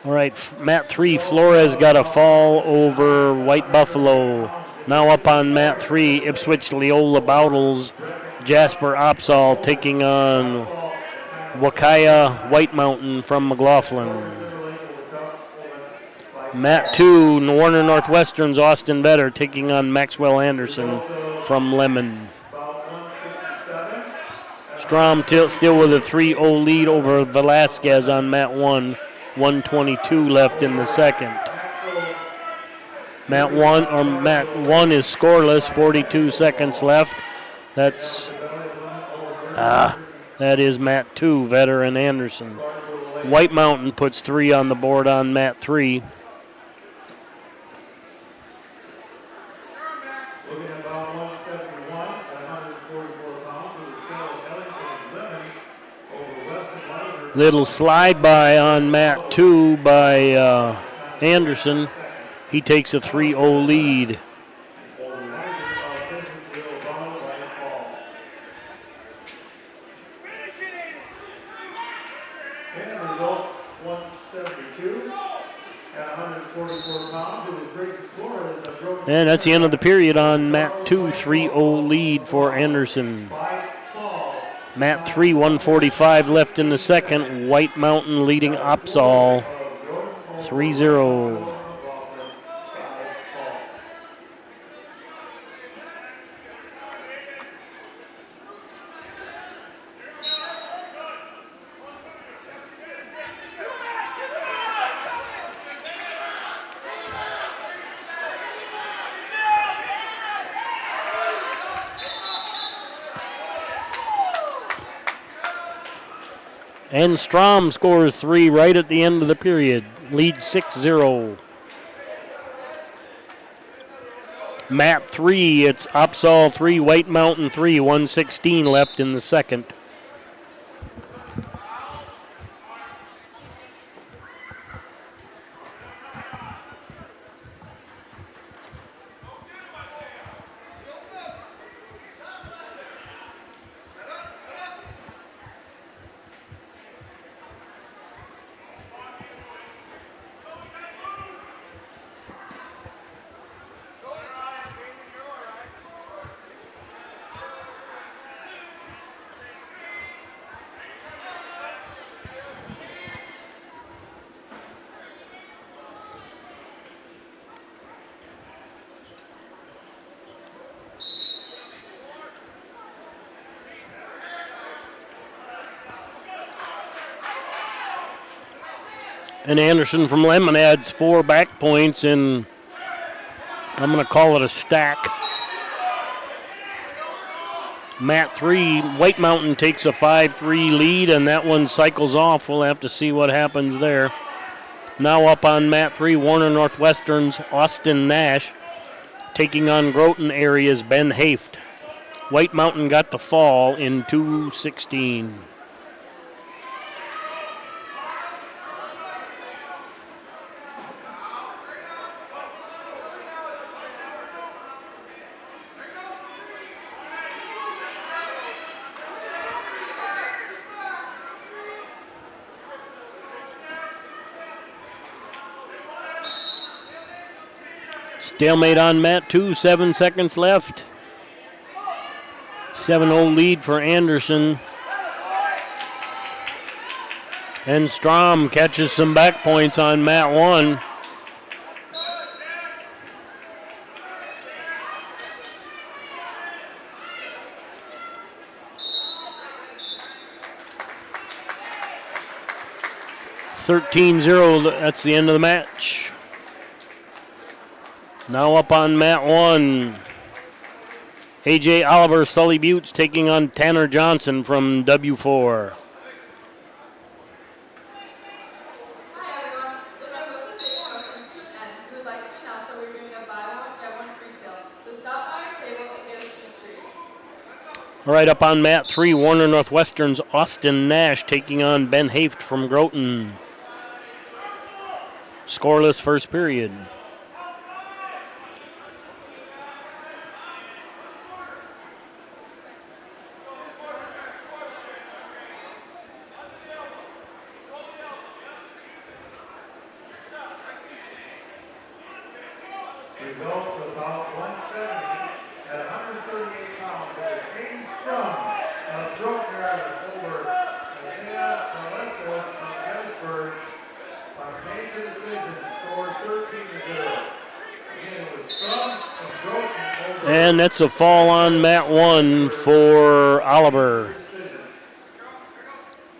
All right, Mat 3, Flores got a fall over White Buffalo. Now up on Mat 3, Ipswich Leola Boutles, Jasper Opsal taking on Wakaya White Mountain from McLaughlin. Mat 2, Warner Northwestern's Austin Vetter taking on Maxwell Anderson from Lemon. Strom still with a 3-0 lead over Velasquez on Mat 1. 1:22 left in the second. Mat 1 is scoreless, 42 seconds left. That is Mat 2, Vetter and Anderson. White Mountain puts 3 on the board on Mat 3. Looking at about 171 at 144 pounds, it was Phil Little slide by on mat 2 by Anderson. He takes a 3-0 lead. And the result, 172 at 144 pounds. It was Grayson Flores that broke. And that's the end of the period on mat 2, 3-0 lead for Anderson. Mat 3, 145 left in the second. White Mountain leading Opsal 3-0. And Strom scores 3 right at the end of the period. Leads 6-0. Mat 3, it's Opsal 3, White Mountain 3, 116 left in the second. And Anderson from Lemon adds 4 back points, and I'm going to call it a stack. Mat 3, White Mountain takes a 5-3 lead, and that one cycles off. We'll have to see what happens there. Now up on Mat 3, Warner Northwestern's Austin Nash taking on Groton area's Ben Haft. White Mountain got the fall in 2:16. Stalemate on mat 2, 7 seconds left. 7-0 lead for Anderson. And Strom catches some back points on mat 1. (13-0), that's the end of the match. Now up on mat 1, A.J. Oliver, Sully Buttes taking on Tanner Johnson from W4. Hi everyone, with our most of Facebook and we would like to announce that we're doing a buy one, get one free sale. So stop by our table and get us a treat. All right, up on mat 3, Warner Northwestern's Austin Nash taking on Ben Haft from Groton. Scoreless first period. Results about 170 at 138 pounds. That is Aiden Strum of Groton over Isaiah Velasquez of Gettysburg by major decision, scored 13-0. Again, it was Strum of Groton over. And that's a fall on mat 1 for Oliver.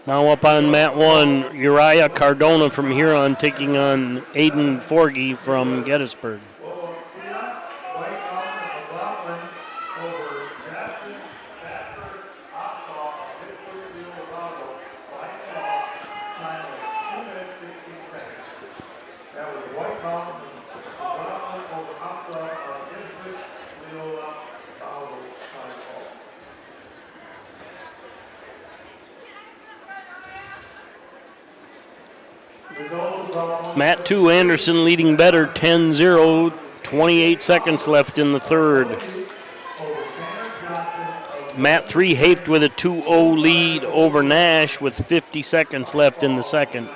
Now up on mat 1, Uriah Cardona from Huron taking on Aiden Forgy from Gettysburg. Mat 2, Anderson leading better 10-0, 28 seconds left in the third. Mat 3, Haight with a 2-0 lead over Nash with 50 seconds left in the second.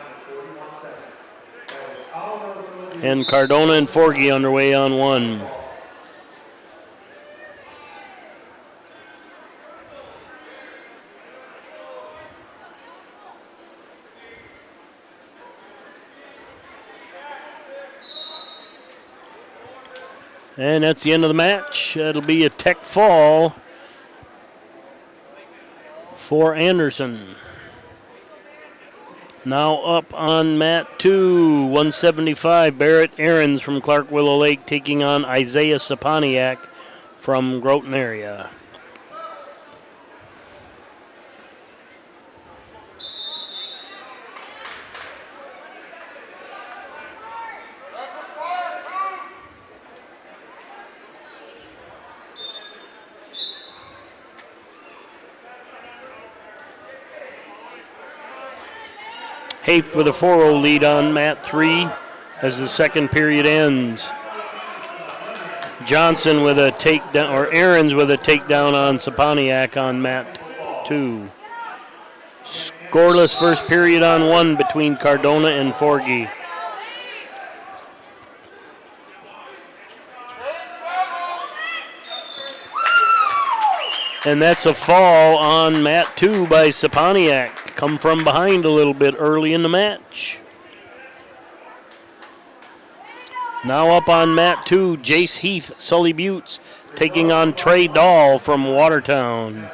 And Cardona and Forgy underway on one. And that's the end of the match. It'll be a tech fall for Anderson. Now up on mat 2, 175, Barrett Ahrens from Clark Willow Lake taking on Isaiah Saponiak from Groton area. Haight with a 4-0 lead on mat 3 as the second period ends. Johnson with a takedown, or Ahrens with a takedown on Saponiak on mat 2. Scoreless first period on 1 between Cardona and Forgy. And that's a fall on mat 2 by Saponiak. Come from behind a little bit early in the match. Now up on mat 2, Jace Heath, Sully Buttes, taking on Trey Dahl from Watertown.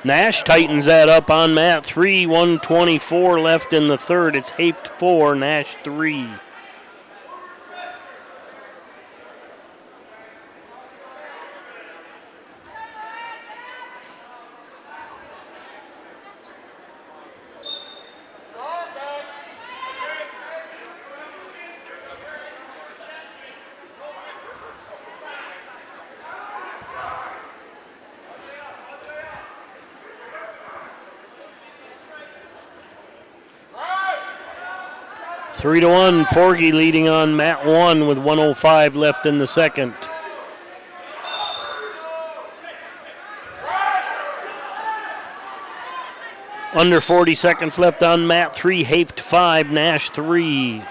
Nash tightens that up on mat 3, 124 left in the third. It's Haight 4, Nash 3. Three to 1, Forgy leading on mat 1 with 1:05 left in the second. Under 40 seconds left on mat 3, Haight 5, Nash 3.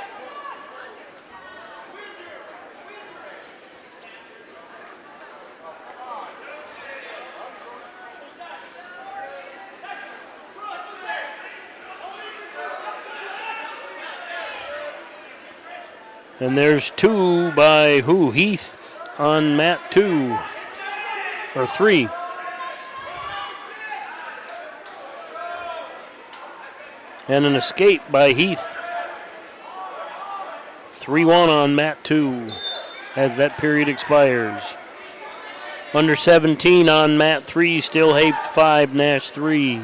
And there's 2 by Heath on mat 2, or 3. And an escape by Heath. 3-1 on mat 2 as that period expires. Under 17 on mat 3, still Haight 5, Nash 3.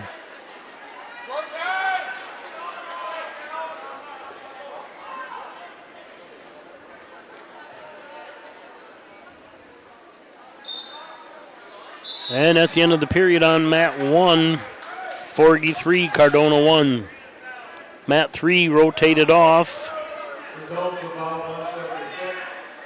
And that's the end of the period on mat 1. Forgy 3, Cardona 1. Mat 3 rotated off. Results about 176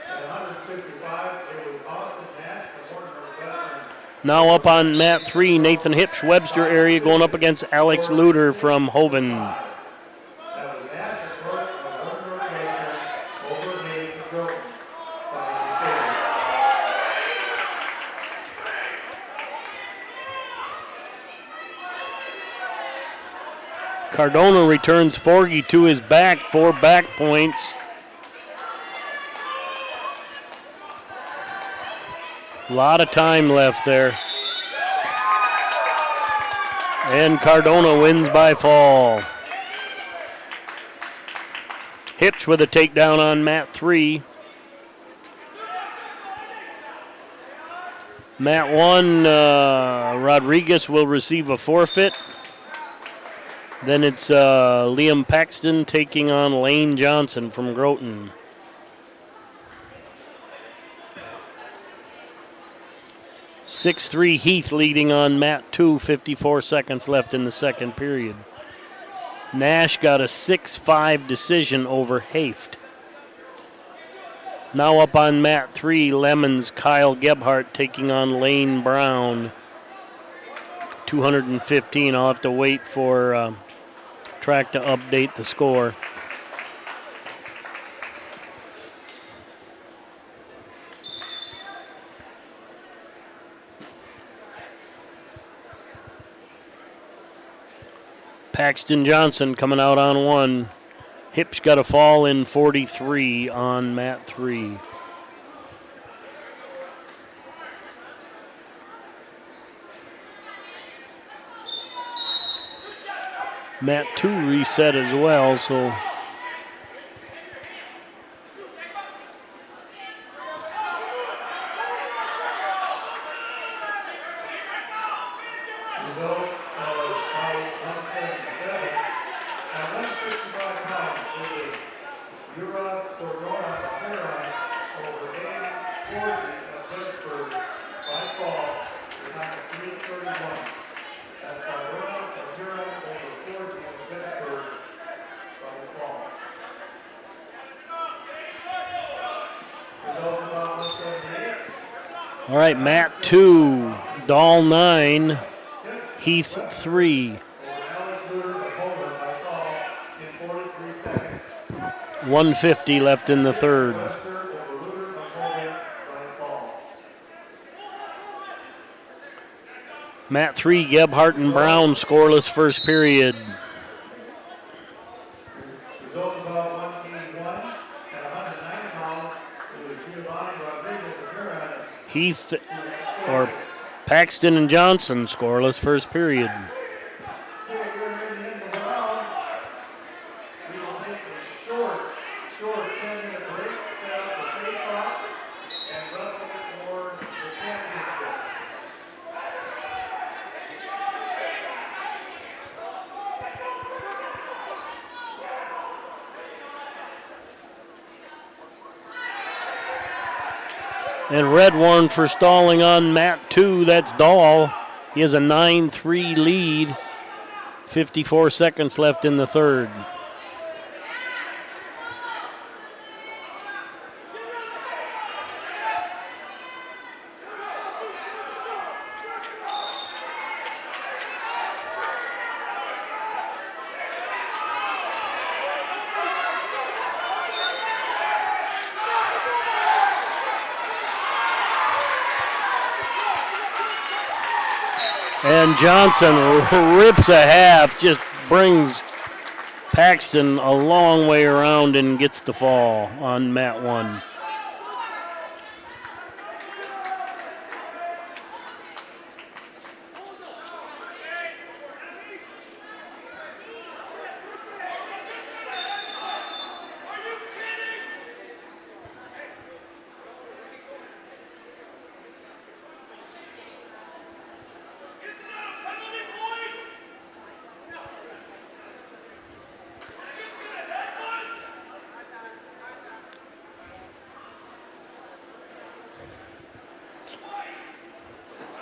and 165. It was Austin Nash from Webster. Now up on mat 3, Nathan Hipsch, Webster area, going up against Alex Luder from Hoven. Cardona returns Forgy to his back, 4 back points. A lot of time left there. And Cardona wins by fall. Hipsch with a takedown on mat 3. Mat 1, Rodriguez will receive a forfeit. Then it's Liam Paxton taking on Lane Johnson from Groton. 6-3 Heath leading on mat 2, 54 seconds left in the second period. Nash got a 6-5 decision over Haft. Now up on mat 3, Lemons Kyle Gebhardt taking on Lane Brown. 215. I'll have to wait for track to update the score. Paxton Johnson coming out on 1. Hip's got a fall in 43 on mat 3. Mat 2 reset as well, so Results of fight 177 at 165 pounds. It was Yura Corona Heron over Aiden Forgy of Pittsburgh by fall behind 331. That's Corona of Heron over Forgy of Pittsburgh by fall. Results about 178. all right, mat 2, Dahl 9, Heath 3. 150 left in the third. Mat 3, Gebhardt and Brown scoreless first period. Results about 181 at 190 pounds. It was Giovanni Rodriguez of Huron. Heath or Paxton and Johnson scoreless first period. We will take a short 10-minute break, set up the face-offs, and wrestle for the championship. And red warn for stalling on mat 2, that's Dahl. He has a 9-3 lead. 54 seconds left in the third. And Johnson rips a half, just brings Paxton a long way around and gets the fall on mat 1.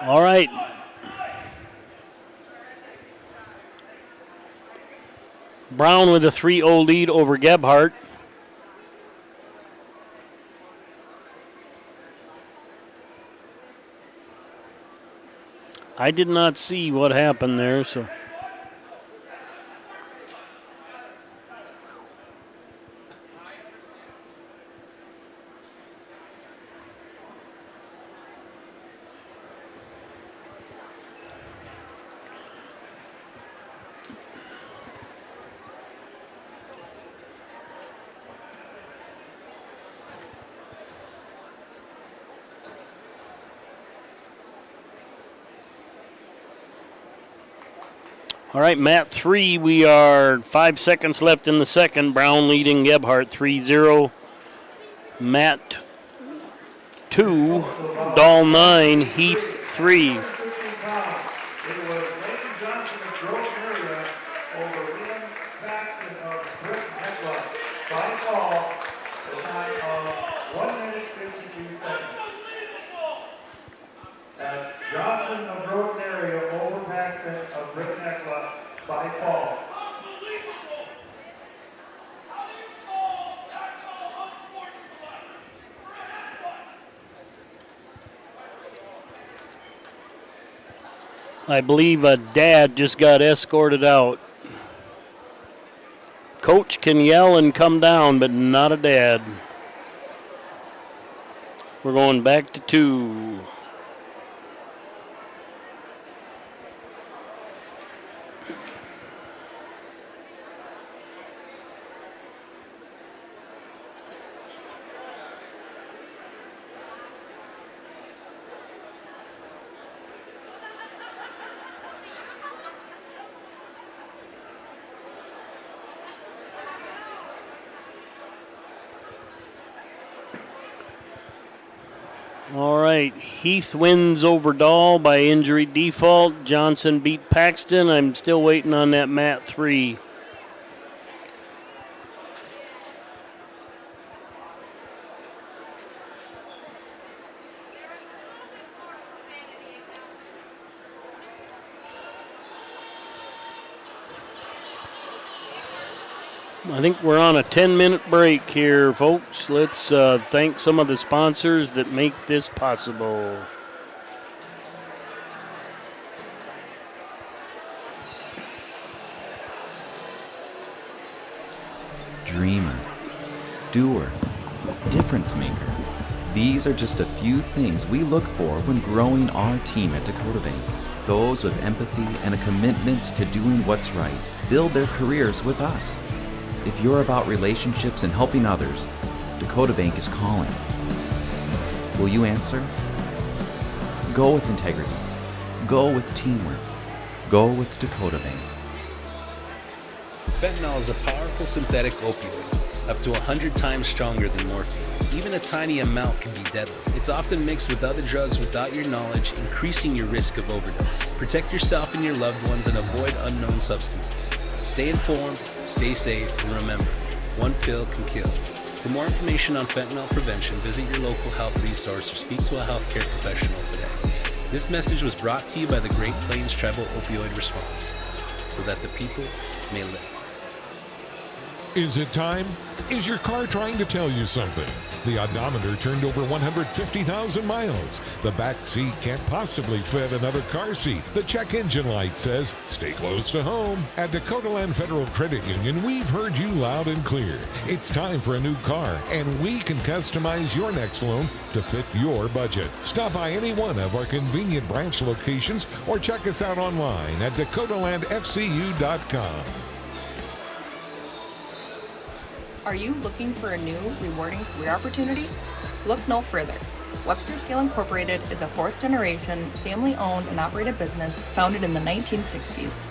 All right. Brown with a 3-0 lead over Gebhardt. I did not see what happened there, so. All right, mat 3, we are 5 seconds left in the second. Brown leading Gebhardt 3-0. Mat 2, Dahl 9, Heath 3. It was Lane Johnson of Groton area over Liam Paxton of Brick Heckler by fall, the time of 1 minute 52 seconds. That's I believe a dad just got escorted out. Coach can yell and come down, but not a dad. We're going back to 2. All right, Heath wins over Dahl by injury default. Johnson beat Paxton. I'm still waiting on that mat 3. I think we're on a 10-minute break here, folks. Let's thank some of the sponsors that make this possible. Dreamer, doer, difference maker. These are just a few things we look for when growing our team at Dakota Bank. Those with empathy and a commitment to doing what's right build their careers with us. If you're about relationships and helping others, Dakota Bank is calling. Will you answer? Go with integrity. Go with teamwork. Go with Dakota Bank. Fentanyl is a powerful synthetic opioid, up to 100 times stronger than morphine. Even a tiny amount can be deadly. It's often mixed with other drugs without your knowledge, increasing your risk of overdose. Protect yourself and your loved ones and avoid unknown substances. Stay informed, stay safe, and remember, one pill can kill. For more information on fentanyl prevention, visit your local health resource or speak to a healthcare professional today. This message was brought to you by the Great Plains Tribal Opioid Response, so that the people may live. Is it time? Is your car trying to tell you something? The odometer turned over 150,000 miles. The back seat can't possibly fit another car seat. The check engine light says, stay close to home. At Dakota Land Federal Credit Union, we've heard you loud and clear. It's time for a new car, and we can customize your next loan to fit your budget. Stop by any one of our convenient branch locations or check us out online at dakotalandfcu.com. Are you looking for a new, rewarding career opportunity? Look no further. Webster Scale Incorporated is a fourth-generation, family-owned and operated business founded in the 1960s.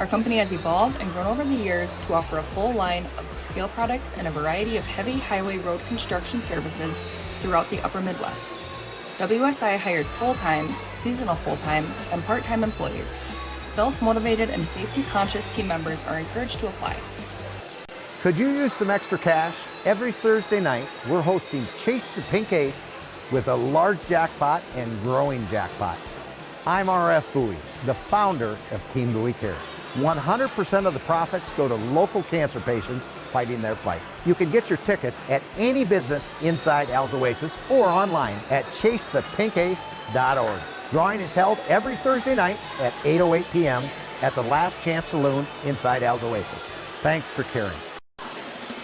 Our company has evolved and grown over the years to offer a full line of scale products and a variety of heavy highway road construction services throughout the upper Midwest. WSI hires full-time, seasonal full-time, and part-time employees. Self-motivated and safety-conscious team members are encouraged to apply. Could you use some extra cash? Every Thursday night, we're hosting Chase the Pink Ace with a large jackpot and growing jackpot. I'm RF Bowie, the founder of Team Bowie Cares. 100% of the profits go to local cancer patients fighting their fight. You can get your tickets at any business inside Al's Oasis or online at chasethepinkace.org. Drawing is held every Thursday night at 8:08 p.m. at the Last Chance Saloon inside Al's Oasis. Thanks for caring.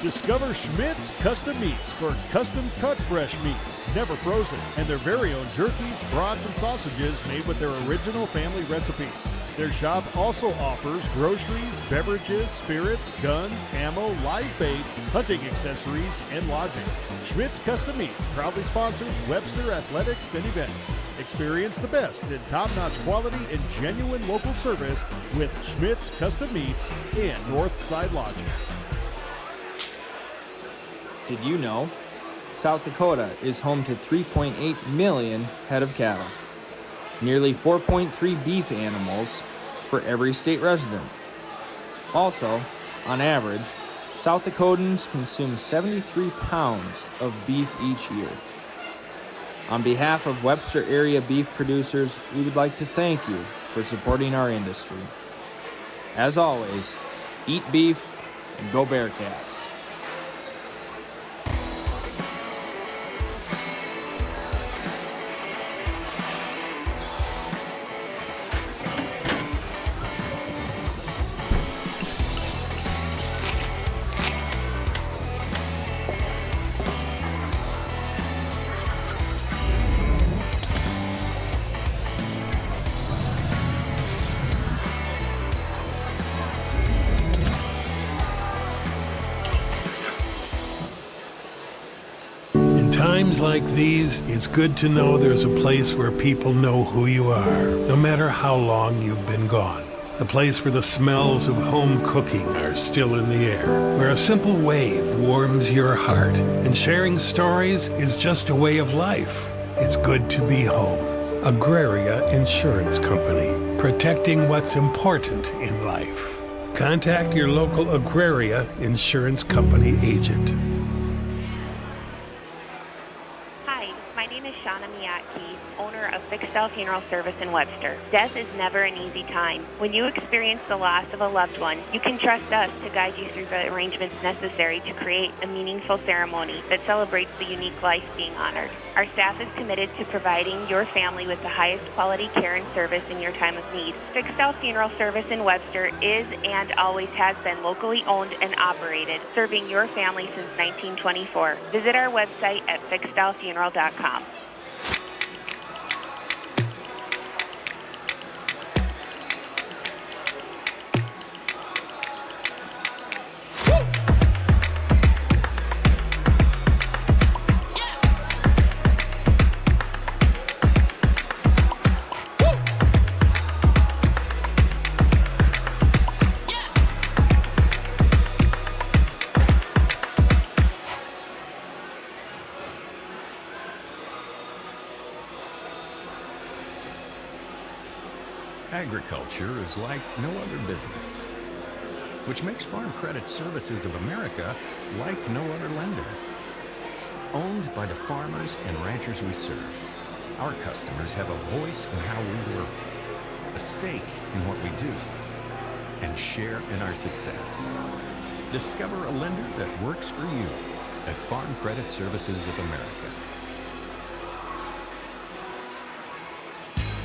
Discover Schmidt's Custom Meats for custom cut fresh meats, never frozen, and their very own jerkies, brats, and sausages made with their original family recipes. Their shop also offers groceries, beverages, spirits, guns, ammo, live bait, hunting accessories, and lodging. Schmidt's Custom Meats proudly sponsors Webster athletics and events. Experience the best in top-notch quality and genuine local service with Schmidt's Custom Meats and Northside Lodging. Did you know? South Dakota is home to 3.8 million head of cattle, nearly 4.3 beef animals for every state resident. Also, on average, South Dakotans consume 73 pounds of beef each year. On behalf of Webster area beef producers, we would like to thank you for supporting our industry. As always, eat beef and go Bearcats. times like these, it's good to know there's a place where people know who you are, no matter how long you've been gone. A place where the smells of home cooking are still in the air, where a simple wave warms your heart, and sharing stories is just a way of life. It's good to be home. Agraria Insurance Company, protecting what's important in life. Contact your local Agraria Insurance Company agent. Hi, my name is Shauna Miyake, owner of Fixed Style Funeral Service in Webster. Death is never an easy time. When you experience the loss of a loved one, you can trust us to guide you through the arrangements necessary to create a meaningful ceremony that celebrates the unique life being honored. Our staff is committed to providing your family with the highest quality care and service in your time of need. Fixed Style Funeral Service in Webster is and always has been locally owned and operated, serving your family since 1924. Visit our website at fixedstylefuneral.com. Agriculture is like no other business, which makes Farm Credit Services of America like no other lender. Owned by the farmers and ranchers we serve, our customers have a voice in how we work, a stake in what we do, and share in our success. Discover a lender that works for you at Farm Credit Services of America.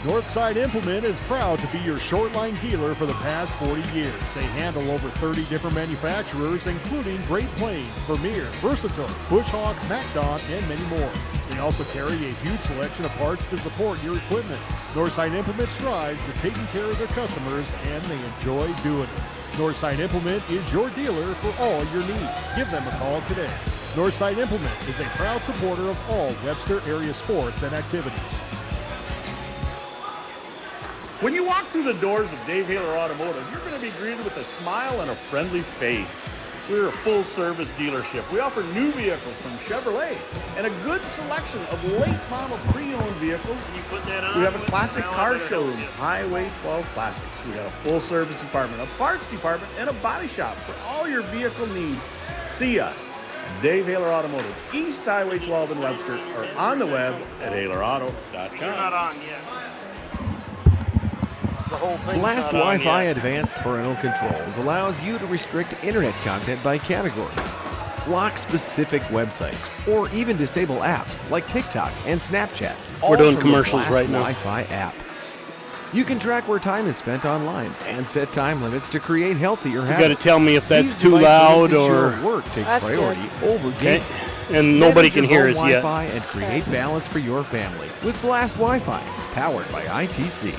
Northside Implement is proud to be your short line dealer for the past 40 years. They handle over 30 different manufacturers, including Great Plains, Vermeer, Versatile, Bushhawk, MacDon, and many more. They also carry a huge selection of parts to support your equipment. Northside Implement strives to taking care of their customers, and they enjoy doing it. Northside Implement is your dealer for all your needs. Give them a call today. Northside Implement is a proud supporter of all Webster area sports and activities. When you walk through the doors of Dave Haler Automotive, you're going to be greeted with a smile and a friendly face. We're a full-service dealership. We offer new vehicles from Chevrolet and a good selection of late-model pre-owned vehicles. We have a classic car showroom, Highway 12 Classics. We got a full-service department, a parts department, and a body shop for all your vehicle needs. See us, Dave Haler Automotive, East Highway 12 in Webster, or on the web at halerauto.com. You're not on yet. Blast Wi-Fi Advanced Parental Controls allows you to restrict internet content by category, block specific websites, or even disable apps like TikTok and Snapchat. We're doing from commercials the Blast right now. Wi-Fi app. You can track where time is spent online and set time limits to create healthier habits. You got to tell me if that's These too device loud limits or ensure work takes priority over Okay. gaming. And nobody Manage can your hear home us yet. Wi-Fi and create balance for your family with Blast Wi-Fi, powered by ITC.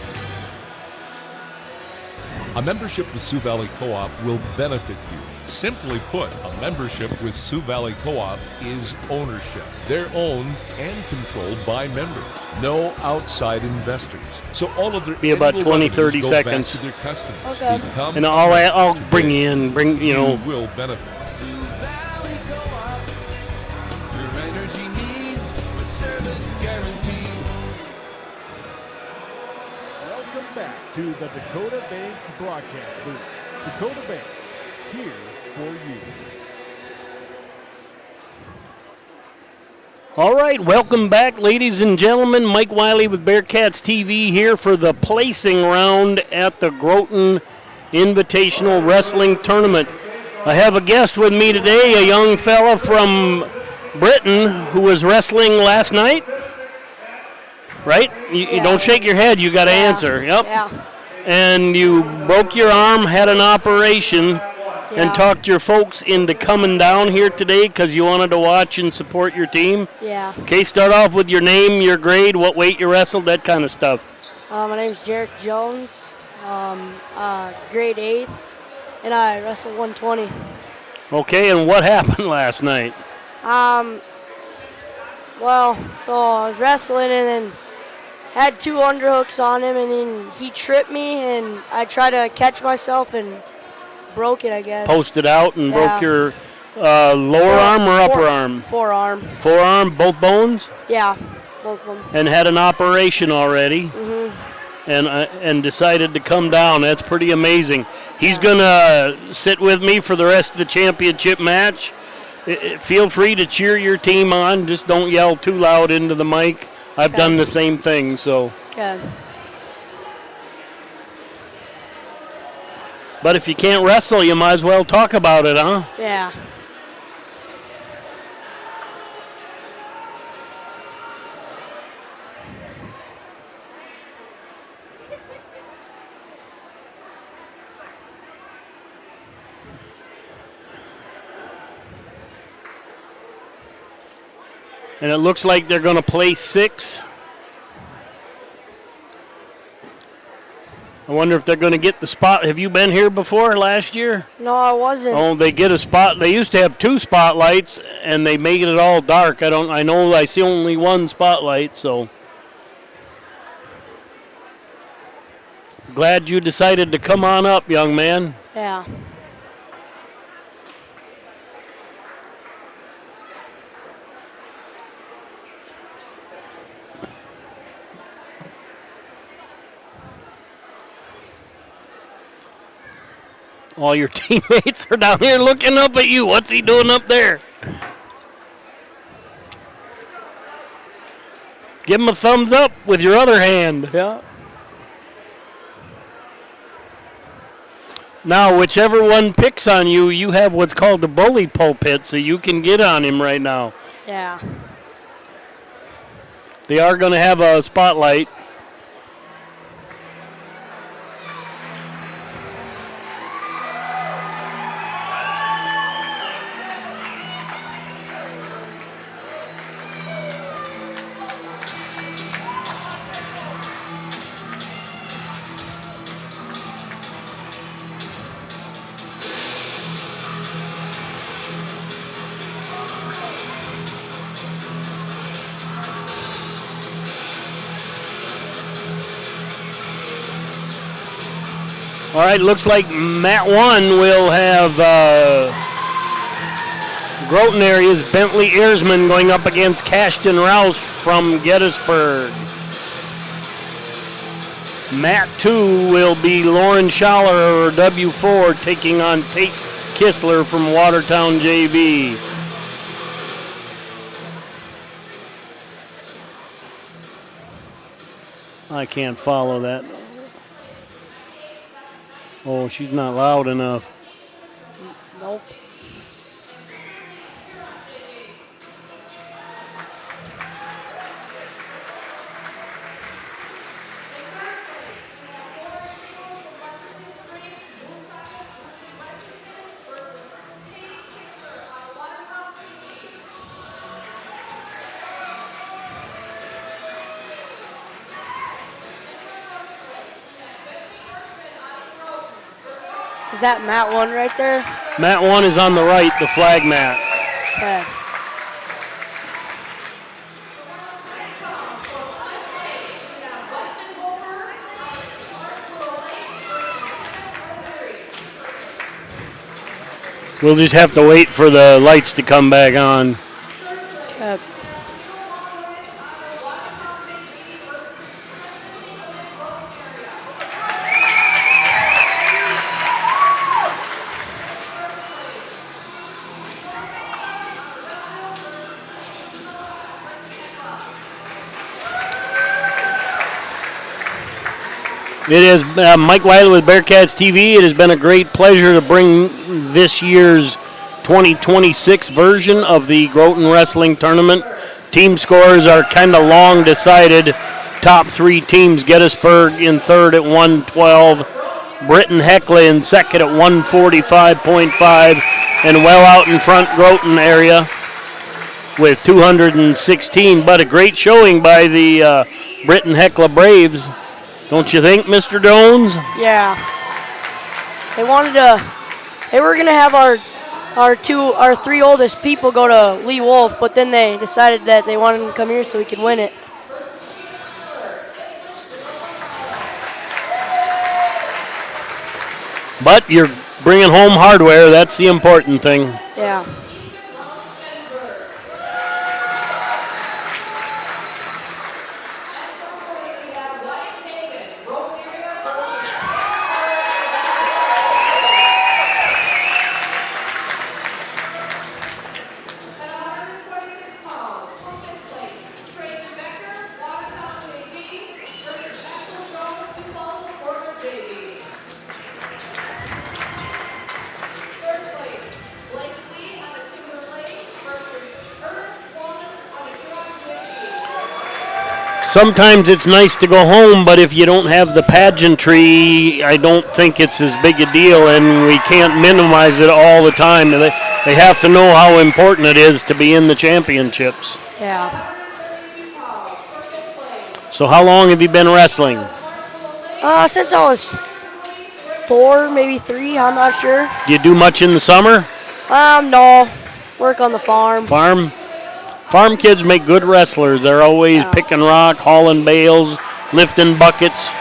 A membership with Sioux Valley Co-op will benefit you. Simply put, a membership with Sioux Valley Co-op is ownership. They're owned and controlled by members. No outside investors. So all of their Be about annual 20, 30 revenues go seconds. back to their customers. Okay. Become And I'll bring you in, you know. You will benefit. Your energy needs with service guarantee. Welcome back to the Dakota Bank broadcast booth. Dakota Bank, here for you. All right, welcome back, ladies and gentlemen. Mike Wiley with Bearcats TV here for the placing round at the Groton Invitational Wrestling Tournament. I have a guest with me today, a young fella from Britain who was wrestling last night. Right? You don't shake your head. You got to answer. Yep. Yeah. And you broke your arm, had an operation, and talked your folks into coming down here today because you wanted to watch and support your team. Yeah. Okay, start off with your name, your grade, what weight you wrestled, that kind of stuff. My name's Jarek Jones, grade 8th, and I wrestled 120. Okay, and what happened last night? Well, so I was wrestling and then had 2 underhooks on him, and then he tripped me, and I tried to catch myself and broke it, I guess. Posted out and Yeah. broke your lower arm or upper arm? Forearm. Forearm, both bones? Yeah, both of them. And had an operation already. Mhm. And decided to come down. That's pretty amazing. He's going to sit with me for the rest of the championship match. Feel free to cheer your team on. Just don't yell too loud into the mic. I've Okay. done the same thing, so. Okay. But if you can't wrestle, you might as well talk about it, huh? Yeah. And it looks like they're going to play 6. I wonder if they're going to get the spot. Have you been here before last year? No, I wasn't. Oh, they get a spot. They used to have 2 spotlights, and they made it all dark. I know I see only 1 spotlight, so. Glad you decided to come on up, young man. Yeah. All your teammates are down here looking up at you. What's he doing up there? Give him a thumbs up with your other hand. Yeah. Now, whichever one picks on you, you have what's called the bully pulpit, so you can get on him right now. Yeah. They are going to have a spotlight. All right, looks like Mat 1 will have Groton area's Bentley Earsman going up against Cashton Rouse from Gettysburg. Mat 2 will be Lauren Schaller, or W4, taking on Tate Kistler from Watertown JV. I can't follow that. Oh, she's not loud enough. Nope. Is that Mat 1 right there? Mat 1 is on the right, the flag mat. Okay. We'll just have to wait for the lights to come back on. Yep. It is Mike Wiley with Bearcats TV. It has been a great pleasure to bring this year's 2026 version of the Groton Wrestling Tournament. Team scores are kind of long decided. Top 3 teams, Gettysburg in third at 112, Britton Heckle in second at 145.5, and well out in front, Groton area with 216. But a great showing by the Britton Heckle Braves. Don't you think, Mr. Jones? Yeah. They were going to have our our three oldest people go to Lee Wolf, but then they decided that they wanted to come here so we could win it. But you're bringing home hardware. That's the important thing. Yeah. Sometimes it's nice to go home, but if you don't have the pageantry, I don't think it's as big a deal, and we can't minimize it all the time. They have to know how important it is to be in the championships. Yeah. So how long have you been wrestling? Since I was 4, maybe 3, I'm not sure. Do you do much in the summer? No. Work on the farm. Farm kids make good wrestlers. They're always picking rock, hauling bales, lifting buckets.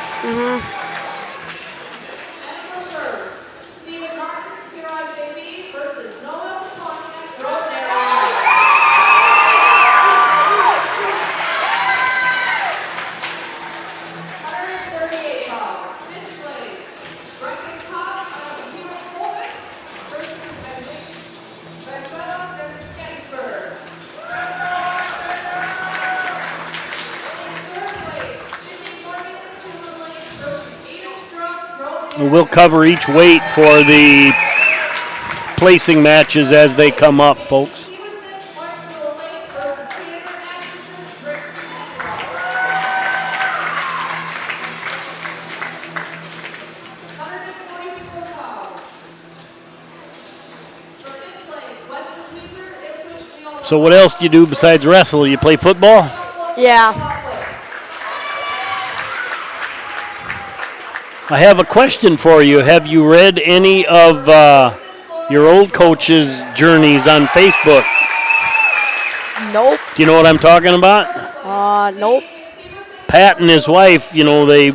We'll cover each weight for the placing matches as they come up, folks. So what else do you do besides wrestle? You play football? Yeah. I have a question for you. Have you read any of your old coach's journeys on Facebook? Nope. Do you know what I'm talking about? Nope. Pat and his wife, they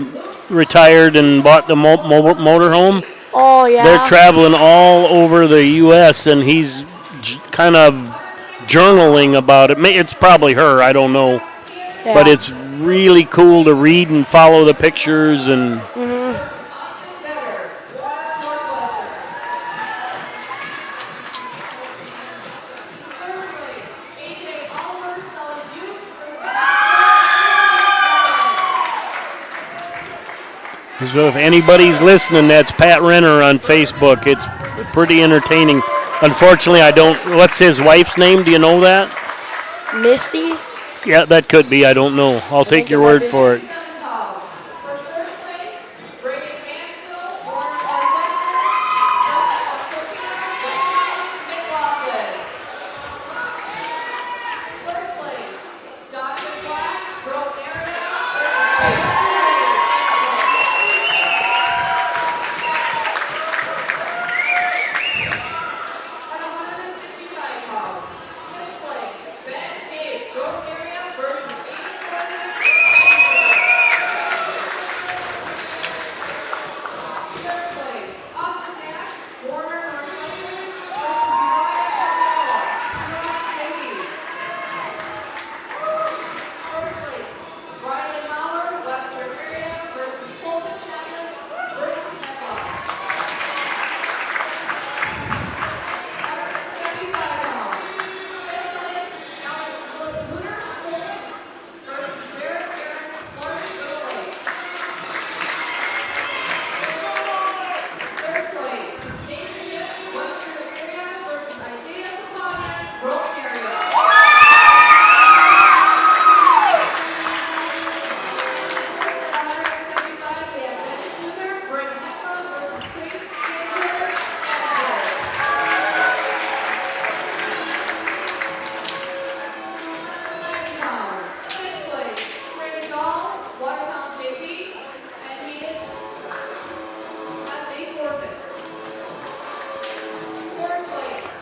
retired and bought the motorhome. Oh, yeah. They're traveling all over the U.S., and he's kind of journaling about it. It's probably her, I don't know. Yeah. But it's really cool to read and follow the pictures and... So if anybody's listening, that's Pat Renner on Facebook. It's pretty entertaining. Unfortunately, I don't... What's his wife's name? Do you know that? Misty? Yeah, that could be. I don't know. I'll take your word for it.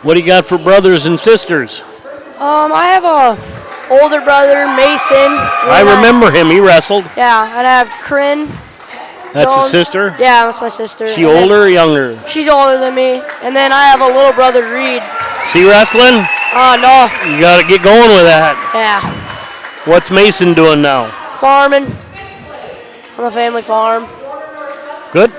What do you got for brothers and sisters? I have a older brother, Mason. I remember him. He wrestled. Yeah, and I have Corinne. That's Jones. a sister? Yeah, that's my sister. She And then- older or younger? She's older than me. And then I have a little brother, Reed. Is he wrestling? No. You got to get going with that. Yeah. What's Mason doing now? Farming on the family farm. Good.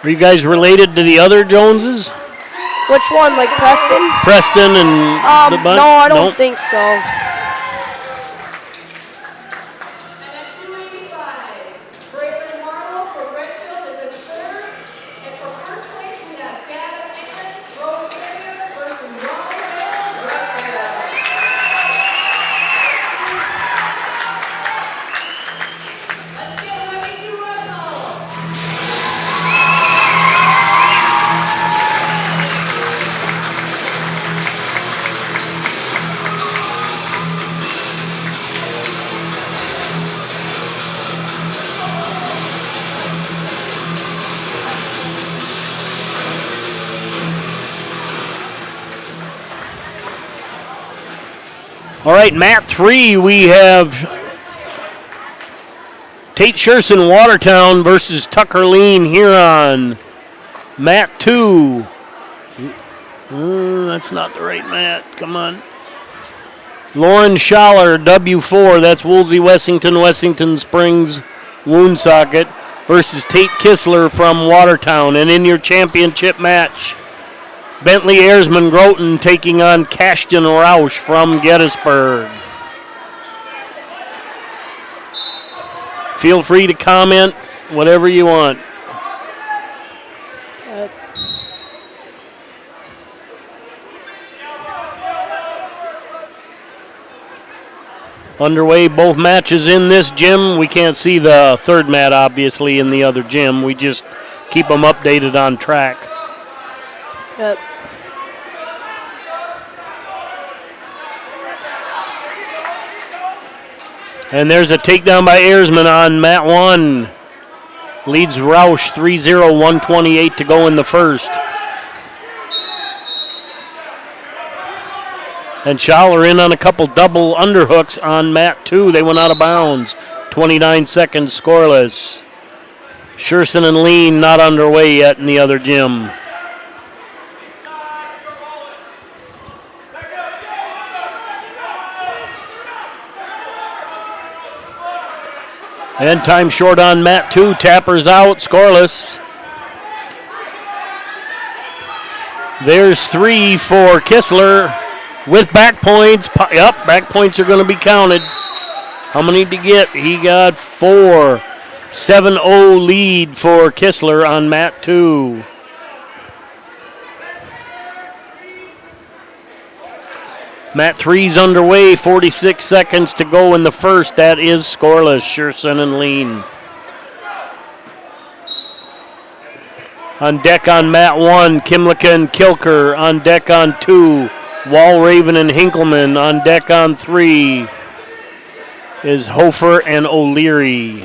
Are you guys related to the other Joneses? Which one, like Preston? Preston and the bunch? No, I don't Nope. think so. All right, mat 3, we have Tate Sherson Watertown versus Tucker Lean Huron. Mat 2. That's not the right mat. Come on. Lauren Schaller, W4. That's Woolsey Wessington Springs Woonsocket versus Tate Kistler from Watertown. And in your championship match, Bentley Ayresman Groton taking on Cashton Roush from Gettysburg. Feel free to comment whatever you want. Underway both matches in this gym. We can't see the third mat, obviously, in the other gym. We just keep them updated on track. Yep. And there's a takedown by Ayresman on mat 1. Leads Roush 3-0, 128 to go in the first. And Schaller in on a couple double underhooks on mat 2. They went out of bounds. 29 seconds scoreless. Sherson and Lean not underway yet in the other gym. And time short on mat 2. Tappers out, scoreless. There's 3 for Kistler with back points. Yep, back points are going to be counted. How many did he get? He got 4. 7-0 lead for Kistler on mat 2. Mat 3's underway, 46 seconds to go in the first. That is scoreless, Sherson and Lean. On deck on mat 1, Kimlicka and Kilker. On deck on 2, Walraven and Hinkleman. On deck on 3 is Hofer and O'Leary.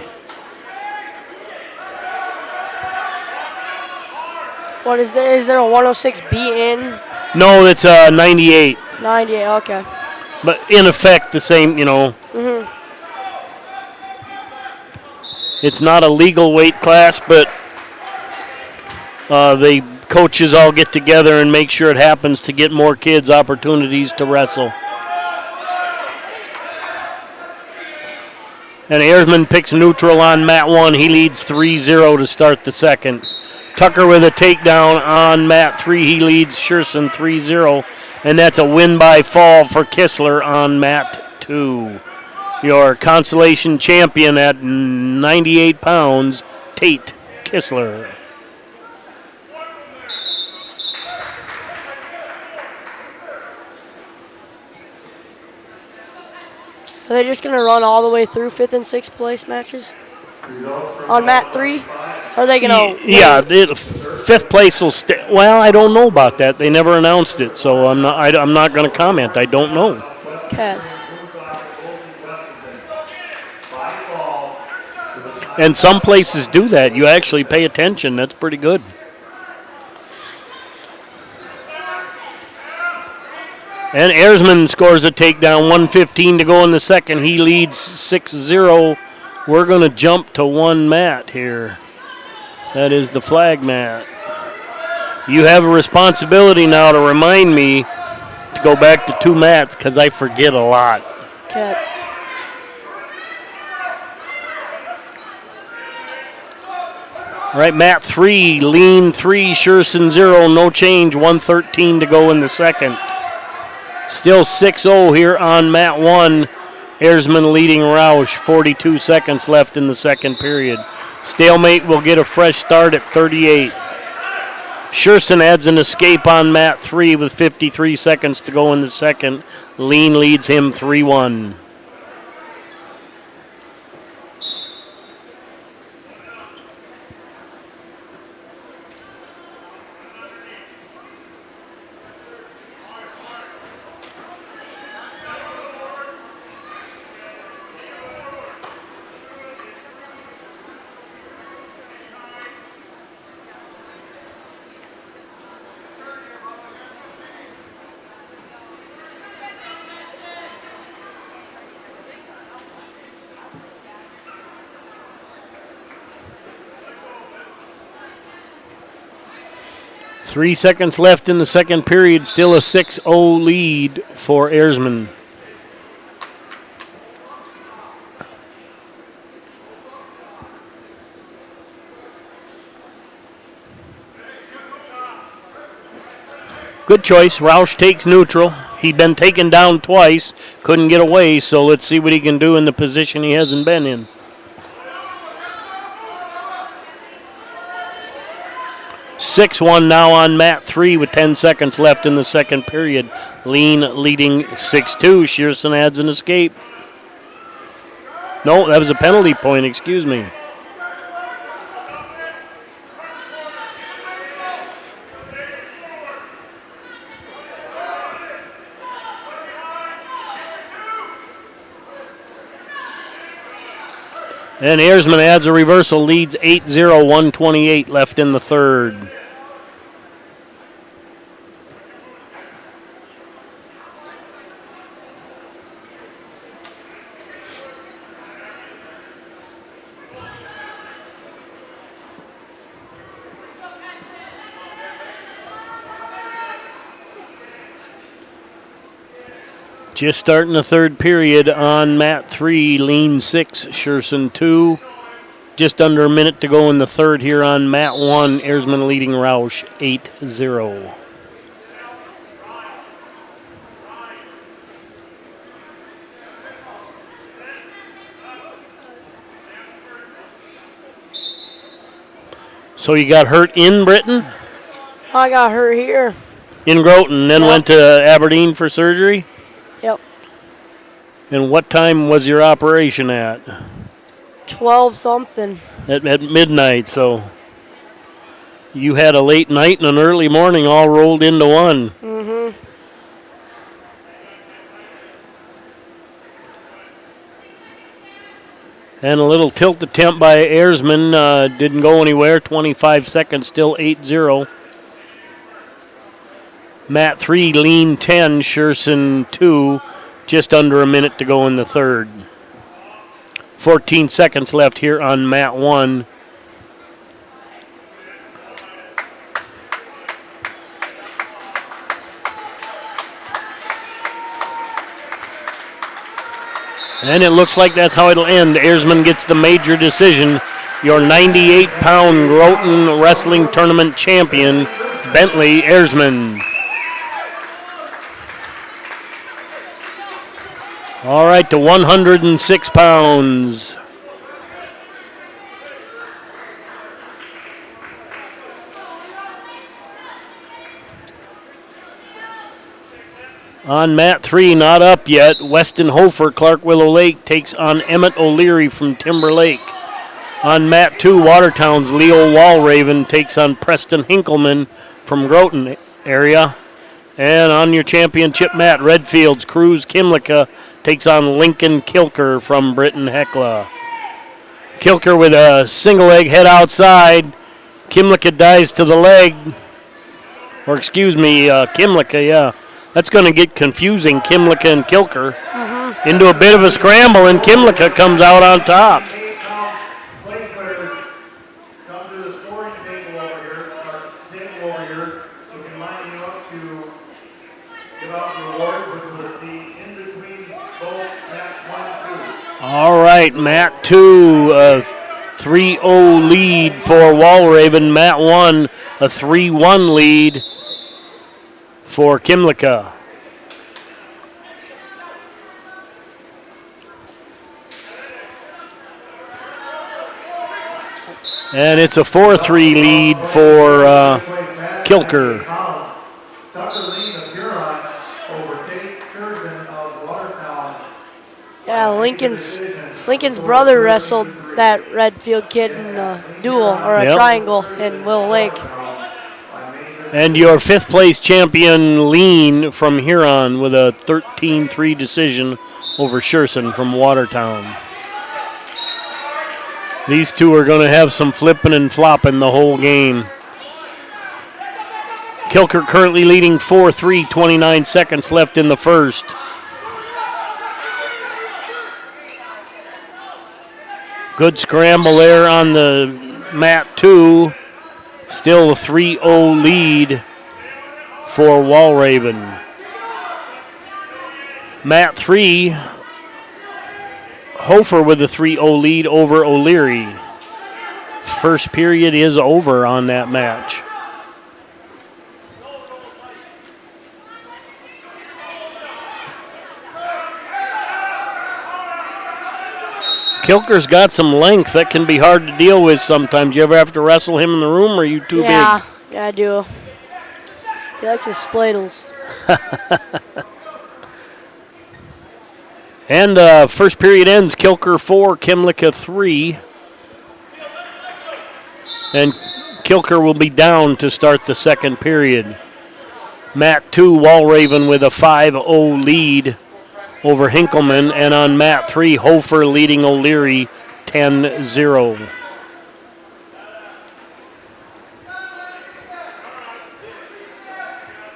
What is there? Is there a 106B in? No, it's a 98. 98, okay. But in effect, the same, you know. Mm-hmm. It's not a legal weight class, but the coaches all get together and make sure it happens to get more kids opportunities to wrestle. And Ayresman picks neutral on mat 1. He leads 3-0 to start the second. Tucker with a takedown on mat 3. He leads Sherson 3-0. And that's a win by fall for Kistler on mat 2. Your consolation champion at 98 pounds, Tate Kistler. Are they just going to run all the way through 5th and 6th place matches? On mat 3? Are they going to... Yeah, 5th place will stay. Well, I don't know about that. They never announced it, so I'm not going to comment. I don't know. Okay. And some places do that. You actually pay attention. That's pretty good. And Erzman scores a takedown, 1:15 to go in the second. He leads 6-0. We're going to jump to one mat here. That is the flag mat. You have a responsibility now to remind me to go back to two mats because I forget a lot. Okay. All right, mat 3, lean 3, Scherson 0, no change, 1:13 to go in the second. Still 6-0 here on mat 1. Erzman leading Roush, 42 seconds left in the second period. Stalemate will get a fresh start at 38. Scherson adds an escape on mat 3 with 53 seconds to go in the second. Lean leads him 3-1. Three seconds left in the second period. Still a 6-0 lead for Erzman. Good choice. Roush takes neutral. He'd been taken down twice. Couldn't get away, so let's see what he can do in the position he hasn't been in. 6-1 now on mat 3 with 10 seconds left in the second period. Lean leading 6-2. Scherson adds an escape. No, that was a penalty point, excuse me. And Erzman adds a reversal, leads 8-0, 1:28 left in the third. Just starting the third period on mat 3, lean 6, Scherson 2. Just under a minute to go in the third here on mat 1, Erzman leading Roush 8-0. So you got hurt in Britain? I got hurt here. In Groton, then went to Aberdeen for surgery? Yep. And what time was your operation at? 12 something. At midnight, so you had a late night and an early morning all rolled into one. Mm-hmm. And a little tilt attempt by Erzman didn't go anywhere. 25 seconds, still 8-0. Mat 3, lean 10, Scherson 2. Just under a minute to go in the third. 14 seconds left here on mat 1. And it looks like that's how it'll end. Erzman gets the major decision. Your 98-pound Groton Wrestling Tournament champion, Bentley Erzman. All right, to 106 pounds. On mat 3, not up yet. Weston Hofer, Clark Willow Lake, takes on Emmett O'Leary from Timber Lake. On mat 2, Watertown's Leo Walraven takes on Preston Hinkleman from Groton area. And on your championship mat, Redfield's Cruz Kimlicka takes on Lincoln Kilker from Britton Hecla. Kilker with a single leg head outside. Kimlicka dives to the leg. Or excuse me, Kimlicka, yeah. That's going to get confusing, Kimlicka and Kilker. Into a bit of a scramble, and Kimlicka comes out on top. Place players come to the scoring table over here, so we can line you up to give out rewards, which will be in between both mats 1 and 2. All right, Mat 2, a 3-0 lead for Walraven. Mat 1, a 3-1 lead for Kimlicka. And it's a 4-3 lead for Kilker. Yeah, Lincoln's brother wrestled that Redfield kid in a duel or a triangle in Willow Lake. And your 5th place champion, Lean from Huron, with a 13-3 decision over Scherson from Watertown. These two are going to have some flipping and flopping the whole game. Kilker currently leading 4-3, 29 seconds left in the first. Good scramble there on the mat 2. Still a 3-0 lead for Walraven. Mat 3, Hofer with a 3-0 lead over O'Leary. First period is over on that match. Kilker's got some length that can be hard to deal with sometimes. You ever have to wrestle him in the room, or are you too big? Yeah, I do. He likes his spladles. And first period ends, Kilker 4, Kimlicka 3. And Kilker will be down to start the second period. Mat 2, Walraven with a 5-0 lead over Hinkleman. And on mat 3, Hofer leading O'Leary 10-0.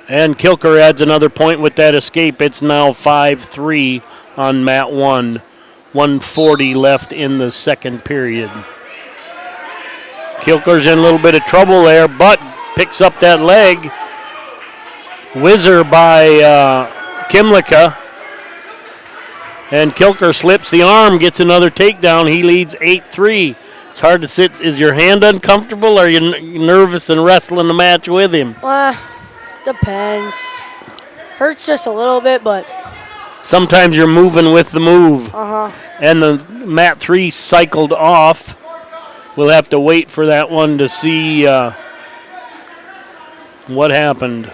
And Kilker adds another point with that escape. It's now 5-3 on mat 1. 1:40 left in the second period. Kilker's in a little bit of trouble there, but picks up that leg. Whizzer by Kimlicka. And Kilker slips the arm, gets another takedown. He leads 8-3. It's hard to sit. Is your hand uncomfortable, or are you nervous and wrestling the match with him? Depends. Hurts just a little bit, but... Sometimes you're moving with the move. Uh-huh. And the mat 3 cycled off. We'll have to wait for that one to see what happened.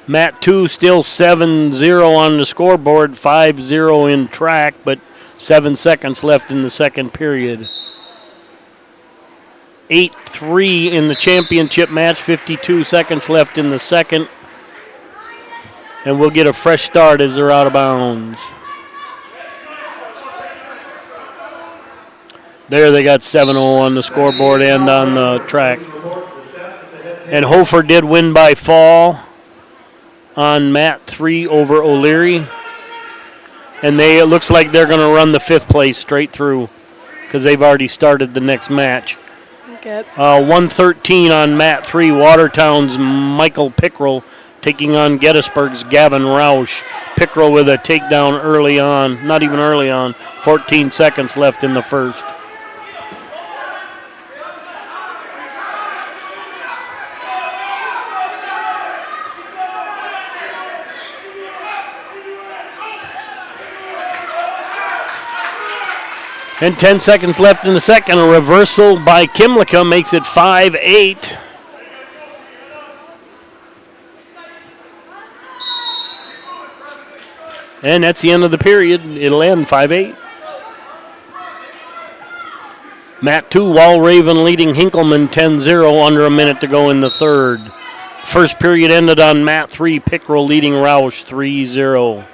Mat 2 still 7-0 on the scoreboard, 5-0 in track, but 7 seconds left in the second period. 8-3 in the championship match, 52 seconds left in the second. And we'll get a fresh start as they're out of bounds. There they got 7-0 on the scoreboard and on the track. And Hofer did win by fall on mat 3 over O'Leary. And it looks like they're going to run the 5th place straight through because they've already started the next match. Okay. 113 on mat 3, Watertown's Michael Pickrell taking on Gettysburg's Gavin Roush. Pickrell with a takedown early on, not even early on, 14 seconds left in the first. And 10 seconds left in the second. A reversal by Kimlicka makes it 5-8. And that's the end of the period. It'll end 5-8. Mat 2, Walraven leading Hinkleman 10-0, under a minute to go in the third. First period ended on mat 3, Pickerel leading Roush 3-0.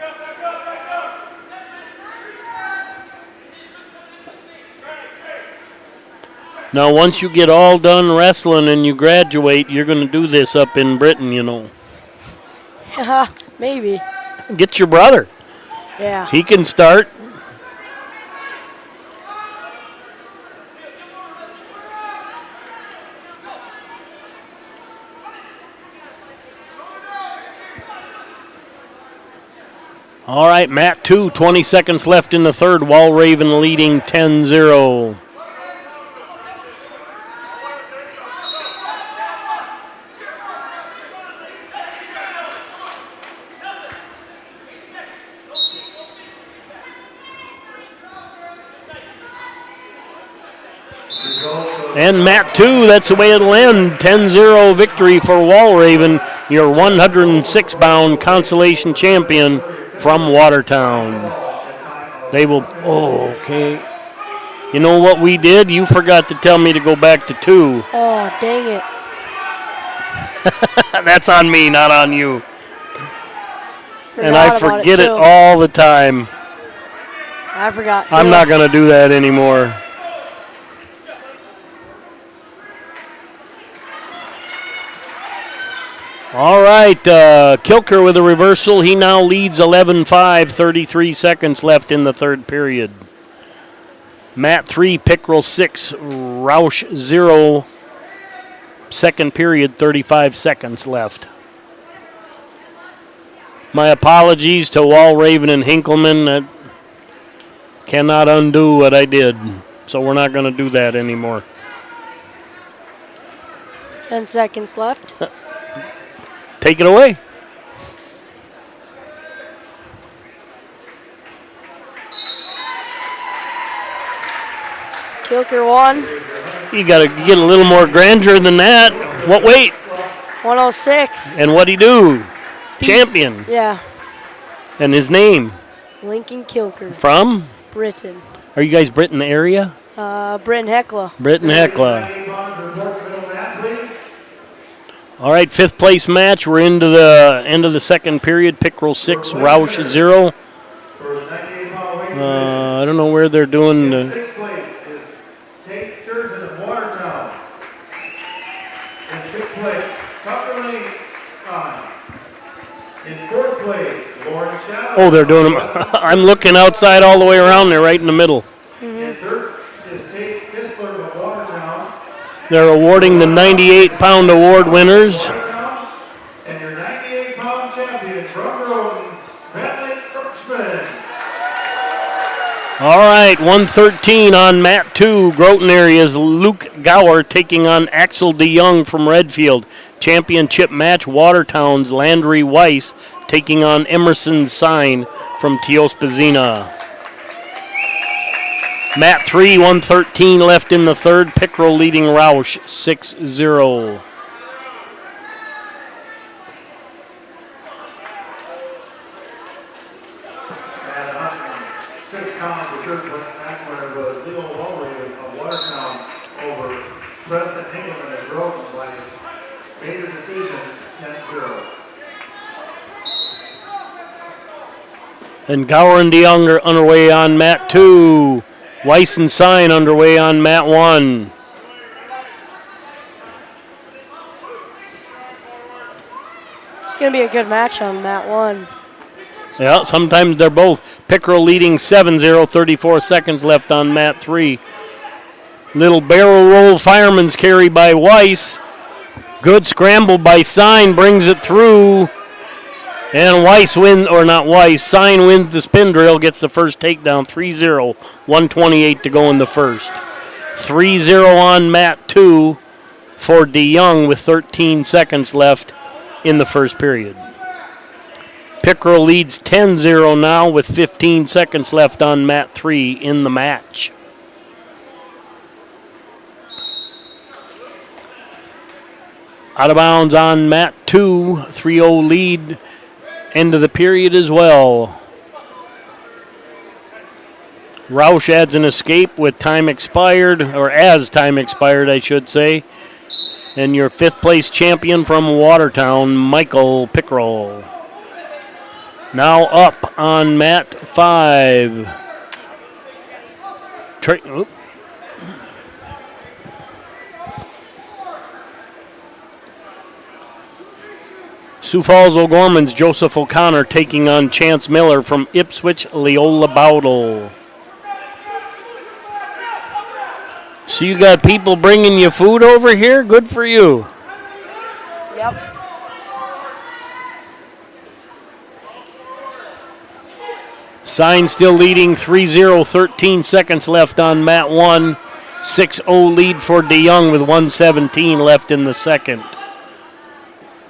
Now, once you get all done wrestling and you graduate, you're going to do this up in Britain, you know. Yeah, maybe. Get your brother. Yeah. He can start. All right, mat 2, 20 seconds left in the third. Walraven leading 10-0. And mat 2, that's the way it'll end. 10-0 victory for Walraven, your 106-pound Consolation champion from Watertown. They will, okay. You know what we did? You forgot to tell me to go back to 2. Oh, dang it. That's on me, not on you. And Forgot I about forget it too. all the time. I forgot too. I'm not going to do that anymore. All right, Kilker with a reversal. He now leads 11-5, 33 seconds left in the third period. Mat 3, Pickerel 6, Roush 0. Second period, 35 seconds left. My apologies to Walraven and Hinkleman. That cannot undo what I did, so we're not going to do that anymore. 10 seconds left. Take it away. Kilker won. You got to get a little more grandeur than that. What weight? 106. And what'd he do? Champion. Yeah. And his name? Lincoln Kilker. From? Britain. Are you guys Britain area? Britain Hecla. Britain Hecla. All right, fifth place match. We're into the end of the second period. Pickerel 6, Roush 0. I don't know where they're doing. Sixth place is Tate Scherzen of Watertown. In fifth place, Tucker Lane. In fourth place, Lauren Shaw. Oh, they're doing them. I'm looking outside all the way around. They're right in the middle. In third is Tate Kistler of Watertown. They're awarding the 98-pound award winners. And your 98-pound champion from Groton, Bentley Crooksman. All right, 113 on mat 2. Groton area's Luke Gower taking on Axel DeYoung from Redfield. Championship match, Watertown's Landry Weiss taking on Emerson Sign from Teospazina. Mat 3, 113 left in the third. Pickerel leading Roush 6-0. Six pounds, the third match winner was Leo Walraven of Watertown over Preston Engelman at Groton by major decision 10-0. And Gower and DeYoung are underway on mat 2. Weiss and Sign underway on mat 1. It's going to be a good match on mat 1. Yeah, sometimes they're both. Pickerel leading 7-0, 34 seconds left on mat 3. Little barrel roll fireman's carry by Weiss. Good scramble by Sign, brings it through. And Weiss wins, or not Weiss, Sign wins the spin drill, gets the first takedown, 3-0, 128 to go in the first. 3-0 on mat 2 for DeYoung with 13 seconds left in the first period. Pickerel leads 10-0 now with 15 seconds left on mat 3 in the match. Out of bounds on mat 2, 3-0 lead. End of the period as well. Roush adds an escape with time expired, or as time expired, I should say. And your 5th place champion from Watertown, Michael Pickrell. Now up on mat 5. Sioux Falls O'Gorman's Joseph O'Connor taking on Chance Miller from Ipswich Leola Bowdle. So you got people bringing you food over here? Good for you. Yep. Sign still leading 3-0, 13 seconds left on mat 1. 6-0 lead for DeYoung with 1:17 left in the second.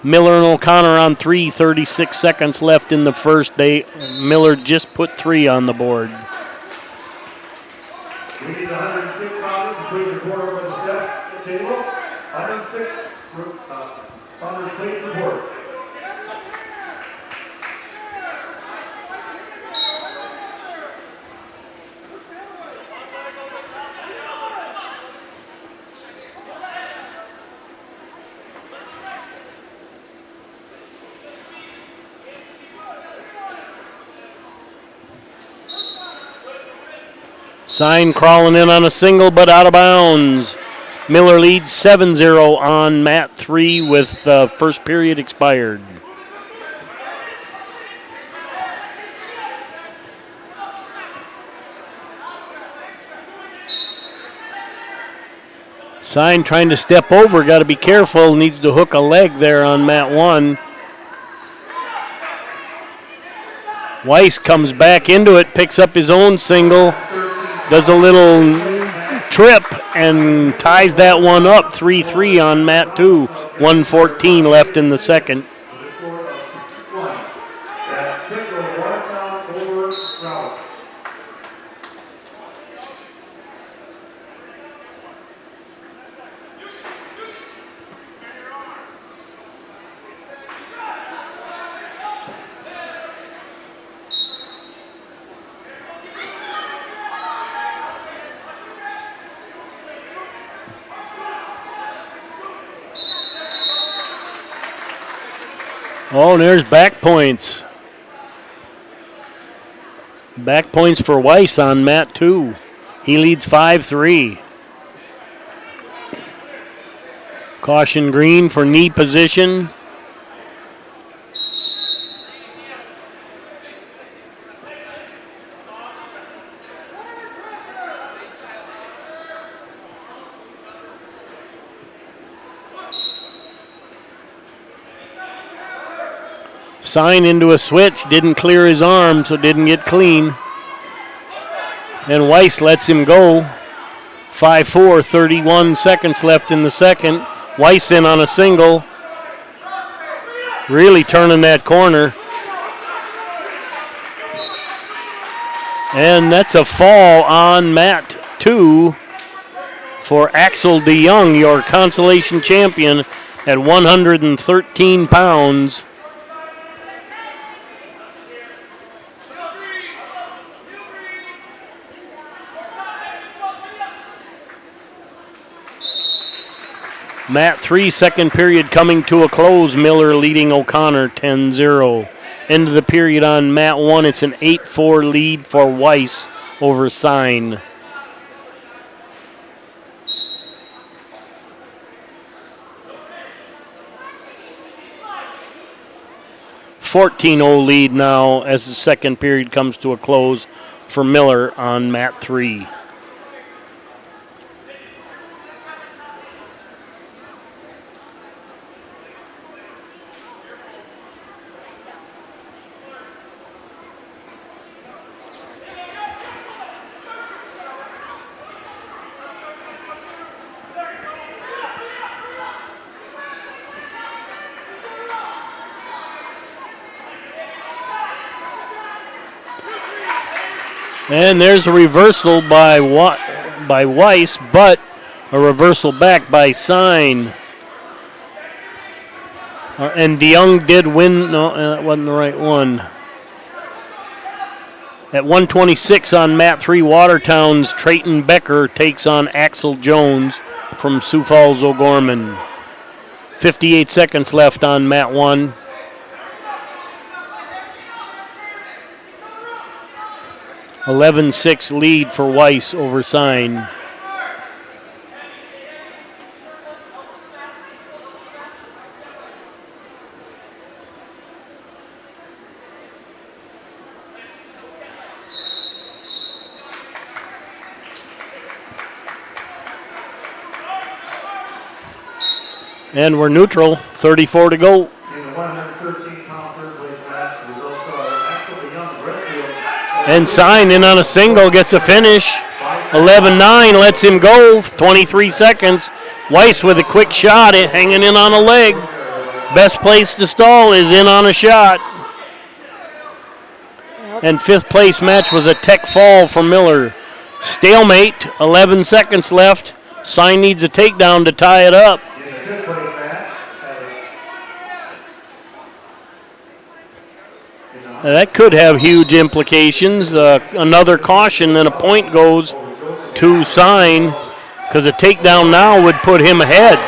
Miller and O'Connor on 3, 36 seconds left in the first. Miller just put 3 on the board. We need 106 pounders to please report over the steps table. 106 pounders, please report. Sign crawling in on a single, but out of bounds. Miller leads 7-0 on mat 3 with the first period expired. Sign trying to step over, got to be careful, needs to hook a leg there on mat 1. Weiss comes back into it, picks up his own single, does a little trip and ties that one up 3-3 on mat 2. 1:14 left in the second. Oh, and there's back points. Back points for Weiss on mat 2. He leads 5-3. Caution green for knee position. Sign into a switch, didn't clear his arm, so didn't get clean. And Weiss lets him go. 5-4, 31 seconds left in the second. Weiss in on a single. Really turning that corner. And that's a fall on mat 2 for Axel DeYoung, your consolation champion at 113 pounds. Mat 3, second period coming to a close. Miller leading O'Connor 10-0. End of the period on mat 1. It's an 8-4 lead for Weiss over Sign. $14-0 lead now as the second period comes to a close for Miller on mat 3. And there's a reversal by Weiss, but a reversal back by Sign. And DeYoung did win. No, that wasn't the right one. At 1:26 on mat 3, Watertown's Trayton Becker takes on Axel Jones from Sioux Falls O'Gorman. 58 seconds left on mat 1. (11-6) lead for Weiss over Sign. And we're neutral, 34 to go. In the 113-pound third-place match, results are Axel the Young Redfield. And Sign in on a single, gets a finish. 11-9 lets him go, 23 seconds. Weiss with a quick shot, hanging in on a leg. Best place to stall is in on a shot. And fifth place match was a tech fall for Miller. Stalemate, 11 seconds left. Sign needs a takedown to tie it up. That could have huge implications. Another caution and a point goes to Sign, because a takedown now would put him ahead.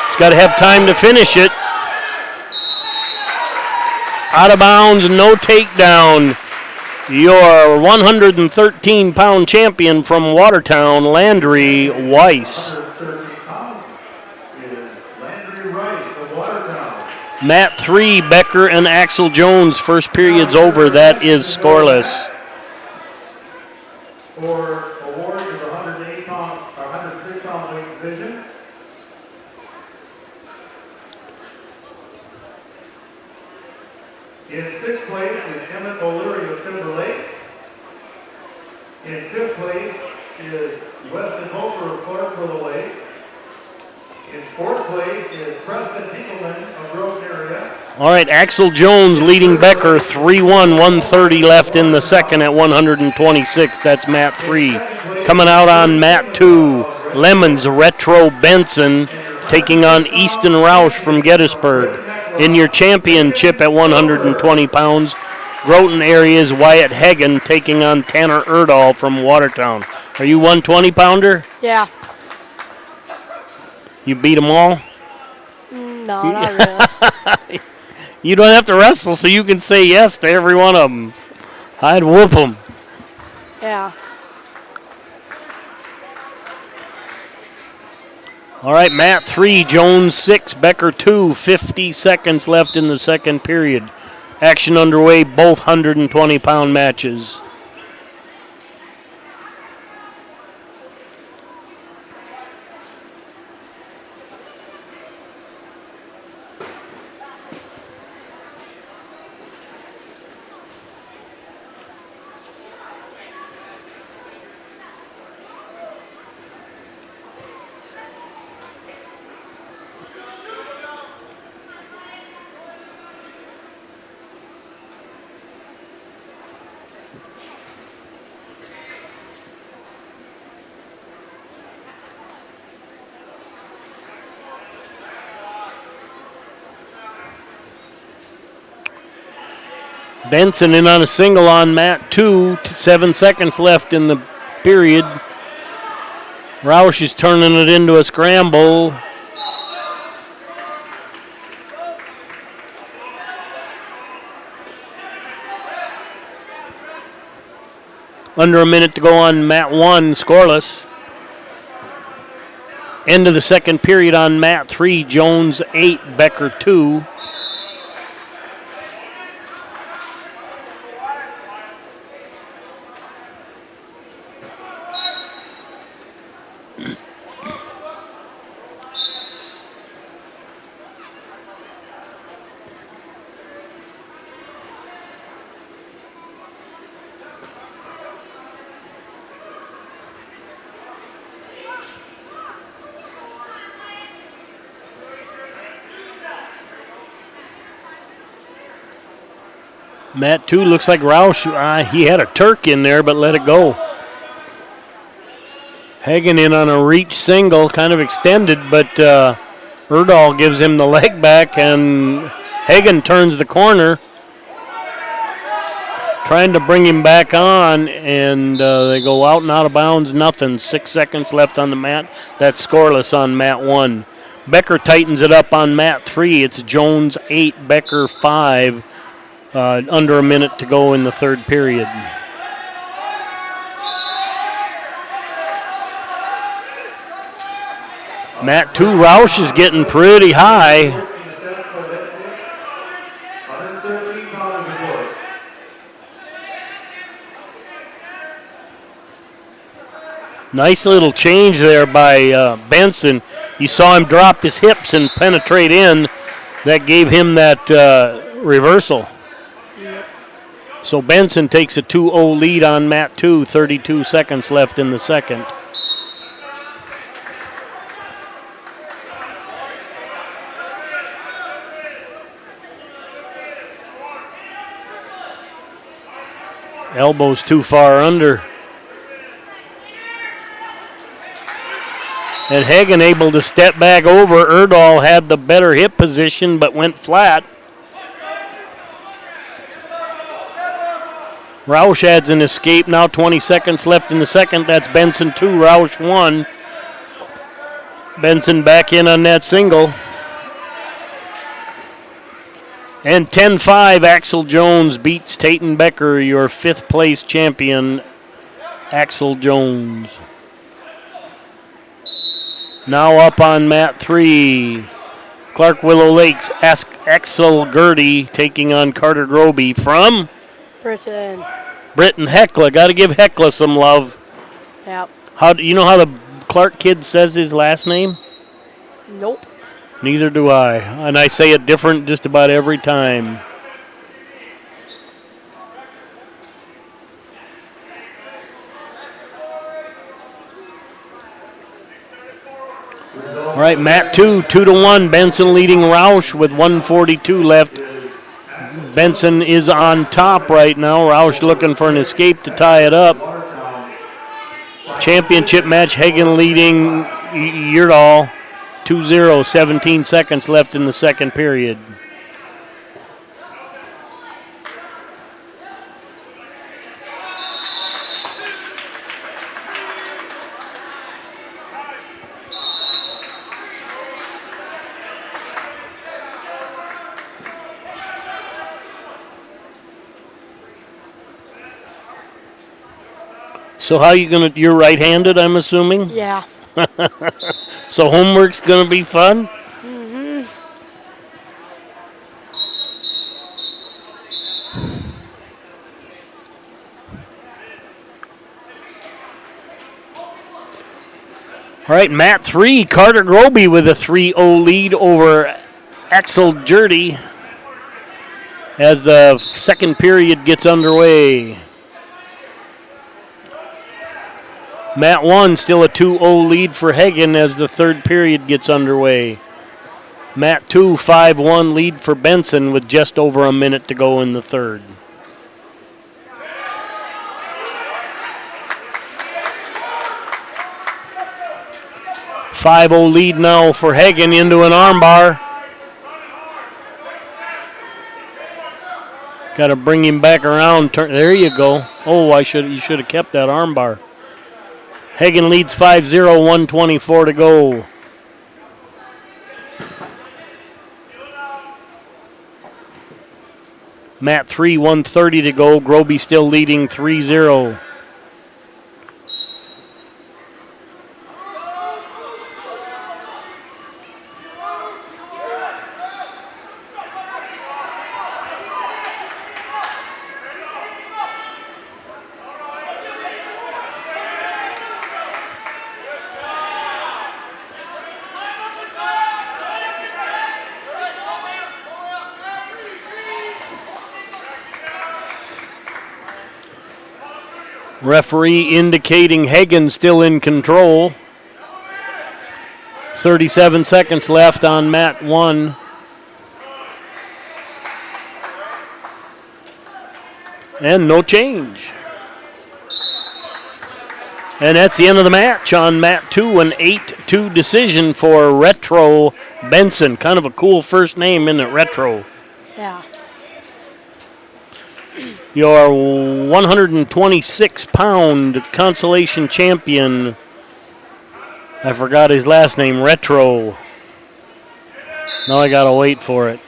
He's got to have time to finish it. Out of bounds, no takedown. Your 113-pound champion from Watertown, Landry Weiss. Mat 3, Becker and Axel Jones. First period's over. That is scoreless. For award to the 106-pound weight division. In sixth place is Emmett O'Leary of Timberlake. In fifth place is Weston Hofer of Clark for the Lake. In fourth place is Preston Hinkleman of Groton area. All right, Axel Jones leading Becker 3-1, 130 left in the second at 126. That's mat 3. Coming out on mat 2, Lemons Retro Benson taking on Easton Roush from Gettysburg. In your championship at 120 pounds, Groton area's Wyatt Hagen taking on Tanner Erdahl from Watertown. Are you 120-pounder? Yeah. You beat them all? No, not really. You don't have to wrestle, so you can say yes to every one of them. I'd whoop them. Yeah. All right, mat 3, Jones 6, Becker 2, 50 seconds left in the second period. Action underway, both 120-pound matches. Benson in on a single on mat 2, 7 seconds left in the period. Roush is turning it into a scramble. Under a minute to go on mat 1, scoreless. End of the second period on mat 3, Jones 8, Becker 2. Mat 2 looks like Roush, he had a Turk in there, but let it go. Hagen in on a reach single, kind of extended, but Erdahl gives him the leg back, and Hagen turns the corner, trying to bring him back on, and they go out and out of bounds, nothing. 6 seconds left on the mat. That's scoreless on mat 1. Becker tightens it up on mat 3. It's Jones 8, Becker 5. Under a minute to go in the third period. Mat 2, Roush is getting pretty high. 113 pounds of work. Nice little change there by Benson. You saw him drop his hips and penetrate in. That gave him that reversal. So Benson takes a 2-0 lead on mat 2, 32 seconds left in the second. Elbows too far under. And Hagen able to step back over. Erdahl had the better hip position but went flat. Roush adds an escape. Now 20 seconds left in the second. That's Benson 2, Roush 1. Benson back in on that single. And 10-5, Axel Jones beats Taton Becker, your 5th place champion, Axel Jones. Now up on mat 3, Clark Willow Lakes, Axel Gertie taking on Carter Groby from Britton Hecla. Got to give Hecla some love. Yep. How do you know how the Clark kid says his last name? Nope. Neither do I, and I say it different just about every time. All right, mat 2, 2-1. Benson leading Roush with 1:42 left. Benson is on top right now. Roush looking for an escape to tie it up. Championship match, Hagen leading Yerdal 2-0, 17 seconds left in the second period. So how you gonna? You're right-handed, I'm assuming. Yeah. So homework's gonna be fun. Mm-hmm. All right, mat 3, Carter Groby with a 3-0 lead over Axel Gertie as the second period gets underway. Mat 1, still a 2-0 lead for Hagen as the third period gets underway. Mat 2, 5-1 lead for Benson with just over a minute to go in the third. .50 lead now for Hagen into an armbar. Got to bring him back around. There you go. Oh, you should have kept that armbar. Hagen leads 5-0, 1:24 to go. Mat 3, 1:30 to go. Groby still leading 3-0. Referee indicating Hagen still in control. 37 seconds left on mat 1. And no change. And that's the end of the match on mat 2, an 8-2 decision for Retro Benson. Kind of a cool first name, isn't it, Retro? Yeah. Your 126-pound consolation champion, I forgot his last name, Retro. Now I got to wait for it.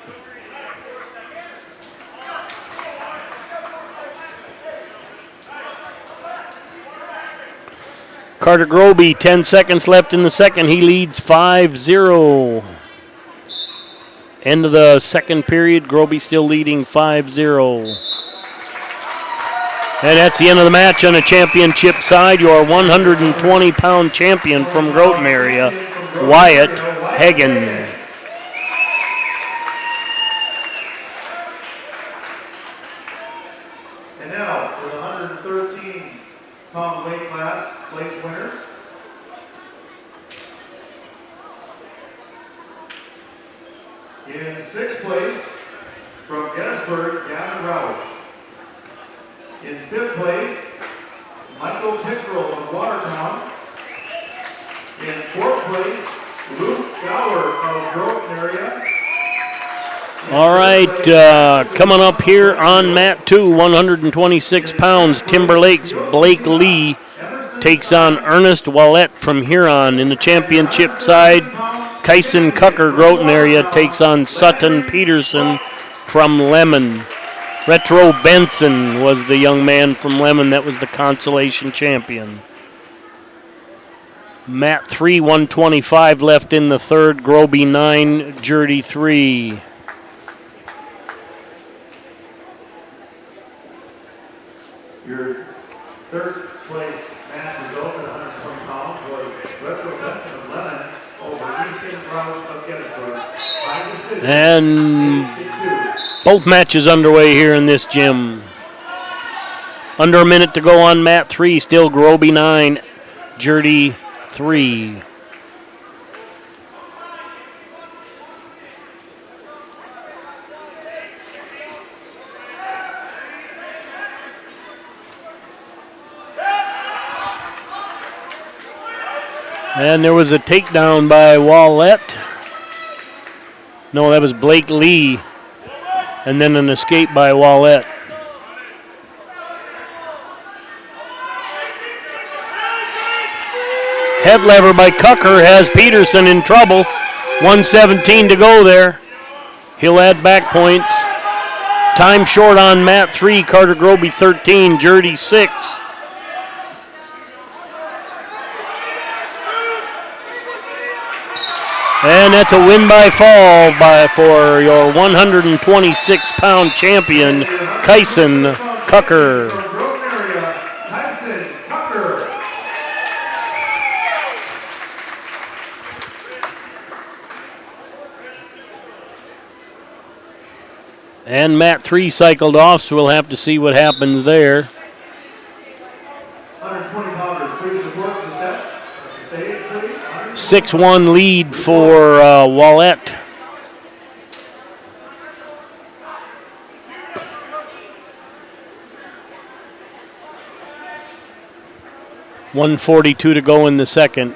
Carter Groby, 10 seconds left in the second. He leads 5-0. End of the second period. Groby still leading 5-0. And that's the end of the match on the championship side. Your 120-pound champion from Groton area, Wyatt Hagen. And now, for the 113-pound weight class, place winners. In sixth place, from Gettysburg, Gavin Roush. In fifth place, Michael Pickrell of Watertown. In fourth place, Luke Gower of Groton area. All right, coming up here on mat 2, 126 pounds, Timberlake's Blake Lee takes on Ernest Wallette from Huron. In the championship side, Kyson Cucker, Groton area, takes on Sutton Peterson from Lemon. Retro Benson was the young man from Lemon that was the Consolation champion. Mat 3, 125 left in the third, Groby 9, Jurdy 3. Your third place match result at 120 pounds was Retro Benson of Lemon over Easton Roush of Gettysburg by decision. And both matches underway here in this gym. Under a minute to go on mat 3, still Groby 9, Jurdy 3. And there was a takedown by Wallette. No, that was Blake Lee. And then an escape by Wallette. Head lever by Cucker has Peterson in trouble. 1:17 to go there. He'll add back points. Time short on mat 3, Carter Groby 13, Jurdy 6. And that's a win by fall for your 126-pound champion, Kyson Cucker. And mat 3 cycled off, so we'll have to see what happens there. 120 pounders, please report to the steps. Stage, please. 6-1 lead for Wallette. .142 to go in the second.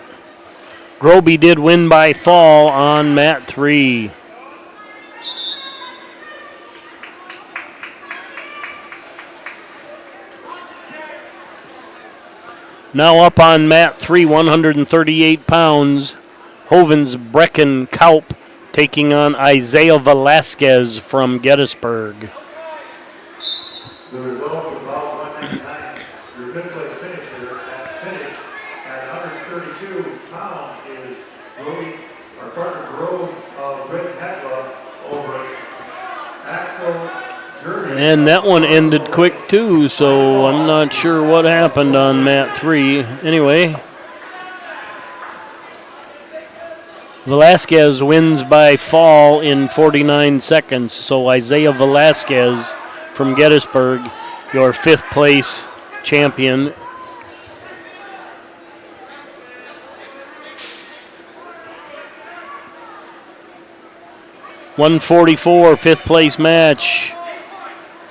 Groby did win by fall on mat 3. Now up on mat 3, 138 pounds, Hovens Brecken Kaup taking on Isaiah Velasquez from Gettysburg. The results of about 199, your fifth place finisher at 132 pounds is Carter Grove of Britain Hecla over Axel Jurdy. And that one ended quick too, so I'm not sure what happened on mat 3. Anyway, Velasquez wins by fall in 49 seconds. So Isaiah Velasquez from Gettysburg, your fifth place champion. .144, fifth place match.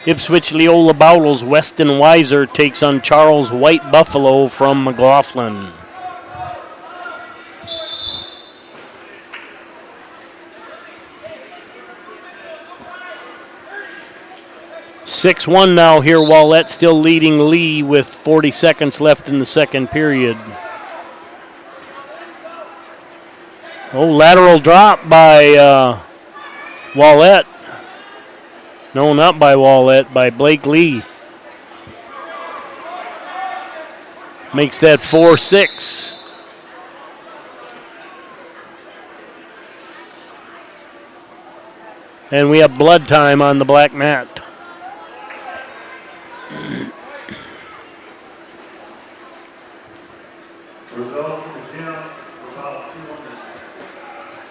Ipswich Leola Bowdles, Weston Weiser takes on Charles White Buffalo from McLaughlin. .61 now here, Wallette still leading Lee with 40 seconds left in the second period. Oh, lateral drop by Wallette. No, not by Wallette, by Blake Lee. Makes that 4-6. And we have blood time on the black mat. Results in the gym, about 200.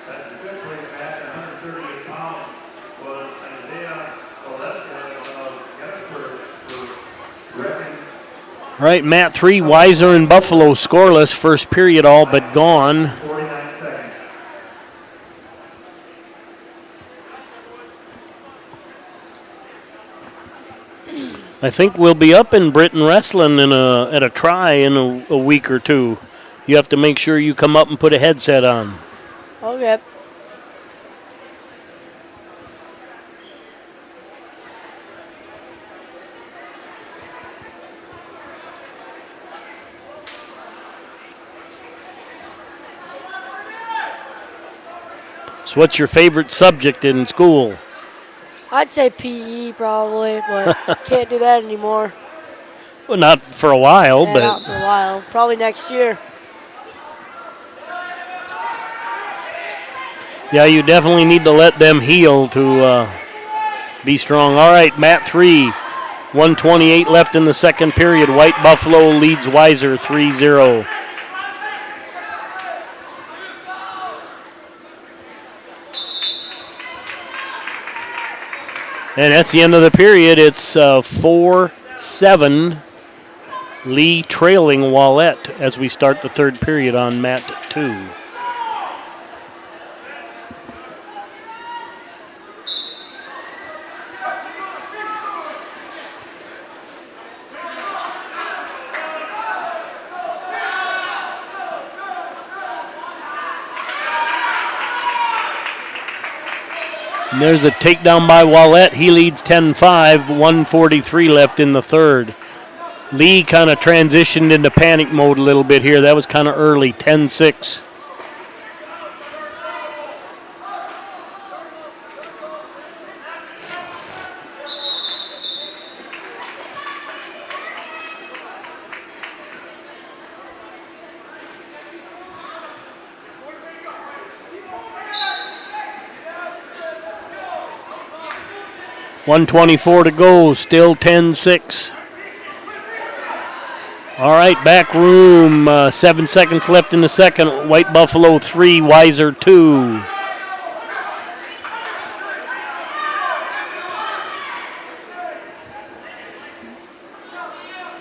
That's the fifth place match, 138 pounds, was Isaiah Velasquez of Gettysburg for Reckon. All right, mat 3, Weiser and Buffalo scoreless. First period all but gone. 49 seconds. I think we'll be up in Britain wrestling at a try in a week or two. You have to make sure you come up and put a headset on. Okay. So what's your favorite subject in school? I'd say PE probably, but can't do that anymore. Well, not for a while, Yeah, but not for a while. Probably next year. yeah, you definitely need to let them heal to be strong. All right, mat 3, 1:28 left in the second period. White Buffalo leads Weiser 3-0. And that's the end of the period. It's 4-7. Lee trailing Wallette as we start the third period on mat 2. And there's a takedown by Wallette. He leads 10-5, 1:43 left in the third. Lee kind of transitioned into panic mode a little bit here. That was kind of early, 10-6. .124 to go, still 10-6. All right, back room, 7 seconds left in the second. White Buffalo 3, Weiser 2.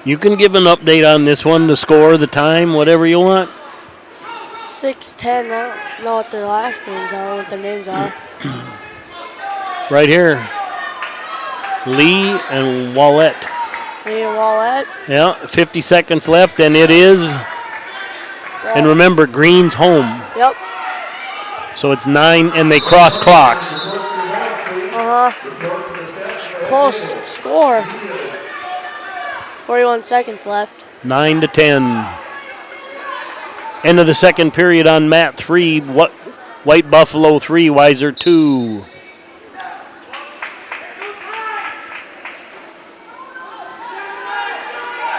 You can give an update on this one, the score, the time, whatever you want. 6-10. I don't know what their last names are, what their names are. Right here. Lee and Wallette. Lee and Wallette. Yeah, 50 seconds left, and it is. And remember, green's home. Yep. So it's 9, and they cross clocks. Close score. 41 seconds left. 9-10. End of the second period on mat 3. White Buffalo 3, Weiser 2.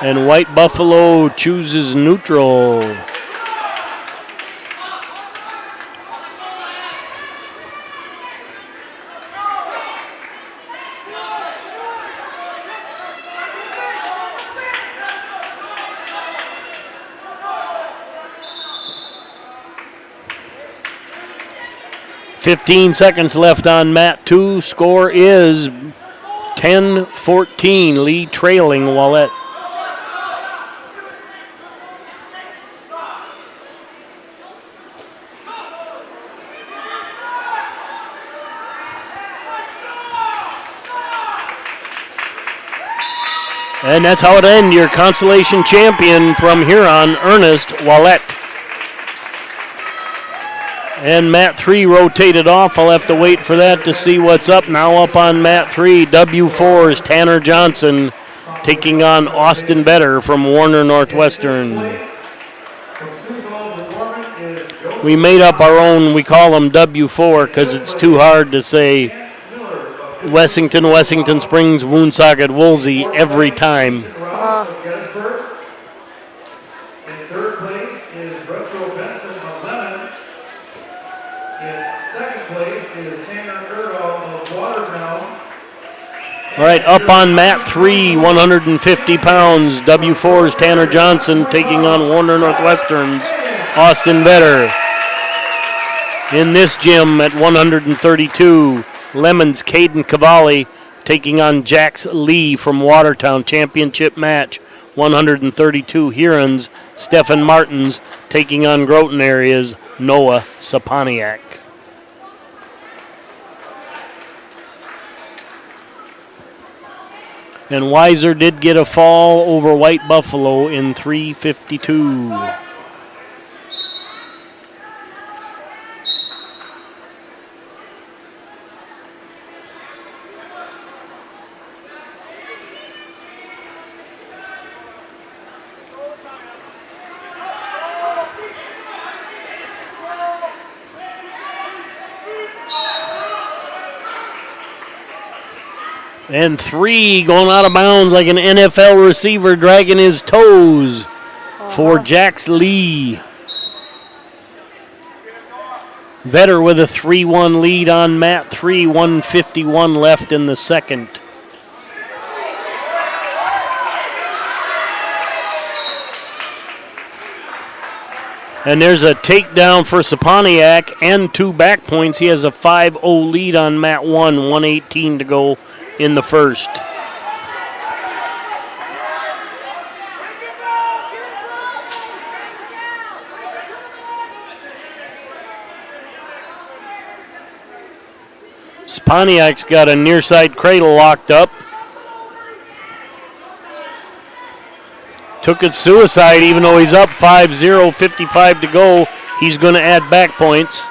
And White Buffalo chooses neutral. .15 seconds left on mat 2. Score is 10-14. Lee trailing Wallette. And that's how it ends. Your consolation champion from Huron, Ernest Wallette. And mat 3 rotated off. I'll have to wait for that to see what's up. Now up on mat 3, W4's Tanner Johnson taking on Austin Better from Warner Northwestern. We made up our own, we call them W4 because it's too hard to say Wessington, Wessington Springs, Woonsocket, Woolsey every time. Gettysburg. In third place is Retro Benson of Lemon. In second place is Tanner Erdahl of Watertown. All right, up on mat 3, 150 pounds. W4's Tanner Johnson taking on Warner Northwestern's Austin Vetter. In this gym at 132, Lemon's Caden Cavalli taking on Jax Lee from Watertown. Championship match, 132 Hurons. Stephen Martins taking on Groton area's Noah Saponiak. And Weiser did get a fall over White Buffalo in 3:52. And 3 going out of bounds like an NFL receiver dragging his toes for Jax Lee. Vetter with a 3-1 lead on mat 3, 151 left in the second. And there's a takedown for Saponiak and 2 back points. He has a 5-0 lead on mat 1, 118 to go in the first. Saponiak's got a near side cradle locked up. Took it suicide even though he's up 5-0, 55 to go. He's going to add back points.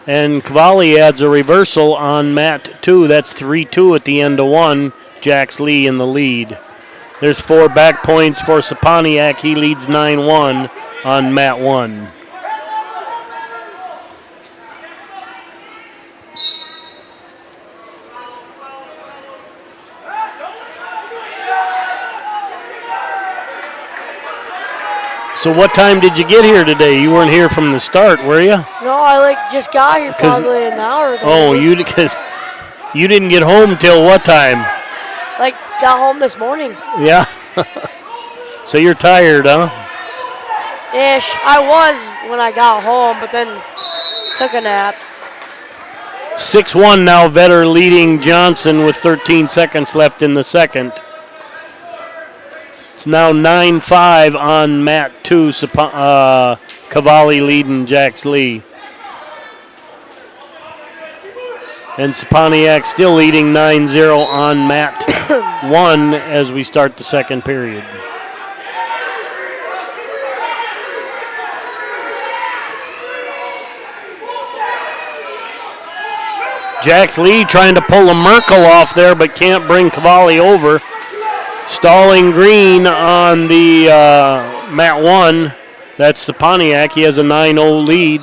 And Cavalli adds a reversal on mat 2. That's 3-2 at the end of 1. Jax Lee in the lead. There's 4 back points for Saponiak. He leads 9-1 on mat 1. So what time did you get here today? You weren't here from the start, were you? No, I just got here probably an hour ago. Oh, because you didn't get home till what time? Got home this morning. Yeah. So you're tired, huh? Ish. I was when I got home, but then took a nap. 6-1 now, Vetter leading Johnson with 13 seconds left in the second. It's now 9-5 on mat 2. Cavalli leading Jax Lee. And Saponiak still leading 9-0 on mat 1 as we start the second period. Jax Lee trying to pull a Merkel off there, but can't bring Cavalli over. Stalling green on the mat 1. That's Saponiak. He has a 9-0 lead.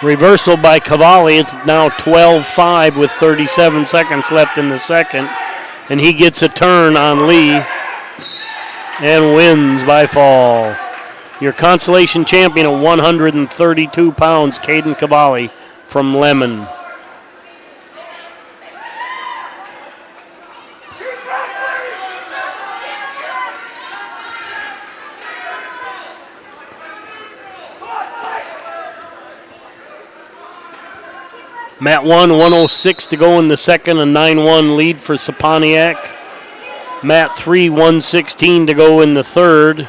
Reversal by Cavalli. It's now 12-5 with 37 seconds left in the second. And he gets a turn on Lee and wins by fall. Your consolation champion at 132 pounds, Caden Cavalli from Lemon. Mat 1, 106 to go in the second, a 9-1 lead for Saponiak. Mat 3, 116 to go in the third,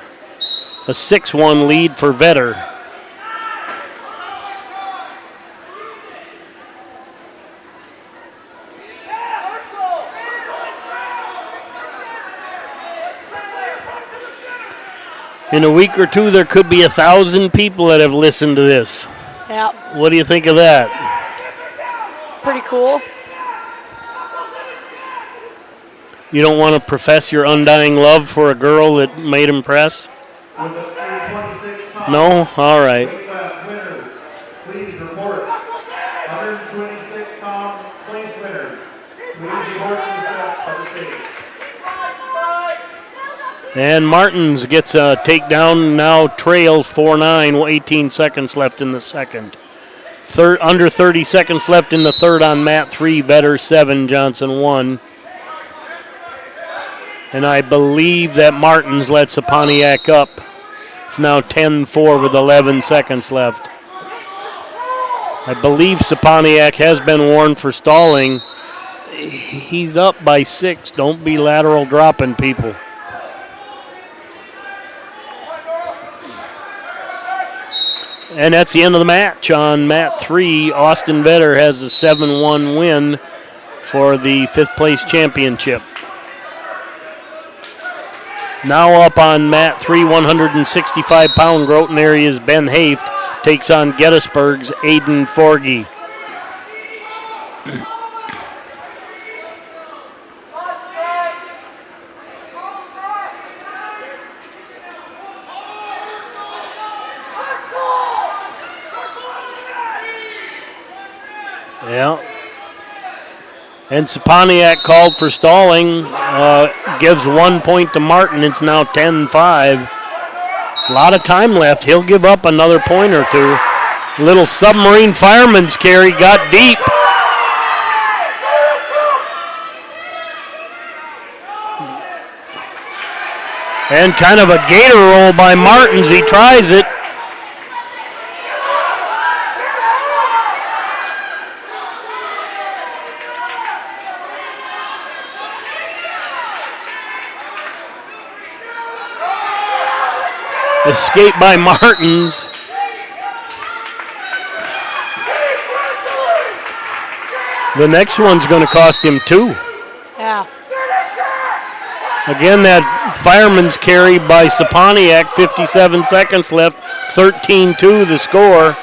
a 6-1 lead for Vetter. In a week or two, there could be 1,000 people that have listened to this. Yeah. What do you think of that? Pretty cool. You don't want to profess your undying love for a girl that made him press? With the 126 pound No? All right. weight class winner, please report. 126 pound place winners, please report to the step of the stage. And Martins gets a takedown, now trails 4-9, 18 seconds left in the second. Under 30 seconds left in the third on mat 3, Vetter 7, Johnson 1. And I believe that Martins let Saponiak up. It's now 10-4 with 11 seconds left. I believe Saponiak has been warned for stalling. He's up by 6. Don't be lateral dropping people. And that's the end of the match. On mat 3, Austin Vetter has a 7-1 win for the 5th place championship. Now up on mat 3, 165-pound Groton area's Ben Haft takes on Gettysburg's Aiden Forgy. Yeah. And Saponiak called for stalling, gives 1 point to Martin. It's now 10-5. A lot of time left. He'll give up another point or two. Little submarine fireman's carry got deep. And kind of a gator roll by Martins. He tries it. Escape by Martins. The next one's going to cost him 2. Yeah. Again, that fireman's carry by Saponiak, 57 seconds left, 13-2 the score.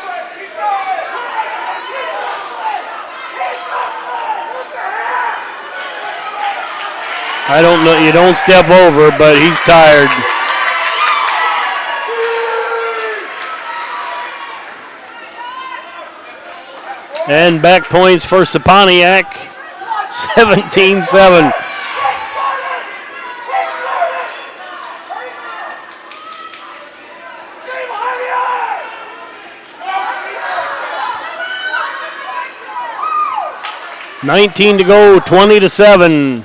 I don't know, you don't step over, but he's tired. And back points for Saponiak, 17-7. $19 to go, 20-7.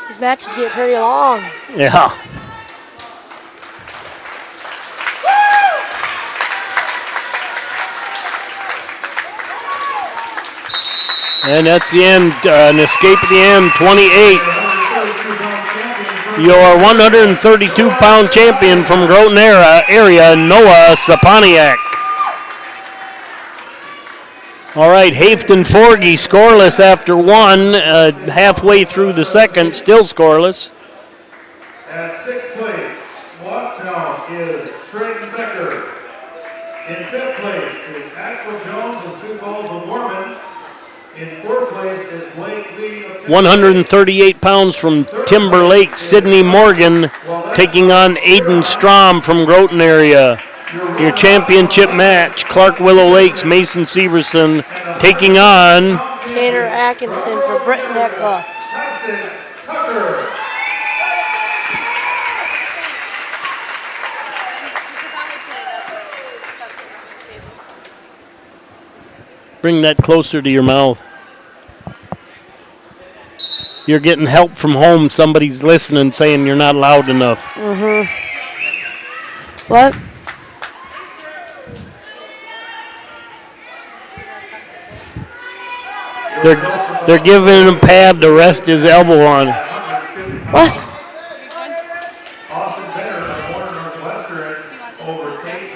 These matches get pretty long. Yeah. And that's the end, an escape at the end, 28. Your 132-pound champion from Groton area, Noah Saponiak. All right, Haft and Forgy scoreless after 1, halfway through the second, still scoreless. At 6th place, Watttown is Trayton Becker. In 5th place is Axel Jones of Sioux Falls of Mormon. In 4th place is Blake Lee of 138 pounds from Timber Lake, Sidney Morgan, taking on Aiden Strom from Groton area. Your championship match, Clark Willow Lakes, Mason Severson, taking on Tanner Atkinson for Britton Hecla. Bring that closer to your mouth. You're getting help from home. Somebody's listening, saying you're not loud enough. What? They're giving him a pad to rest his elbow on. What?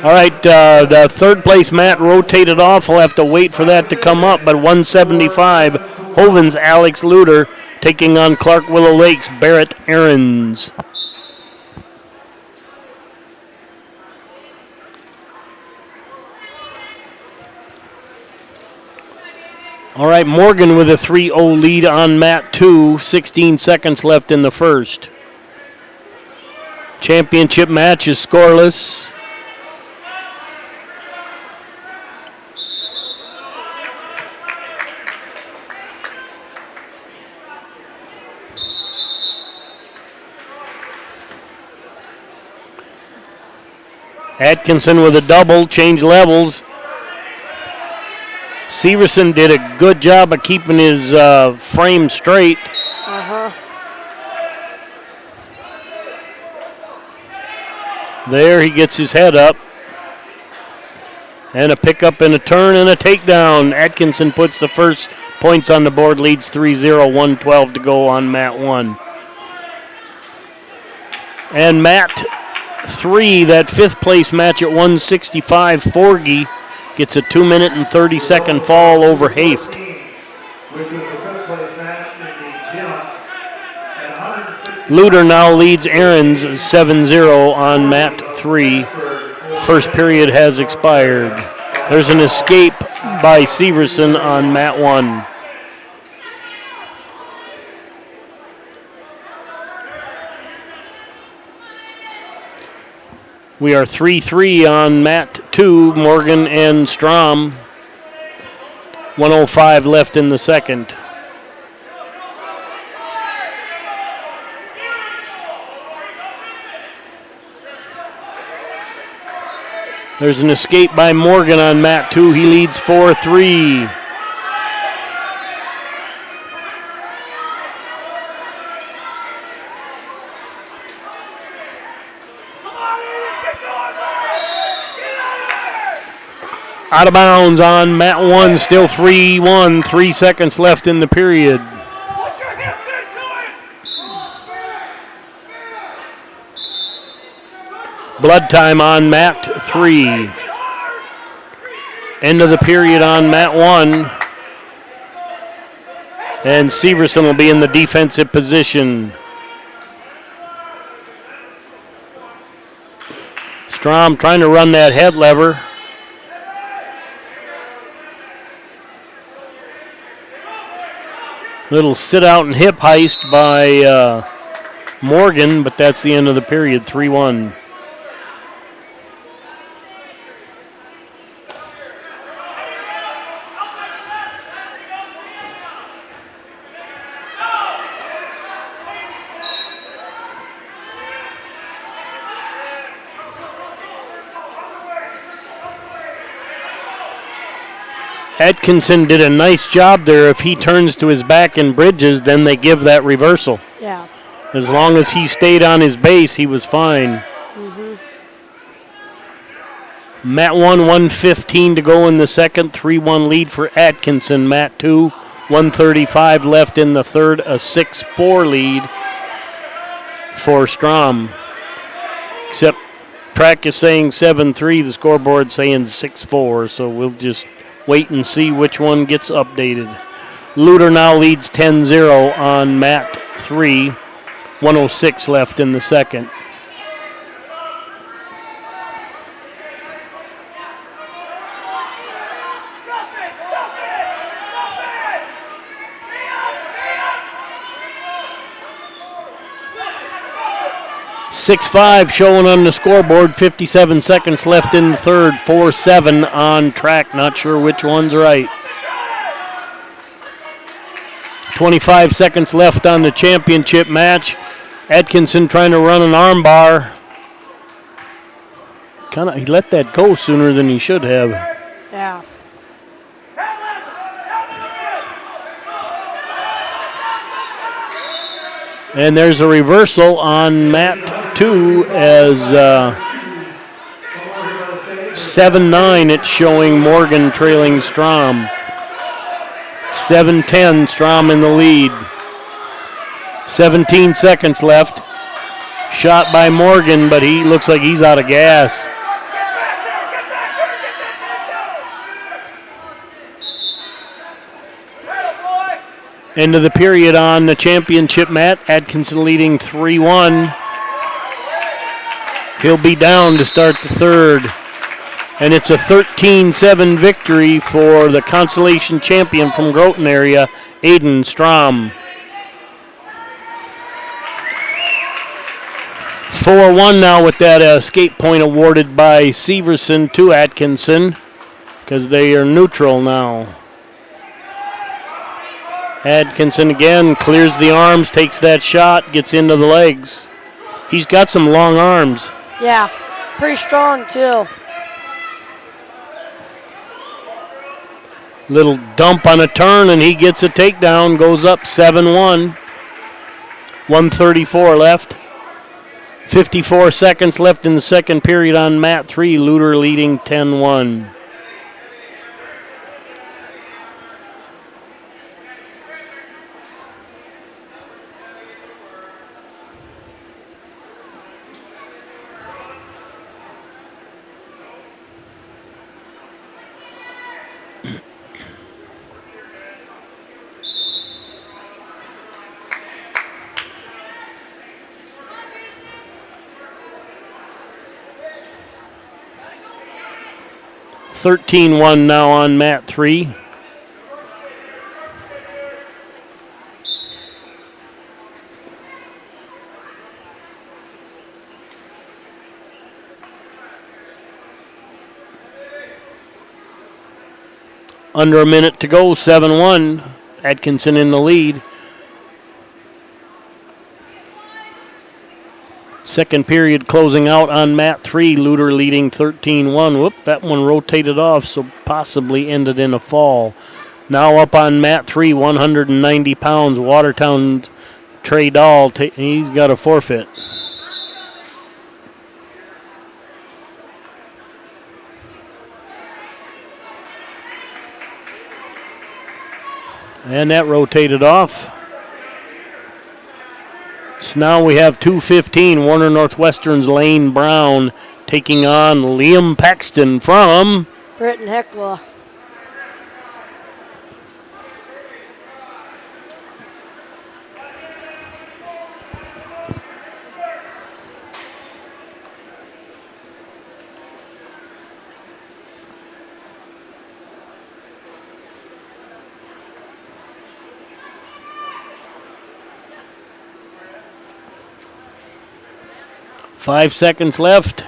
All right, the third place mat rotated off. We'll have to wait for that to come up. But 175, Hoven's Alex Luter taking on Clark Willow Lakes Barrett Aarons. All right, Morgan with a 3-0 lead on mat 2. 16 seconds left in the first. Championship match is scoreless. Atkinson with a double, change levels. Severson did a good job of keeping his frame straight. There, he gets his head up. And a pickup and a turn and a takedown. Atkinson puts the first points on the board, leads 3-0, 1:12 to go on mat 1. And mat 3, that 5th place match at 165, Forgy gets a 2-minute and 30-second fall over Haft. Which was the 5th place match in the gym. Luter now leads Aaron's 7-0 on mat 3. First period has expired. There's an escape by Severson on mat 1. We are 3-3 on mat 2, Morgan and Strom. 1:05 left in the second. There's an escape by Morgan on mat 2. He leads 4-3. Out of bounds on mat 1, still 3-1, 3 seconds left in the period. Blood time on mat 3. End of the period on mat 1. And Severson will be in the defensive position. Strom trying to run that head lever. Little sit out and hip heist by Morgan, but that's the end of the period, 3-1. Atkinson did a nice job there. If he turns to his back and bridges, then they give that reversal. Yeah. As long as he stayed on his base, he was fine. Mat 1, 1:15 to go in the second. 3-1 lead for Atkinson. Mat 2, 1:35 left in the third. A 6-4 lead for Strom. Except track is saying 7-3, the scoreboard saying 6-4, so we'll just wait and see which one gets updated. Luter now leads 10-0 on mat 3. 1:06 left in the second. .65 showing on the scoreboard, 57 seconds left in the third, 4-7 on track, not sure which one's right. 25 seconds left on the championship match. Atkinson trying to run an armbar. He let that go sooner than he should have. Yeah. And there's a reversal on mat 2 as 7-9. It's showing Morgan trailing Strom. 7-10, Strom in the lead. 17 seconds left. Shot by Morgan, but he looks like he's out of gas. End of the period on the championship mat. Atkinson leading 3-1. He'll be down to start the third. And it's a 13-7 victory for the Consolation champion from Groton area, Aiden Strom. 4-1 now with that escape point awarded by Severson to Atkinson because they are neutral now. Atkinson again clears the arms, takes that shot, gets into the legs. He's got some long arms. Yeah, pretty strong too. Little dump on a turn, and he gets a takedown, goes up 7-1. 1:34 left. 54 seconds left in the second period on mat 3. Luter leading 10-1. $13-1 now on mat 3. Under a minute to go, 7-1. Atkinson in the lead. Second period closing out on mat 3. Luter leading 13-1. Whoop, that one rotated off, so possibly ended in a fall. Now up on mat 3, 190 pounds. Watertown Trey Dahl, he's got a forfeit. And that rotated off. So now we have 2:15. Warner Northwestern's Lane Brown taking on Liam Paxton from Britton Heckla. Five seconds left.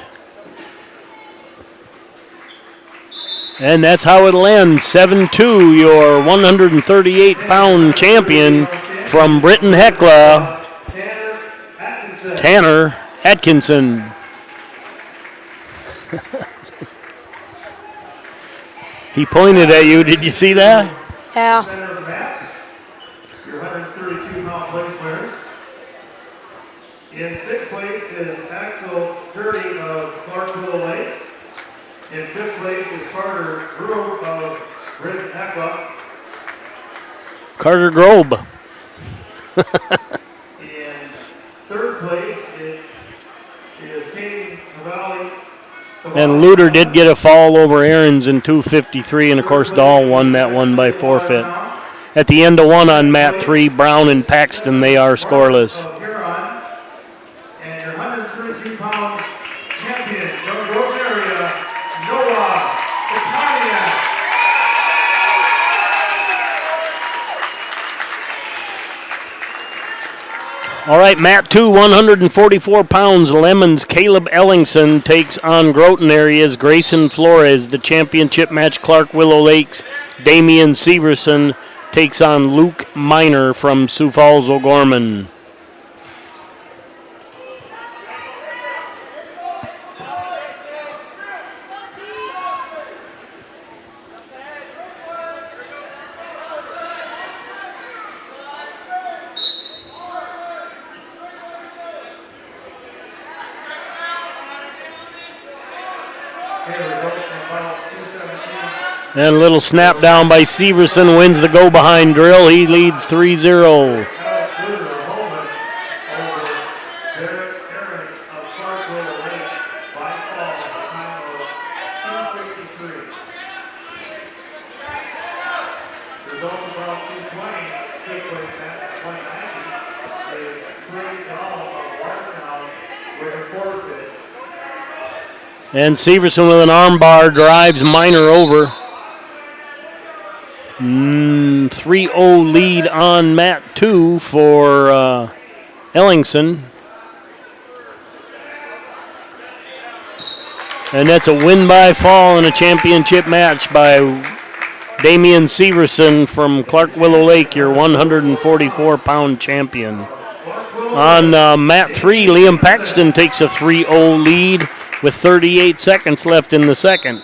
And that's how it'll end. 7-2, your 138-pound champion from Britton Heckla, Tanner Atkinson. He pointed at you. Did you see that? Yeah. Center of the mats, your 132-pound place winners. In sixth place is Axel Turdy of Clarksville Lake. In fifth place is Carter Grove of Britton Heckla. Carter Grove. In third place is Katie Cavalli. And Luter did get a fall over Aarons in 2:53, and of course Dahl won that one by forfeit. At the end of one on mat 3, Brown and Paxton, they are scoreless. And your 132-pound champion from Groton area, Noah Italian. All right, mat 2, 144 pounds. Lemons Caleb Ellingson takes on Groton area's Grayson Flores. The championship match, Clark Willow Lakes. Damian Severson takes on Luke Miner from Sioux Falls, O'Gorman. And a little snap down by Severson, wins the go-behind drill. He leads 3-0. And Severson with an armbar drives Minor over. 3-0 lead on mat 2 for Ellingson. And that's a win by fall in a championship match by Damian Severson from Clark Willow Lake, your 144-pound champion. On mat 3, Liam Paxton takes a 3-0 lead with 38 seconds left in the second.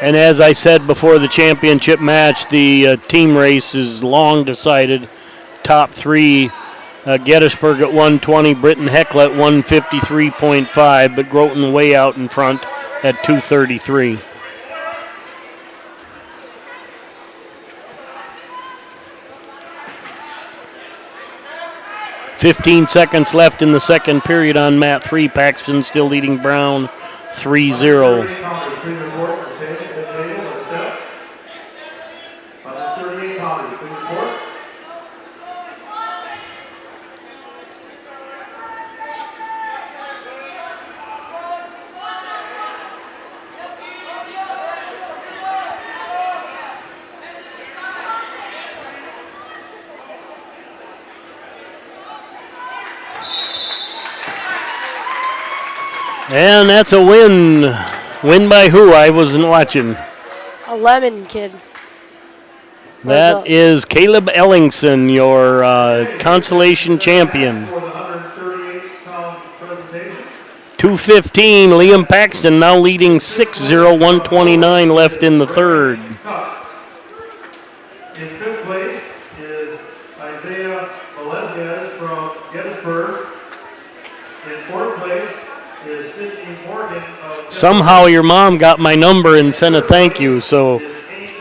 And as I said before the championship match, the team race is long decided. Top 3, Gettysburg at 120, Britton Heckle at 153.5, but Groton way out in front at 233. "15 seconds left in the second period on mat 3. Paxton still leading Brown 3-0. And that's a win. Win by who? I wasn't watching. A Lemon kid. That is Caleb Ellingson, your consolation champion. 2:15, Liam Paxton now leading 6-0, 129 left in the third. In fifth place is Isaiah Melendez from Gettysburg. In fourth place is Sidney Morgan of Somehow your mom got my number and sent a thank you, so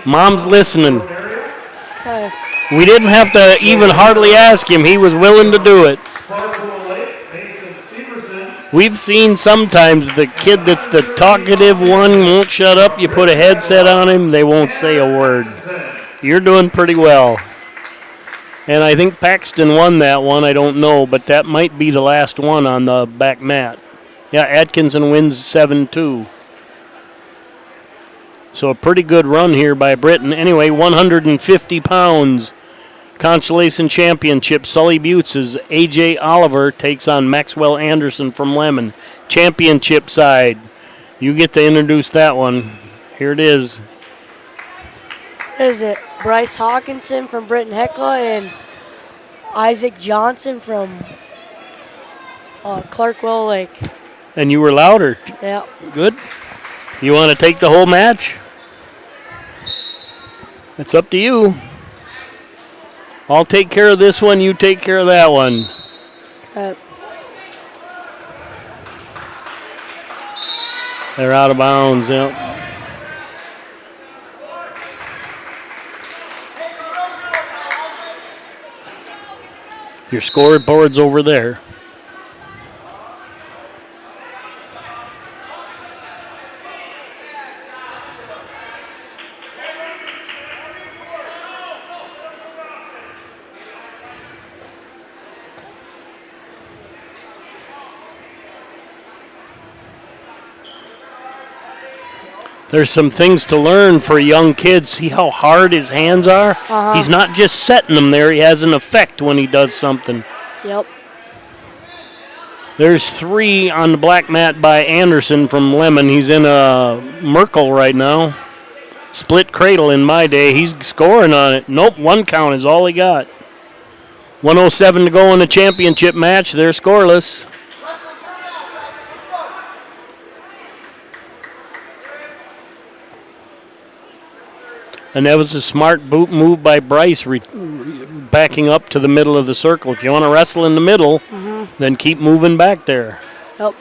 Mom's listening. Okay. We didn't have to even hardly ask him. He was willing to do it. We've seen sometimes the kid that's the talkative one won't shut up. You put a headset on him, they won't say a word. You're doing pretty well. And I think Paxton won that one. I don't know, but that might be the last one on the back mat. Yeah, Atkinson wins 7-2. So a pretty good run here by Britton. Anyway, 150 pounds. Consolation Championship, Sully Buttes' A.J. Oliver takes on Maxwell Anderson from Lemon. Championship side. You get to introduce that one. Here it is. What is it? Bryce Hawkinson from Britton Heckle and Isaac Johnson from Clark Willow Lake. And you were louder. Yeah. Good. You want to take the whole match? It's up to you. I'll take care of this one, you take care of that one. They're out of bounds, yeah. Your scoreboard's over there. There's some things to learn for young kids. See how hard his hands are? Uh-huh. He's not just setting them there. He has an effect when he does something. Yep. There's 3 on the black mat by Anderson from Lemon. He's in a Merkel right now. Split cradle in my day. He's scoring on it. Nope, 1 count is all he got. 1:07 to go in the championship match. They're scoreless. And that was a smart boot move by Bryce, backing up to the middle of the circle. If you want to wrestle in the middle, then keep moving back there. Yep.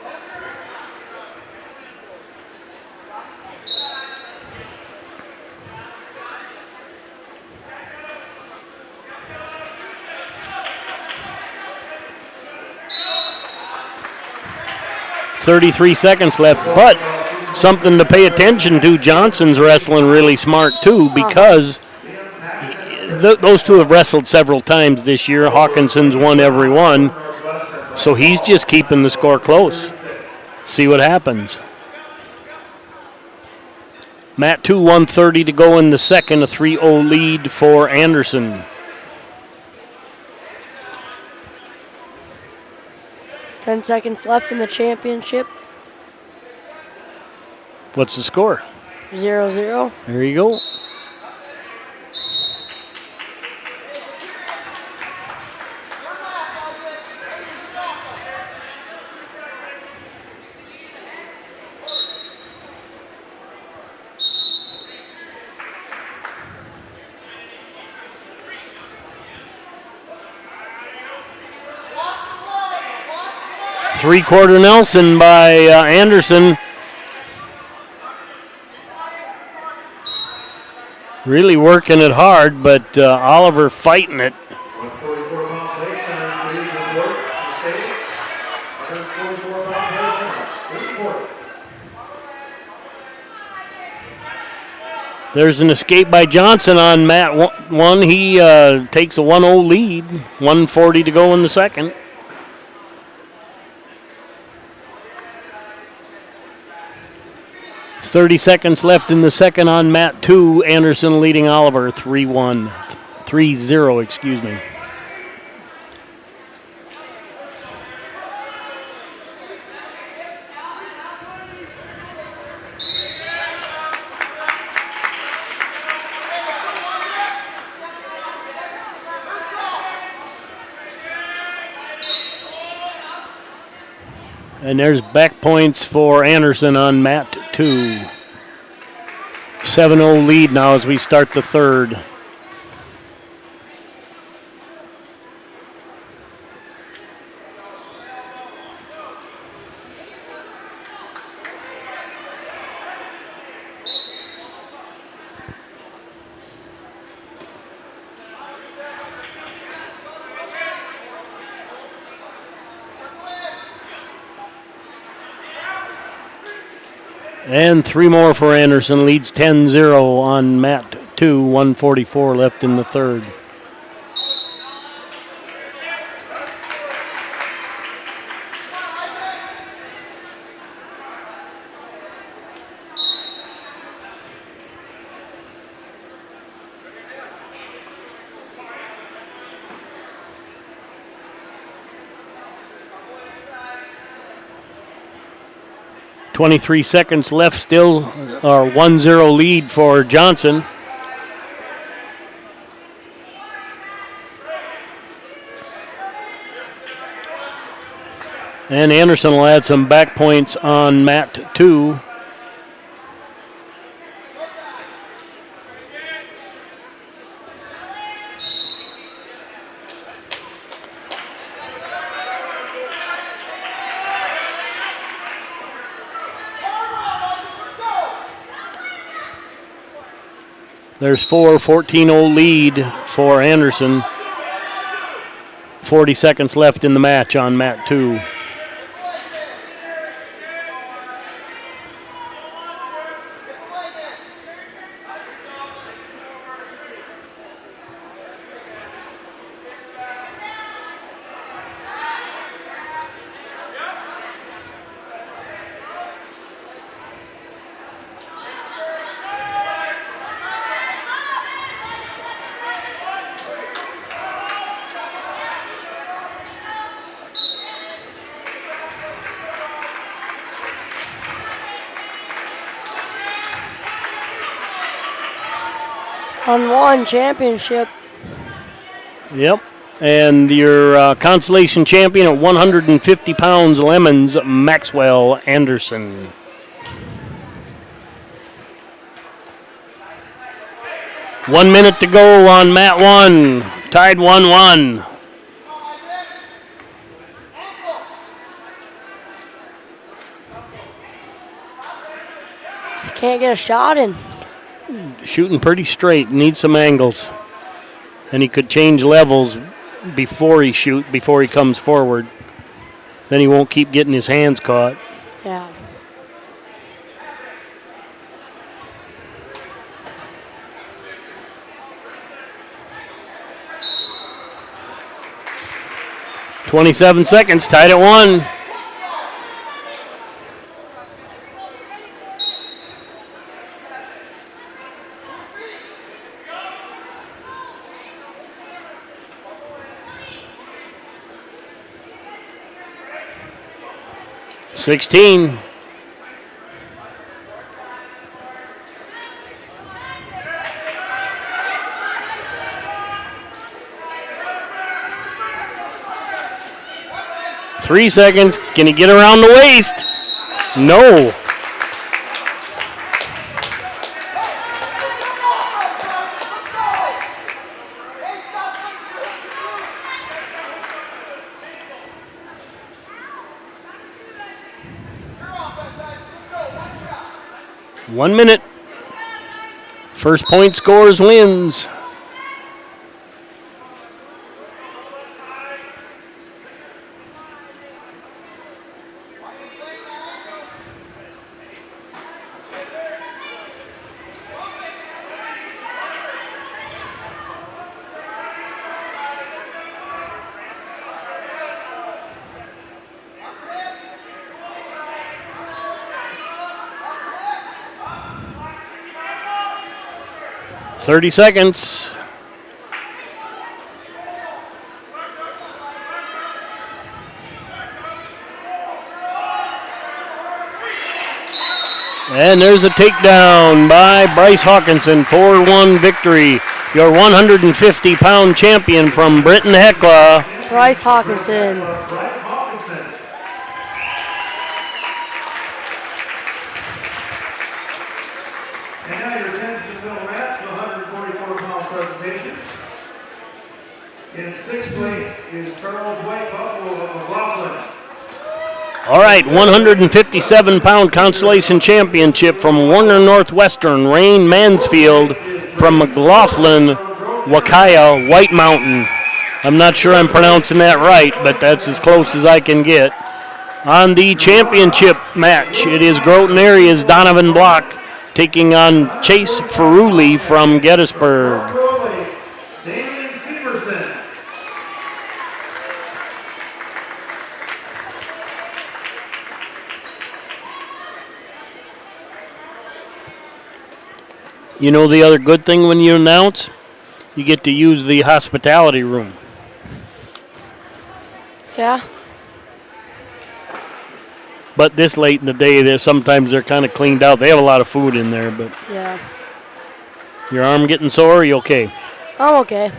.33 seconds left, but something to pay attention to. Johnson's wrestling really smart too, because those two have wrestled several times this year. Hawkinson's won every one, so he's just keeping the score close. See what happens. Mat 2, 1:30 to go in the second, a 3-0 lead for Anderson. 10 seconds left in the championship. What's the score? 0-0. There you go. Three-quarter Nelson by Anderson. Really working it hard, but Oliver fighting it. 144-pound placement, please report to stage. 144-pound placement, There's an escape by Johnson on mat 1. He takes a 1-0 lead. 1:40 to go in the second. .30 seconds left in the second on mat 2. Anderson leading Oliver 3-1. 3-0, excuse me. And there's back points for Anderson on mat 2. 7-0 lead now as we start the third. And 3 more for Anderson. Leads 10-0 on mat 2. 1:44 left in the third. .23 seconds left still, or 1-0 lead for Johnson. And Anderson will add some back points on mat 2. There's 14-0 lead for Anderson. 40 seconds left in the match on mat 2. Unwon championship. Yep. And your consolation champion at 150 pounds, Lemons, Maxwell Anderson. One minute to go on mat 1. Tied 1-1. Can't get a shot in. Shooting pretty straight, needs some angles. And he could change levels before he comes forward. Then he won't keep getting his hands caught. Yeah. 27 seconds, tied at 1. $16. Three seconds. Can he get around the waist? No. One minute. First point scores wins. Thirty seconds. And there's a takedown by Bryce Hawkinson. 4-1 victory. Your 150-pound champion from Britain Hecla. Bryce Hawkinson. And now your attention to the middle match, the 144-pound presentation. In sixth place is Charles White Buffalo of McLaughlin. All right, 157-pound Consolation Championship from Warner Northwestern, Rain Mansfield from McLaughlin, Wakaya, White Mountain. I'm not sure I'm pronouncing that right, but that's as close as I can get. On the championship match, it is Groton area's Donovan Block taking on Chase Ferruli from Gettysburg. You know the other good thing when you announce? You get to use the hospitality room. Yeah. But this late in the day, sometimes they're kind of cleaned out. They have a lot of food in there, but Yeah. your arm getting sore? Are you okay? I'm okay.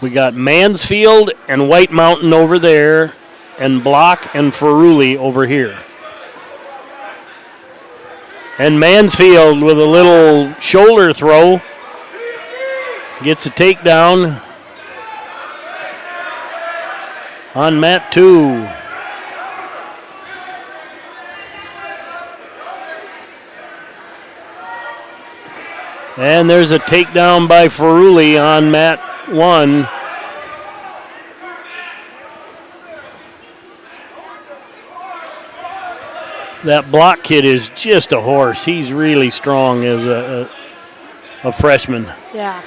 We got Mansfield and White Mountain over there, and Block and Ferruli over here. And Mansfield with a little shoulder throw gets a takedown on mat 2. And there's a takedown by Ferruli on mat 1. That Block kid is just a horse. He's really strong as a freshman. Yeah.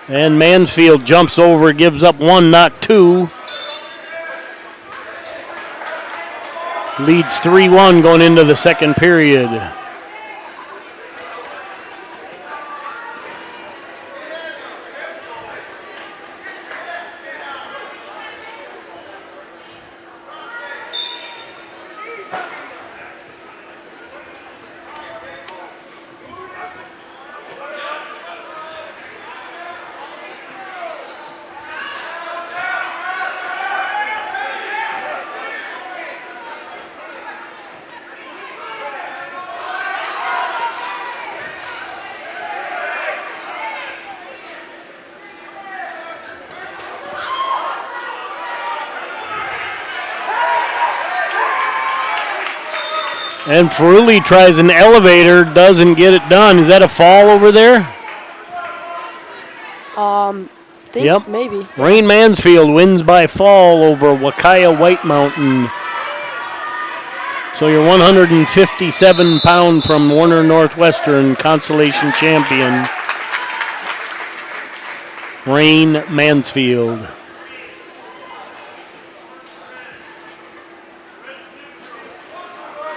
And Mansfield jumps over, gives up 1, not 2. Leads 3-1 going into the second period. And Ferruli tries an elevator, doesn't get it done. Is that a fall over there? Think maybe. Rain Mansfield wins by fall over Wakaya White Mountain. So your 157-pound from Warner Northwestern Consolation champion, Rain Mansfield.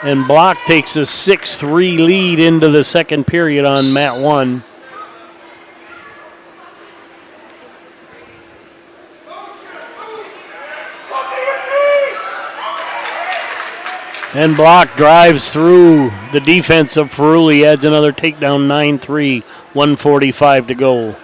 And Block takes a 6-3 lead into the second period on mat 1. And Block drives through the defense of Ferruli, adds another takedown, 9-3, 1:45 to go.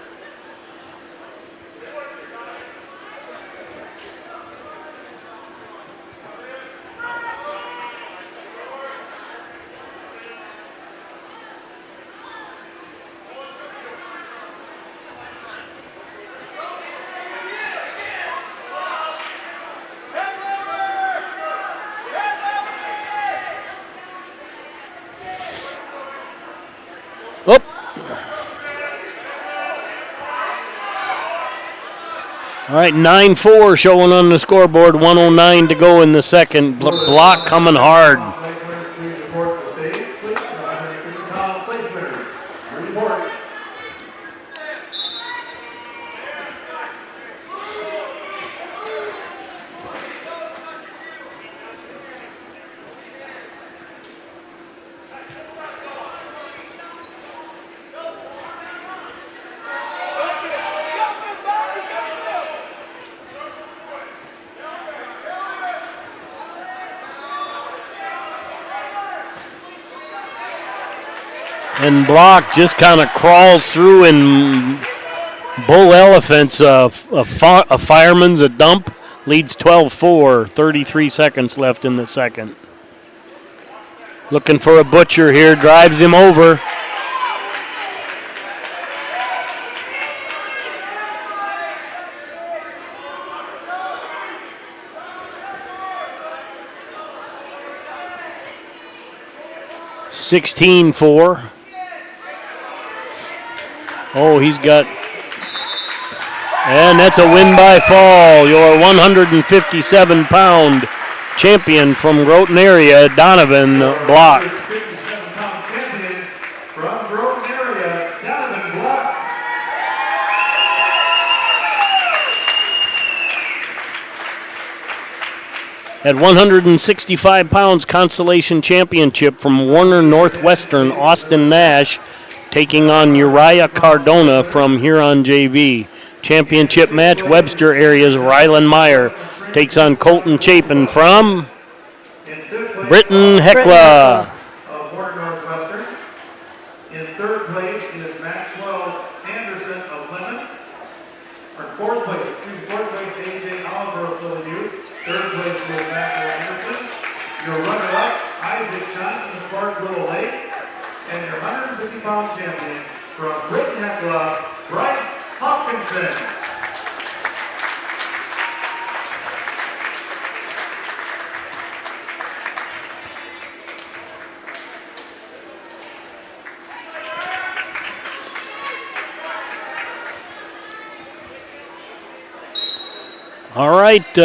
All right, 9-4 showing on the scoreboard, 1:09 to go in the second. Block coming hard. And Block just kind of crawls through and bull elephants a fireman's a dump, leads 12-4, 33 seconds left in the second. Looking for a butcher here, drives him over. $16-4. Oh, he's got, and that's a win by fall. Your 157-pound champion from Groton area, Donovan Block. 157-pound champion from Groton area, Donovan Block. At 165 pounds, Consolation championship from Warner Northwestern, Austin Nash, taking on Uriah Cardona from Huron JV. Championship match, Webster area's Rylan Meyer takes on Colton Chapin from Britton Hecla. Of Warner Northwestern. In third place is Maxwell Anderson of Lemon. Or fourth place, AJ Oliver of Philly Youth. Third place was Maxwell Anderson. Your runner-up, Isaac Johnson of Clark Willow Lake. And your 150-pound champion from Britton Hecla, Bryce Hopkinson. All right,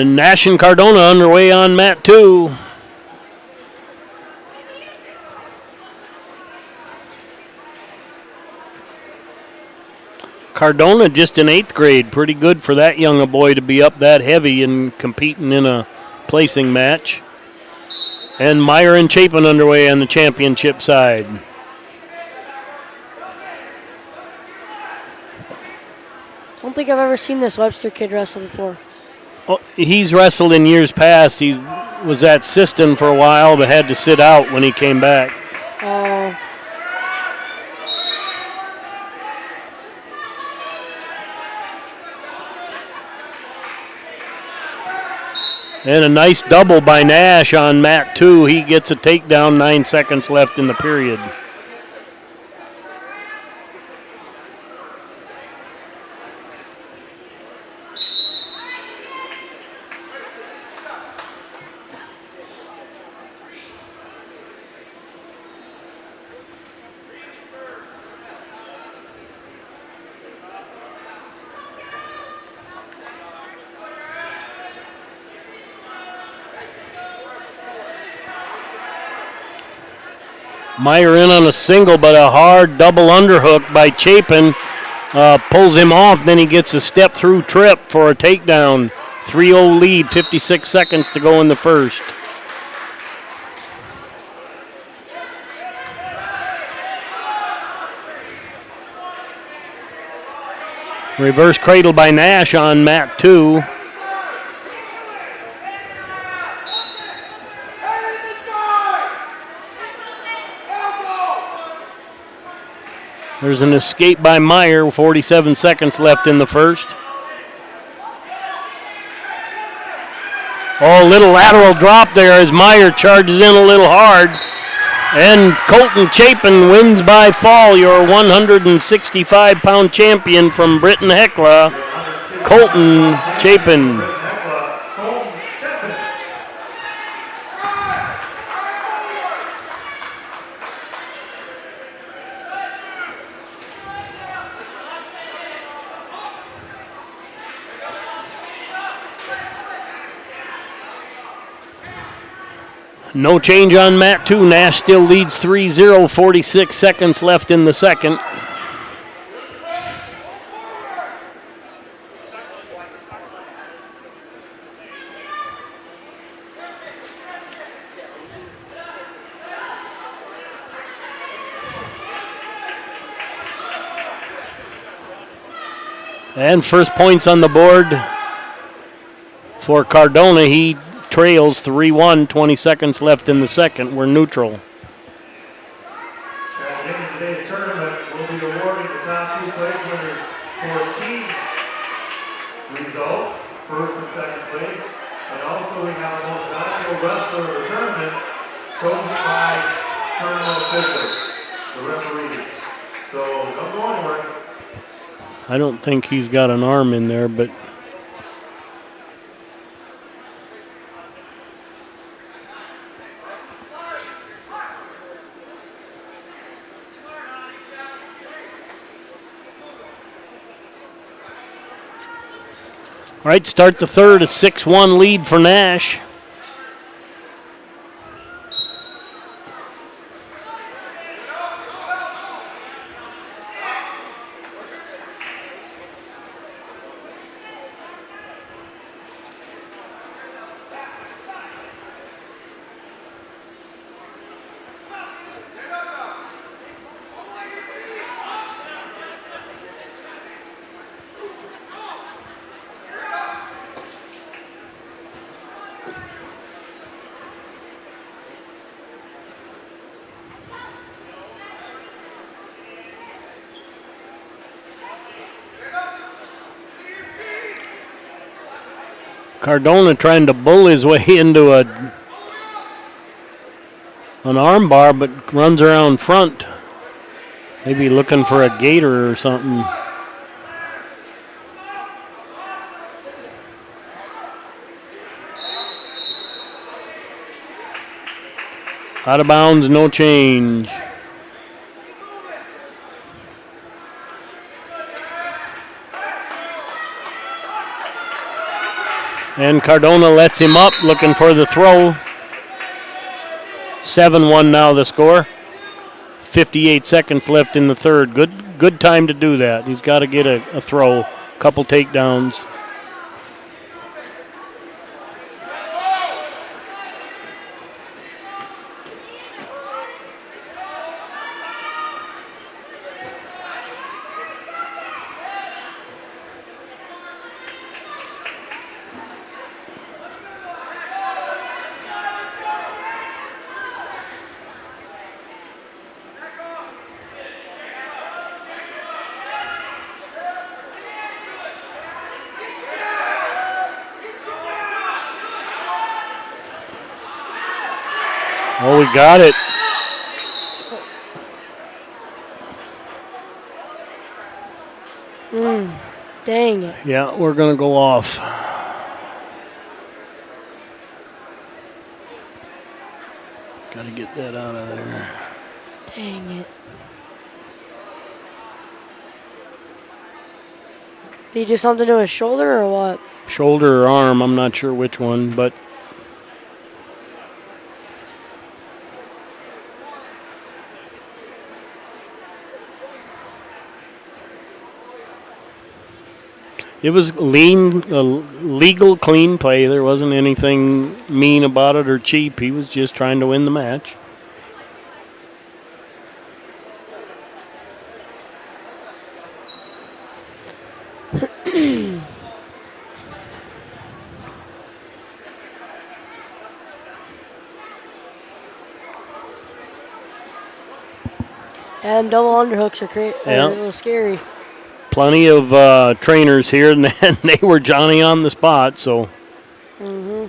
Nash and Cardona underway on mat 2. Cardona just in 8th grade. Pretty good for that young a boy to be up that heavy and competing in a placing match. And Meyer and Chapin underway on the championship side. I don't think I've ever seen this Webster kid wrestle before. Oh, he's wrestled in years past. He was at Siston for a while, but had to sit out when he came back. And a nice double by Nash on mat 2. He gets a takedown, 9 seconds left in the period. Meyer in on a single, but a hard double underhook by Chapin pulls him off. Then he gets a step through trip for a takedown. 3-0 lead, 56 seconds to go in the first. Reverse cradle by Nash on mat 2. There's an escape by Meyer, 47 seconds left in the first. Oh, little lateral drop there as Meyer charges in a little hard. And Colton Chapin wins by fall, your 165-pound champion from Britain Hecla, Colton Chapin. No change on mat 2. Nash still leads 3-0, 46 seconds left in the second. And first points on the board for Cardona. He trails 3-1, 20 seconds left in the second. We're neutral. At the end of today's tournament, we'll be awarding the top 2 place winners for team results, first and second place. And also we have the most valuable wrestler of the tournament, chosen by tournament officials, the referees. So don't go anywhere. I don't think he's got an arm in there, but all right, start the third, a 6-1 lead for Nash. Cardona trying to bull his way into an arm bar, but runs around front. Maybe looking for a gator or something. Out of bounds, no change. And Cardona lets him up, looking for the throw. 7-1 now the score. 58 seconds left in the third. Good time to do that. He's got to get a throw, couple takedowns. Oh, we got it. Dang it. Yeah, we're going to go off. Got to get that out of there. Dang it. Did he do something to his shoulder or what? Shoulder or arm, I'm not sure which one, but It was legal, clean play. There wasn't anything mean about it or cheap. He was just trying to win the match. Yeah, them double underhooks are great. Yeah. A little scary. Plenty of trainers here, and then they were Johnny on the spot, so. Mm-hmm.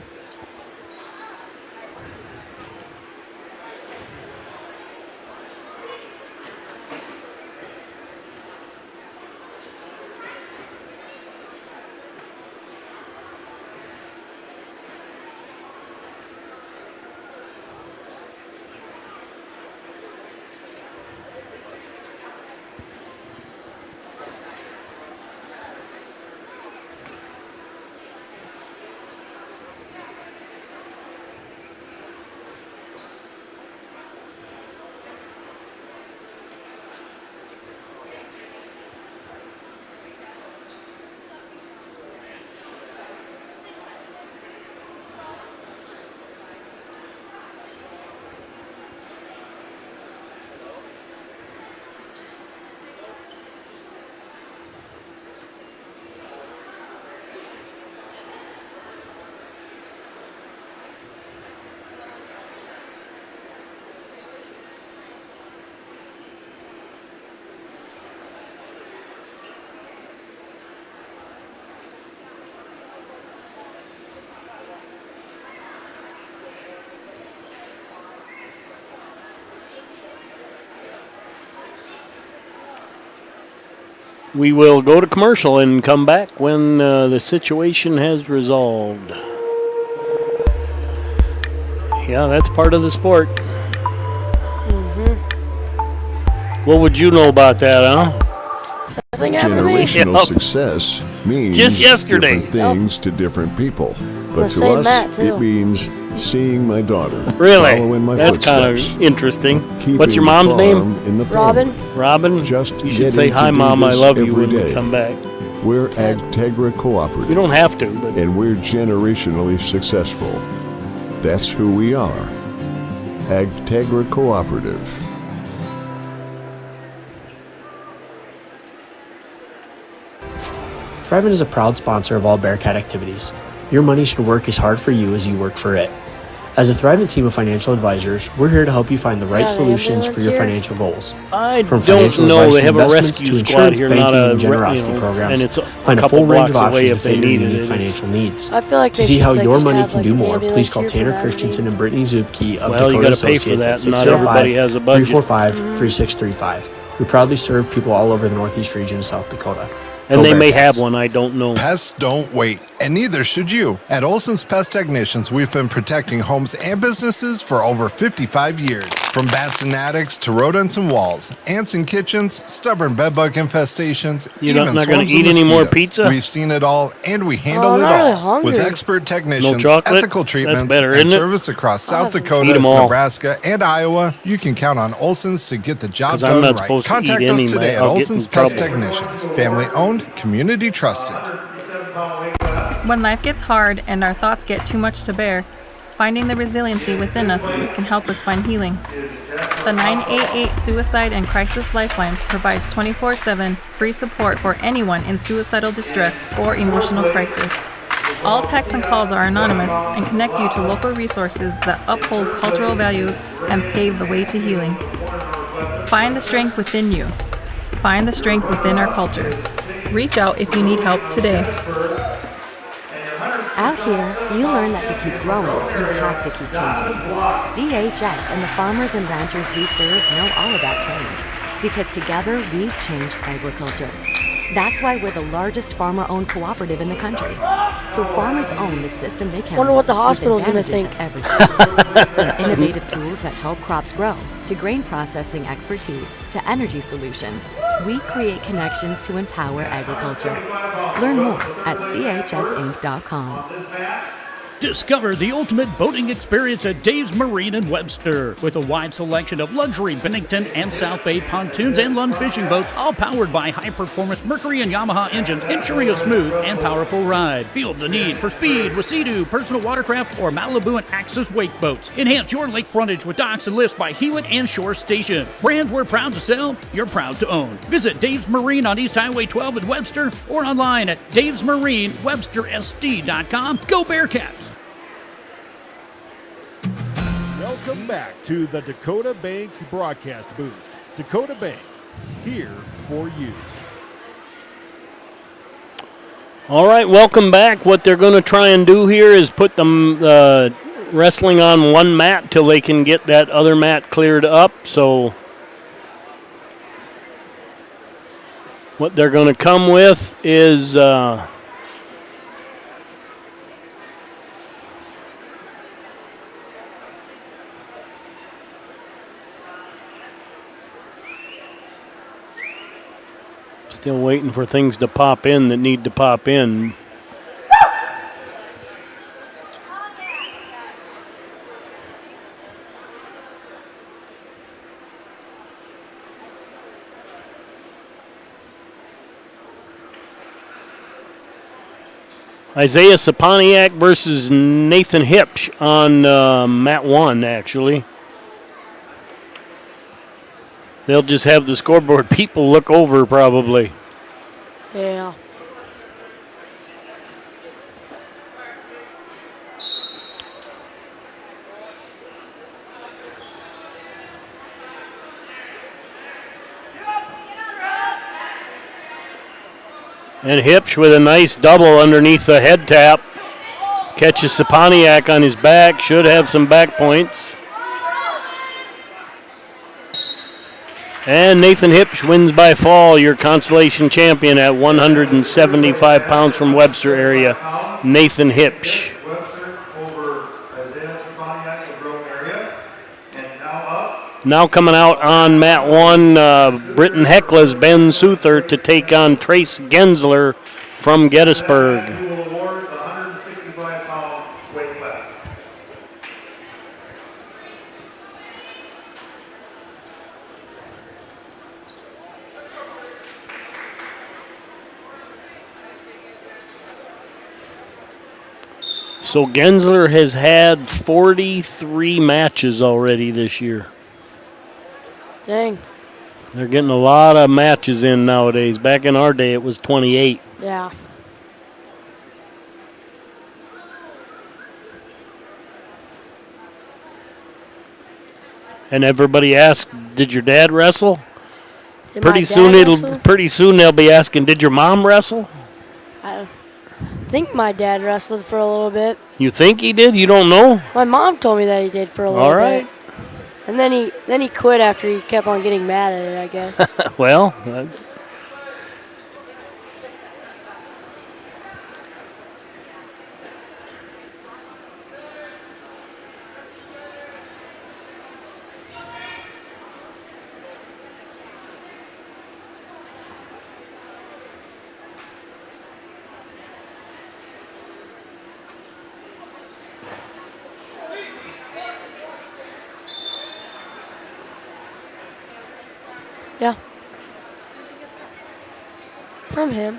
We will go to commercial and come back when the situation has resolved. Yeah, that's part of the sport. What would you know about that, huh? Generational Yep. success means Just yesterday. different things to different people. But The to same us, mat, too. it means seeing my daughter. Really? Following my That's kind footsteps. of interesting. Keeping What's your the mom's name? farm in the Robin. Robin? Just You should getting say, to hi, do Mom, I this love you every when we day. come back. We're Agtegra Cooperative. You don't have to, but. And we're generationally successful. That's who we are. Agtegra Cooperative. Thrivent is a proud sponsor of all Bearcat activities. Your money should work as hard for you as you work for it. As a Thrivent team of financial advisors, we're here to help you find the right Yeah, the solutions for ambulance your here. financial goals. I From don't financial know. advice They and have a investments rescue to squad insurance, here, banking, not and a generosity you know, programs. and it's a Find a couple full range of blocks away options if to fit they your needed unique it. financial needs. I feel like To they see should, how like, your just money have, can like, do an more, please ambulance call here for Tanner that Christensen many. and Brittany Zupke of Well, you Dakota gotta pay for Associates that. at Not everybody has a budget. 345-3635. We proudly serve people all over the Northeast region of South Dakota. And Go they may Bearcats. have one, I don't know. Pests don't wait, and neither should you. At Olson's Pest Technicians, we've been protecting homes and businesses for over 55 years. From bats and attics to rodents and walls, ants in kitchens, stubborn bedbug infestations, You're even not gonna swarms eat of any more mosquitoes. pizza? We've seen it all, and we handle I'm it not really all. hungry. With expert technicians, chocolate? ethical That's treatments, better, and isn't it? service across I'll South have to Dakota, eat 'em all. Nebraska, and Iowa, you can count on Olson's to get the job 'Cause I'm done not right. supposed to Contact eat us any, today at I'll get in Olson's Pest trouble. Technicians. Family owned, community trusted. When life gets hard and our thoughts get too much to bear, finding the resiliency within us can help us find healing. The 988 Suicide and Crisis Lifeline provides 24/7 free support for anyone in suicidal distress or emotional crisis. All texts and calls are anonymous and connect you to local resources that uphold cultural values and pave the way to healing. Find the strength within you. Find the strength within our culture. Reach out if you need help today. Out here, you learn that to keep growing, you have to keep changing. CHS and the farmers and ranchers we serve know all about change, because together we've changed agriculture. That's why we're the largest farmer-owned cooperative in the country. So farmers own the system they can. Wonder what the with hospital's gonna advantages think. at every step. From innovative tools that help crops grow, to grain processing expertise, to energy solutions, we create connections to empower agriculture. Learn more at chsinc.com. Discover the ultimate boating experience at Dave's Marine in Webster. With a wide selection of luxury Bennington and South Bay pontoons and Lund fishing boats, all powered by high-performance Mercury and Yamaha engines, ensuring a smooth and powerful ride. Feel the need for speed with Sea-Doo, personal watercraft, or Malibu and Axis wake boats. Enhance your lake frontage with docks and lifts by Hewitt and Shore Station. Brands we're proud to sell, you're proud to own. Visit Dave's Marine on East Highway 12 in Webster or online at davesmarinewebstersd.com. Go Bearcats! Welcome back to the Dakota Bank broadcast booth. Dakota Bank, here for you. All right, welcome back. What they're going to try and do here is put them wrestling on one mat till they can get that other mat cleared up. So what they're going to come with is still waiting for things to pop in that need to pop in. Isaiah Saponiak versus Nathan Hipsch on mat 1, actually. They'll just have the scoreboard people look over, probably. Yeah. And Hipsch with a nice double underneath the head tap. Catches Saponiak on his back. Should have some back points. And Nathan Hipsch wins by fall, your consolation champion at 175 pounds from Webster area. Nathan Hipsch. Webster over Isaiah Saponiak of Groton area. And now up. Now coming out on mat 1, Britton Heckla's Ben Souther to take on Trace Gensler from Gettysburg. Who will award the 165-pound weight class. So Gensler has had 43 matches already this year. Dang. They're getting a lot of matches in nowadays. Back in our day, it was 28. Yeah. And everybody asked, "Did your dad wrestle?" Did my dad wrestle? Pretty soon they'll be asking, "Did your mom wrestle?" I think my dad wrestled for a little bit. You think he did? You don't know? My mom told me that he did for a little All right. bit. And then he quit after he kept on getting mad at it, I guess. Well, Yeah. From him.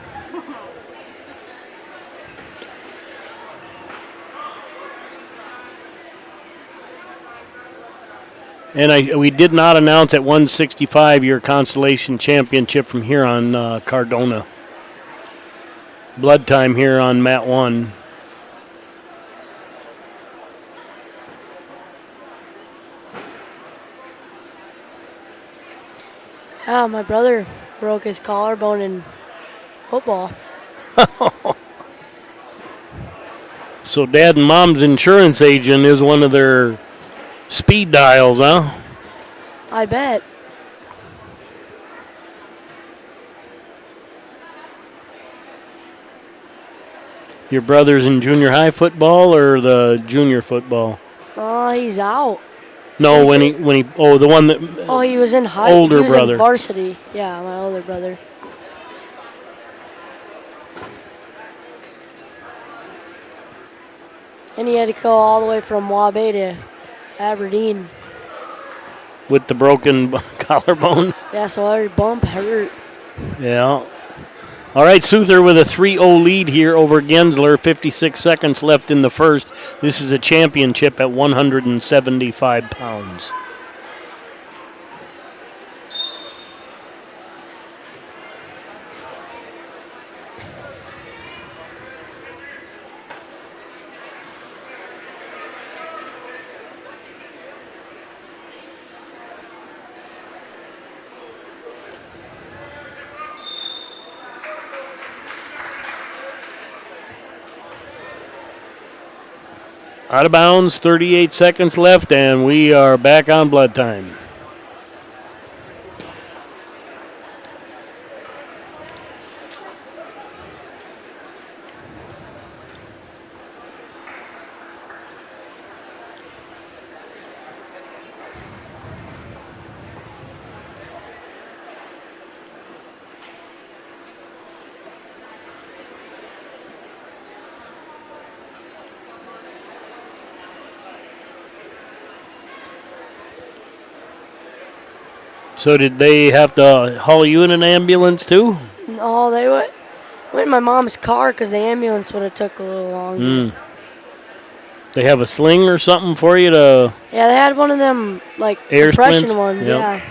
and we did not announce at 165 your consolation championship from here on Cardona. Blood time here on mat 1. Yeah, my brother broke his collarbone in football. So Dad and Mom's insurance agent is one of their speed dials, huh? I bet. Your brother's in junior high football or the junior football? He's out. No, when he the one that he was in high. older he was brother. In varsity. Yeah, my older brother. And he had to go all the way from Wabe to Aberdeen. With the broken collarbone. Yeah, so every bump hurt. Yeah. All right, Souther with a 3-0 lead here over Gensler. 56 seconds left in the first. This is a championship at 175 pounds. Out of bounds, 38 seconds left, and we are back on blood time. So did they have to haul you in an ambulance too? No, they went in my mom's car because the ambulance would have took a little longer. They have a sling or something for you to... Yeah, they had one of them, like, Air compression splints? ones, Yep. yeah.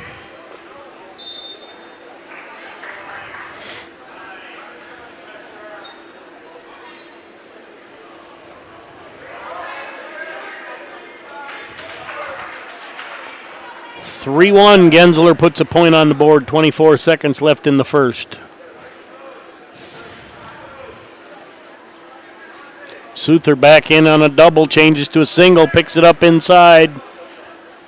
(3-1). Gensler puts a point on the board. 24 seconds left in the first. Souther back in on a double, changes to a single, picks it up inside.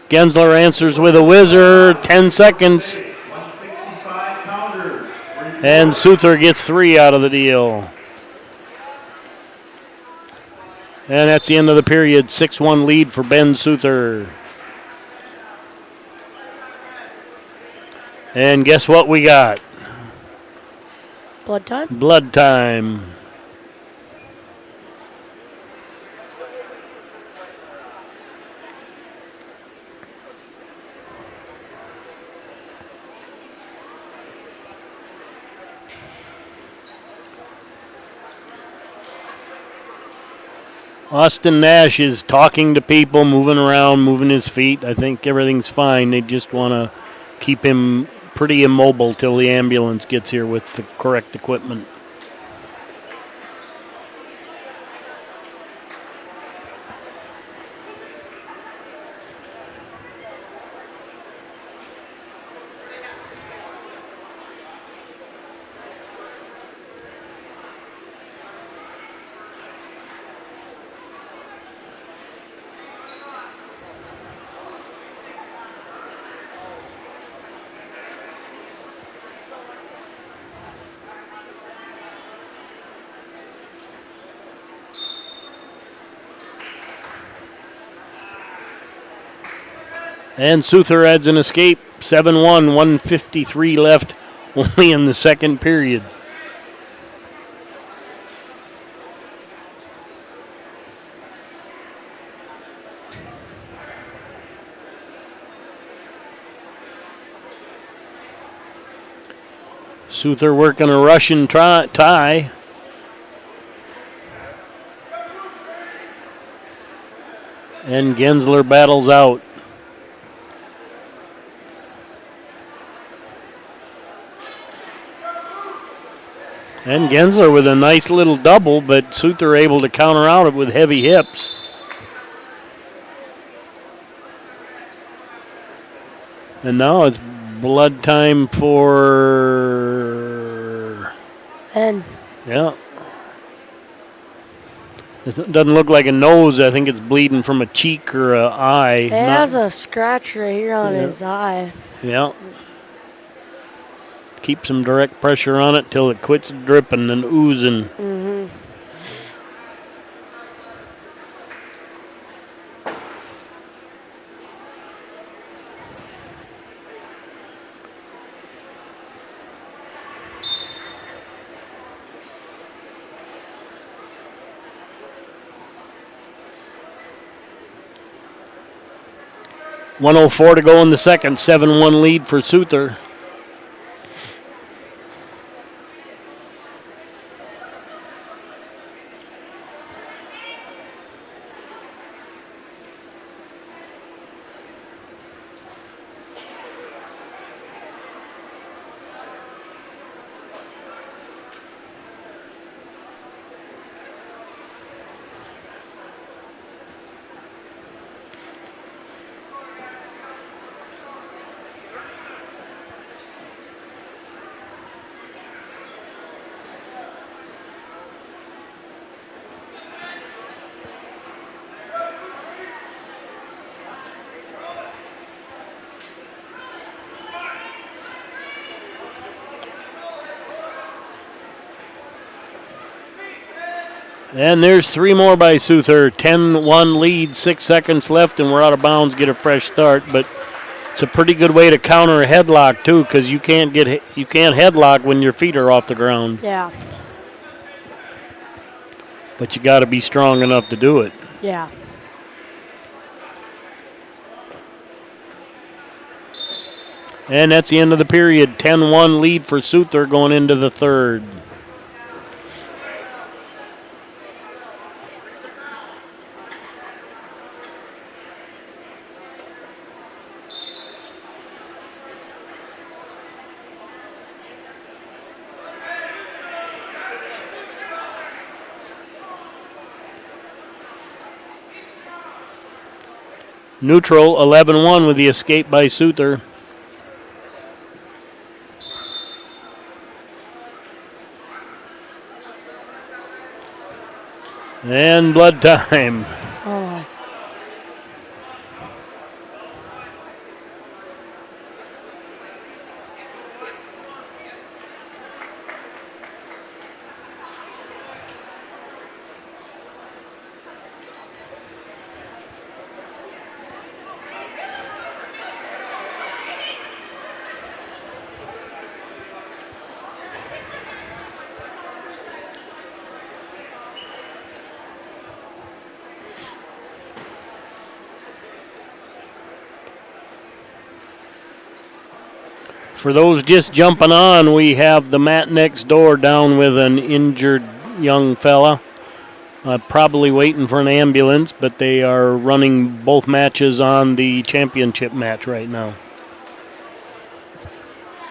Gensler answers with a whizzer. 10 seconds. And Souther gets 3 out of the deal. And that's the end of the period. 6-1 lead for Ben Souther. And guess what we got? Blood time? Blood time. Austin Nash is talking to people, moving around, moving his feet. I think everything's fine. They just want to keep him pretty immobile till the ambulance gets here with the correct equipment. And Souther adds an escape. 7-1, 1:53 left, only in the second period. Souther working a Russian tie. And Gensler battles out. And Gensler with a nice little double, but Souther able to counter out it with heavy hips. And now it's blood time for... Ben. Yeah. It doesn't look like a nose. I think it's bleeding from a cheek or an eye. He has a scratch right here on his eye. Yeah. Keep some direct pressure on it till it quits dripping and oozing. Mm-hmm. 1:04 to go in the second. 7-1 lead for Souther. And there's 3 more by Souther. 10-1 lead, 6 seconds left, and we're out of bounds. Get a fresh start, but it's a pretty good way to counter a headlock too, because you can't headlock when your feet are off the ground. Yeah. But you got to be strong enough to do it. Yeah. And that's the end of the period. 10-1 lead for Souther going into the third. Neutral, 11-1 with the escape by Souther. And blood time. Oh. For those just jumping on, we have the mat next door down with an injured young fella. Probably waiting for an ambulance, but they are running both matches on the championship match right now.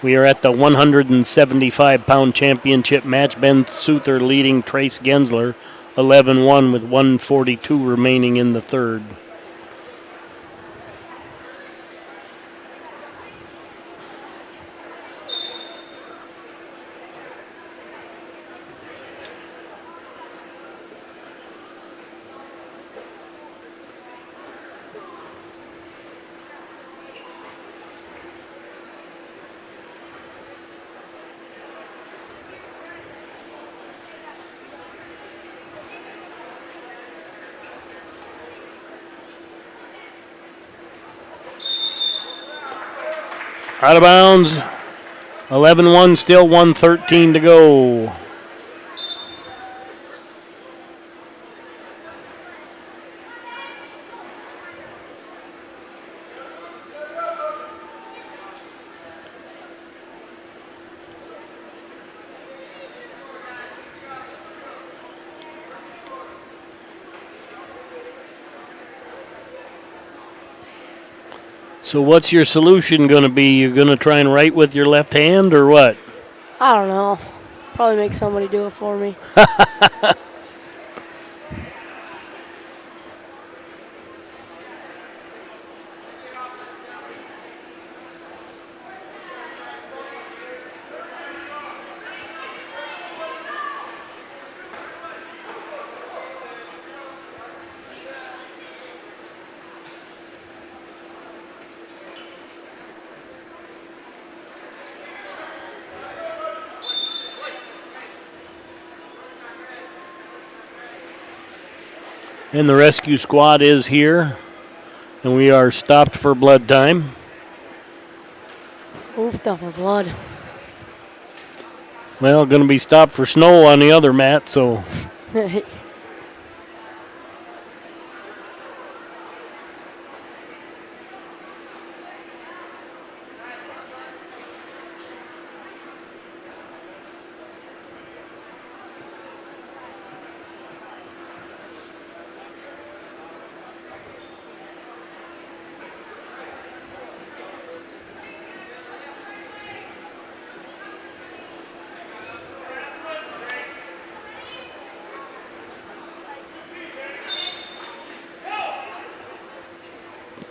We are at the 175-pound championship match. Ben Souther leading Trace Gensler 11-1 with 1:42 remaining in the third. Out of bounds, 11-1, still 1:13 to go. So what's your solution going to be? You going to try and write with your left hand or what? I don't know. Probably make somebody do it for me. And the rescue squad is here. And we are stopped for blood time. Oofed up for blood. Well, going to be stopped for snow on the other mat, so.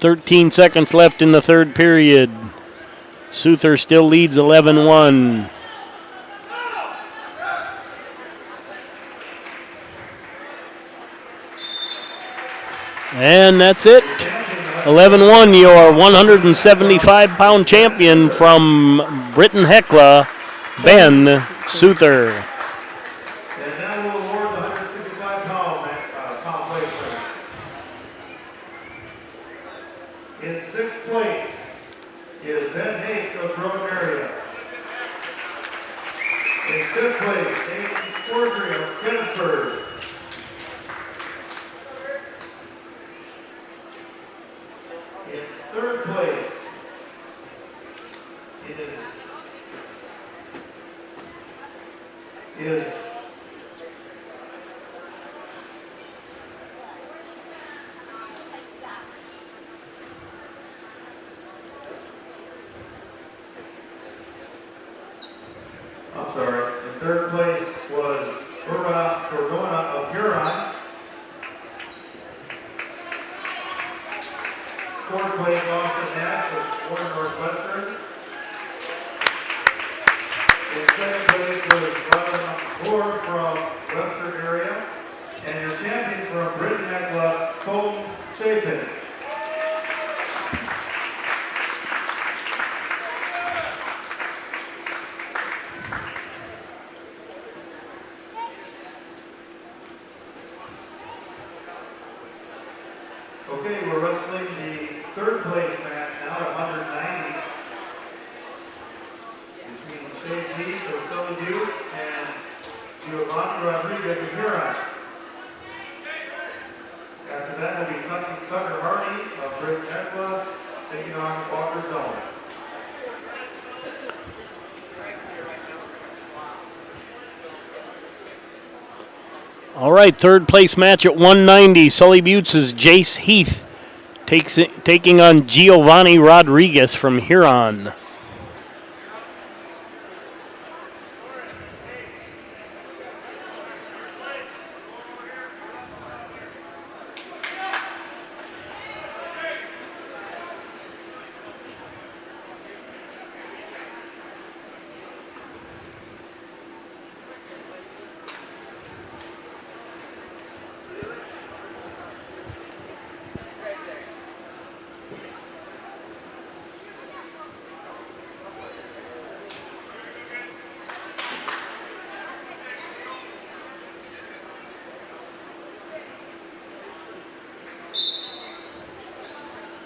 13 seconds left in the third period. Souther still leads 11-1. And that's it. 11-1, your 175-pound champion from Britain Hecla, Ben Souther. And now we'll award the 165-pound competition. In sixth place is Ben Hakes of Groton area. In fifth place, Nathan Cordry of Gettysburg. In third place is I'm sorry. In third place was Cordona of Huron. Fourth place, Austin Nash of Warren Northwestern. In second place was Robin Moore from Webster area. And your champion from Britain Hecla, Colton Chapin. Okay, we're wrestling the third place match now at 190 between Chase Heath of Sully Butte and Giovanni Rodriguez of Huron. After that will be Tucker Hardy of Britain Hecla taking on Walker Zone. All right, third place match at 190. Sully Buttes' Jace Heath taking on Giovanni Rodriguez from Huron.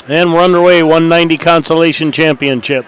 And we're underway, 190 Consolation Championship.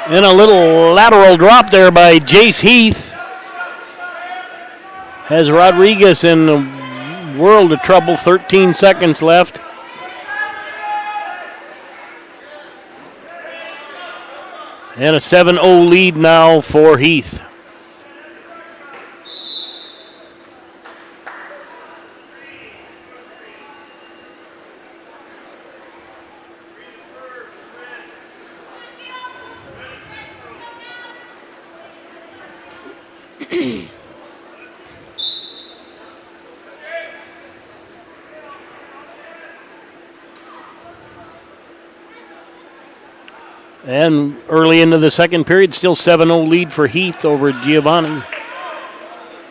And a little lateral drop there by Jace Heath. Has Rodriguez in a world of trouble, 13 seconds left. And a 7-0 lead now for Heath. And early into the second period, still 7-0 lead for Heath over Giovanni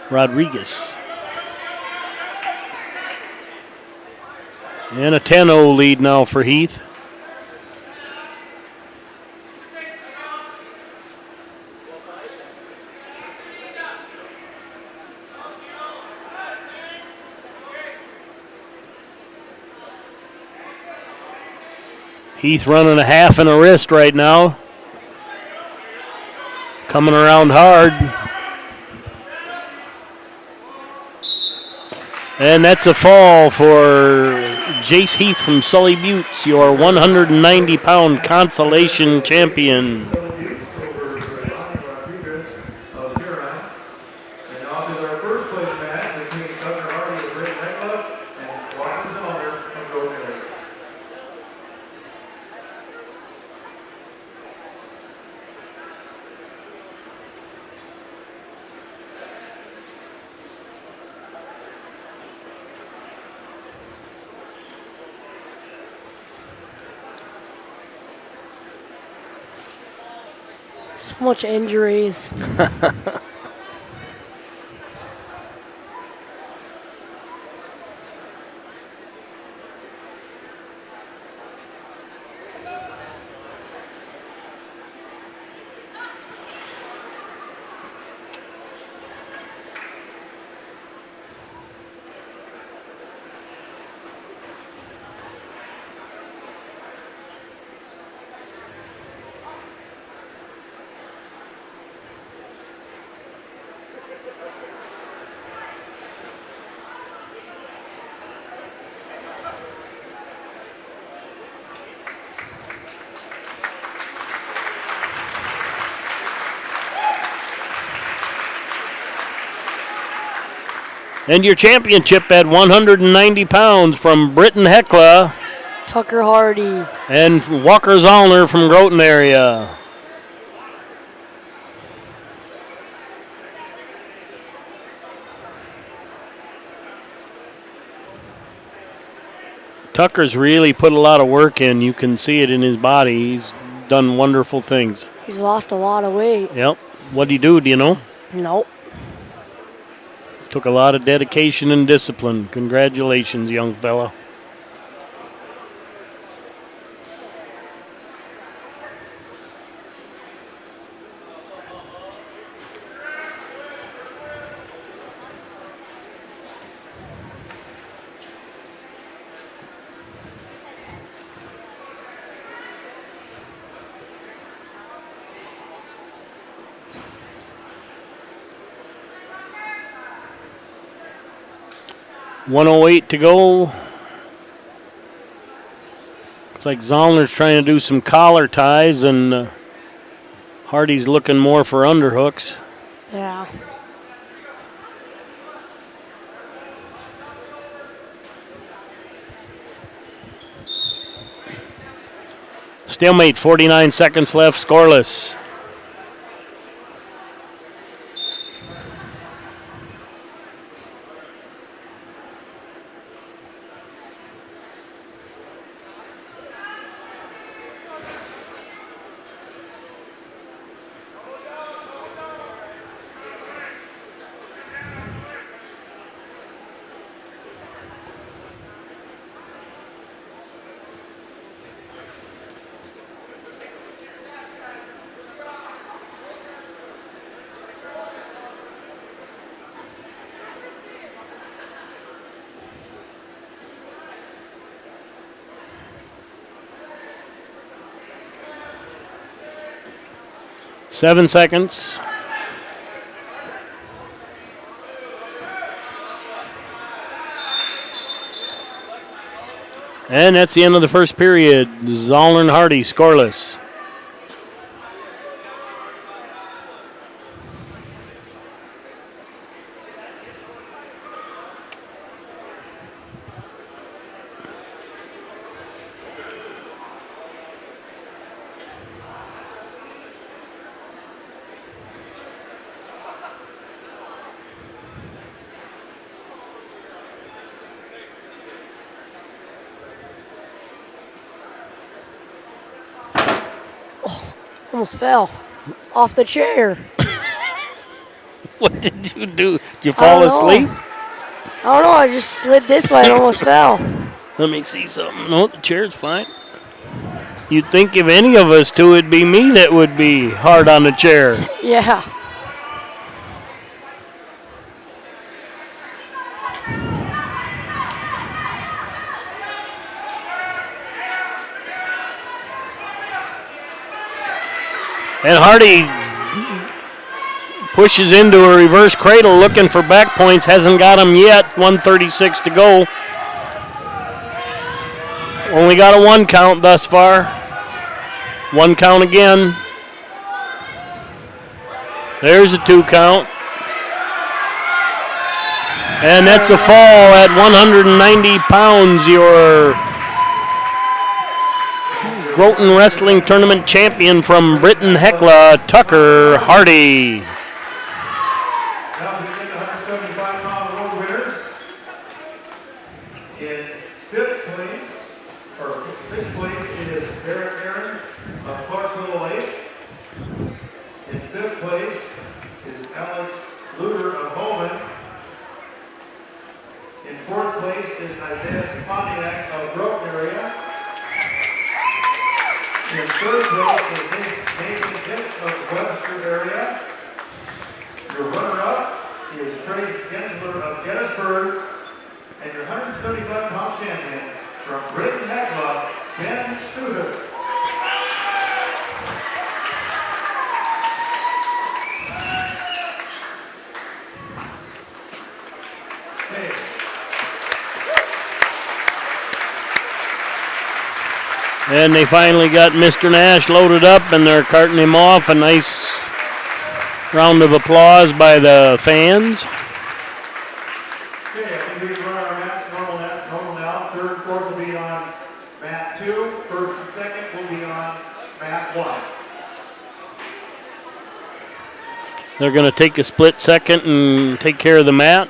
Rodriguez. And a 10-0 lead now for Heath. Heath running a half and a wrist right now. Coming around hard. And that's a fall for Jace Heath from Sully Buttes, your 190-pound consolation champion. So much injuries. And your championship at 190 pounds from Britton Hecla. Tucker Hardy. And Walker Zollner from Groton area. Tucker's really put a lot of work in. You can see it in his body. He's done wonderful things. He's lost a lot of weight. Yep. What did he do you know? Nope. Took a lot of dedication and discipline. Congratulations, young fella. .108 to go. Looks like Zollner's trying to do some collar ties, and Hardy's looking more for underhooks. Yeah. Stalemate, 49 seconds left, scoreless. Seven seconds. And that's the end of the first period. Zollner and Hardy scoreless. Almost fell off the chair. What did you do? Did you fall asleep? I don't know. I just slid this way and almost fell. Let me see something. No, the chair's fine. You'd think if any of us two, it'd be me that would be hard on the chair. Yeah. And Hardy Pushes into a reverse cradle, looking for back points. Hasn't got them yet. 1:36 to go. Only got a 1 count thus far. 1 count again. There's a 2 count. And that's a fall at 190 pounds. Your Groton Wrestling Tournament champion from Britain, Hecla, Tucker Hardy. Now we take the 175-pound world winners. In 5th place, or 6th place, is Eric Aaron of Clarkville Lake. In 5th place is Alex Luder of Holman. In 4th place is Isaiah Pontiac of Groton area. In 3rd place is Nathan Pitts of Webster area. Your runner-up is Trace Gensler of Gettysburg. And your 175-pound champion from Britain Hecla, Ben Souther. And they finally got Mr. Nash loaded up, and they're carting him off. A nice round of applause by the fans. Okay, I think we can run our match normal now. 3rd, 4th will be on mat 2. 1st and 2nd will be on mat 1. They're going to take a split second and take care of the mat.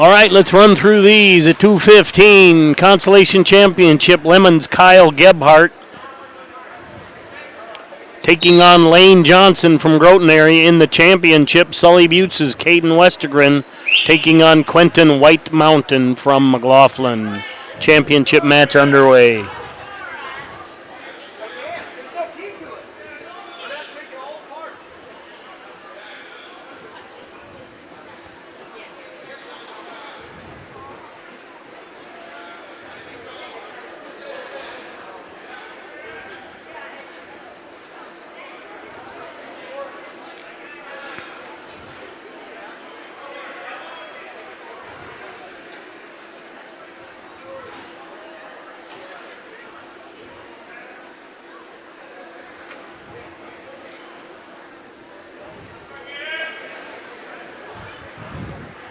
All right, let's run through these. At 2:15, Consolation Championship, Lemons Kyle Gebhardt taking on Lane Johnson from Groton area. In the championship, Sully Buttes' Caden Westergren taking on Quentin White Mountain from McLaughlin. Championship match underway.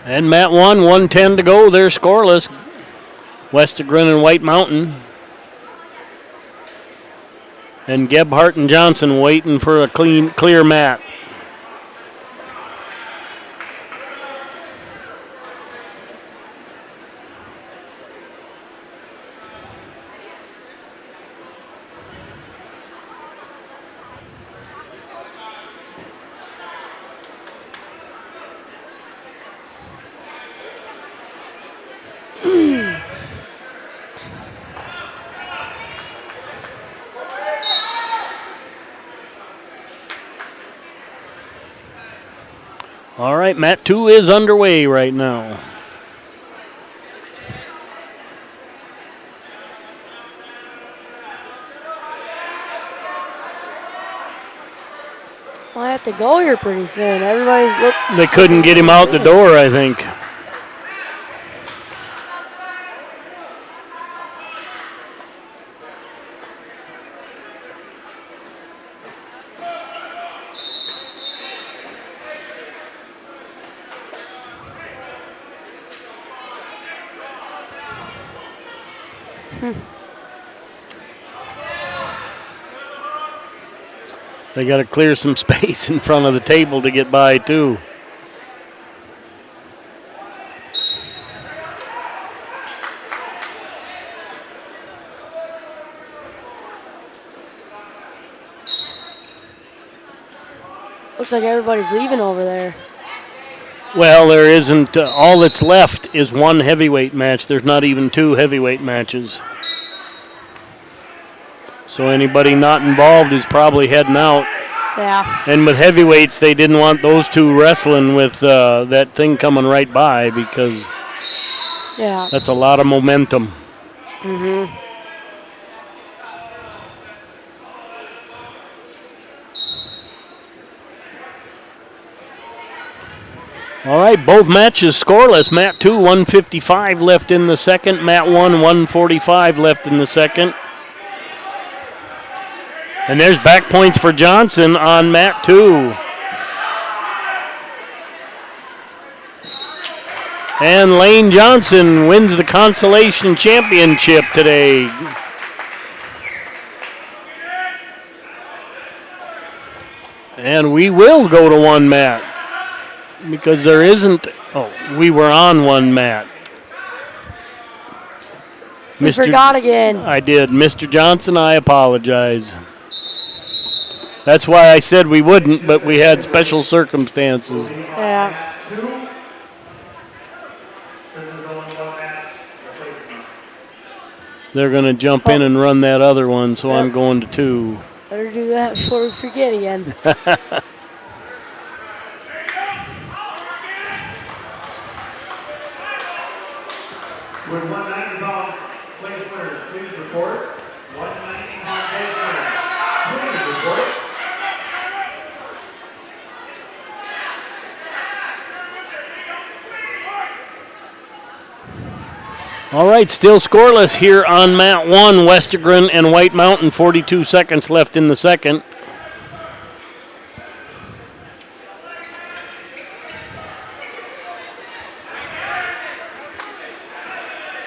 And mat 1, 1:10 to go. They're scoreless. Westergren and White Mountain. And Gebhardt and Johnson waiting for a clear mat. All right, mat 2 is underway right now. Well, I have to go here pretty soon. Everybody's looking. They couldn't get him out the door, I think. They got to clear some space in front of the table to get by, too. Looks like everybody's leaving over there. Well, there isn't. All that's left is one heavyweight match. There's not even two heavyweight matches. So anybody not involved is probably heading out. Yeah. And with heavyweights, they didn't want those two wrestling with that thing coming right by because that's a lot of momentum. Mm-hmm. All right, both matches scoreless. Mat 2, 155 left in the second. Mat 1, 145 left in the second. And there's back points for Johnson on Mat 2. And Lane Johnson wins the Consolation Championship today. And we will go to one mat. Because there isn't. Oh, we were on one mat. We forgot again. I did. Mr. Johnson, I apologize. That's why I said we wouldn't, but we had special circumstances. Yeah. They're going to jump in and run that other one, so I'm going to 2. Better do that before we forget again. Would 190-pound place winners please report? 190-pound place winners, please report. All right, still scoreless here on Mat 1, Westergren and White Mountain, 42 seconds left in the second.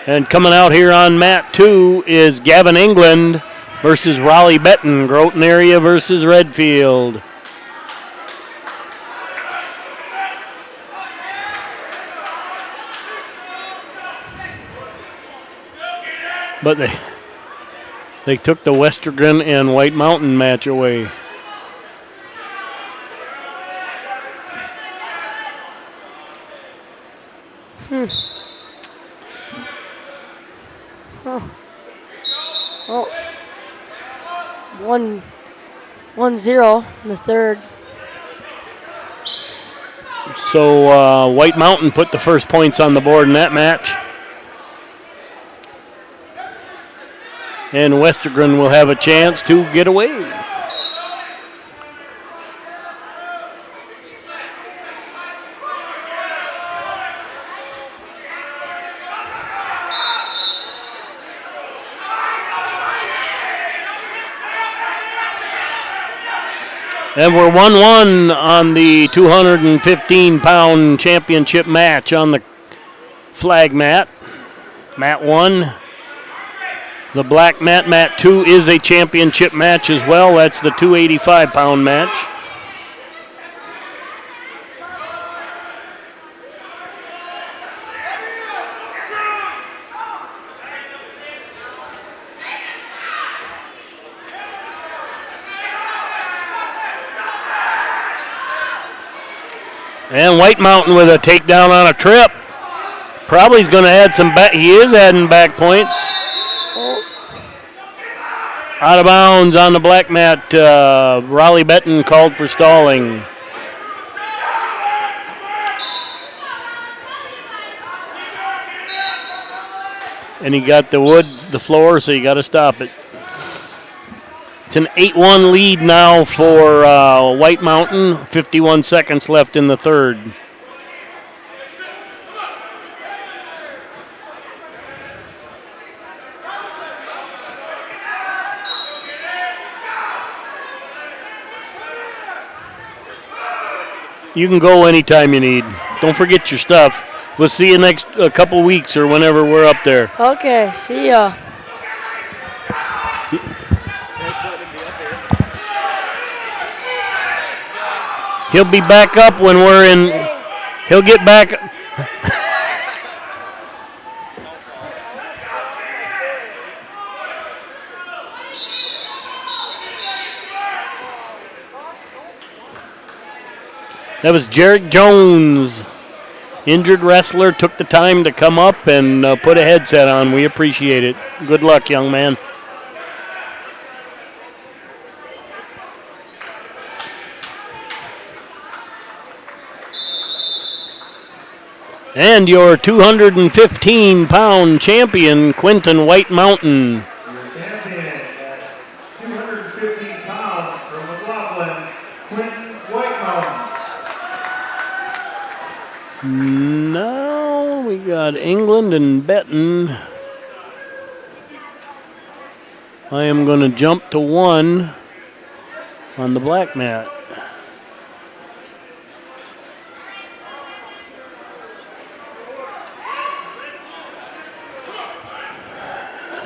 And coming out here on Mat 2 is Gavin England versus Raleigh Benton, Groton area versus Redfield. But they took the Westergren and White Mountain match away. Oh. 1-0 in the third. So White Mountain put the first points on the board in that match. And Westergren will have a chance to get away. And we're 1-1 on the 215-pound championship match on the flag mat. Mat 1. The black mat, Mat 2, is a championship match as well. That's the 285-pound match. And White Mountain with a takedown on a trip. Probably is going to add some back. He is adding back points. Out of bounds on the black mat. Raleigh Benton called for stalling. And he got the floor, so you got to stop it. It's an 8-1 lead now for White Mountain. 51 seconds left in the third. You can go anytime you need. Don't forget your stuff. We'll see you next couple weeks or whenever we're up there. Okay, see ya. He'll be back up when we're in. He'll get back. That was Jarek Jones. injured wrestler took the time to come up and put a headset on. We appreciate it. Good luck, young man. And your 215-pound champion, Quentin White Mountain. Your champion at 215 pounds from McLaughlin, Quentin White Mountain. Now we got England and Benton. I am going to jump to 1 on the black mat.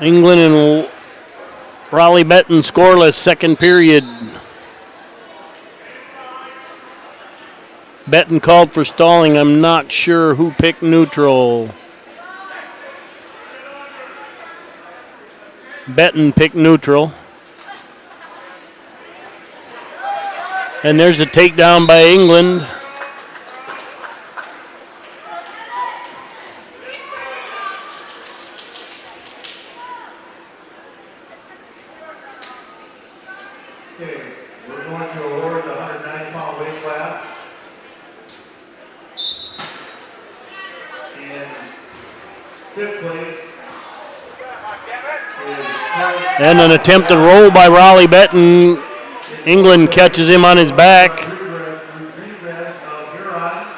England and Raleigh Benton scoreless, second period. Benton called for stalling. I'm not sure who picked neutral. Benton picked neutral. And there's a takedown by England. Okay, we're going to award the 190-pound weight class. In fifth place is And an attempted roll by Raleigh Benton. England catches him on his back. of Huron.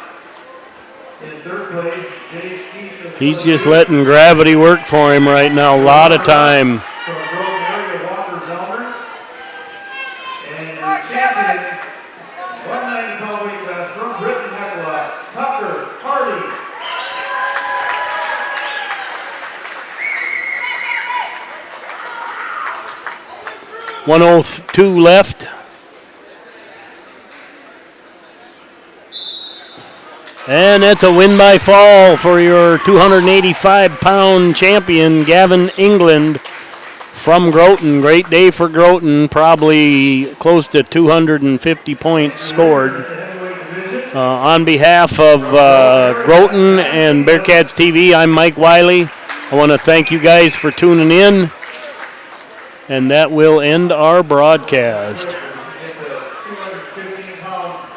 In third place, Jay Steep of He's just letting gravity work for him right now. A lot of time. from Groton area, Walker Zelmer. And your champion, 190-pound weight class from Britain, Hecla, Tucker Hardy. 1:02 left. And that's a win by fall for your 285-pound champion, Gavin England from Groton. Great day for Groton, probably close to 250 points scored. On behalf of Groton and Bearcats TV, I'm Mike Wiley. I want to thank you guys for tuning in, and that will end our broadcast.